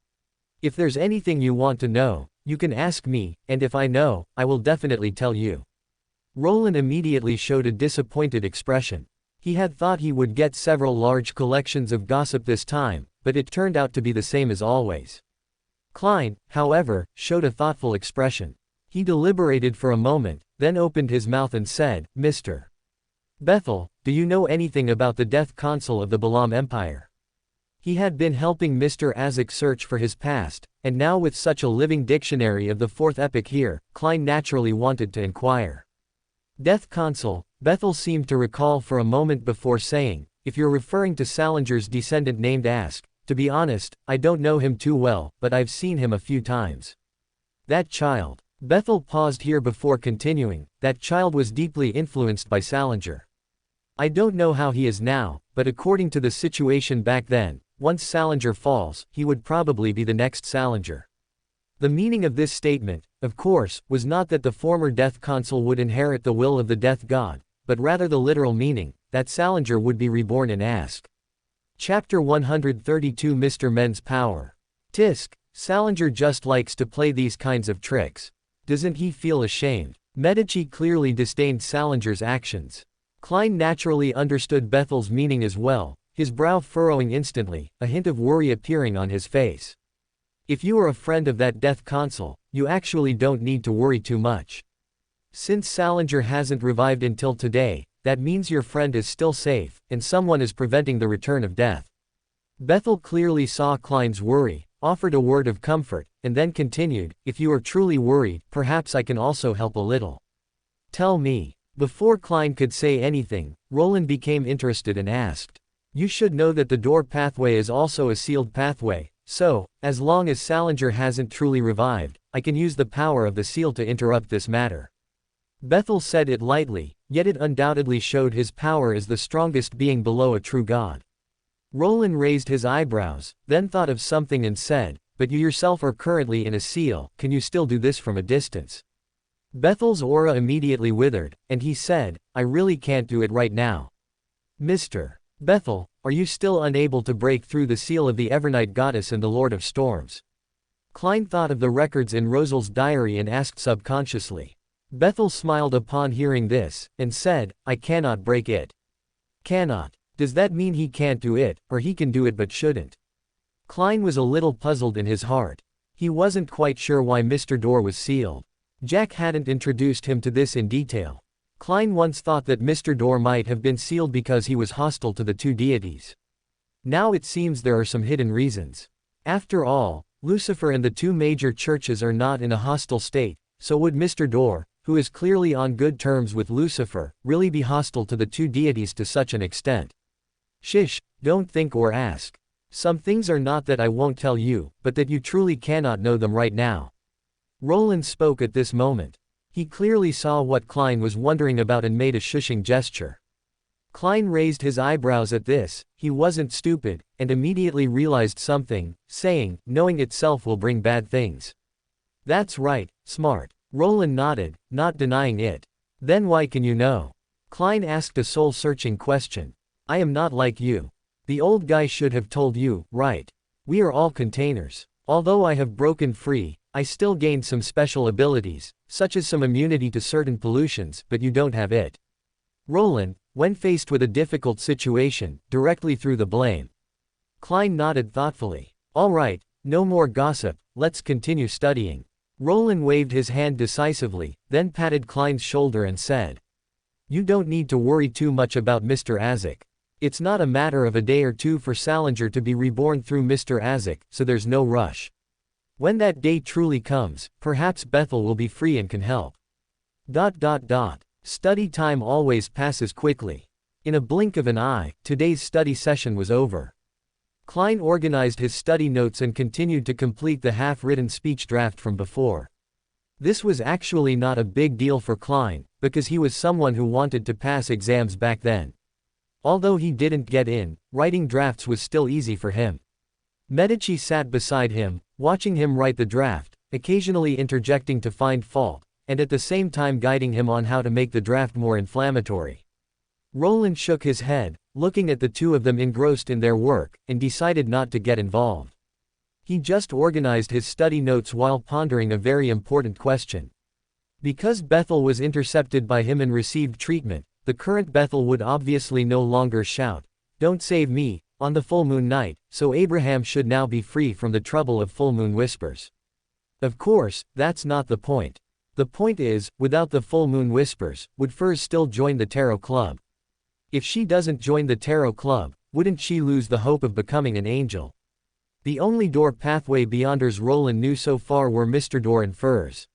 If there's anything you want to know, you can ask me, and if I know, I will definitely tell you. Roland immediately showed a disappointed expression. He had thought he would get several large collections of gossip this time, but it turned out to be the same as always. Klein, however, showed a thoughtful expression. He deliberated for a moment, then opened his mouth and said, Mr. Bethel, do you know anything about the Death Consul of the Balam Empire? He had been helping Mr. Isaac search for his past, and now with such a living dictionary of the fourth epoch here, Klein naturally wanted to inquire. Death Consul, Bethel seemed to recall for a moment before saying, if you're referring to Salinger's descendant named Ask, to be honest, I don't know him too well, but I've seen him a few times. That child. Bethel paused here before continuing, that child was deeply influenced by Salinger. I don't know how he is now, but according to the situation back then, once Salinger falls, he would probably be the next Salinger. The meaning of this statement, of course, was not that the former Death Consul would inherit the will of the Death God, but rather the literal meaning, that Salinger would be reborn in Ask. Chapter 132 Mr. Men's Power. Tisk, Salinger just likes to play these kinds of tricks. Doesn't he feel ashamed? Medici clearly disdained Salinger's actions. Klein naturally understood Bethel's meaning as well, his brow furrowing instantly, a hint of worry appearing on his face. If you are a friend of that Death Consul, you actually don't need to worry too much. Since Salinger hasn't revived until today, that means your friend is still safe, and someone is preventing the return of death. Bethel clearly saw Klein's worry, offered a word of comfort, and then continued, if you are truly worried, perhaps I can also help a little. Tell me. Before Klein could say anything, Roland became interested and asked. You should know that the door pathway is also a sealed pathway, so, as long as Salinger hasn't truly revived, I can use the power of the seal to interrupt this matter. Bethel said it lightly, yet it undoubtedly showed his power as the strongest being below a true god. Roland raised his eyebrows, then thought of something and said, but you yourself are currently in a seal, can you still do this from a distance? Bethel's aura immediately withered, and he said, I really can't do it right now. Mr. Bethel, are you still unable to break through the seal of the Evernight Goddess and the Lord of Storms? Klein thought of the records in Rosel's diary and asked subconsciously. Bethel smiled upon hearing this, and said, I cannot break it. Cannot. Does that mean he can't do it, or he can do it but shouldn't? Klein was a little puzzled in his heart. He wasn't quite sure why Mr. Door was sealed. Jack hadn't introduced him to this in detail. Klein once thought that Mr. Door might have been sealed because he was hostile to the two deities. Now it seems there are some hidden reasons. After all, Lucifer and the two major churches are not in a hostile state, so would Mr. Door, who is clearly on good terms with Lucifer, really be hostile to the two deities to such an extent? Shish, don't think or ask. Some things are not that I won't tell you, but that you truly cannot know them right now. Roland spoke at this moment. He clearly saw what Klein was wondering about and made a shushing gesture. Klein raised his eyebrows at this. He wasn't stupid, and immediately realized something, saying, knowing itself will bring bad things. That's right, smart. Roland nodded, not denying it. Then why can you know? Klein asked a soul-searching question. I am not like you. The old guy should have told you, right? We are all containers. Although I have broken free, I still gained some special abilities, such as some immunity to certain pollutions, but you don't have it. Roland, when faced with a difficult situation, directly threw the blame. Klein nodded thoughtfully. All right, no more gossip, let's continue studying. Roland waved his hand decisively, then patted Klein's shoulder and said, you don't need to worry too much about Mr. Isaac. It's not a matter of a day or two for Salinger to be reborn through Mr. Isaac, so there's no rush. When that day truly comes, perhaps Bethel will be free and can help. Study time always passes quickly. In a blink of an eye, today's study session was over. Klein organized his study notes and continued to complete the half-written speech draft from before. This was actually not a big deal for Klein, because he was someone who wanted to pass exams back then. Although he didn't get in, writing drafts was still easy for him. Medi sat beside him, watching him write the draft, occasionally interjecting to find fault, and at the same time guiding him on how to make the draft more inflammatory. Roland shook his head, looking at the two of them engrossed in their work, and decided not to get involved. He just organized his study notes while pondering a very important question. Because Bethel was intercepted by him and received treatment, the current Bethel would obviously no longer shout, "Don't save me," on the full moon night, so Abraham should now be free from the trouble of full moon whispers. Of course, that's not the point. The point is, without the full moon whispers, would Furs still join the Tarot Club? If she doesn't join the Tarot Club, wouldn't she lose the hope of becoming an angel? The only door pathway beyonders Roland knew so far were Mr. Door and Furs.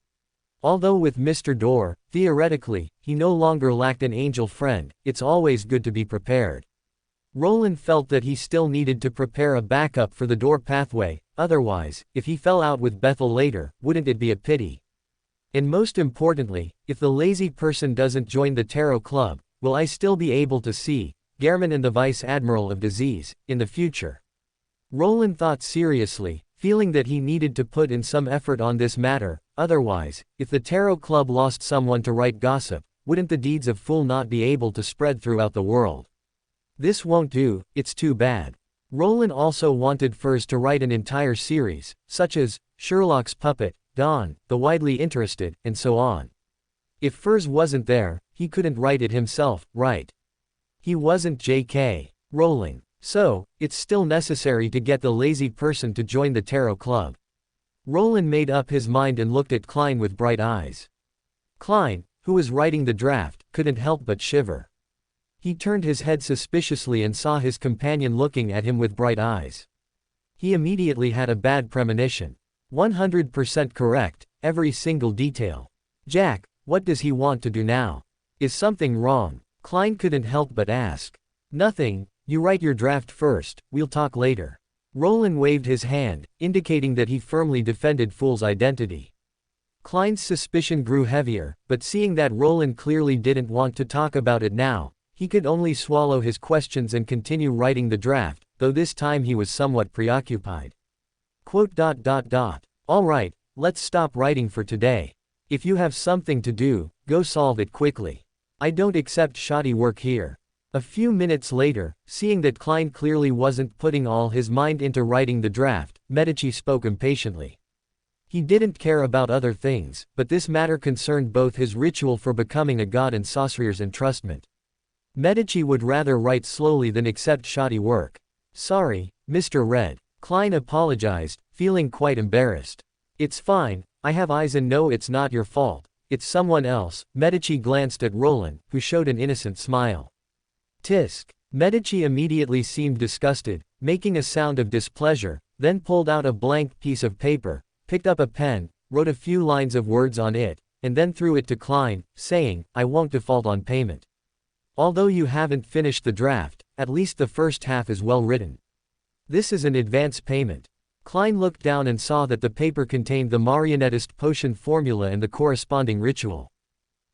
Although with Mr. Door, theoretically, he no longer lacked an angel friend, it's always good to be prepared. Roland felt that he still needed to prepare a backup for the door pathway, otherwise, if he fell out with Bethel later, wouldn't it be a pity? And most importantly, if the lazy person doesn't join the Tarot Club, will I still be able to see Gehrman and the Vice Admiral of Disease in the future? Roland thought seriously, feeling that he needed to put in some effort on this matter, otherwise, if the Tarot Club lost someone to write gossip, wouldn't the deeds of Fool not be able to spread throughout the world? This won't do, it's too bad. Roland also wanted Furs to write an entire series, such as Sherlock's Puppet, Dawn, The Widely Interested, and so on. If Furs wasn't there, he couldn't write it himself, right? He wasn't J.K. Rowling. So, it's still necessary to get the lazy person to join the Tarot Club. Roland made up his mind and looked at Klein with bright eyes. Klein, who was writing the draft, couldn't help but shiver. He turned his head suspiciously and saw his companion looking at him with bright eyes. He immediately had a bad premonition. 100% correct, every single detail. Jack, what does he want to do now? Is something wrong? Klein couldn't help but ask. Nothing, you write your draft first, we'll talk later. Roland waved his hand, indicating that he firmly defended Fool's identity. Klein's suspicion grew heavier, but seeing that Roland clearly didn't want to talk about it now, he could only swallow his questions and continue writing the draft, though this time he was somewhat preoccupied. All right, let's stop writing for today. If you have something to do, go solve it quickly. I don't accept shoddy work here. A few minutes later, seeing that Klein clearly wasn't putting all his mind into writing the draft, Medi spoke impatiently. He didn't care about other things, but this matter concerned both his ritual for becoming a god and Saucerier's entrustment. Medi would rather write slowly than accept shoddy work. Sorry, Mr. Red. Klein apologized, feeling quite embarrassed. It's fine, I have eyes and know it's not your fault, it's someone else. Medi glanced at Roland, who showed an innocent smile. Tisk. Medi immediately seemed disgusted, making a sound of displeasure, then pulled out a blank piece of paper, picked up a pen, wrote a few lines of words on it, and then threw it to Klein, saying, I won't default on payment. Although you haven't finished the draft, at least the first half is well written. This is an advance payment. Klein looked down and saw that the paper contained the marionettist potion formula and the corresponding ritual.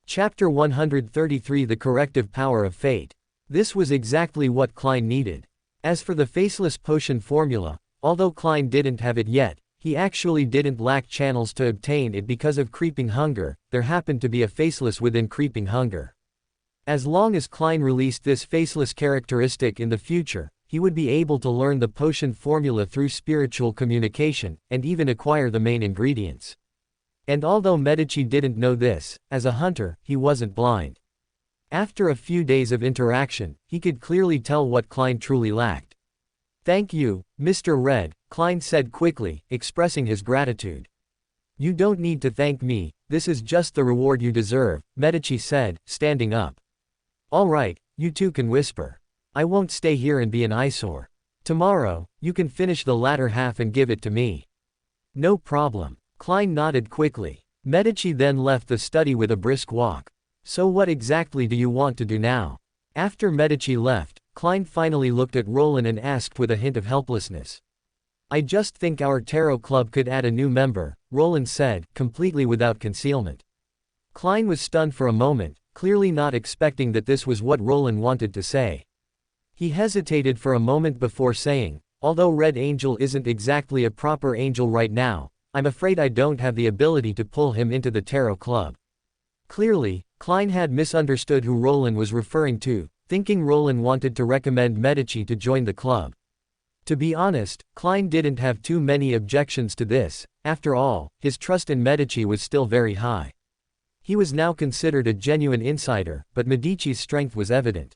Chapter 133 The Corrective Power of Fate. This was exactly what Klein needed. As for the faceless potion formula, although Klein didn't have it yet, he actually didn't lack channels to obtain it because of creeping hunger. There happened to be a faceless within creeping hunger. As long as Klein released this faceless characteristic in the future, he would be able to learn the potion formula through spiritual communication, and even acquire the main ingredients. And although Medici didn't know this, as a hunter, he wasn't blind. After a few days of interaction, he could clearly tell what Klein truly lacked. "Thank you, Mr. Red," Klein said quickly, expressing his gratitude. "You don't need to thank me, this is just the reward you deserve," Medici said, standing up. "All right, you two can whisper. I won't stay here and be an eyesore. Tomorrow, you can finish the latter half and give it to me." "No problem." Klein nodded quickly. Medici then left the study with a brisk walk. "So what exactly do you want to do now?" After Medici left, Klein finally looked at Roland and asked with a hint of helplessness. "I just think our tarot club could add a new member," Roland said, completely without concealment. Klein was stunned for a moment, clearly not expecting that this was what Roland wanted to say. He hesitated for a moment before saying, "Although Red Angel isn't exactly a proper angel right now, I'm afraid I don't have the ability to pull him into the tarot club." Clearly, Klein had misunderstood who Roland was referring to, thinking Roland wanted to recommend Medici to join the club. To be honest, Klein didn't have too many objections to this. After all, his trust in Medici was still very high. He was now considered a genuine insider, but Medici's strength was evident.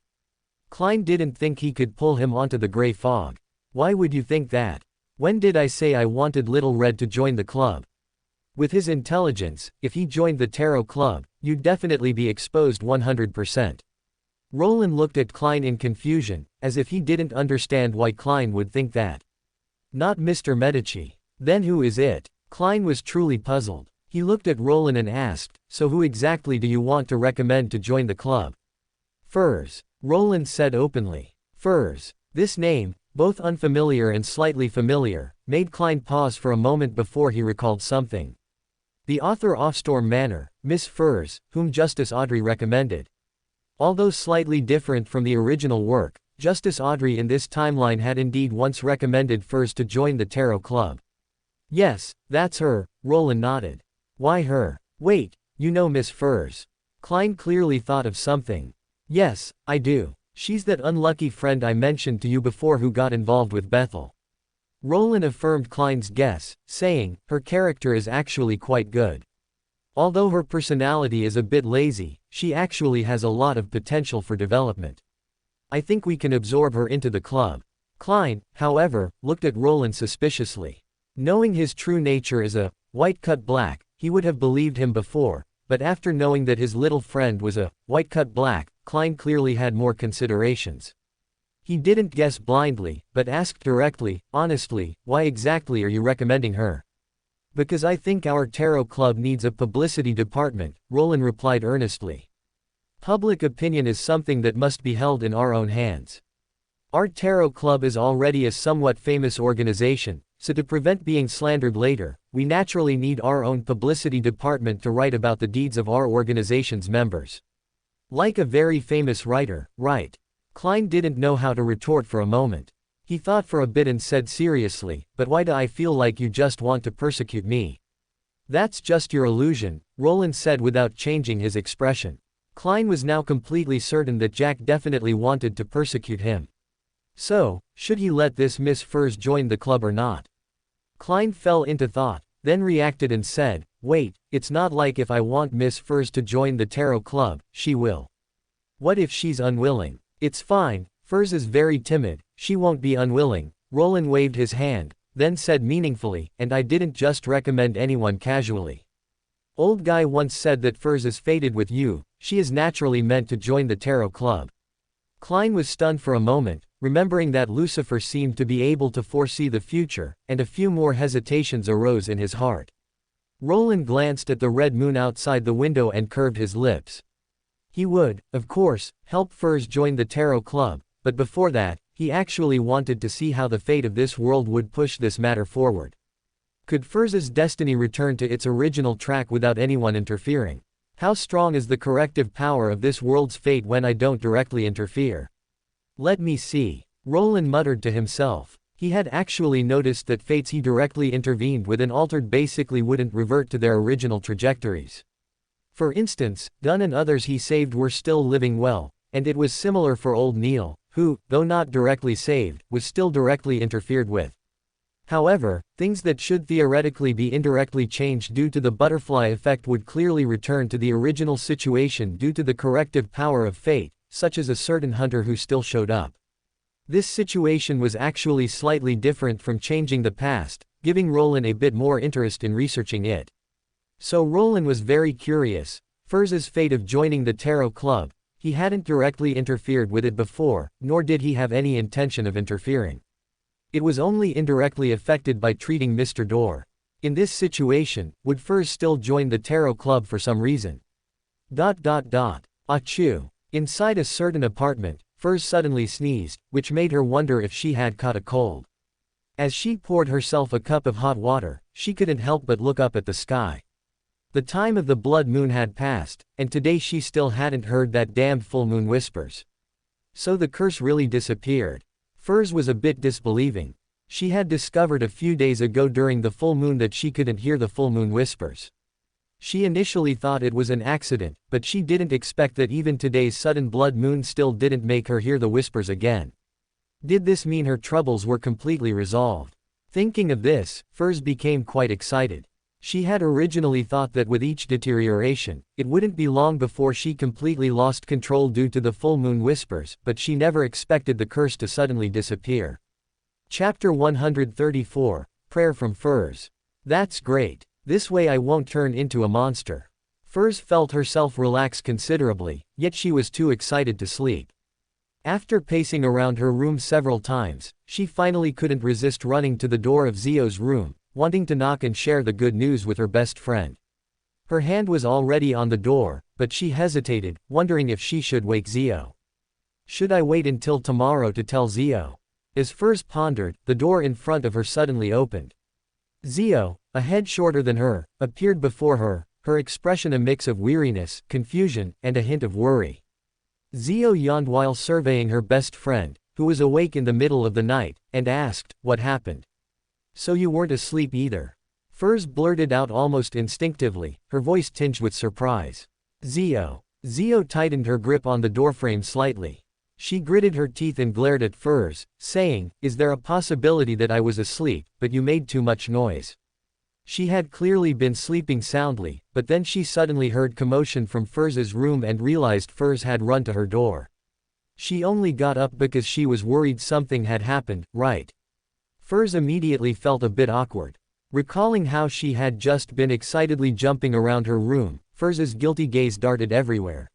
Klein didn't think he could pull him onto the gray fog. "Why would you think that? When did I say I wanted Little Red to join the club? With his intelligence, if he joined the tarot club, you'd definitely be exposed 100%. Roland looked at Klein in confusion, as if he didn't understand why Klein would think that. "Not Mr. Medici. Then who is it?" Klein was truly puzzled. He looked at Roland and asked, "So who exactly do you want to recommend to join the club?" "Furs," Roland said openly. Furs. This name, both unfamiliar and slightly familiar, made Klein pause for a moment before he recalled something. The author Offstorm Manor, Miss Furs, whom Justice Audrey recommended. Although slightly different from the original work, Justice Audrey in this timeline had indeed once recommended Furs to join the tarot club. "Yes, that's her," Roland nodded. "Why her? Wait, you know Miss Furs?" Klein clearly thought of something. "Yes, I do. She's that unlucky friend I mentioned to you before who got involved with Bethel." Roland affirmed Klein's guess, saying, "Her character is actually quite good. Although her personality is a bit lazy, she actually has a lot of potential for development. I think we can absorb her into the club." Klein, however, looked at Roland suspiciously. Knowing his true nature as a white-cut black, he would have believed him before, but after knowing that his little friend was a white-cut black, Klein clearly had more considerations. He didn't guess blindly, but asked directly, honestly, "Why exactly are you recommending her?" "Because I think our tarot club needs a publicity department," Roland replied earnestly. "Public opinion is something that must be held in our own hands. Our tarot club is already a somewhat famous organization, so to prevent being slandered later, we naturally need our own publicity department to write about the deeds of our organization's members. Like a very famous writer, right?" Klein didn't know how to retort for a moment. He thought for a bit and said seriously, "But why do I feel like you just want to persecute me?" "That's just your illusion," Roland said without changing his expression. Klein was now completely certain that Jack definitely wanted to persecute him. So, should he let this Miss Furs join the club or not? Klein fell into thought, then reacted and said, "Wait, it's not like if I want Miss Furs to join the tarot club, she will. What if she's unwilling? It's fine, Furs is very timid, she won't be unwilling." Roland waved his hand, then said meaningfully, "And I didn't just recommend anyone casually. Old guy once said that Furs is fated with you, she is naturally meant to join the tarot club." Klein was stunned for a moment, remembering that Lucifer seemed to be able to foresee the future, and a few more hesitations arose in his heart. Roland glanced at the red moon outside the window and curved his lips. He would, of course, help Furs join the tarot club, but before that, he actually wanted to see how the fate of this world would push this matter forward. Could Furz's destiny return to its original track without anyone interfering? How strong is the corrective power of this world's fate when I don't directly interfere? Let me see. Roland muttered to himself. He had actually noticed that fates he directly intervened with and altered basically wouldn't revert to their original trajectories. For instance, Dunn and others he saved were still living well, and it was similar for old Neil, who, though not directly saved, was still directly interfered with. However, things that should theoretically be indirectly changed due to the butterfly effect would clearly return to the original situation due to the corrective power of fate, such as a certain hunter who still showed up. This situation was actually slightly different from changing the past, giving Roland a bit more interest in researching it. So Roland was very curious. Furz's fate of joining the Tarot Club, he hadn't directly interfered with it before, nor did he have any intention of interfering. It was only indirectly affected by treating Mr. Dorr. In this situation, would Furz still join the Tarot Club for some reason? Achoo. Inside a certain apartment, Furz suddenly sneezed, which made her wonder if she had caught a cold. As she poured herself a cup of hot water, she couldn't help but look up at the sky. The time of the blood moon had passed, and today she still hadn't heard that damned full moon whispers. So the curse really disappeared. Furz was a bit disbelieving. She had discovered a few days ago during the full moon that she couldn't hear the full moon whispers. She initially thought it was an accident, but she didn't expect that even today's sudden blood moon still didn't make her hear the whispers again. Did this mean her troubles were completely resolved? Thinking of this, Furz became quite excited. She had originally thought that with each deterioration, it wouldn't be long before she completely lost control due to the full moon whispers, but she never expected the curse to suddenly disappear. Chapter 134, Prayer from Furz. That's great. This way I won't turn into a monster. Furz felt herself relax considerably, yet she was too excited to sleep. After pacing around her room several times, she finally couldn't resist running to the door of Zio's room, wanting to knock and share the good news with her best friend. Her hand was already on the door, but she hesitated, wondering if she should wake Zio. Should I wait until tomorrow to tell Zio? As Furz pondered, the door in front of her suddenly opened. Zio, a head shorter than her, appeared before her, her expression a mix of weariness, confusion, and a hint of worry. Zio yawned while surveying her best friend, who was awake in the middle of the night, and asked, "What happened? So you weren't asleep either?" Furz blurted out almost instinctively, her voice tinged with surprise. Zio. Zio tightened her grip on the doorframe slightly. She gritted her teeth and glared at Furz, saying, "Is there a possibility that I was asleep, but you made too much noise?" She had clearly been sleeping soundly, but then she suddenly heard commotion from Furz's room and realized Furz had run to her door. She only got up because she was worried something had happened, right? Furz immediately felt a bit awkward. Recalling how she had just been excitedly jumping around her room, Furz's guilty gaze darted everywhere.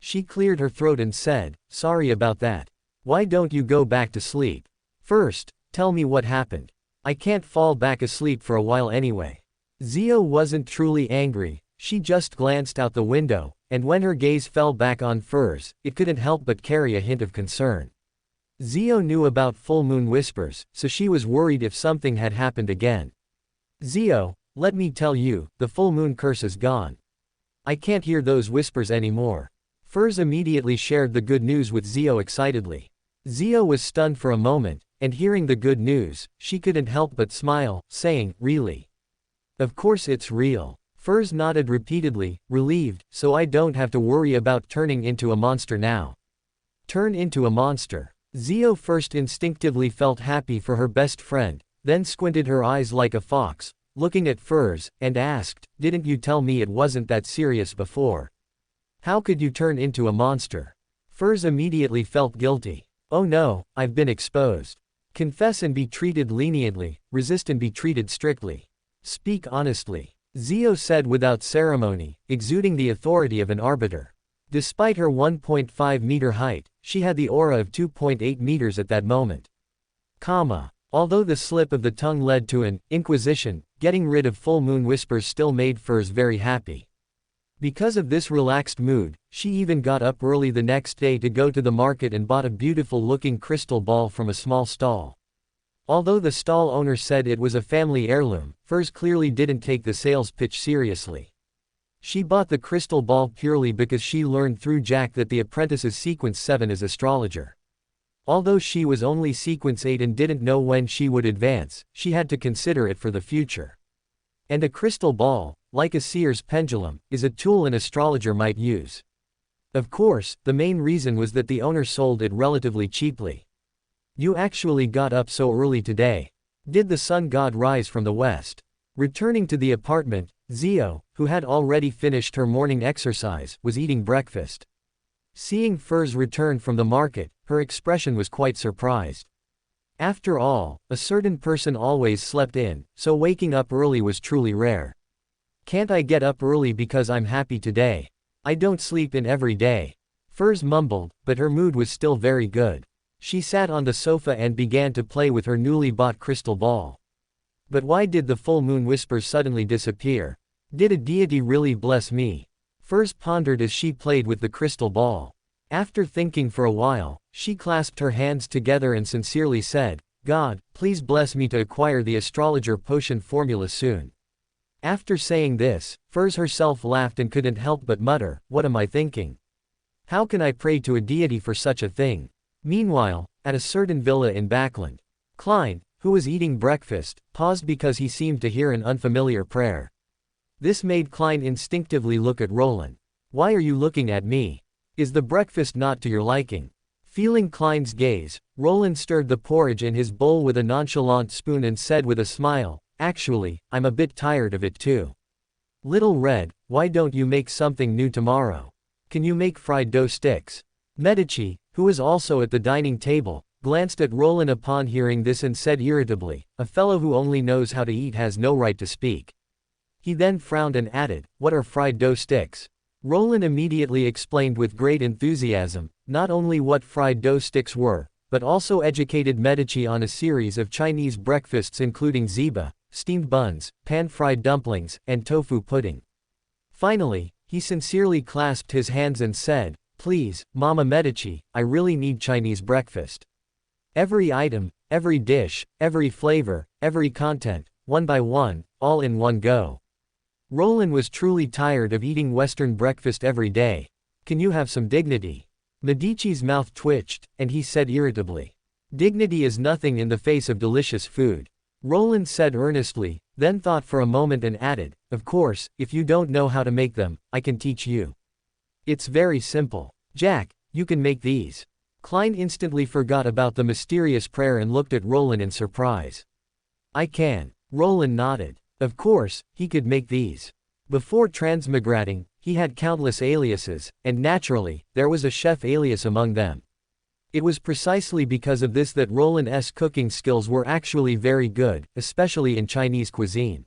She cleared her throat and said, "Sorry about that. Why don't you go back to sleep? First, tell me what happened. I can't fall back asleep for a while anyway." Zio wasn't truly angry, she just glanced out the window, and when her gaze fell back on Furz, it couldn't help but carry a hint of concern. Zio knew about full moon whispers, so she was worried if something had happened again. "Zio, let me tell you, the full moon curse is gone. I can't hear those whispers anymore." Furz immediately shared the good news with Zio excitedly. Zio was stunned for a moment, and hearing the good news, she couldn't help but smile, saying, "Really? Of course it's real." Furz nodded repeatedly, relieved, "So I don't have to worry about turning into a monster now." Turn into a monster. Zio first instinctively felt happy for her best friend, then squinted her eyes like a fox, looking at Furz, and asked, "Didn't you tell me it wasn't that serious before? How could you turn into a monster?" Furz immediately felt guilty. "Oh no, I've been exposed. Confess and be treated leniently, resist and be treated strictly. Speak honestly," Zio said without ceremony, exuding the authority of an arbiter. Despite her 1.5-meter height, she had the aura of 2.8 meters at that moment. Although the slip of the tongue led to an inquisition, getting rid of full moon whispers still made Furz very happy. Because of this relaxed mood, she even got up early the next day to go to the market and bought a beautiful-looking crystal ball from a small stall. Although the stall owner said it was a family heirloom, Furs clearly didn't take the sales pitch seriously. She bought the crystal ball purely because she learned through Jack that the apprentice is sequence 7 as astrologer. Although she was only sequence 8 and didn't know when she would advance, she had to consider it for the future. And a crystal ball, like a seer's pendulum, is a tool an astrologer might use. Of course, the main reason was that the owner sold it relatively cheaply. You actually got up so early today. Did the sun god rise from the west? Returning to the apartment, Zio, who had already finished her morning exercise, was eating breakfast. Seeing Furs return from the market, her expression was quite surprised. After all, a certain person always slept in, so waking up early was truly rare. Can't I get up early because I'm happy today? I don't sleep in every day. Furs mumbled, but her mood was still very good. She sat on the sofa and began to play with her newly bought crystal ball. But why did the full moon whispers suddenly disappear? Did a deity really bless me? Furs pondered as she played with the crystal ball. After thinking for a while, she clasped her hands together and sincerely said, "God, please bless me to acquire the astrologer potion formula soon." After saying this, Furs herself laughed and couldn't help but mutter, "What am I thinking? How can I pray to a deity for such a thing?" Meanwhile, at a certain villa in Backland, Klein, who was eating breakfast, paused because he seemed to hear an unfamiliar prayer. This made Klein instinctively look at Roland. "Why are you looking at me? Is the breakfast not to your liking?" Feeling Klein's gaze, Roland stirred the porridge in his bowl with a nonchalant spoon and said with a smile, "Actually, I'm a bit tired of it too. Little Red, why don't you make something new tomorrow? Can you make fried dough sticks?" Medici, who was also at the dining table, glanced at Roland upon hearing this and said irritably, "A fellow who only knows how to eat has no right to speak." He then frowned and added, "What are fried dough sticks?" Roland immediately explained with great enthusiasm, not only what fried dough sticks were, but also educated Medici on a series of Chinese breakfasts including ziba, steamed buns, pan-fried dumplings, and tofu pudding. Finally, he sincerely clasped his hands and said, "Please, Mama Medici, I really need Chinese breakfast. Every item, every dish, every flavor, every content, one by one, all in one go." Roland was truly tired of eating Western breakfast every day. "Can you have some dignity?" Medici's mouth twitched, and he said irritably, "Dignity is nothing in the face of delicious food." Roland said earnestly, then thought for a moment and added, "Of course, if you don't know how to make them, I can teach you. It's very simple. Jack, you can make these." Klein instantly forgot about the mysterious prayer and looked at Roland in surprise. "I can." Roland nodded. Of course, he could make these. Before transmigrating, he had countless aliases, and naturally, there was a chef alias among them. It was precisely because of this that Roland's cooking skills were actually very good, especially in Chinese cuisine.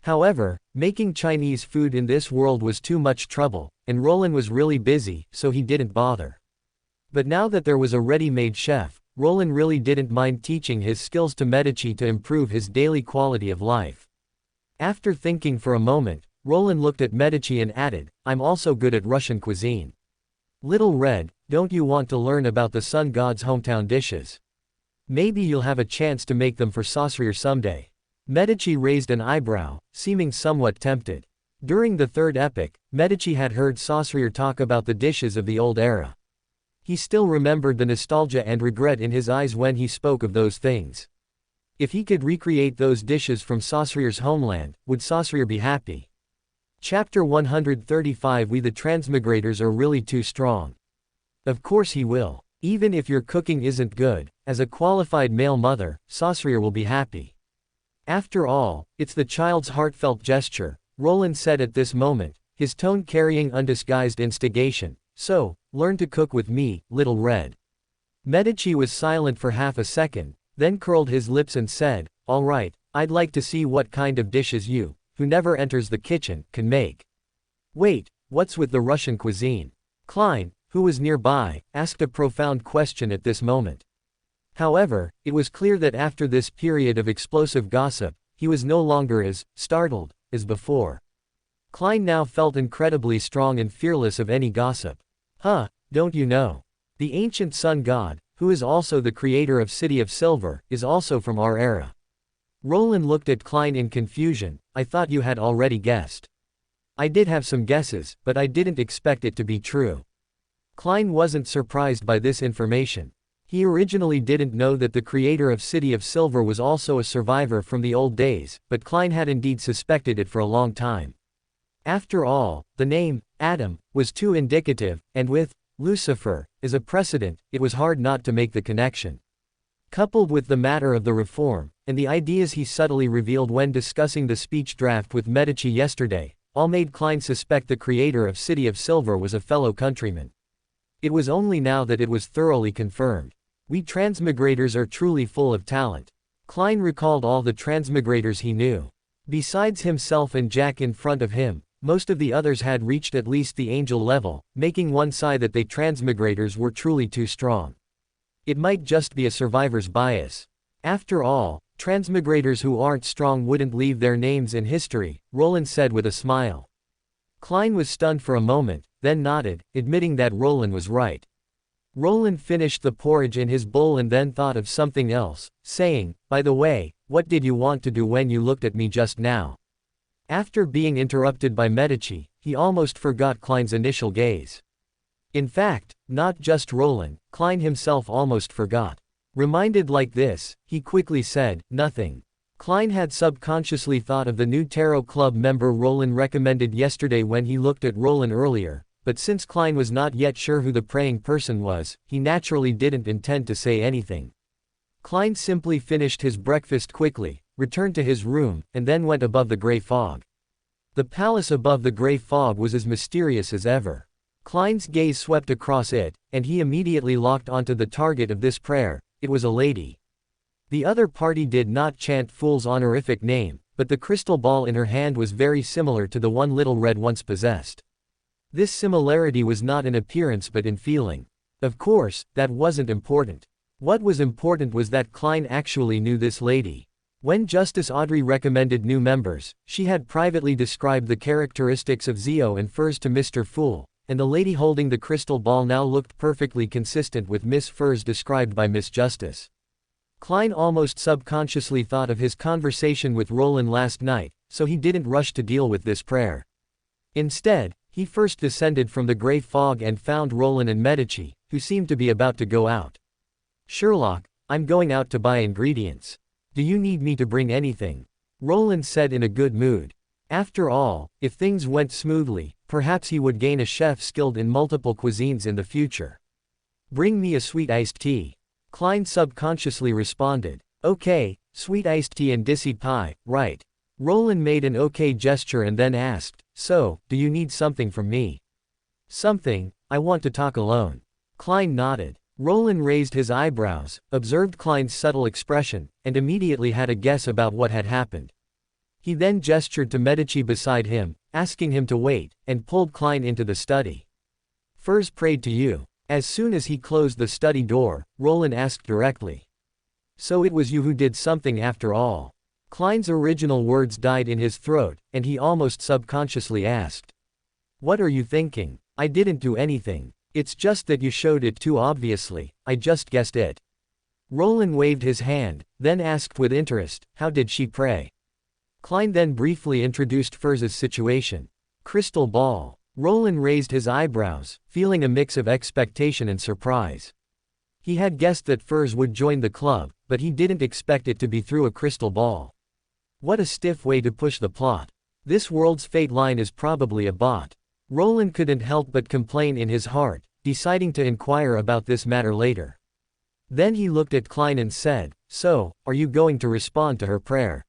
However, making Chinese food in this world was too much trouble, and Roland was really busy, so he didn't bother. But now that there was a ready-made chef, Roland really didn't mind teaching his skills to Medici to improve his daily quality of life. After thinking for a moment, Roland looked at Medici and added, "I'm also good at Russian cuisine. Little Red, don't you want to learn about the sun god's hometown dishes? Maybe you'll have a chance to make them for Saussure someday." Medici raised an eyebrow, seeming somewhat tempted. During the third epoch, Medici had heard Saussure talk about the dishes of the old era. He still remembered the nostalgia and regret in his eyes when he spoke of those things. If he could recreate those dishes from Saussure's homeland, would Saussure be happy? Chapter 135 We the transmigrators are really too strong. Of course he will. Even if your cooking isn't good, as a qualified male mother, Saussure will be happy. After all, it's the child's heartfelt gesture, Roland said at this moment, his tone carrying undisguised instigation. "So, learn to cook with me, Little Red." Medici was silent for half a second, then curled his lips and said, "All right, I'd like to see what kind of dishes you, who never enters the kitchen, can make." "Wait, what's with the Russian cuisine?" Klein, who was nearby, asked a profound question at this moment. However, it was clear that after this period of explosive gossip, he was no longer as startled as before. Klein now felt incredibly strong and fearless of any gossip. Huh, don't you know? The ancient sun god, who is also the creator of City of Silver, is also from our era. Roland looked at Klein in confusion. I thought you had already guessed. I did have some guesses, but I didn't expect it to be true. Klein wasn't surprised by this information. He originally didn't know that the creator of City of Silver was also a survivor from the old days, but Klein had indeed suspected it for a long time. After all, the name, Adam, was too indicative, and with Lucifer as a precedent, it was hard not to make the connection. Coupled with the matter of the reform, and the ideas he subtly revealed when discussing the speech draft with Medici yesterday, all made Klein suspect the creator of City of Silver was a fellow countryman. It was only now that it was thoroughly confirmed. We transmigrators are truly full of talent. Klein recalled all the transmigrators he knew. Besides himself and Jack in front of him, most of the others had reached at least the angel level, making one sigh that they transmigrators were truly too strong. It might just be a survivor's bias. After all, transmigrators who aren't strong wouldn't leave their names in history, Roland said with a smile. Klein was stunned for a moment, then nodded, admitting that Roland was right. Roland finished the porridge in his bowl and then thought of something else, saying, by the way, what did you want to do when you looked at me just now? After being interrupted by Medici, he almost forgot Klein's initial gaze. In fact, not just Roland, Klein himself almost forgot. Reminded like this, he quickly said, nothing. Klein had subconsciously thought of the new tarot club member Roland recommended yesterday when he looked at Roland earlier, but since Klein was not yet sure who the praying person was, he naturally didn't intend to say anything. Klein simply finished his breakfast quickly, returned to his room, and then went above the gray fog. The palace above the gray fog was as mysterious as ever. Klein's gaze swept across it, and he immediately locked onto the target of this prayer. It was a lady. The other party did not chant Fool's honorific name, but the crystal ball in her hand was very similar to the one Little Red once possessed. This similarity was not in appearance but in feeling. Of course, that wasn't important. What was important was that Klein actually knew this lady. When Justice Audrey recommended new members, she had privately described the characteristics of Zio and Furs to Mr. Fool, and the lady holding the crystal ball now looked perfectly consistent with Miss Furs described by Miss Justice. Klein almost subconsciously thought of his conversation with Roland last night, so he didn't rush to deal with this prayer. Instead, he first descended from the gray fog and found Roland and Medici, who seemed to be about to go out. Sherlock, I'm going out to buy ingredients. Do you need me to bring anything? Roland said in a good mood. After all, if things went smoothly, perhaps he would gain a chef skilled in multiple cuisines in the future. Bring me a sweet iced tea. Klein subconsciously responded. Okay, sweet iced tea and dissy pie, right. Roland made an okay gesture and then asked, so, do you need something from me? Something, I want to talk alone. Klein nodded. Roland raised his eyebrows, observed Klein's subtle expression, and immediately had a guess about what had happened. He then gestured to Medici beside him, asking him to wait, and pulled Klein into the study. Furs prayed to you. As soon as he closed the study door, Roland asked directly. So it was you who did something after all. Klein's original words died in his throat, and he almost subconsciously asked. What are you thinking? I didn't do anything. It's just that you showed it too obviously, I just guessed it. Roland waved his hand, then asked with interest, how did she pray? Klein then briefly introduced Furs's situation. Crystal ball. Roland raised his eyebrows, feeling a mix of expectation and surprise. He had guessed that Furs would join the club, but he didn't expect it to be through a crystal ball. What a stiff way to push the plot. This world's fate line is probably a bot. Roland couldn't help but complain in his heart, deciding to inquire about this matter later. Then he looked at Klein and said, so, are you going to respond to her prayer?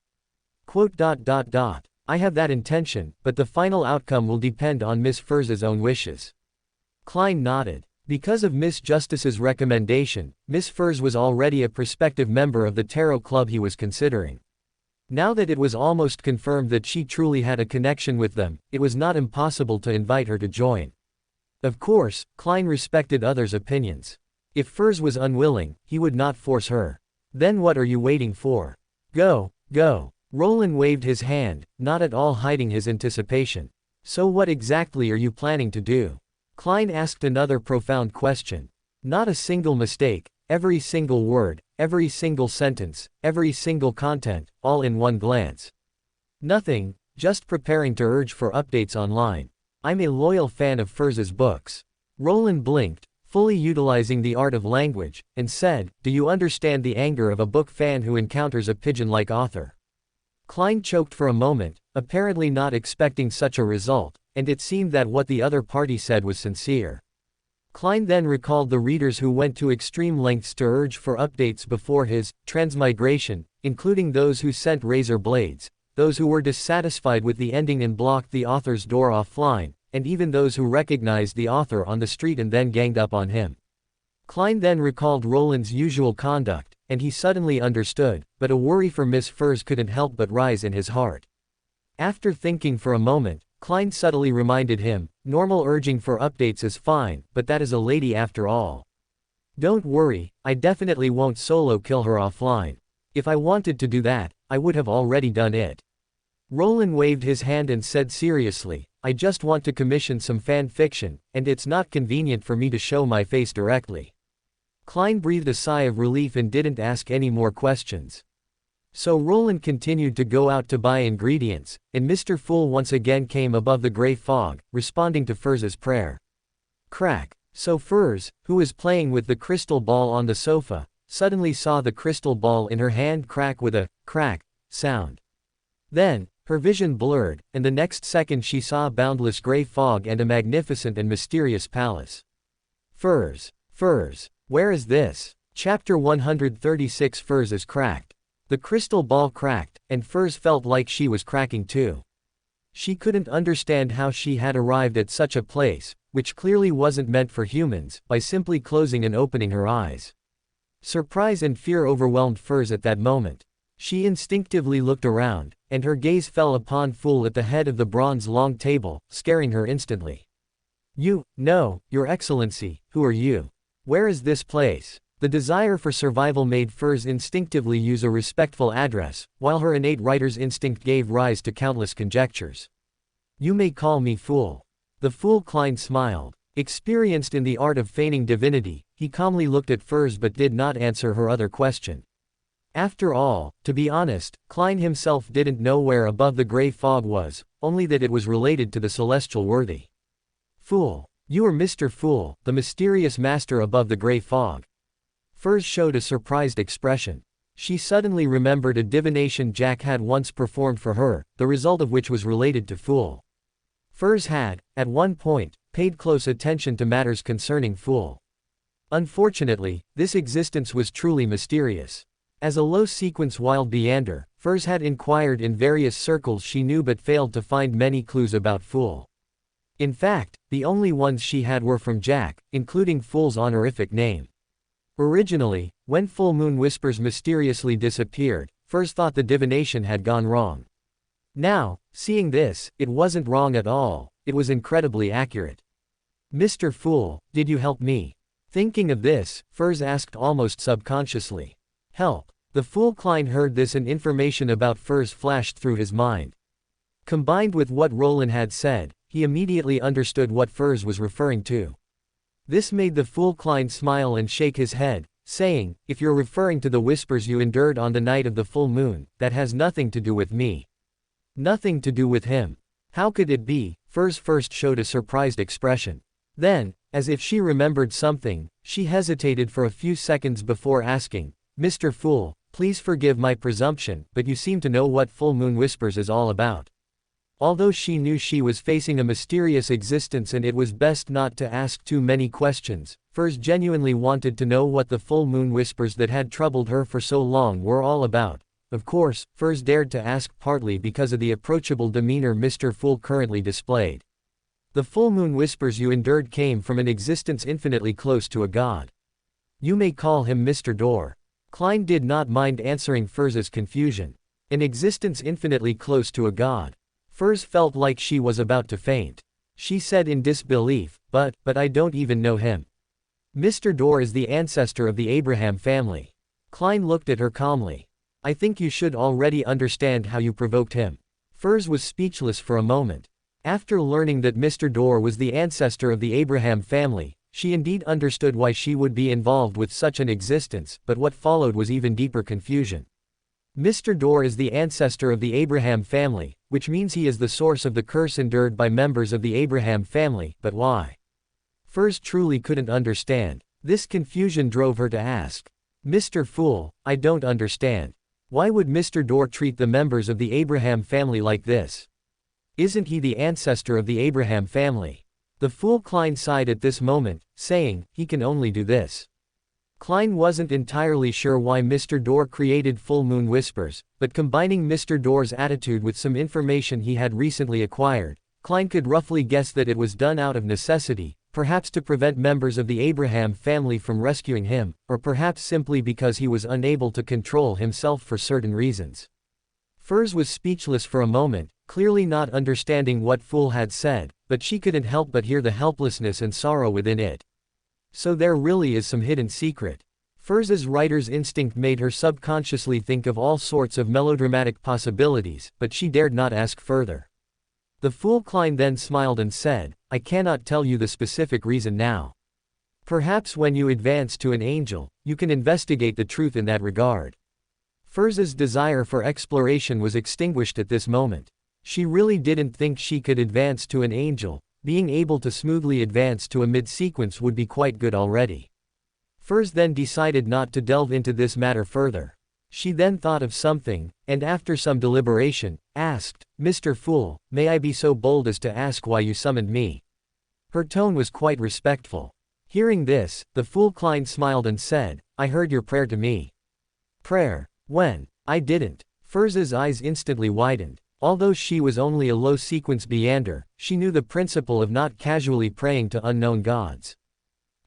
I have that intention, but the final outcome will depend on Miss Furs's own wishes. Klein nodded. Because of Miss Justice's recommendation, Miss Furs was already a prospective member of the tarot club he was considering. Now that it was almost confirmed that she truly had a connection with them, it was not impossible to invite her to join. Of course, Klein respected others' opinions. If Furs was unwilling, he would not force her. Then what are you waiting for? Go, go. Roland waved his hand, not at all hiding his anticipation. So what exactly are you planning to do? Klein asked another profound question. Not a single mistake, every single word, every single sentence, every single content, all in one glance. Nothing, just preparing to urge for updates online. I'm a loyal fan of Furz's books. Roland blinked, fully utilizing the art of language, and said, do you understand the anger of a book fan who encounters a pigeon-like author? Klein choked for a moment, apparently not expecting such a result, and it seemed that what the other party said was sincere. Klein then recalled the readers who went to extreme lengths to urge for updates before his transmigration, including those who sent razor blades, those who were dissatisfied with the ending and blocked the author's door offline, and even those who recognized the author on the street and then ganged up on him. Klein then recalled Roland's usual conduct, and he suddenly understood, but a worry for Miss Furze couldn't help but rise in his heart. After thinking for a moment, Klein subtly reminded him, normal urging for updates is fine, but that is a lady after all. Don't worry, I definitely won't solo kill her offline. If I wanted to do that, I would have already done it. Roland waved his hand and said seriously, I just want to commission some fan fiction, and it's not convenient for me to show my face directly. Klein breathed a sigh of relief and didn't ask any more questions. So Roland continued to go out to buy ingredients, and Mr. Fool once again came above the gray fog, responding to Furz's prayer. Crack. So Furze, who was playing with the crystal ball on the sofa, suddenly saw the crystal ball in her hand crack with a crack sound. Then, her vision blurred, and the next second she saw boundless gray fog and a magnificent and mysterious palace. Furze. Where is this? Chapter 136 Furze is cracked. The crystal ball cracked, and Furze felt like she was cracking too. She couldn't understand how she had arrived at such a place, which clearly wasn't meant for humans, by simply closing and opening her eyes. Surprise and fear overwhelmed Furze at that moment. She instinctively looked around, and her gaze fell upon Fool at the head of the bronze long table, scaring her instantly. No, Your Excellency, who are you? Where is this place? The desire for survival made Furze instinctively use a respectful address, while her innate writer's instinct gave rise to countless conjectures. You may call me Fool. The Fool Klein smiled. Experienced in the art of feigning divinity, he calmly looked at Furze but did not answer her other question. After all, to be honest, Klein himself didn't know where above the gray fog was, only that it was related to the celestial worthy. Fool. You are Mr. Fool, the mysterious master above the gray fog. Furze showed a surprised expression. She suddenly remembered a divination Jack had once performed for her, the result of which was related to Fool. Furze had, at one point, paid close attention to matters concerning Fool. Unfortunately, this existence was truly mysterious. As a low-sequence wild Beander, Furze had inquired in various circles she knew but failed to find many clues about Fool. In fact, the only ones she had were from Jack, including Fool's honorific name. Originally, when Full Moon Whispers mysteriously disappeared, Furze thought the divination had gone wrong. Now, seeing this, it wasn't wrong at all, it was incredibly accurate. Mr. Fool, did you help me? Thinking of this, Furze asked almost subconsciously. Help. The Fool Klein heard this and information about Furze flashed through his mind. Combined with what Roland had said, he immediately understood what Furze was referring to. This made the Fool Klein smile and shake his head, saying, if you're referring to the whispers you endured on the night of the full moon, that has nothing to do with me. Nothing to do with him. How could it be? Furze first showed a surprised expression. Then, as if she remembered something, she hesitated for a few seconds before asking, Mr. Fool, please forgive my presumption, but you seem to know what Full Moon Whispers is all about. Although she knew she was facing a mysterious existence and it was best not to ask too many questions, Furze genuinely wanted to know what the Full Moon Whispers that had troubled her for so long were all about. Of course, Furze dared to ask partly because of the approachable demeanor Mr. Fool currently displayed. The Full Moon Whispers you endured came from an existence infinitely close to a god. You may call him Mr. Door. Klein did not mind answering Furze's confusion. An existence infinitely close to a god. Furze felt like she was about to faint. She said in disbelief, but I don't even know him. Mr. Door is the ancestor of the Abraham family. Klein looked at her calmly. I think you should already understand how you provoked him. Furze was speechless for a moment. After learning that Mr. Dorr was the ancestor of the Abraham family, she indeed understood why she would be involved with such an existence, but what followed was even deeper confusion. Mr. Dorr is the ancestor of the Abraham family, which means he is the source of the curse endured by members of the Abraham family, but why? Furs truly couldn't understand. This confusion drove her to ask, "Mr. Fool, I don't understand. Why would Mr. Dorr treat the members of the Abraham family like this? Isn't he the ancestor of the Abraham family?" The fool Klein sighed at this moment, saying, "He can only do this." Klein wasn't entirely sure why Mr. Dorr created Full Moon Whispers, but combining Mr. Dorr's attitude with some information he had recently acquired, Klein could roughly guess that it was done out of necessity, perhaps to prevent members of the Abraham family from rescuing him, or perhaps simply because he was unable to control himself for certain reasons. Furs was speechless for a moment, clearly not understanding what Fool had said, but she couldn't help but hear the helplessness and sorrow within it. So there really is some hidden secret. Furs's writer's instinct made her subconsciously think of all sorts of melodramatic possibilities, but she dared not ask further. The fool Klein then smiled and said, "I cannot tell you the specific reason now. Perhaps when you advance to an angel, you can investigate the truth in that regard." Furs's desire for exploration was extinguished at this moment. She really didn't think she could advance to an angel. Being able to smoothly advance to a mid-sequence would be quite good already. Furs then decided not to delve into this matter further. She then thought of something, and after some deliberation, asked, "Mr. Fool, may I be so bold as to ask why you summoned me?" Her tone was quite respectful. Hearing this, the fool Klein smiled and said, "I heard your prayer to me." "Prayer? When? I didn't." Furs's eyes instantly widened. Although she was only a low-sequence Beander, she knew the principle of not casually praying to unknown gods.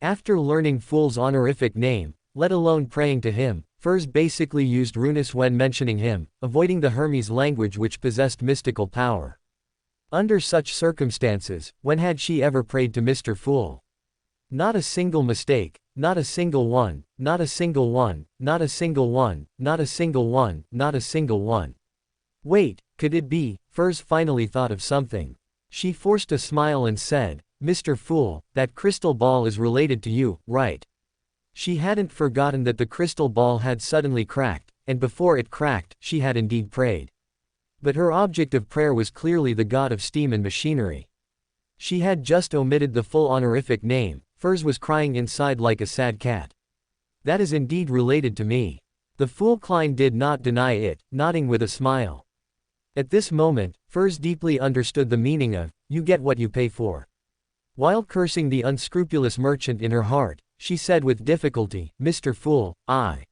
After learning Fool's honorific name, let alone praying to him, Furs basically used runes when mentioning him, avoiding the Hermes language which possessed mystical power. Under such circumstances, when had she ever prayed to Mr. Fool? Not a single mistake, not a single one, not a single one, not a single one, not a single one, not a single one. Wait, could it be? Furs finally thought of something. She forced a smile and said, "Mr. Fool, that crystal ball is related to you, right?" She hadn't forgotten that the crystal ball had suddenly cracked, and before it cracked, she had indeed prayed. But her object of prayer was clearly the god of steam and machinery. She had just omitted the full honorific name. Furs was crying inside like a sad cat. "That is indeed related to me." The fool Klein did not deny it, nodding with a smile. At this moment, Furs deeply understood the meaning of, "You get what you pay for." While cursing the unscrupulous merchant in her heart, she said with difficulty, "Mr. Fool, I."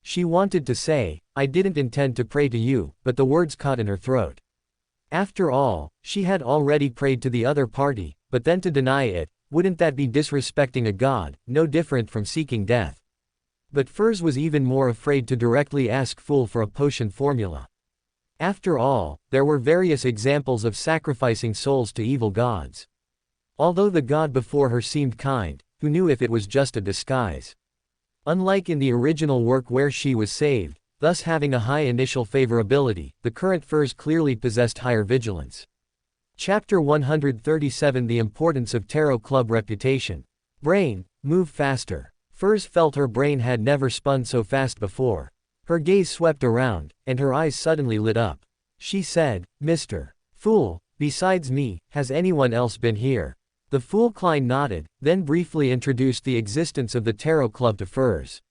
She wanted to say, "I didn't intend to pray to you," but the words caught in her throat. After all, she had already prayed to the other party, but then to deny it, wouldn't that be disrespecting a god, no different from seeking death? But Furs was even more afraid to directly ask Fool for a potion formula. After all, there were various examples of sacrificing souls to evil gods. Although the god before her seemed kind, who knew if it was just a disguise? Unlike in the original work where she was saved, thus having a high initial favorability, the current Furs clearly possessed higher vigilance. Chapter 137 The Importance of Tarot Club Reputation. Brain, move faster. Furs felt her brain had never spun so fast before. Her gaze swept around, and her eyes suddenly lit up. She said, "Mr. Fool, besides me, has anyone else been here?" The fool Klein nodded, then briefly introduced the existence of the Tarot Club to Furs.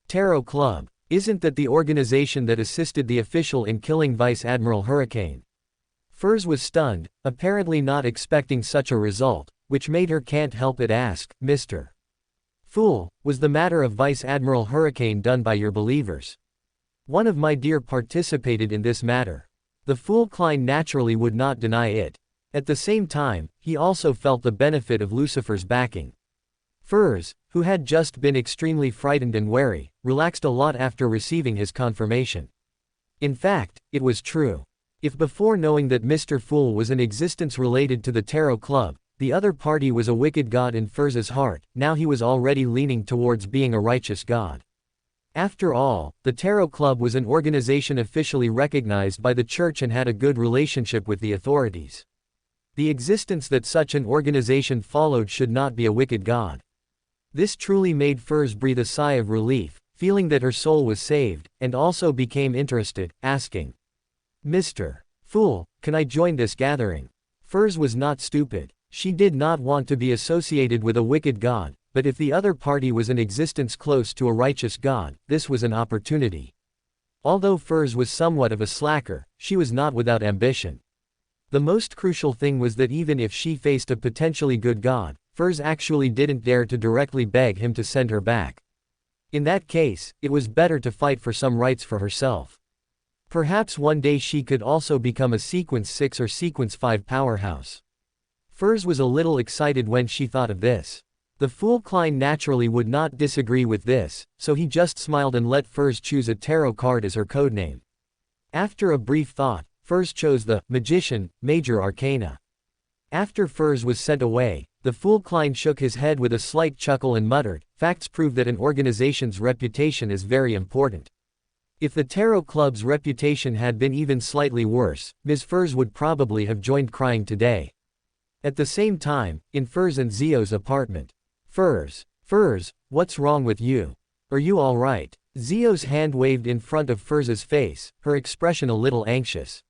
Tarot Club? Isn't that the organization that assisted the official in killing Vice Admiral Hurricane? Furs was stunned, apparently not expecting such a result, which made her can't help but ask, "Mr. Fool, was the matter of Vice Admiral Hurricane done by your believers?" "One of my dear participated in this matter." The fool Klein naturally would not deny it. At the same time, he also felt the benefit of Lucifer's backing. Furs, who had just been extremely frightened and wary, relaxed a lot after receiving his confirmation. In fact, it was true. If before knowing that Mr. Fool was an existence related to the Tarot Club, the other party was a wicked god in Furs's heart, now he was already leaning towards being a righteous god. After all, the Tarot Club was an organization officially recognized by the church and had a good relationship with the authorities. The existence that such an organization followed should not be a wicked god. This truly made Furs breathe a sigh of relief, feeling that her soul was saved, and also became interested, asking, "Mr. Fool, can I join this gathering?" Furs was not stupid. She did not want to be associated with a wicked god, but if the other party was an existence close to a righteous god, this was an opportunity. Although Furs was somewhat of a slacker, she was not without ambition. The most crucial thing was that even if she faced a potentially good god, Furs actually didn't dare to directly beg him to send her back. In that case, it was better to fight for some rights for herself. Perhaps one day she could also become a Sequence 6 or Sequence 5 powerhouse. Furs was a little excited when she thought of this. The fool Klein naturally would not disagree with this, so he just smiled and let Furs choose a tarot card as her codename. After a brief thought, Furs chose the Magician, Major Arcana. After Furs was sent away, the fool Klein shook his head with a slight chuckle and muttered, "Facts prove that an organization's reputation is very important." If the Tarot Club's reputation had been even slightly worse, Ms. Furs would probably have joined crying today. At the same time, in Furs and Zio's apartment. Furs, what's wrong with you? Are you alright? Zio's hand waved in front of Furs's face, her expression a little anxious.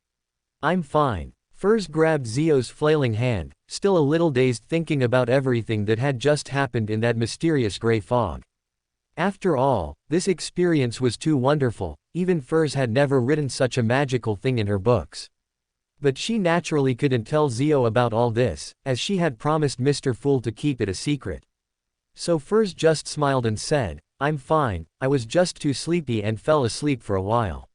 "I'm fine." Furs grabbed Zio's flailing hand, still a little dazed thinking about everything that had just happened in that mysterious gray fog. After all, this experience was too wonderful, even Furs had never written such a magical thing in her books. But she naturally couldn't tell Zio about all this, as she had promised Mr. Fool to keep it a secret. So Furs just smiled and said, "I'm fine, I was just too sleepy and fell asleep for a while."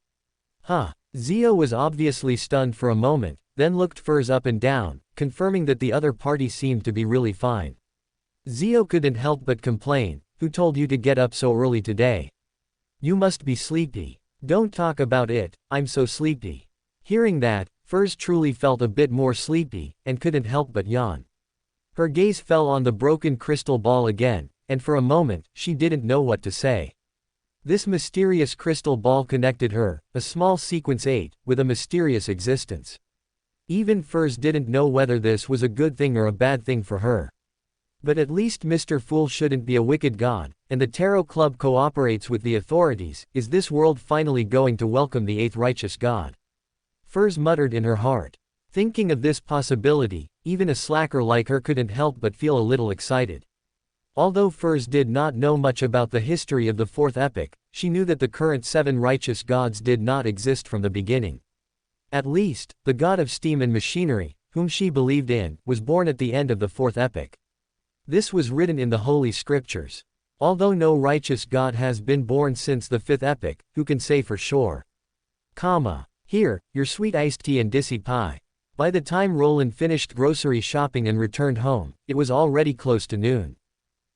Huh. Zio was obviously stunned for a moment, then looked Furs up and down, confirming that the other party seemed to be really fine. Zio couldn't help but complain, "Who told you to get up so early today? You must be sleepy." "Don't talk about it, I'm so sleepy." Hearing that, Furs truly felt a bit more sleepy, and couldn't help but yawn. Her gaze fell on the broken crystal ball again, and for a moment, she didn't know what to say. This mysterious crystal ball connected her, a small Sequence 8, with a mysterious existence. Even Furs didn't know whether this was a good thing or a bad thing for her. But at least Mr. Fool shouldn't be a wicked god, and the Tarot Club cooperates with the authorities. Is this world finally going to welcome the 8th righteous god? Furs muttered in her heart. Thinking of this possibility, even a slacker like her couldn't help but feel a little excited. Although Furs did not know much about the history of the 4th epoch, she knew that the current 7 righteous gods did not exist from the beginning. At least, the god of steam and machinery, whom she believed in, was born at the end of the 4th epoch. This was written in the Holy Scriptures. Although no righteous god has been born since the 5th epoch, who can say for sure? Here, your sweet iced tea and dissy pie. By the time Roland finished grocery shopping and returned home, it was already close to noon.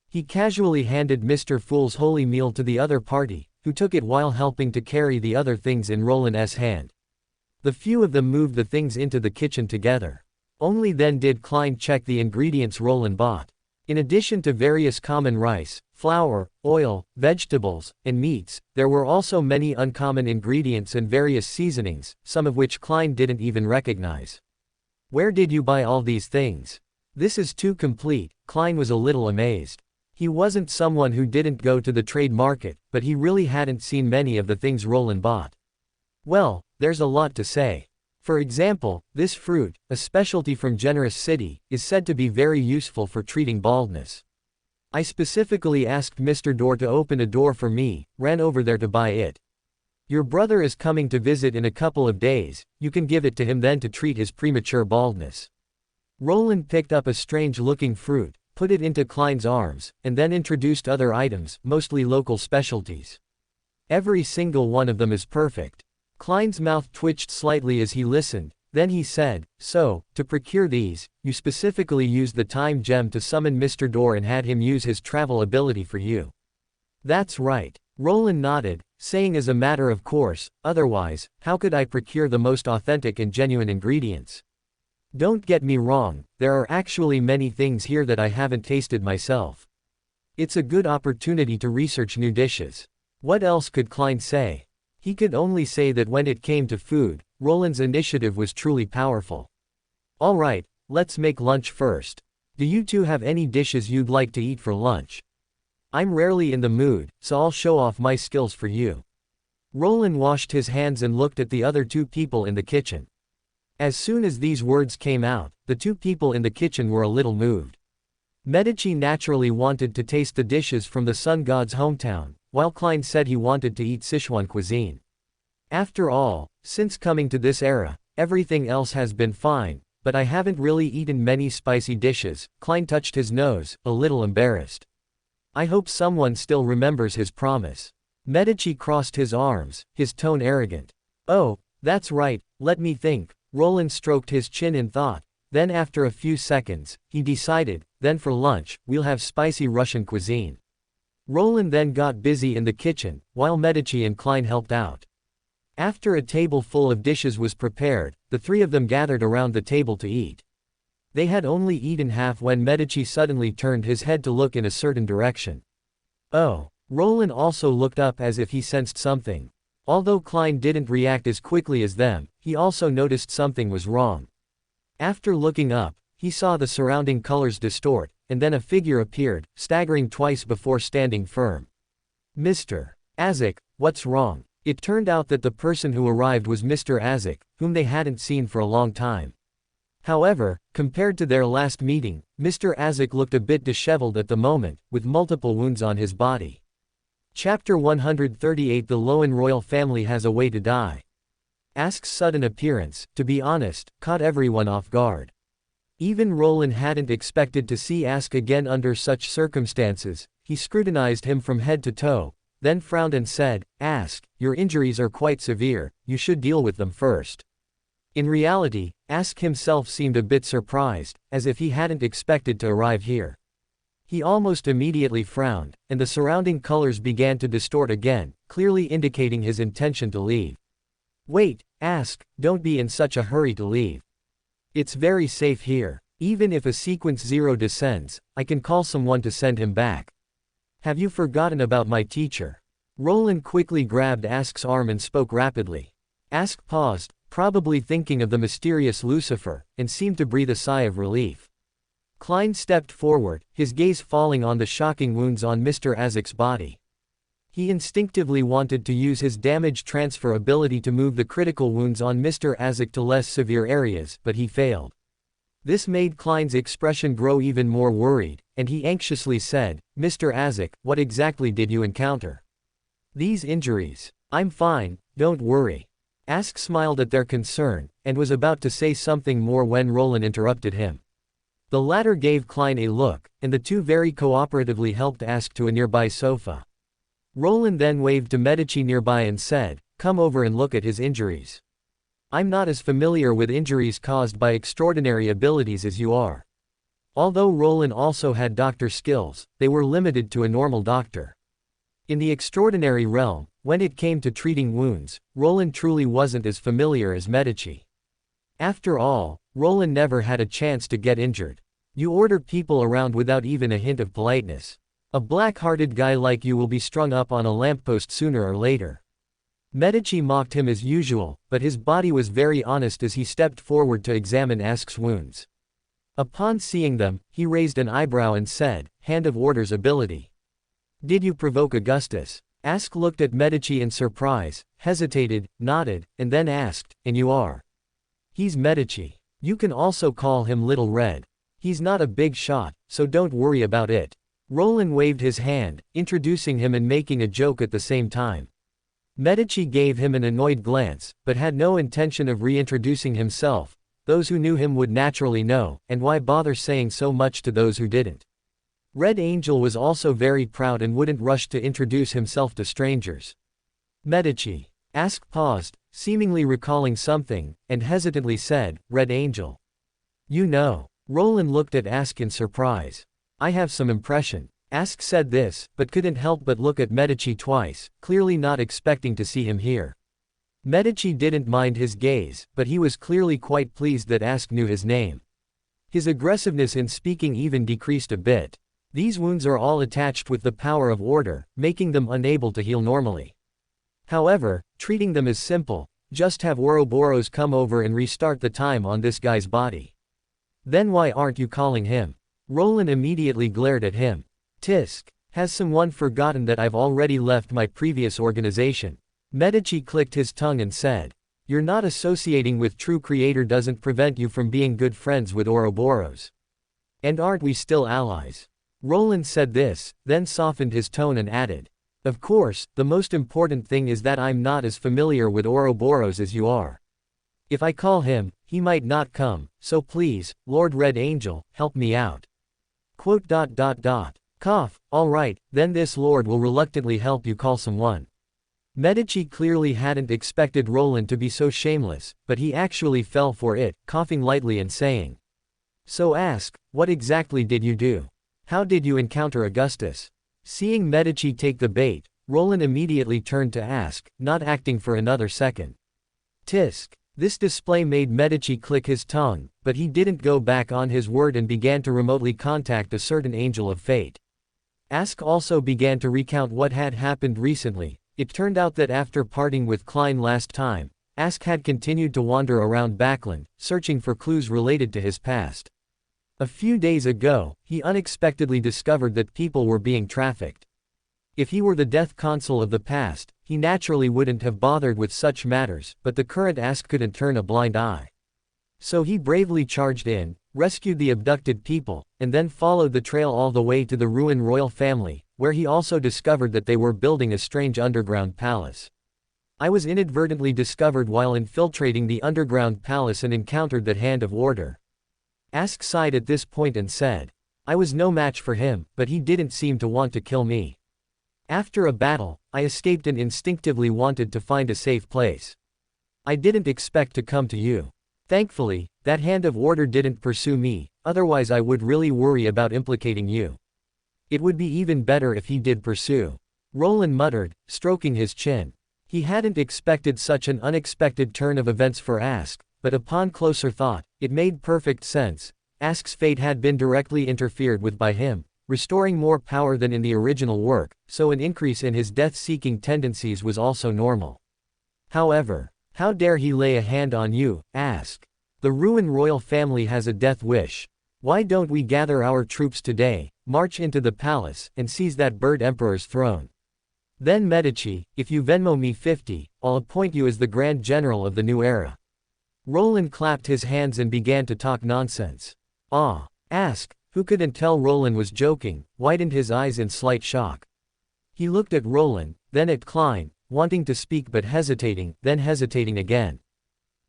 He casually handed Mr. Fool's holy meal to the other party, who took it while helping to carry the other things in Roland's hand. The few of them moved the things into the kitchen together. Only then did Klein check the ingredients Roland bought. In addition to various common rice, flour, oil, vegetables, and meats, there were also many uncommon ingredients and various seasonings, some of which Klein didn't even recognize. "Where did you buy all these things? This is too complete." Klein was a little amazed. He wasn't someone who didn't go to the trade market, but he really hadn't seen many of the things Roland bought. "Well, there's a lot to say. For example, this fruit, a specialty from Generous City, is said to be very useful for treating baldness. I specifically asked Mr. Door to open a door for me, ran over there to buy it. Your brother is coming to visit in a couple of days, you can give it to him then to treat his premature baldness." Roland picked up a strange-looking fruit, put it into Klein's arms, and then introduced other items, mostly local specialties. "Every single one of them is perfect." Klein's mouth twitched slightly as he listened, then he said, "So, to procure these, you specifically used the time gem to summon Mr. Door and had him use his travel ability for you." "That's right." Roland nodded, saying as a matter of course, "Otherwise, how could I procure the most authentic and genuine ingredients? Don't get me wrong, there are actually many things here that I haven't tasted myself. It's a good opportunity to research new dishes." What else could Klein say? He could only say that when it came to food, Roland's initiative was truly powerful. "All right, let's make lunch first. Do you two have any dishes you'd like to eat for lunch? I'm rarely in the mood, so I'll show off my skills for you. Roland washed his hands and looked at the other two people in the kitchen. As soon as these words came out, the two people in the kitchen were a little moved. Medici naturally wanted to taste the dishes from the sun god's hometown, while Klein said he wanted to eat Sichuan cuisine. After all, since coming to this era, everything else has been fine, but I haven't really eaten many spicy dishes. Klein touched his nose, a little embarrassed. I hope someone still remembers his promise. Medici crossed his arms, his tone arrogant. Oh, that's right, let me think. Roland stroked his chin in thought. Then after a few seconds, he decided, then for lunch, we'll have spicy Russian cuisine. Roland then got busy in the kitchen, while Medici and Klein helped out. After a table full of dishes was prepared, the three of them gathered around the table to eat. They had only eaten half when Medici suddenly turned his head to look in a certain direction. Oh, Roland also looked up as if he sensed something. Although Klein didn't react as quickly as them, he also noticed something was wrong. After looking up, he saw the surrounding colors distort, and then a figure appeared, staggering twice before standing firm. Mr. Azek, what's wrong? It turned out that the person who arrived was Mr. Azek, whom they hadn't seen for a long time. However, compared to their last meeting, Mr. Azek looked a bit disheveled at the moment, with multiple wounds on his body. Chapter 138 The Loan royal family has a way to die. Ask's sudden appearance, to be honest, caught everyone off guard. Even Roland hadn't expected to see Ask again under such circumstances. He scrutinized him from head to toe, then frowned and said, Ask, your injuries are quite severe, you should deal with them first. In reality, Ask himself seemed a bit surprised, as if he hadn't expected to arrive here. He almost immediately frowned, and the surrounding colors began to distort again, clearly indicating his intention to leave. Wait, Ask, don't be in such a hurry to leave. It's very safe here. Even if a sequence 0 descends, I can call someone to send him back. Have you forgotten about my teacher? Roland quickly grabbed Ask's arm and spoke rapidly. Ask paused, probably thinking of the mysterious Lucifer, and seemed to breathe a sigh of relief. Klein stepped forward, his gaze falling on the shocking wounds on Mr. Azek's body. He instinctively wanted to use his damage transfer ability to move the critical wounds on Mr. Azek to less severe areas, but he failed. This made Klein's expression grow even more worried, and he anxiously said, Mr. Azek, what exactly did you encounter? These injuries. I'm fine, don't worry. Ask smiled at their concern, and was about to say something more when Roland interrupted him. The latter gave Klein a look, and the two very cooperatively helped Ask to a nearby sofa. Roland then waved to Medici nearby and said, Come over and look at his injuries. I'm not as familiar with injuries caused by extraordinary abilities as you are. Although Roland also had doctor skills, they were limited to a normal doctor. In the extraordinary realm, when it came to treating wounds, Roland truly wasn't as familiar as Medici. After all, Roland never had a chance to get injured. You order people around without even a hint of politeness. A black-hearted guy like you will be strung up on a lamppost sooner or later. Medici mocked him as usual, but his body was very honest as he stepped forward to examine Ask's wounds. Upon seeing them, he raised an eyebrow and said, Hand of Order's ability. Did you provoke Augustus? Ask looked at Medici in surprise, hesitated, nodded, and then asked, And you are? He's Medici. You can also call him Little Red. He's not a big shot, so don't worry about it. Roland waved his hand, introducing him and making a joke at the same time. Medici gave him an annoyed glance, but had no intention of reintroducing himself. Those who knew him would naturally know, and why bother saying so much to those who didn't? Red Angel was also very proud and wouldn't rush to introduce himself to strangers. Medici. Ask paused, seemingly recalling something, and hesitantly said, Red Angel. You know. Roland looked at Ask in surprise. I have some impression. Ask said this, but couldn't help but look at Medici twice, clearly not expecting to see him here. Medici didn't mind his gaze, but he was clearly quite pleased that Ask knew his name. His aggressiveness in speaking even decreased a bit. These wounds are all attached with the power of order, making them unable to heal normally. However, treating them is simple, just have Ouroboros come over and restart the time on this guy's body. Then why aren't you calling him? Roland immediately glared at him. Tisk. Has someone forgotten that I've already left my previous organization? Medici clicked his tongue and said. You're not associating with true creator doesn't prevent you from being good friends with Ouroboros. And aren't we still allies? Roland said this, then softened his tone and added. Of course, the most important thing is that I'm not as familiar with Ouroboros as you are. If I call him, he might not come, so please, Lord Red Angel, help me out. Quote. Cough, alright, then this lord will reluctantly help you call someone. Medici clearly hadn't expected Roland to be so shameless, but he actually fell for it, coughing lightly and saying. So ask, what exactly did you do? How did you encounter Augustus? Seeing Medici take the bait, Roland immediately turned to ask, not acting for another second. Tisk. This display made Medici click his tongue, but he didn't go back on his word and began to remotely contact a certain angel of fate. Ask also began to recount what had happened recently. It turned out that after parting with Klein last time, Ask had continued to wander around Backland, searching for clues related to his past. A few days ago, he unexpectedly discovered that people were being trafficked. If he were the death consul of the past, he naturally wouldn't have bothered with such matters, but the current Ask couldn't turn a blind eye. So he bravely charged in, rescued the abducted people, and then followed the trail all the way to the ruined royal family, where he also discovered that they were building a strange underground palace. I was inadvertently discovered while infiltrating the underground palace and encountered that Hand of Order. Ask sighed at this point and said. I was no match for him, but he didn't seem to want to kill me. After a battle, I escaped and instinctively wanted to find a safe place. I didn't expect to come to you. Thankfully, that Hand of Order didn't pursue me, otherwise I would really worry about implicating you. It would be even better if he did pursue. Roland muttered, stroking his chin. He hadn't expected such an unexpected turn of events for Ask, but upon closer thought, it made perfect sense. Ask's fate had been directly interfered with by him, restoring more power than in the original work, so an increase in his death-seeking tendencies was also normal. However, how dare he lay a hand on you, Ask? The ruined royal family has a death wish. Why don't we gather our troops today, march into the palace, and seize that bird emperor's throne? Then Medici, if you Venmo me 50, I'll appoint you as the Grand General of the new era. Roland clapped his hands and began to talk nonsense. Ask, who couldn't tell Roland was joking, widened his eyes in slight shock. He looked at Roland, then at Klein, wanting to speak but hesitating, then hesitating again.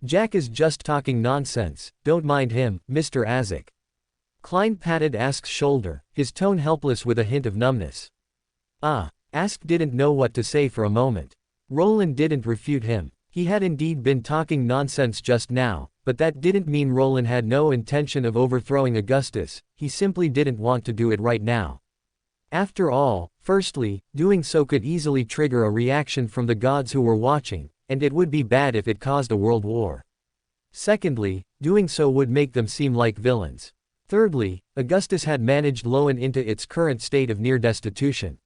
Jack is just talking nonsense, don't mind him, Mr. Azek. Klein patted Ask's shoulder, his tone helpless with a hint of numbness. Ask didn't know what to say for a moment. Roland didn't refute him. He had indeed been talking nonsense just now, but that didn't mean Roland had no intention of overthrowing Augustus, he simply didn't want to do it right now. After all, firstly, doing so could easily trigger a reaction from the gods who were watching, and it would be bad if it caused a world war. Secondly, doing so would make them seem like villains. Thirdly, Augustus had managed Loan into its current state of near destitution.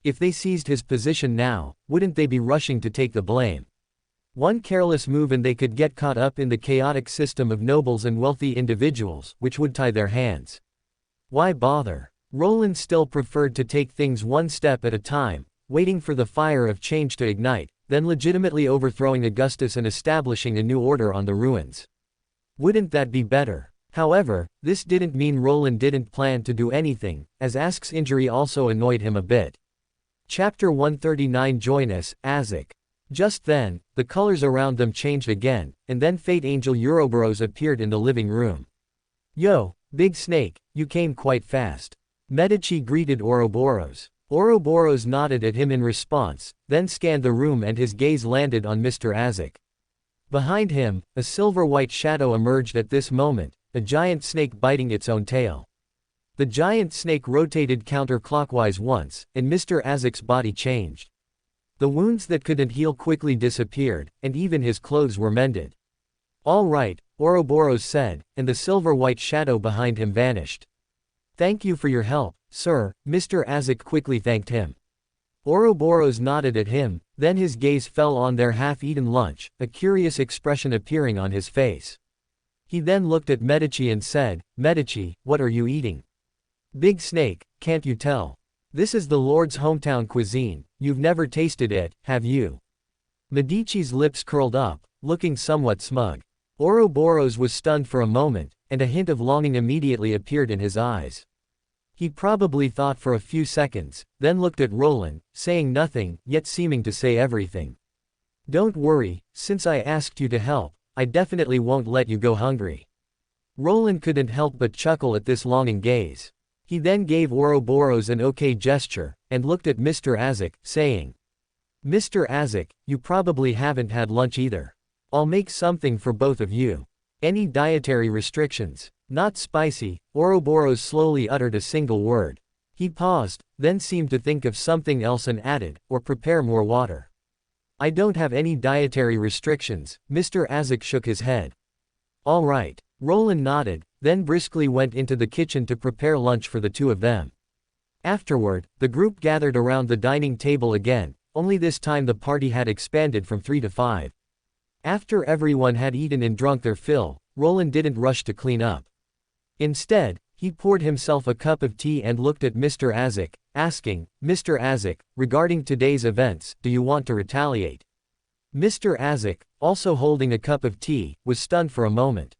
If they seized his position now, wouldn't they be rushing to take the blame? One careless move and they could get caught up in the chaotic system of nobles and wealthy individuals, which would tie their hands. Why bother? Roland still preferred to take things one step at a time, waiting for the fire of change to ignite, then legitimately overthrowing Augustus and establishing a new order on the ruins. Wouldn't that be better? However, this didn't mean Roland didn't plan to do anything, as Ask's injury also annoyed him a bit. Chapter 139 Join us, Azek. Just then, the colors around them changed again, and then Fate Angel Ouroboros appeared in the living room. Yo, Big Snake, you came quite fast. Medici greeted Ouroboros. Ouroboros nodded at him in response, then scanned the room and his gaze landed on Mr. Azek. Behind him, a silver-white shadow emerged at this moment, a giant snake biting its own tail. The giant snake rotated counterclockwise once, and Mr. Azek's body changed. The wounds that couldn't heal quickly disappeared, and even his clothes were mended. All right, Ouroboros said, and the silver-white shadow behind him vanished. Thank you for your help, sir, Mr. Azek quickly thanked him. Ouroboros nodded at him, then his gaze fell on their half-eaten lunch, a curious expression appearing on his face. He then looked at Medici and said, Medici, what are you eating? Big snake, can't you tell? This is the Lord's hometown cuisine, you've never tasted it, have you? Medici's lips curled up, looking somewhat smug. Ouroboros was stunned for a moment, and a hint of longing immediately appeared in his eyes. He probably thought for a few seconds, then looked at Roland, saying nothing, yet seeming to say everything. Don't worry, since I asked you to help, I definitely won't let you go hungry. Roland couldn't help but chuckle at this longing gaze. He then gave Ouroboros an okay gesture, and looked at Mr. Azek, saying, Mr. Azek, you probably haven't had lunch either. I'll make something for both of you. Any dietary restrictions? Not spicy. Ouroboros slowly uttered a single word. He paused, then seemed to think of something else and added, or prepare more water. I don't have any dietary restrictions. Mr. Azek shook his head. All right. Roland nodded, then briskly went into the kitchen to prepare lunch for the two of them. Afterward, the group gathered around the dining table again, only this time the party had expanded from 3 to 5. After everyone had eaten and drunk their fill, Roland didn't rush to clean up. Instead, he poured himself a cup of tea and looked at Mr. Azek, asking, Mr. Azek, regarding today's events, do you want to retaliate? Mr. Azek, also holding a cup of tea, was stunned for a moment.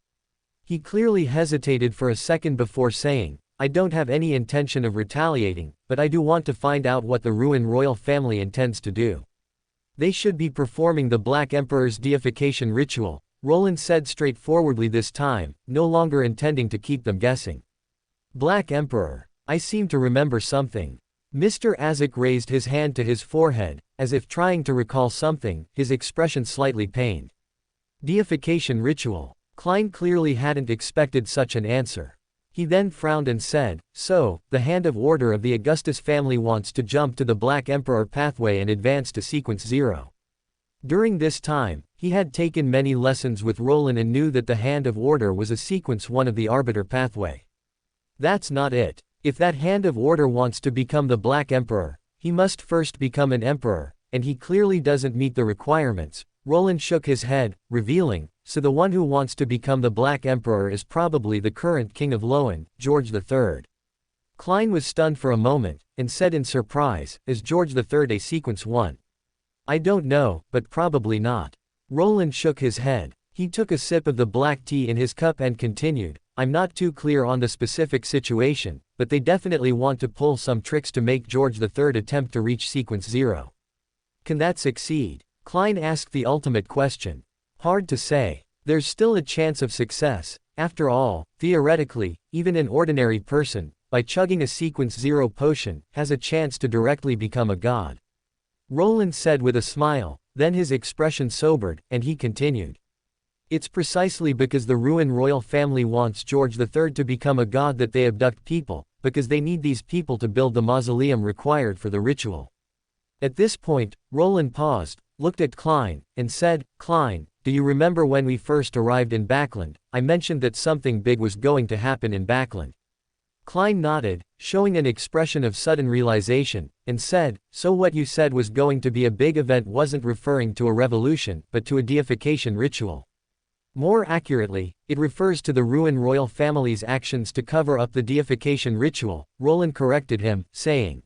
He clearly hesitated for a second before saying, I don't have any intention of retaliating, but I do want to find out what the Ruin royal family intends to do. They should be performing the Black Emperor's deification ritual, Roland said straightforwardly this time, no longer intending to keep them guessing. Black Emperor. I seem to remember something. Mr. Azek raised his hand to his forehead, as if trying to recall something, his expression slightly pained. Deification ritual. Klein clearly hadn't expected such an answer. He then frowned and said, so, the Hand of Order of the Augustus family wants to jump to the Black Emperor pathway and advance to Sequence 0. During this time, he had taken many lessons with Roland and knew that the Hand of Order was a Sequence 1 of the Arbiter pathway. That's not it. If that Hand of Order wants to become the Black Emperor, he must first become an Emperor, and he clearly doesn't meet the requirements. Roland shook his head, revealing, so the one who wants to become the Black Emperor is probably the current King of Loan, George III. Klein was stunned for a moment, and said in surprise, is George III a Sequence 1? I don't know, but probably not. Roland shook his head. He took a sip of the black tea in his cup and continued, I'm not too clear on the specific situation, but they definitely want to pull some tricks to make George III attempt to reach Sequence 0. Can that succeed? Klein asked the ultimate question. Hard to say. There's still a chance of success. After all, theoretically, even an ordinary person, by chugging a Sequence 0 potion, has a chance to directly become a god. Roland said with a smile, then his expression sobered, and he continued. It's precisely because the Ruin royal family wants George III to become a god that they abduct people, because they need these people to build the mausoleum required for the ritual. At this point, Roland paused, looked at Klein, and said, Klein, do you remember when we first arrived in Backland, I mentioned that something big was going to happen in Backland? Klein nodded, showing an expression of sudden realization, and said, so what you said was going to be a big event wasn't referring to a revolution, but to a deification ritual. More accurately, it refers to the Ruin royal family's actions to cover up the deification ritual, Roland corrected him, saying.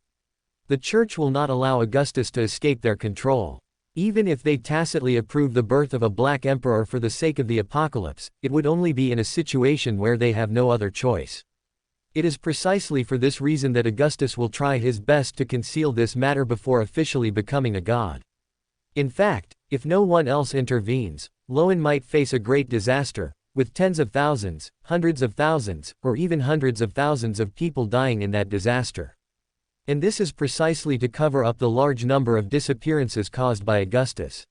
The church will not allow Augustus to escape their control. Even if they tacitly approve the birth of a Black Emperor for the sake of the apocalypse, it would only be in a situation where they have no other choice. It is precisely for this reason that Augustus will try his best to conceal this matter before officially becoming a god. In fact, if no one else intervenes, Loan might face a great disaster, with tens of thousands, hundreds of thousands, or even hundreds of thousands of people dying in that disaster. And this is precisely to cover up the large number of disappearances caused by Augustus.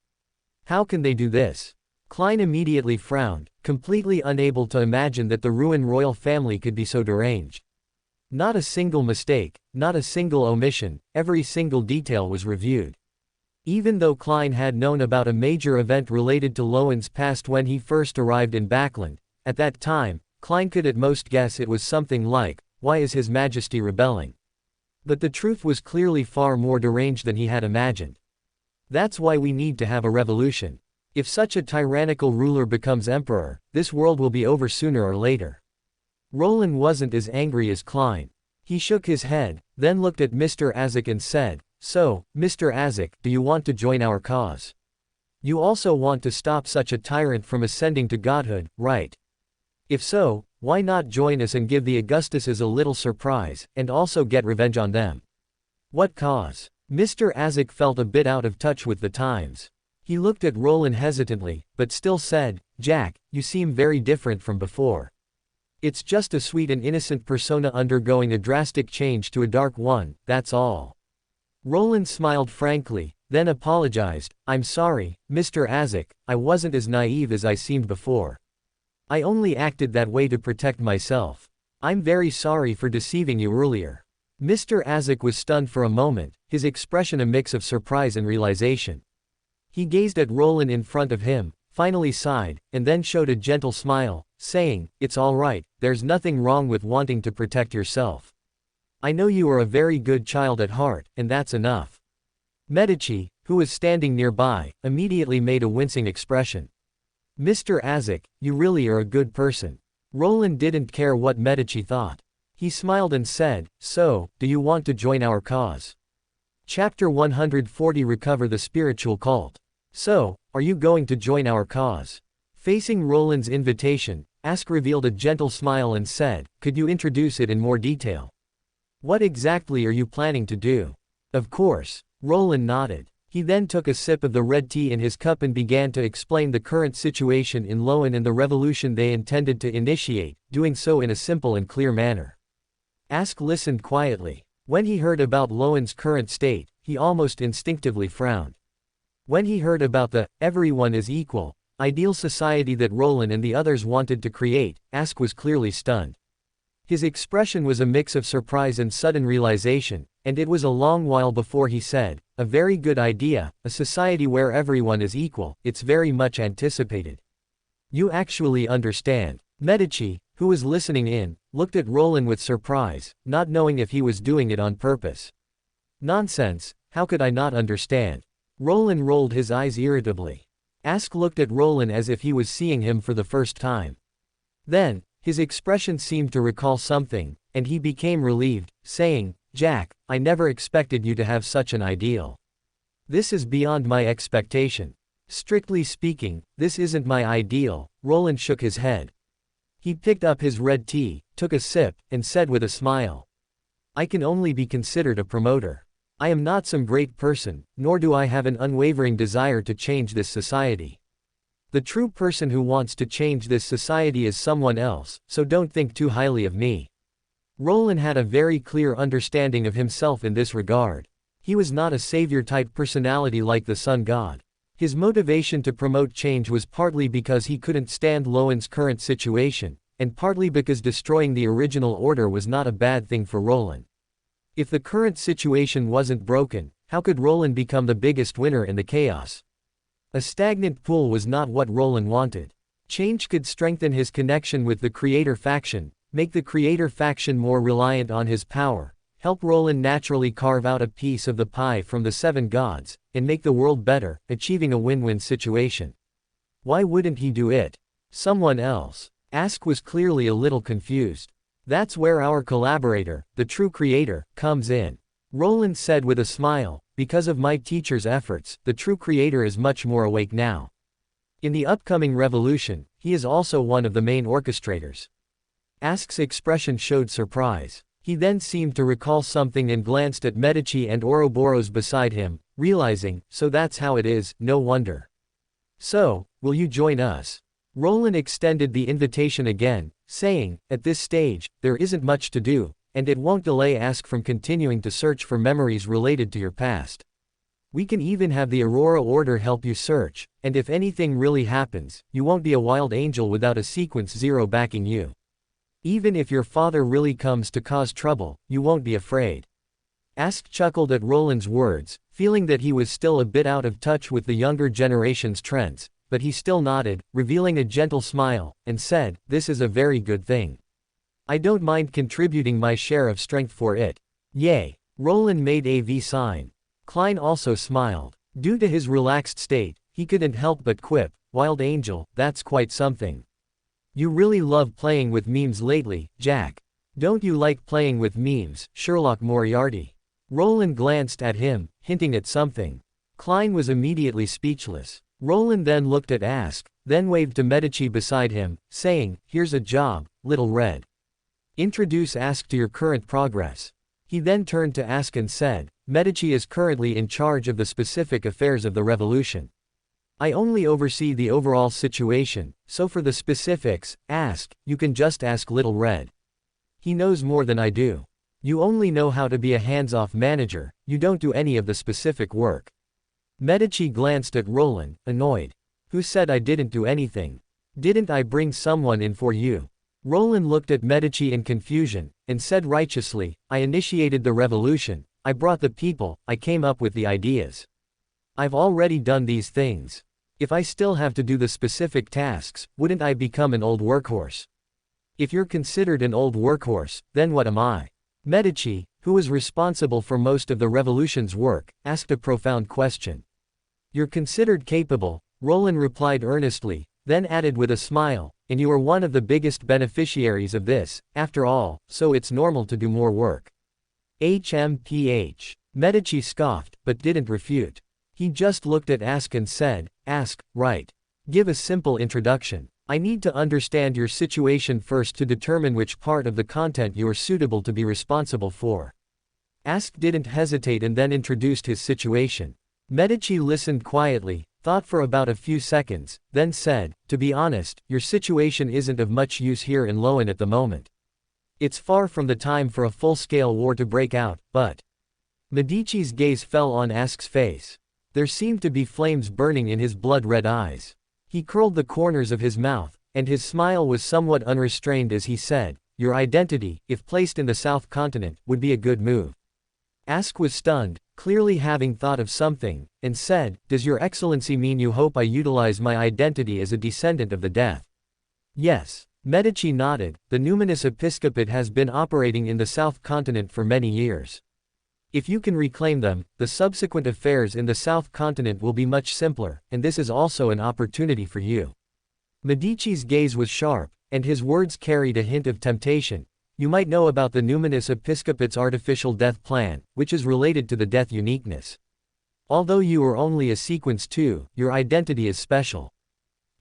How can they do this? Klein immediately frowned, completely unable to imagine that the Ruin royal family could be so deranged. Not a single mistake, not a single omission, every single detail was reviewed. Even though Klein had known about a major event related to Lowen's past when he first arrived in Backland, at that time, Klein could at most guess it was something like, why is His Majesty rebelling? But the truth was clearly far more deranged than he had imagined. That's why we need to have a revolution. If such a tyrannical ruler becomes emperor, this world will be over sooner or later. Roland wasn't as angry as Klein. He shook his head, then looked at Mr. Isaac and said, "So, Mr. Isaac, do you want to join our cause? You also want to stop such a tyrant from ascending to godhood, right? If so, why not join us and give the Augustuses a little surprise, and also get revenge on them?" "What cause?" Mr. Isaac felt a bit out of touch with the times. He looked at Roland hesitantly, but still said, "Jack, you seem very different from before. It's just a sweet and innocent persona undergoing a drastic change to a dark one, that's all." Roland smiled frankly, then apologized. "I'm sorry, Mr. Isaac, I wasn't as naive as I seemed before. I only acted that way to protect myself. I'm very sorry for deceiving you earlier." Mr. Isaac was stunned for a moment, his expression a mix of surprise and realization. He gazed at Roland in front of him, finally sighed, and then showed a gentle smile, saying, "It's all right, there's nothing wrong with wanting to protect yourself. I know you are a very good child at heart, and that's enough." Medici, who was standing nearby, immediately made a wincing expression. "Mr. Isaac, you really are a good person." Roland didn't care what Medici thought. He smiled and said, "So, do you want to join our cause?" Chapter 140 Recover the Spiritual Cult. "So, are you going to join our cause?" Facing Roland's invitation, Ask revealed a gentle smile and said, "Could you introduce it in more detail? What exactly are you planning to do?" "Of course." Roland nodded. He then took a sip of the red tea in his cup and began to explain the current situation in Loan and the revolution they intended to initiate, doing so in a simple and clear manner. Ask listened quietly. When he heard about Loan's current state, he almost instinctively frowned. When he heard about the everyone is equal ideal society that Roland and the others wanted to create, Ask was clearly stunned. His expression was a mix of surprise and sudden realization, and it was a long while before he said, "A very good idea, a society where everyone is equal, it's very much anticipated. You actually understand." Medici, who was listening in, looked at Roland with surprise, not knowing if he was doing it on purpose. "Nonsense, how could I not understand?" Roland rolled his eyes irritably. Ask looked at Roland as if he was seeing him for the first time. Then, his expression seemed to recall something, and he became relieved, saying, "Jack, I never expected you to have such an ideal. This is beyond my expectation." "Strictly speaking, this isn't my ideal." Roland shook his head. He picked up his red tea, took a sip, and said with a smile, "I can only be considered a promoter. I am not some great person, nor do I have an unwavering desire to change this society. The true person who wants to change this society is someone else, so don't think too highly of me." Roland had a very clear understanding of himself in this regard. He was not a savior-type personality like the sun god. His motivation to promote change was partly because he couldn't stand Loan's current situation, and partly because destroying the original order was not a bad thing for Roland. If the current situation wasn't broken, how could Roland become the biggest winner in the chaos? A stagnant pool was not what Roland wanted. Change could strengthen his connection with the Creator faction, make the Creator faction more reliant on his power, help Roland naturally carve out a piece of the pie from the seven gods, and make the world better, achieving a win-win situation. Why wouldn't he do it? Someone else. Ask was clearly a little confused. "That's where our collaborator, the true Creator, comes in." Roland said with a smile, "Because of my teacher's efforts, the true Creator is much more awake now. In the upcoming revolution, he is also one of the main orchestrators." Ask's expression showed surprise. He then seemed to recall something and glanced at Medici and Ouroboros beside him, realizing, so that's how it is, no wonder. "So, will you join us?" Roland extended the invitation again, saying, "At this stage, there isn't much to do, and it won't delay Ask from continuing to search for memories related to your past. We can even have the Aurora Order help you search, and if anything really happens, you won't be a wild angel without a sequence zero backing you. Even if your father really comes to cause trouble, you won't be afraid." Ask chuckled at Roland's words, feeling that he was still a bit out of touch with the younger generation's trends, but he still nodded, revealing a gentle smile, and said, "This is a very good thing. I don't mind contributing my share of strength for it." "Yay." Roland made a V sign. Klein also smiled. Due to his relaxed state, He couldn't help but quip, "Wild Angel, that's quite something. You really love playing with memes lately, Jack. Don't you like playing with memes, Sherlock Moriarty?" Roland glanced at him, hinting at something. Klein was immediately speechless. Roland then looked at Ask, then waved to Medici beside him, saying, "Here's a job, Little Red. Introduce Ask to your current progress." He then turned to Ask and said, "Medici is currently in charge of the specific affairs of the revolution. I only oversee the overall situation, so for the specifics, Ask, you can just ask Little Red. He knows more than I do. You only know how to be a hands-off manager, you don't do any of the specific work." Medici glanced at Roland, annoyed. "Who said I didn't do anything? Didn't I bring someone in for you?" Roland looked at Medici in confusion, and said righteously, "I initiated the revolution, I brought the people, I came up with the ideas. I've already done these things. If I still have to do the specific tasks, wouldn't I become an old workhorse? If you're considered an old workhorse, then what am I?" Medici, who was responsible for most of the revolution's work, asked a profound question. "You're considered capable," Roland replied earnestly, then added with a smile, "and you are one of the biggest beneficiaries of this, after all, so it's normal to do more work." HMPH. Medici scoffed, but didn't refute. He just looked at Ask and said, "Ask, right. Give a simple introduction. I need to understand your situation first to determine which part of the content you are suitable to be responsible for." Ask didn't hesitate and then introduced his situation. Medici listened quietly, thought for about a few seconds, then said, "To be honest, your situation isn't of much use here in Loan at the moment. It's far from the time for a full-scale war to break out, but—" Medici's gaze fell on Ask's face. There seemed to be flames burning in his blood-red eyes. He curled the corners of his mouth, and his smile was somewhat unrestrained as he said, "Your identity, if placed in the South Continent, would be a good move." Ask was stunned, clearly having thought of something, and said, "Does your excellency mean you hope I utilize my identity as a descendant of the death?" "Yes." Medici nodded. "The numinous episcopate has been operating in the South Continent for many years. If you can reclaim them, the subsequent affairs in the South Continent will be much simpler, and this is also an opportunity for you." Medici's gaze was sharp, and his words carried a hint of temptation. "You might know about the numinous episcopate's artificial death plan, which is related to the death uniqueness. Although you are only a sequence 2, your identity is special.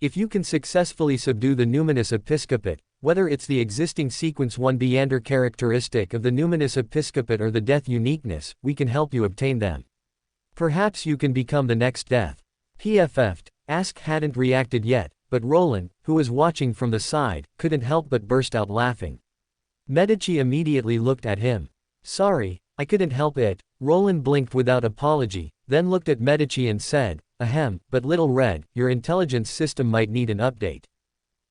If you can successfully subdue the numinous episcopate, whether it's the existing sequence 1 Beander characteristic of the numinous episcopate or the death uniqueness, we can help you obtain them. Perhaps you can become the next death." PFF'd. Ask hadn't reacted yet, but Roland, who was watching from the side, couldn't help but burst out laughing. Medici immediately looked at him. "Sorry, I couldn't help it." Roland blinked without apology, then looked at Medici and said, "Ahem, but Little Red, your intelligence system might need an update."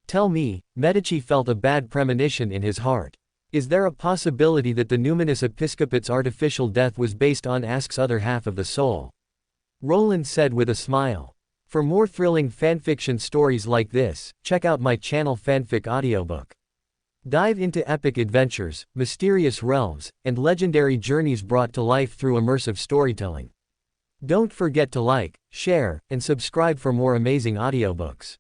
"Tell me." Medici felt a bad premonition in his heart. "Is there a possibility that the numinous episcopate's artificial death was based on Ask's other half of the soul?" Roland said with a smile. For more thrilling fanfiction stories like this, check out my channel Fanfic Audiobook. Dive into epic adventures, mysterious realms, and legendary journeys brought to life through immersive storytelling. Don't forget to like, share, and subscribe for more amazing audiobooks.